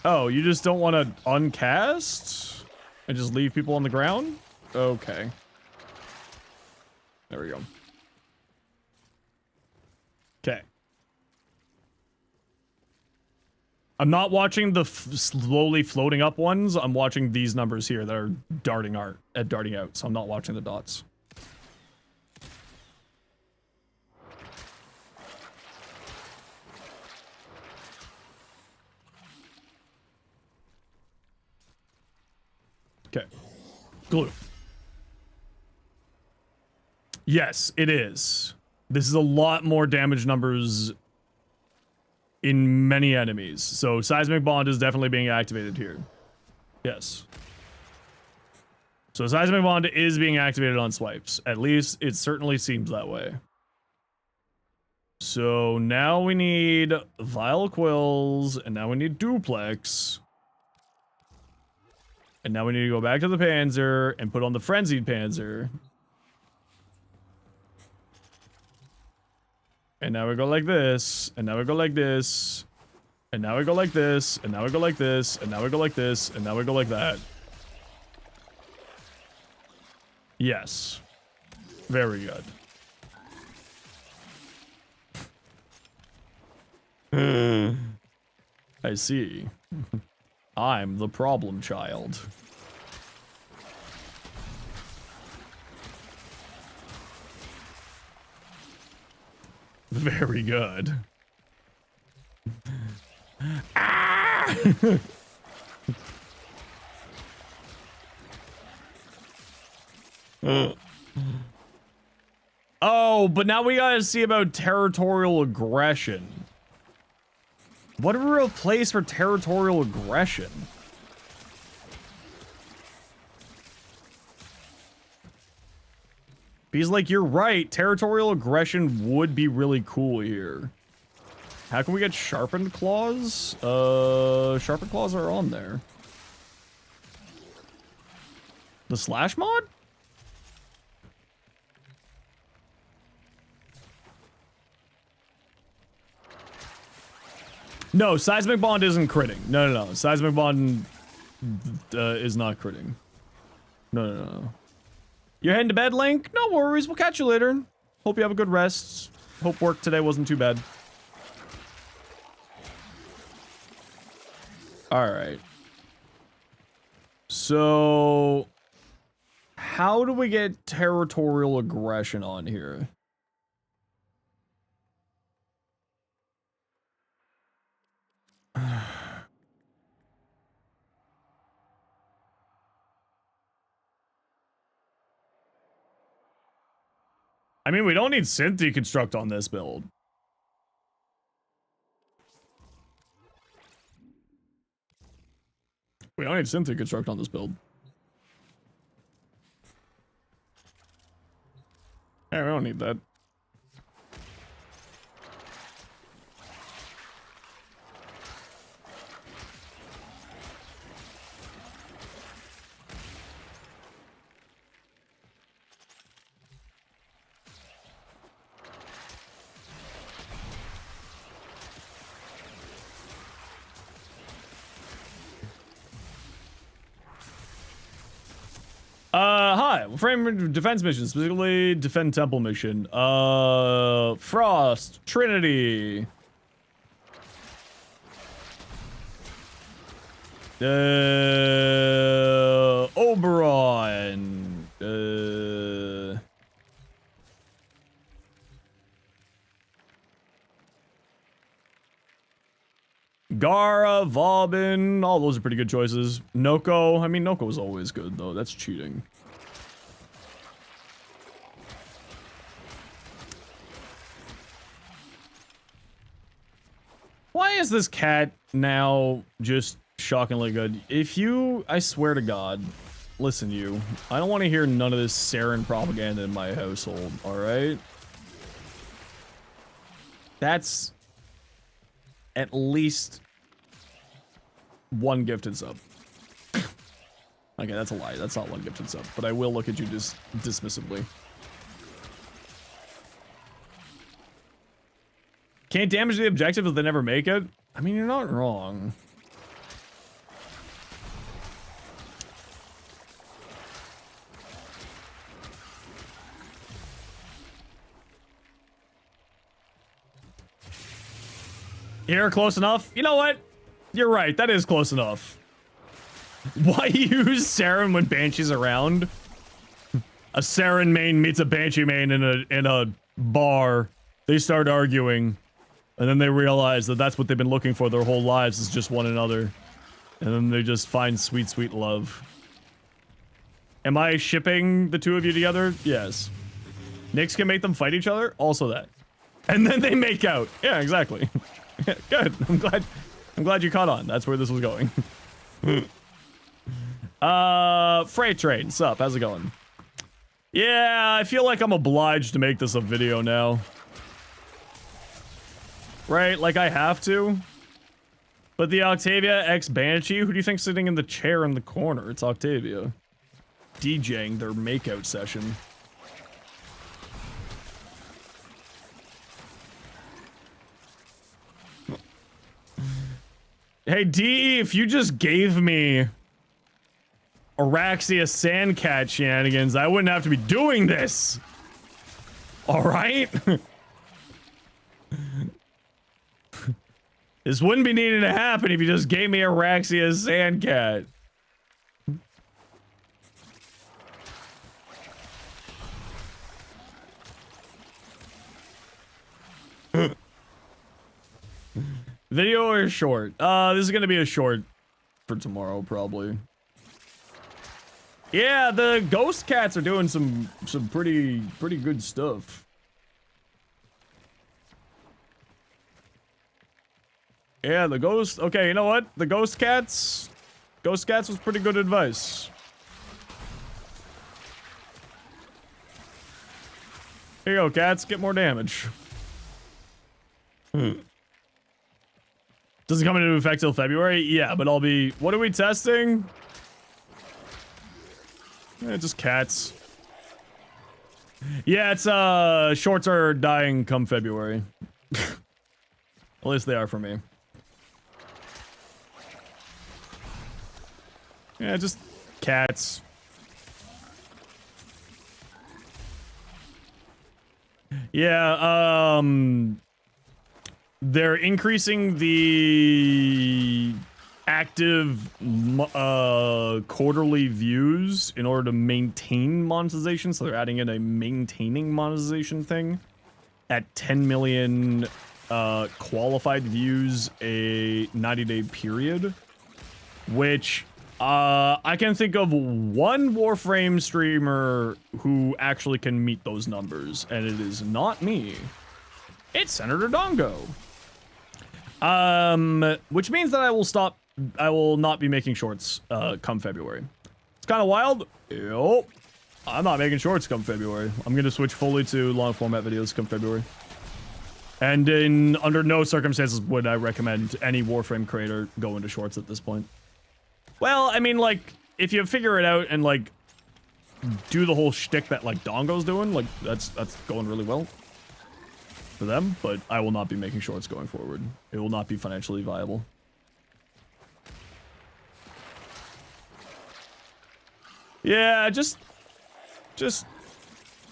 Oh, you just don't want to uncast? And just leave people on the ground? Okay. There we go. Okay. I'm not watching the slowly floating up ones. I'm watching these numbers here that are darting out, so I'm not watching the dots. Okay. Glue. Yes, it is. This is a lot more damage numbers in many enemies. So Seismic Bond is definitely being activated here. Yes. So Seismic Bond is being activated on swipes. At least it certainly seems that way. So now we need Vile Quills, and now we need Duplex. And now we need to go back to the Panzer and put on the Frenzied Panzer. And now we go like this, and now we go like this, and now we go like this, and now we go like this, and now we go like this, and now we go like that. Yes. Very good. I see. I'm the problem child. Very good. Ah! Oh, but now we gotta see about territorial aggression. What a real place for territorial aggression. Because, like, you're right. Territorial aggression would be really cool here. How can we get sharpened claws? Sharpened claws are on there. The slash mod? No, seismic bond isn't critting. No. Seismic bond is not critting. No. You're heading to bed, Link? No worries. We'll catch you later. Hope you have a good rest. Hope work today wasn't too bad. Alright. So... how do we get territorial aggression on here? I mean, we don't need synth deconstruct on this build. We don't need synth deconstruct on this build. Yeah, we don't need that. Hi. Frame defense mission, specifically defend temple mission. Frost, Trinity. Oberon. Gara, Vauban, all those are pretty good choices. Noko, I mean, Noko was always good, though. That's cheating. Why is this cat now just shockingly good? If you, I swear to God, listen you, I don't want to hear none of this Saren propaganda in my household, alright? That's at least one gifted sub. Okay, that's a lie. That's not one gifted sub, but I will look at you dismissively. Can't damage the objective if they never make it? I mean, you're not wrong. Here, close enough? You know what? You're right, that is close enough. Why use Saren when Banshee's around? A Saren main meets a Banshee main in a bar. They start arguing. And then they realize that that's what they've been looking for their whole lives, is just one another. And then they just find sweet, sweet love. Am I shipping the two of you together? Yes. Nyx can make them fight each other? Also that. And then they make out. Yeah, exactly. Good. I'm glad you caught on. That's where this was going. Freight train. Sup? How's it going? Yeah, I feel like I'm obliged to make this a video now. Right? Like I have to. But the Octavia X Banshee, who do you think's sitting in the chair in the corner? It's Octavia. DJing their makeout session. Hey, D, if you just gave me Araxia Sandcat shenanigans, I wouldn't have to be doing this. Alright? This wouldn't be needing to happen if you just gave me Araxia Sandcat. Video or short? This is gonna be a short for tomorrow, probably. Yeah, the ghost cats are doing some pretty good stuff. Yeah, the ghost. Okay, you know what? The ghost cats was pretty good advice. Here you go, cats. Get more damage. Doesn't come into effect till February? Yeah, but I'll be... What are we testing? Just cats. Yeah, it's, shorts are dying come February. At least they are for me. Yeah, just cats. Yeah, they're increasing the active quarterly views in order to maintain monetization, so they're adding in a maintaining monetization thing at 10 million qualified views a 90-day period, which I can think of one Warframe streamer who actually can meet those numbers, and it is not me. It's Senator Dongo. Which means that I will not be making shorts come February. It's kind of wild. Yup. I'm not making shorts come February. I'm going to switch fully to long format videos come February. And under no circumstances would I recommend any Warframe creator go into shorts at this point. Well, I mean, like, if you figure it out and, like, do the whole shtick that, like, Dongo's doing, like, that's going really well for them, but I will not be making shorts going forward. It will not be financially viable. Yeah, just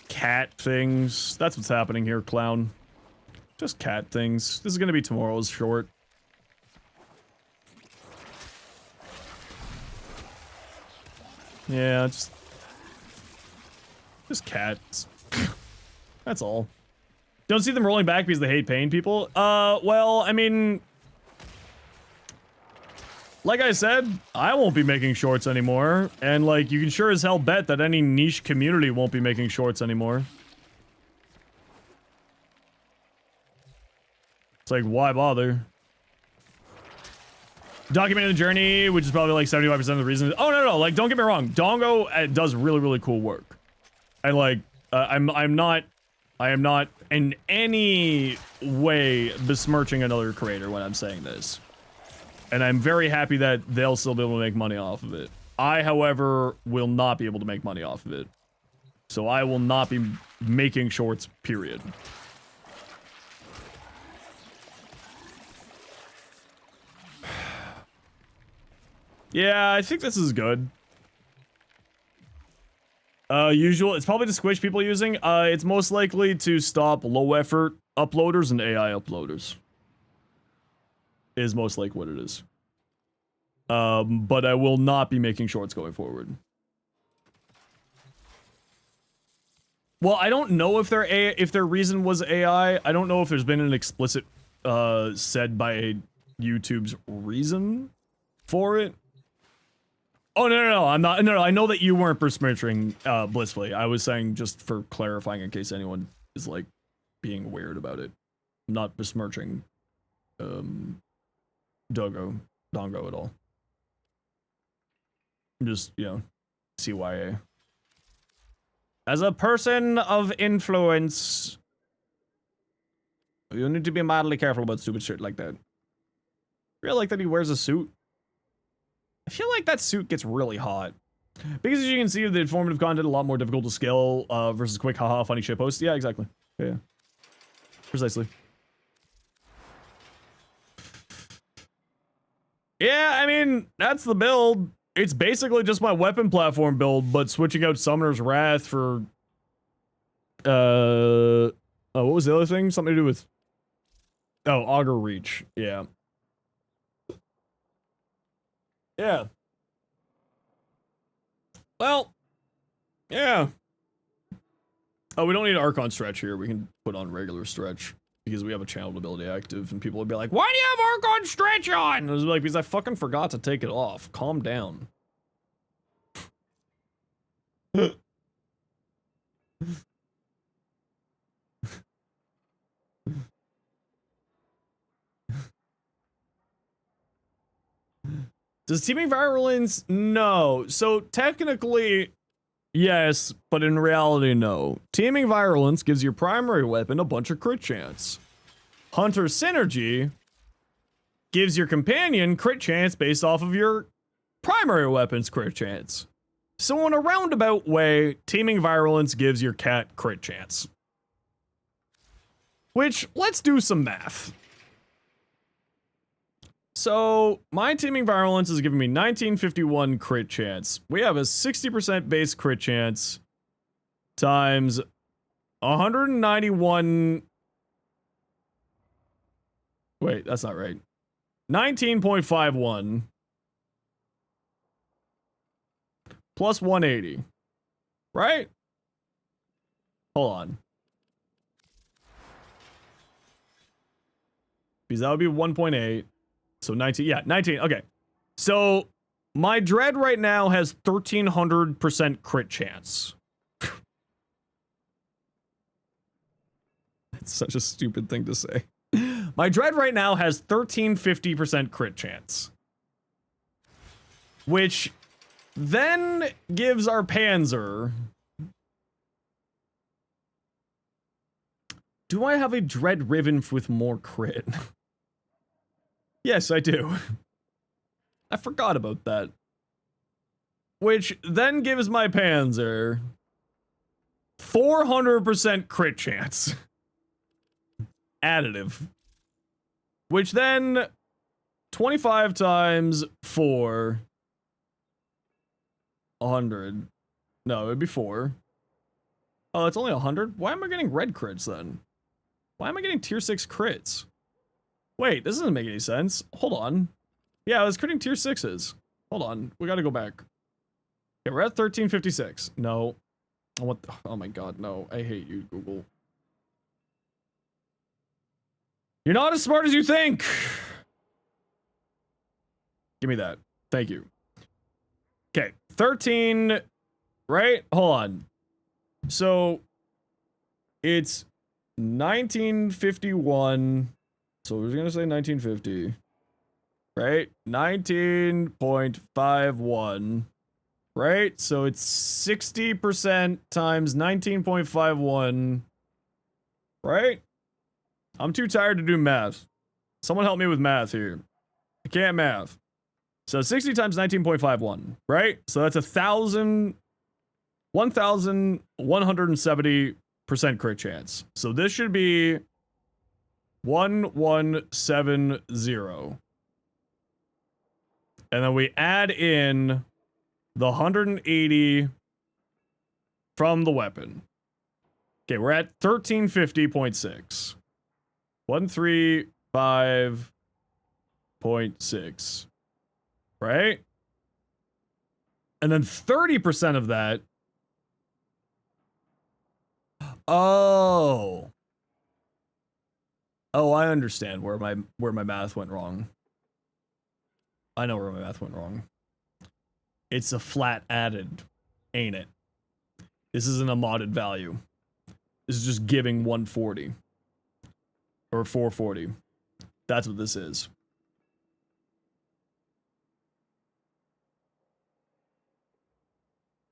cat things. That's what's happening here, clown. Just cat things. This is gonna be tomorrow's short. Yeah, just cats. That's all. Don't see them rolling back because they hate paying people. Well, I mean, like I said, I won't be making shorts anymore, and like you can sure as hell bet that any niche community won't be making shorts anymore. It's like, why bother? Documenting the journey, which is probably like 75% of the reason. Oh, no, like, don't get me wrong. Dongo does really, really cool work. And like, I am not in any way besmirching another creator when I'm saying this. And I'm very happy that they'll still be able to make money off of it. I, however, will not be able to make money off of it. So I will not be making shorts, period. Yeah, I think this is good. It's probably to squish people using. It's most likely to stop low effort uploaders and AI uploaders. Is most like what it is. But I will not be making shorts going forward. Well, I don't know if their reason was AI. I don't know if there's been an explicit said by YouTube's reason for it. Oh, no, I'm not. No, I know that you weren't besmirching Blissfully. I was saying just for clarifying in case anyone is, like, being weird about it. I'm not besmirching Dongo at all. I'm just, you know, CYA. As a person of influence, you need to be mildly careful about stupid shit like that. I feel like that he wears a suit. I feel like that suit gets really hot. Because as you can see, the informative content a lot more difficult to scale versus quick haha funny shit posts. Yeah, exactly. Yeah. Precisely. Yeah, I mean, that's the build. It's basically just my weapon platform build, but switching out Summoner's Wrath for oh, what was the other thing? Something to do with Augur Reach. Yeah. Yeah. Well, yeah. Oh, we don't need Archon stretch here. We can put on regular stretch because we have a channel ability active, and people would be like, "Why do you have Archon stretch on?" And I was like, because I fucking forgot to take it off. Calm down. Does teaming virulence? No. So technically, Yes, but in reality, no. Teaming Virulence gives your primary weapon a bunch of crit chance. Hunter Synergy gives your companion crit chance based off of your primary weapon's crit chance. So in a roundabout way, Teaming Virulence gives your cat crit chance. Which, let's do some math. So, my Teaming Virulence is giving me 1951 crit chance. We have a 60% base crit chance times 191... Wait, that's not right. 19.51 plus 180. Right? Hold on. Because that would be 1.8. So 19, yeah, 19, okay. So, my Dread right now has 1300% crit chance. That's such a stupid thing to say. My Dread right now has 1350% crit chance. Which then gives our Panzer... Do I have a Dread Riven with more crit? Yes, I do. I forgot about that. Which then gives my Panzer 400% crit chance. Additive. Which then 25 times 4 100. No, it would be 4. Oh, it's only 100? Why am I getting red crits then? Why am I getting tier 6 crits? Wait, this doesn't make any sense. Hold on. Yeah, I was critting tier 6s. Hold on. We gotta go back. Okay, we're at 1356. No. Oh my god, no. I hate you, Google. You're not as smart as you think! Give me that. Thank you. Okay, 13... Right? Hold on. So... It's 1951... So we're gonna say 1950, right? 19.51, right? So it's 60% times 19.51, right? I'm too tired to do math. Someone help me with math here. I can't math. So 60 times 19.51, right? So that's 1,170% crit chance. So this should be 1170. And then we add in the 180 from the weapon. Okay, we're at 1350.6. 135.6. Right? And then 30% of that. Oh. Oh, I understand where my math went wrong. I know where my math went wrong. It's a flat added, ain't it? This isn't a modded value. This is just giving 140. Or 440. That's what this is.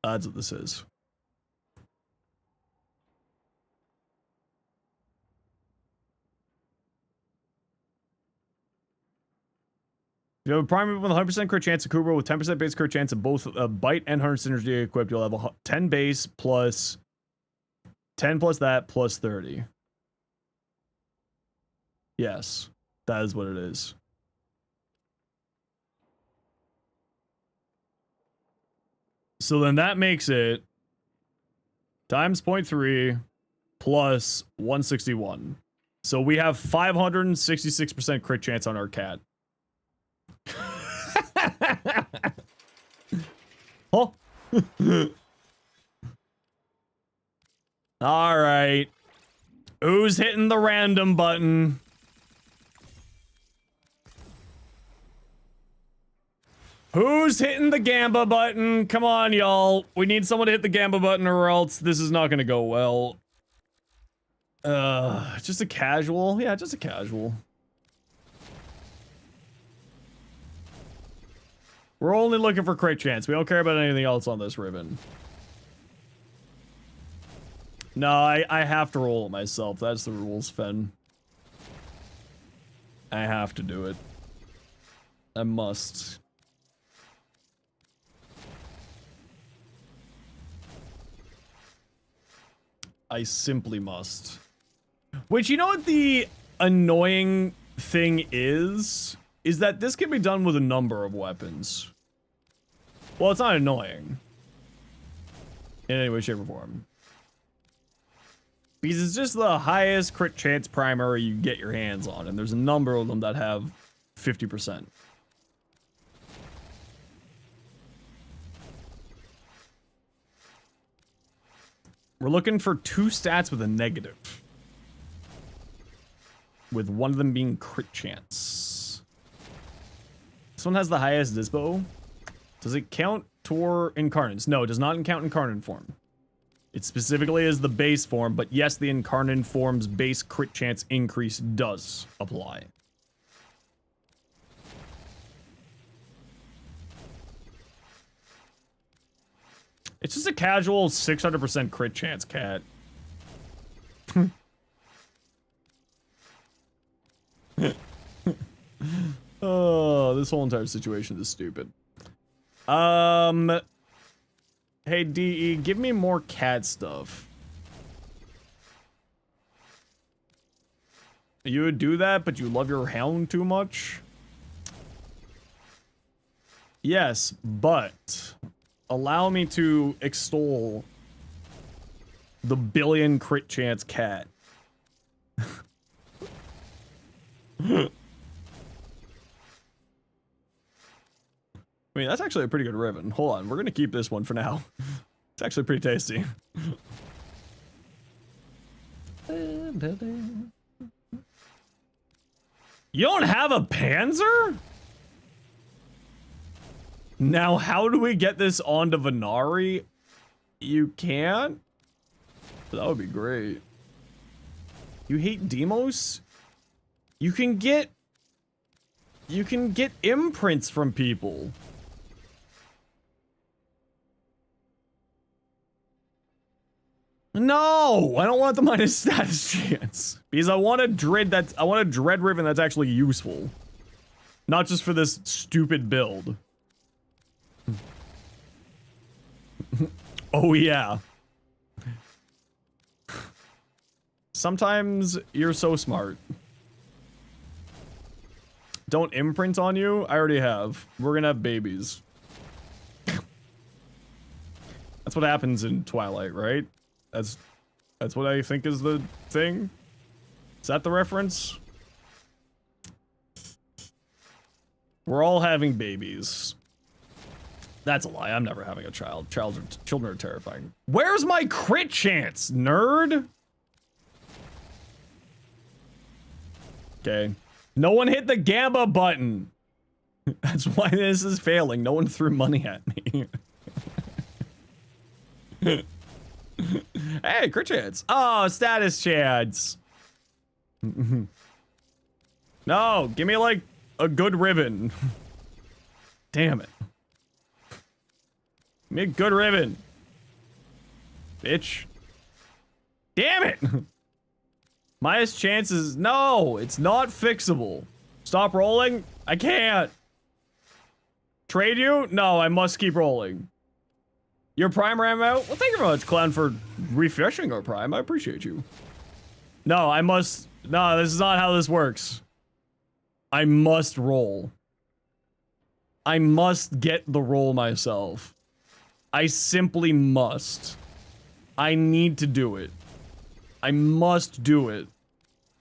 That's what this is. If you have a primary with 100% crit chance, a Kubra with 10% base crit chance, and both Bite and Hunter Synergy equipped, you'll have a 10 base plus 10 plus that plus 30. Yes, that is what it is. So then that makes it times 0.3 plus 161. So we have 566% crit chance on our cat. Oh. All right. Who's hitting the random button? Who's hitting the Gamba button? Come on, y'all. We need someone to hit the Gamba button or else this is not gonna go well. Just a casual? Yeah, just a casual. We're only looking for crit chance. We don't care about anything else on this ribbon. No, I have to roll it myself. That's the rules, Fen. I have to do it. I must. I simply must. Which, you know what the annoying thing is? Is that this can be done with a number of weapons. Well, it's not annoying. In any way, shape, or form. Because it's just the highest crit chance primary you get your hands on, and there's a number of them that have 50%. We're looking for 2 stats with a negative. With one of them being crit chance. This one has the highest dispo. Does it count toward incarnates? No, it does not count incarnate form. It specifically is the base form, but yes, the incarnate form's base crit chance increase does apply. It's just a casual 600% crit chance, cat. Oh, this whole entire situation is stupid. Hey, DE, give me more cat stuff. You would do that, but you love your hound too much? Yes, but allow me to extol the billion crit chance cat. I mean, that's actually a pretty good ribbon. Hold on, we're gonna keep this one for now. It's actually pretty tasty. You don't have a Panzer? Now, how do we get this onto Venari? You can't? That would be great. You hate Demos? You can get imprints from people. No, I don't want the minus status chance because I want a dread ribbon that's actually useful, not just for this stupid build. Oh yeah. Sometimes you're so smart. Don't imprint on you? I already have. We're gonna have babies. That's what happens in Twilight, right? That's what I think is the thing. Is that the reference? We're all having babies. That's a lie. I'm never having a child. Children are terrifying. Where's my crit chance, nerd? Okay. No one hit the Gamma button. That's why this is failing. No one threw money at me. Hey, crit chance. Oh, status chance. No, give me like a good ribbon. Damn it. Give me a good ribbon. Bitch. Damn it. Minus chances. No, it's not fixable. Stop rolling. I can't. Trade you? No, I must keep rolling. Your prime ran out? Well, thank you very much, Clown, for refreshing our prime. I appreciate you. No, I must. No, this is not how this works. I must roll. I must get the roll myself. I simply must. I need to do it. I must do it.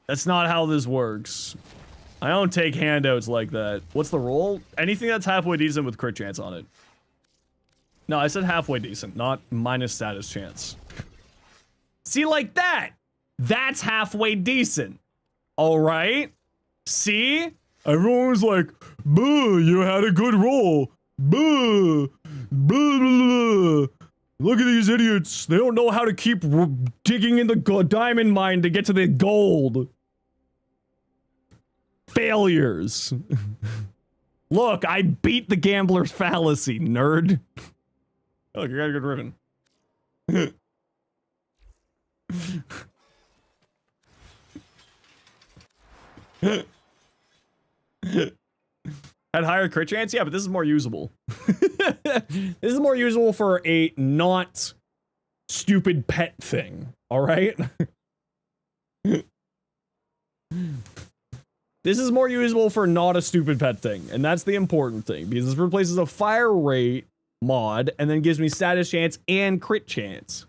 That's not how this works. I don't take handouts like that. What's the roll? Anything that's halfway decent with crit chance on it. No, I said halfway decent, not minus status chance. See, like that. That's halfway decent. All right? See? Everyone was like, "Boo, you had a good roll. Boo. Blah, blah, blah. Look at these idiots. They don't know how to keep digging in the diamond mine to get to the gold." Failures. Look, I beat the gambler's fallacy, nerd. Look, you got a good ribbon. Had higher crit chance? Yeah, but this is more usable. This is more usable for a not stupid pet thing, alright? This is more usable for not a stupid pet thing, and that's the important thing, because this replaces a fire rate mod, and then gives me status chance and crit chance.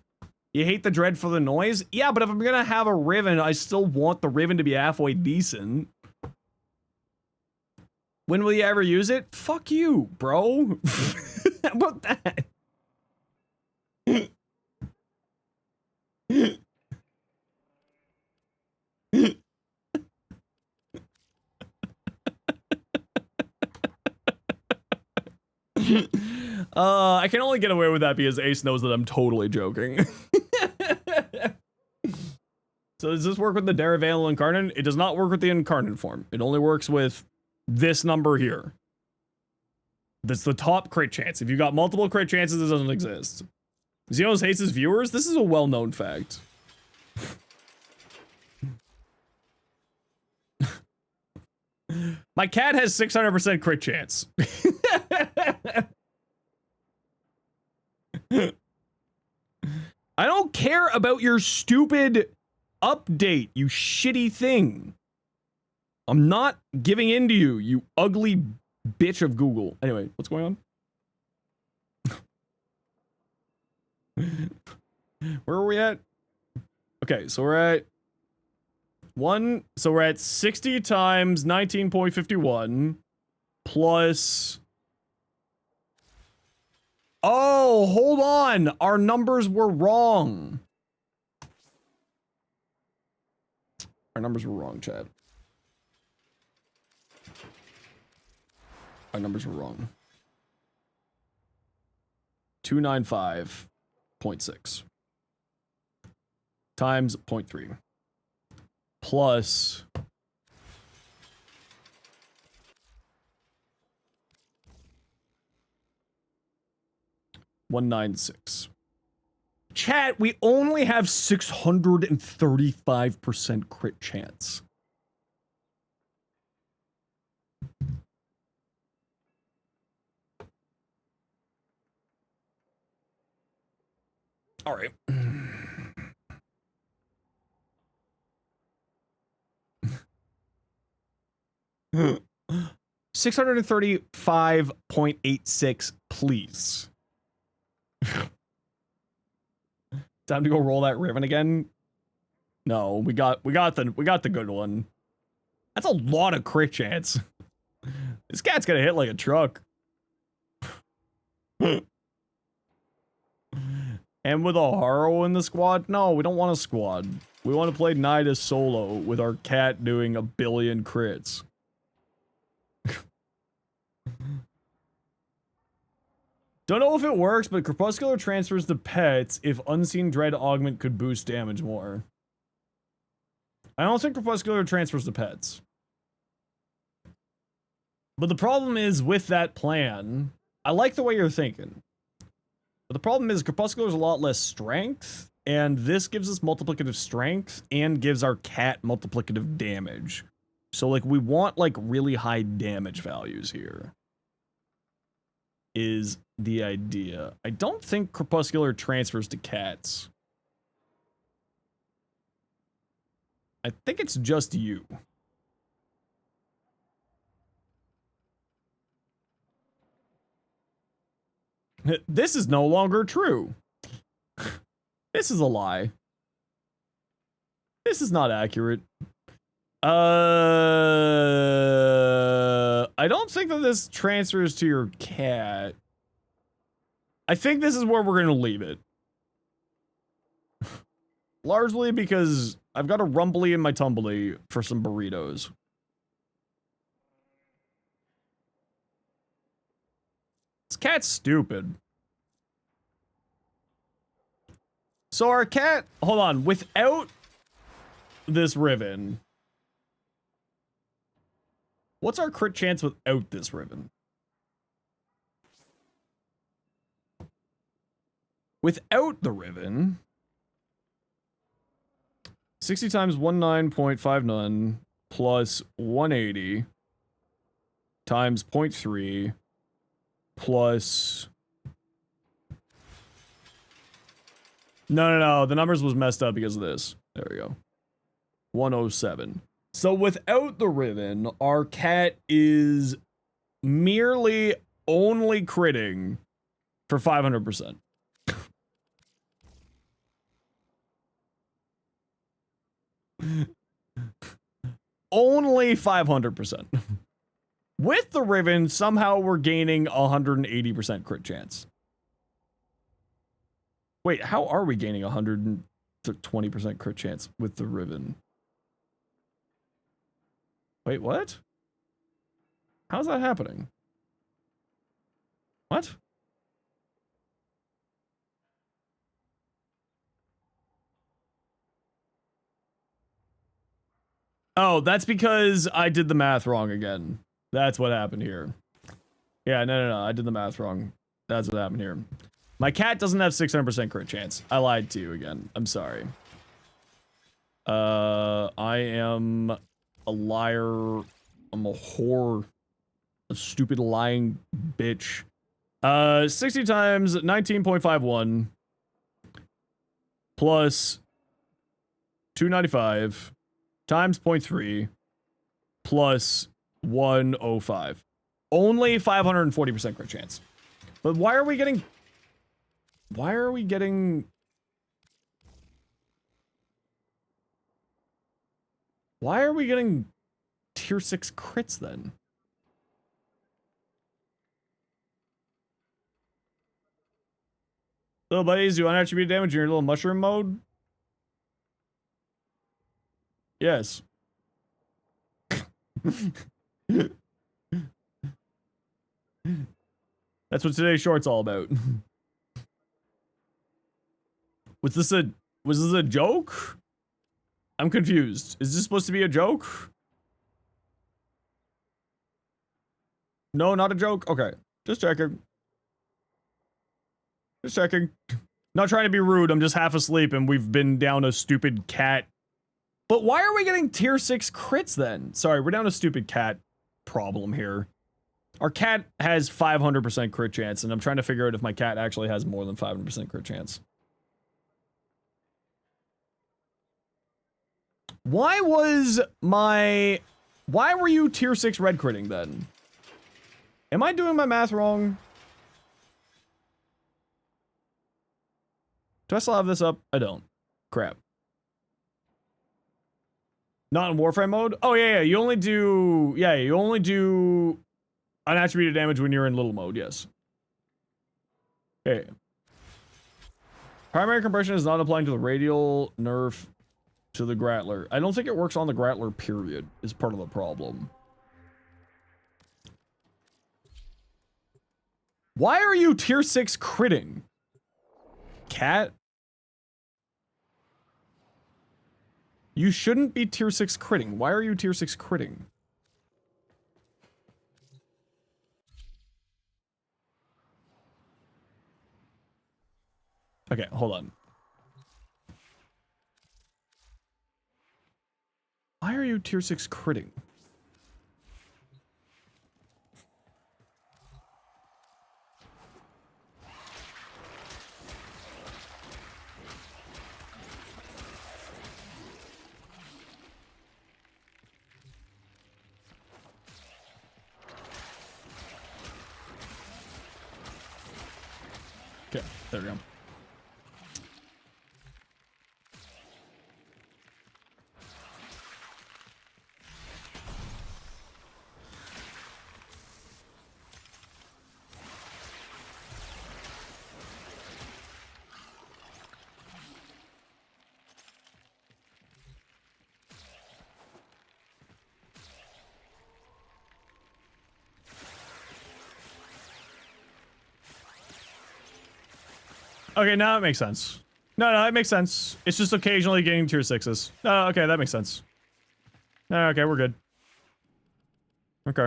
You hate the dread for the noise? Yeah, but if I'm gonna have a Riven, I still want the Riven to be halfway decent. When will you ever use it? Fuck you, bro. How about that? I can only get away with that because Ace knows that I'm totally joking. So does this work with the Derivail Incarnate? It does not work with the Incarnate form. It only works with this number here. That's the top crit chance. If you got multiple crit chances, it doesn't exist. Zenos hates his viewers? This is a well-known fact. My cat has 600% crit chance. I don't care about your stupid update, you shitty thing. I'm not giving in to you, you ugly bitch of Google. Anyway, what's going on? Where are we at? Okay, so we're at so we're at 60 times 19.51 plus. Oh, hold on. Our numbers were wrong. Our numbers were wrong, Chad. Our numbers were wrong. 295.6 times 0.3 plus 196. Chat, we only have 635% crit chance. All right. 635.86, please. Time to go roll that Riven again. No, we got the good one. That's a lot of crit chance. This cat's gonna hit like a truck. And with a Haro in the squad? No, we don't want a squad. We want to play Nidus solo with our cat doing a billion crits. Don't know if it works, but Crepuscular transfers to pets if Unseen Dread Augment could boost damage more. I don't think Crepuscular transfers to pets. But the problem is with that plan, I like the way you're thinking. But the problem is Crepuscular is a lot less strength, and this gives us multiplicative strength and gives our cat multiplicative damage. So like we want like really high damage values here. Is the idea. I don't think Crepuscular transfers to cats. I think it's just you. This is no longer true. This is a lie. This is not accurate. I don't think that this transfers to your cat. I think this is where we're gonna leave it. Largely because I've got a rumbly in my tumbly for some burritos. This cat's stupid. So our cat, hold on, without this Riven, what's our crit chance without this Riven? Without the Riven, 60 times 19.59 plus 180 times 0.3 plus... No. The numbers was messed up because of this. There we go. 107. So without the ribbon, our cat is merely only critting for 500%. Only 500%. With the ribbon, somehow we're gaining 180% crit chance. Wait, how are we gaining 120% crit chance with the ribbon? Wait, what? How's that happening? What? Oh, that's because I did the math wrong again. That's what happened here. Yeah, no. I did the math wrong. That's what happened here. My cat doesn't have 600% crit chance. I lied to you again. I'm sorry. I am a liar. I'm a whore. A stupid lying bitch. 60 times 19.51 plus 295 times 0.3 plus 105. Only 540% crit chance. But why are we getting tier 6 crits then? Little buddies, do you want attribute damage in your little mushroom mode? Yes. That's what today's short's all about. Was this a joke? I'm confused. Is this supposed to be a joke? No, not a joke? Okay. Just checking. Just checking. Not trying to be rude, I'm just half asleep and we've been down a stupid cat. But why are we getting tier 6 crits then? Sorry, we're down a stupid cat problem here. Our cat has 500% crit chance, and I'm trying to figure out if my cat actually has more than 500% crit chance. Why were you tier 6 red critting then? Am I doing my math wrong? Do I still have this up? I don't. Crap. Not in Warframe mode? Oh, yeah. You only do unattributed damage when you're in little mode, yes. Okay. Primary compression is not applying to the radial nerf to the Grattler. I don't think it works on the Grattler, period, is part of the problem. Why are you tier 6 critting? Cat? You shouldn't be tier 6 critting. Why are you tier 6 critting? Okay, hold on. Why are you tier 6 critting? Okay, there we go. Okay, now it makes sense. No, it makes sense. It's just occasionally getting tier 6s. No, okay, that makes sense. No, okay, we're good. Okay.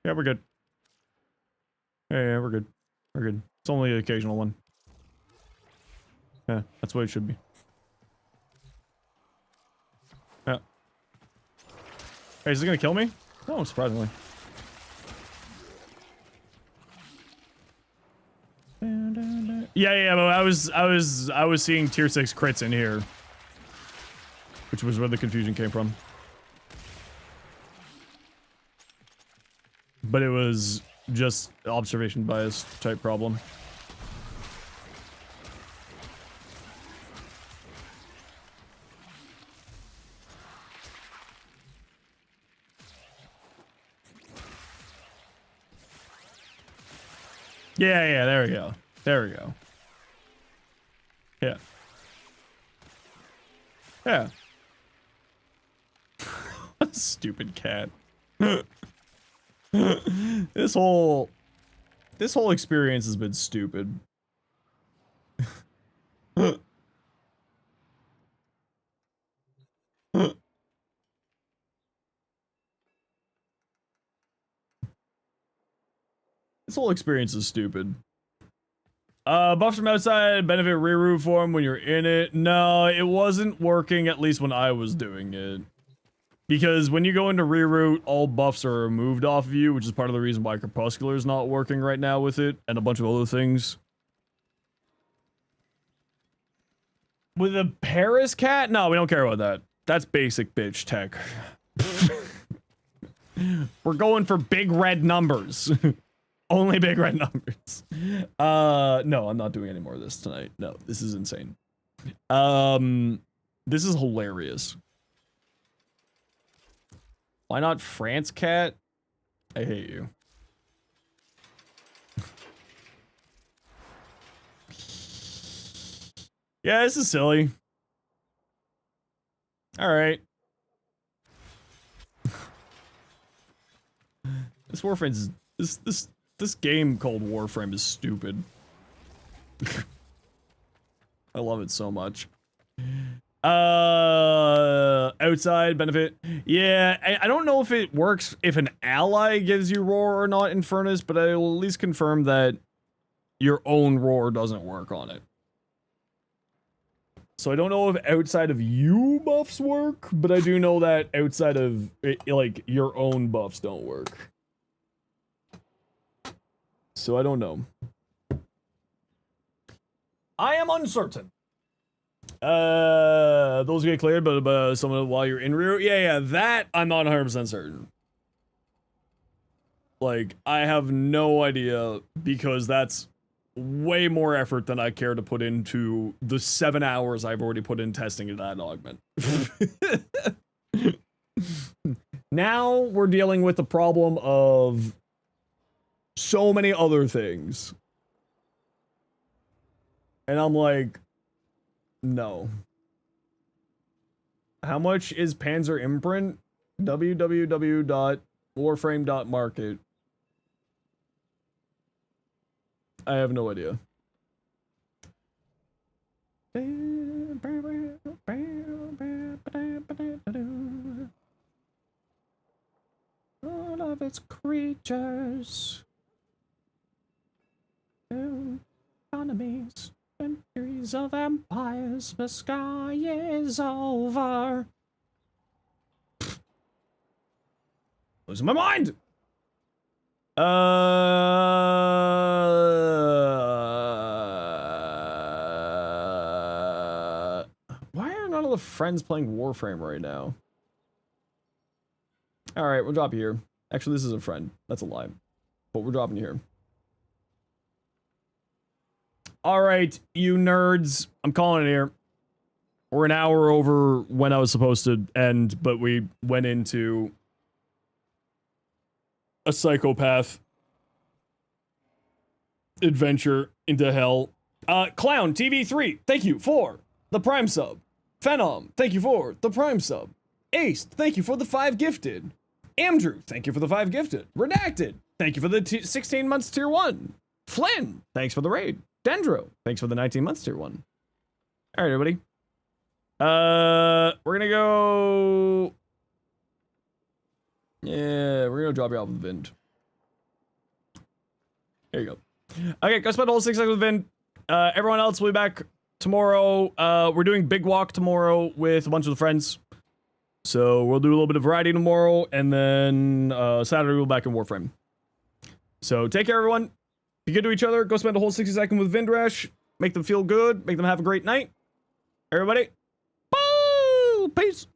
Yeah, we're good. Yeah, we're good. We're good. It's only an occasional one. Yeah, that's what it should be. Hey, is he gonna kill me? No, surprisingly. Yeah, but I was seeing tier 6 crits in here. Which was where the confusion came from. But it was just observation bias type problem. Yeah, there we go. There we go. Yeah. Yeah. Stupid cat. This whole experience has been stupid. This whole experience is stupid. Buffs from outside benefit reroute form when you're in it. No, it wasn't working, at least when I was doing it. Because when you go into reroute, all buffs are removed off of you, which is part of the reason why Crepuscular is not working right now with it, and a bunch of other things. With a Paris cat? No, we don't care about that. That's basic bitch tech. We're going for big red numbers. Only big red numbers. No, I'm not doing any more of this tonight. No, this is insane. This is hilarious. Why not France cat? I hate you. Yeah, this is silly. Alright. This Warframe's this game called Warframe is stupid. I love it so much. Outside benefit. Yeah, I don't know if it works if an ally gives you roar or not in Furnace, but I will at least confirm that your own roar doesn't work on it. So I don't know if outside of you buffs work, but I do know that outside of like your own buffs don't work. So I don't know. I am uncertain. Those get cleared, but someone while you're en route. Yeah, that I'm not 100% certain. Like, I have no idea because that's way more effort than I care to put into the 7 hours I've already put in testing that augment. Now we're dealing with the problem of so many other things. And I'm like, no. How much is Panzer Imprint? www.warframe.market. I have no idea. All of its creatures. Economies. Centuries of empires. The sky is over. Losing my mind! Why are none of the friends playing Warframe right now? Alright, we'll drop you here. Actually, this is a friend. That's a lie. But we're dropping you here. Alright, you nerds. I'm calling it here. We're an hour over when I was supposed to end, but we went into a psychopath adventure into hell. Clown TV3, thank you for the Prime sub. Phenom, thank you for the Prime sub. Ace, thank you for the 5 gifted. Andrew, thank you for the 5 gifted. Redacted, thank you for the 16 months tier 1. Flynn, thanks for the raid. Dendro, thanks for the 19 months tier 1. All right, everybody. We're gonna go. Yeah, we're gonna drop you off with Vind. There you go. Okay, go spend the whole 6 seconds with Vind. Everyone else will be back tomorrow. We're doing Big Walk tomorrow with a bunch of the friends. So we'll do a little bit of variety tomorrow, and then Saturday we'll be back in Warframe. So take care, everyone. Be good to each other. Go spend a whole 60 seconds with Vindrash. Make them feel good. Make them have a great night. Everybody. Boo! Peace.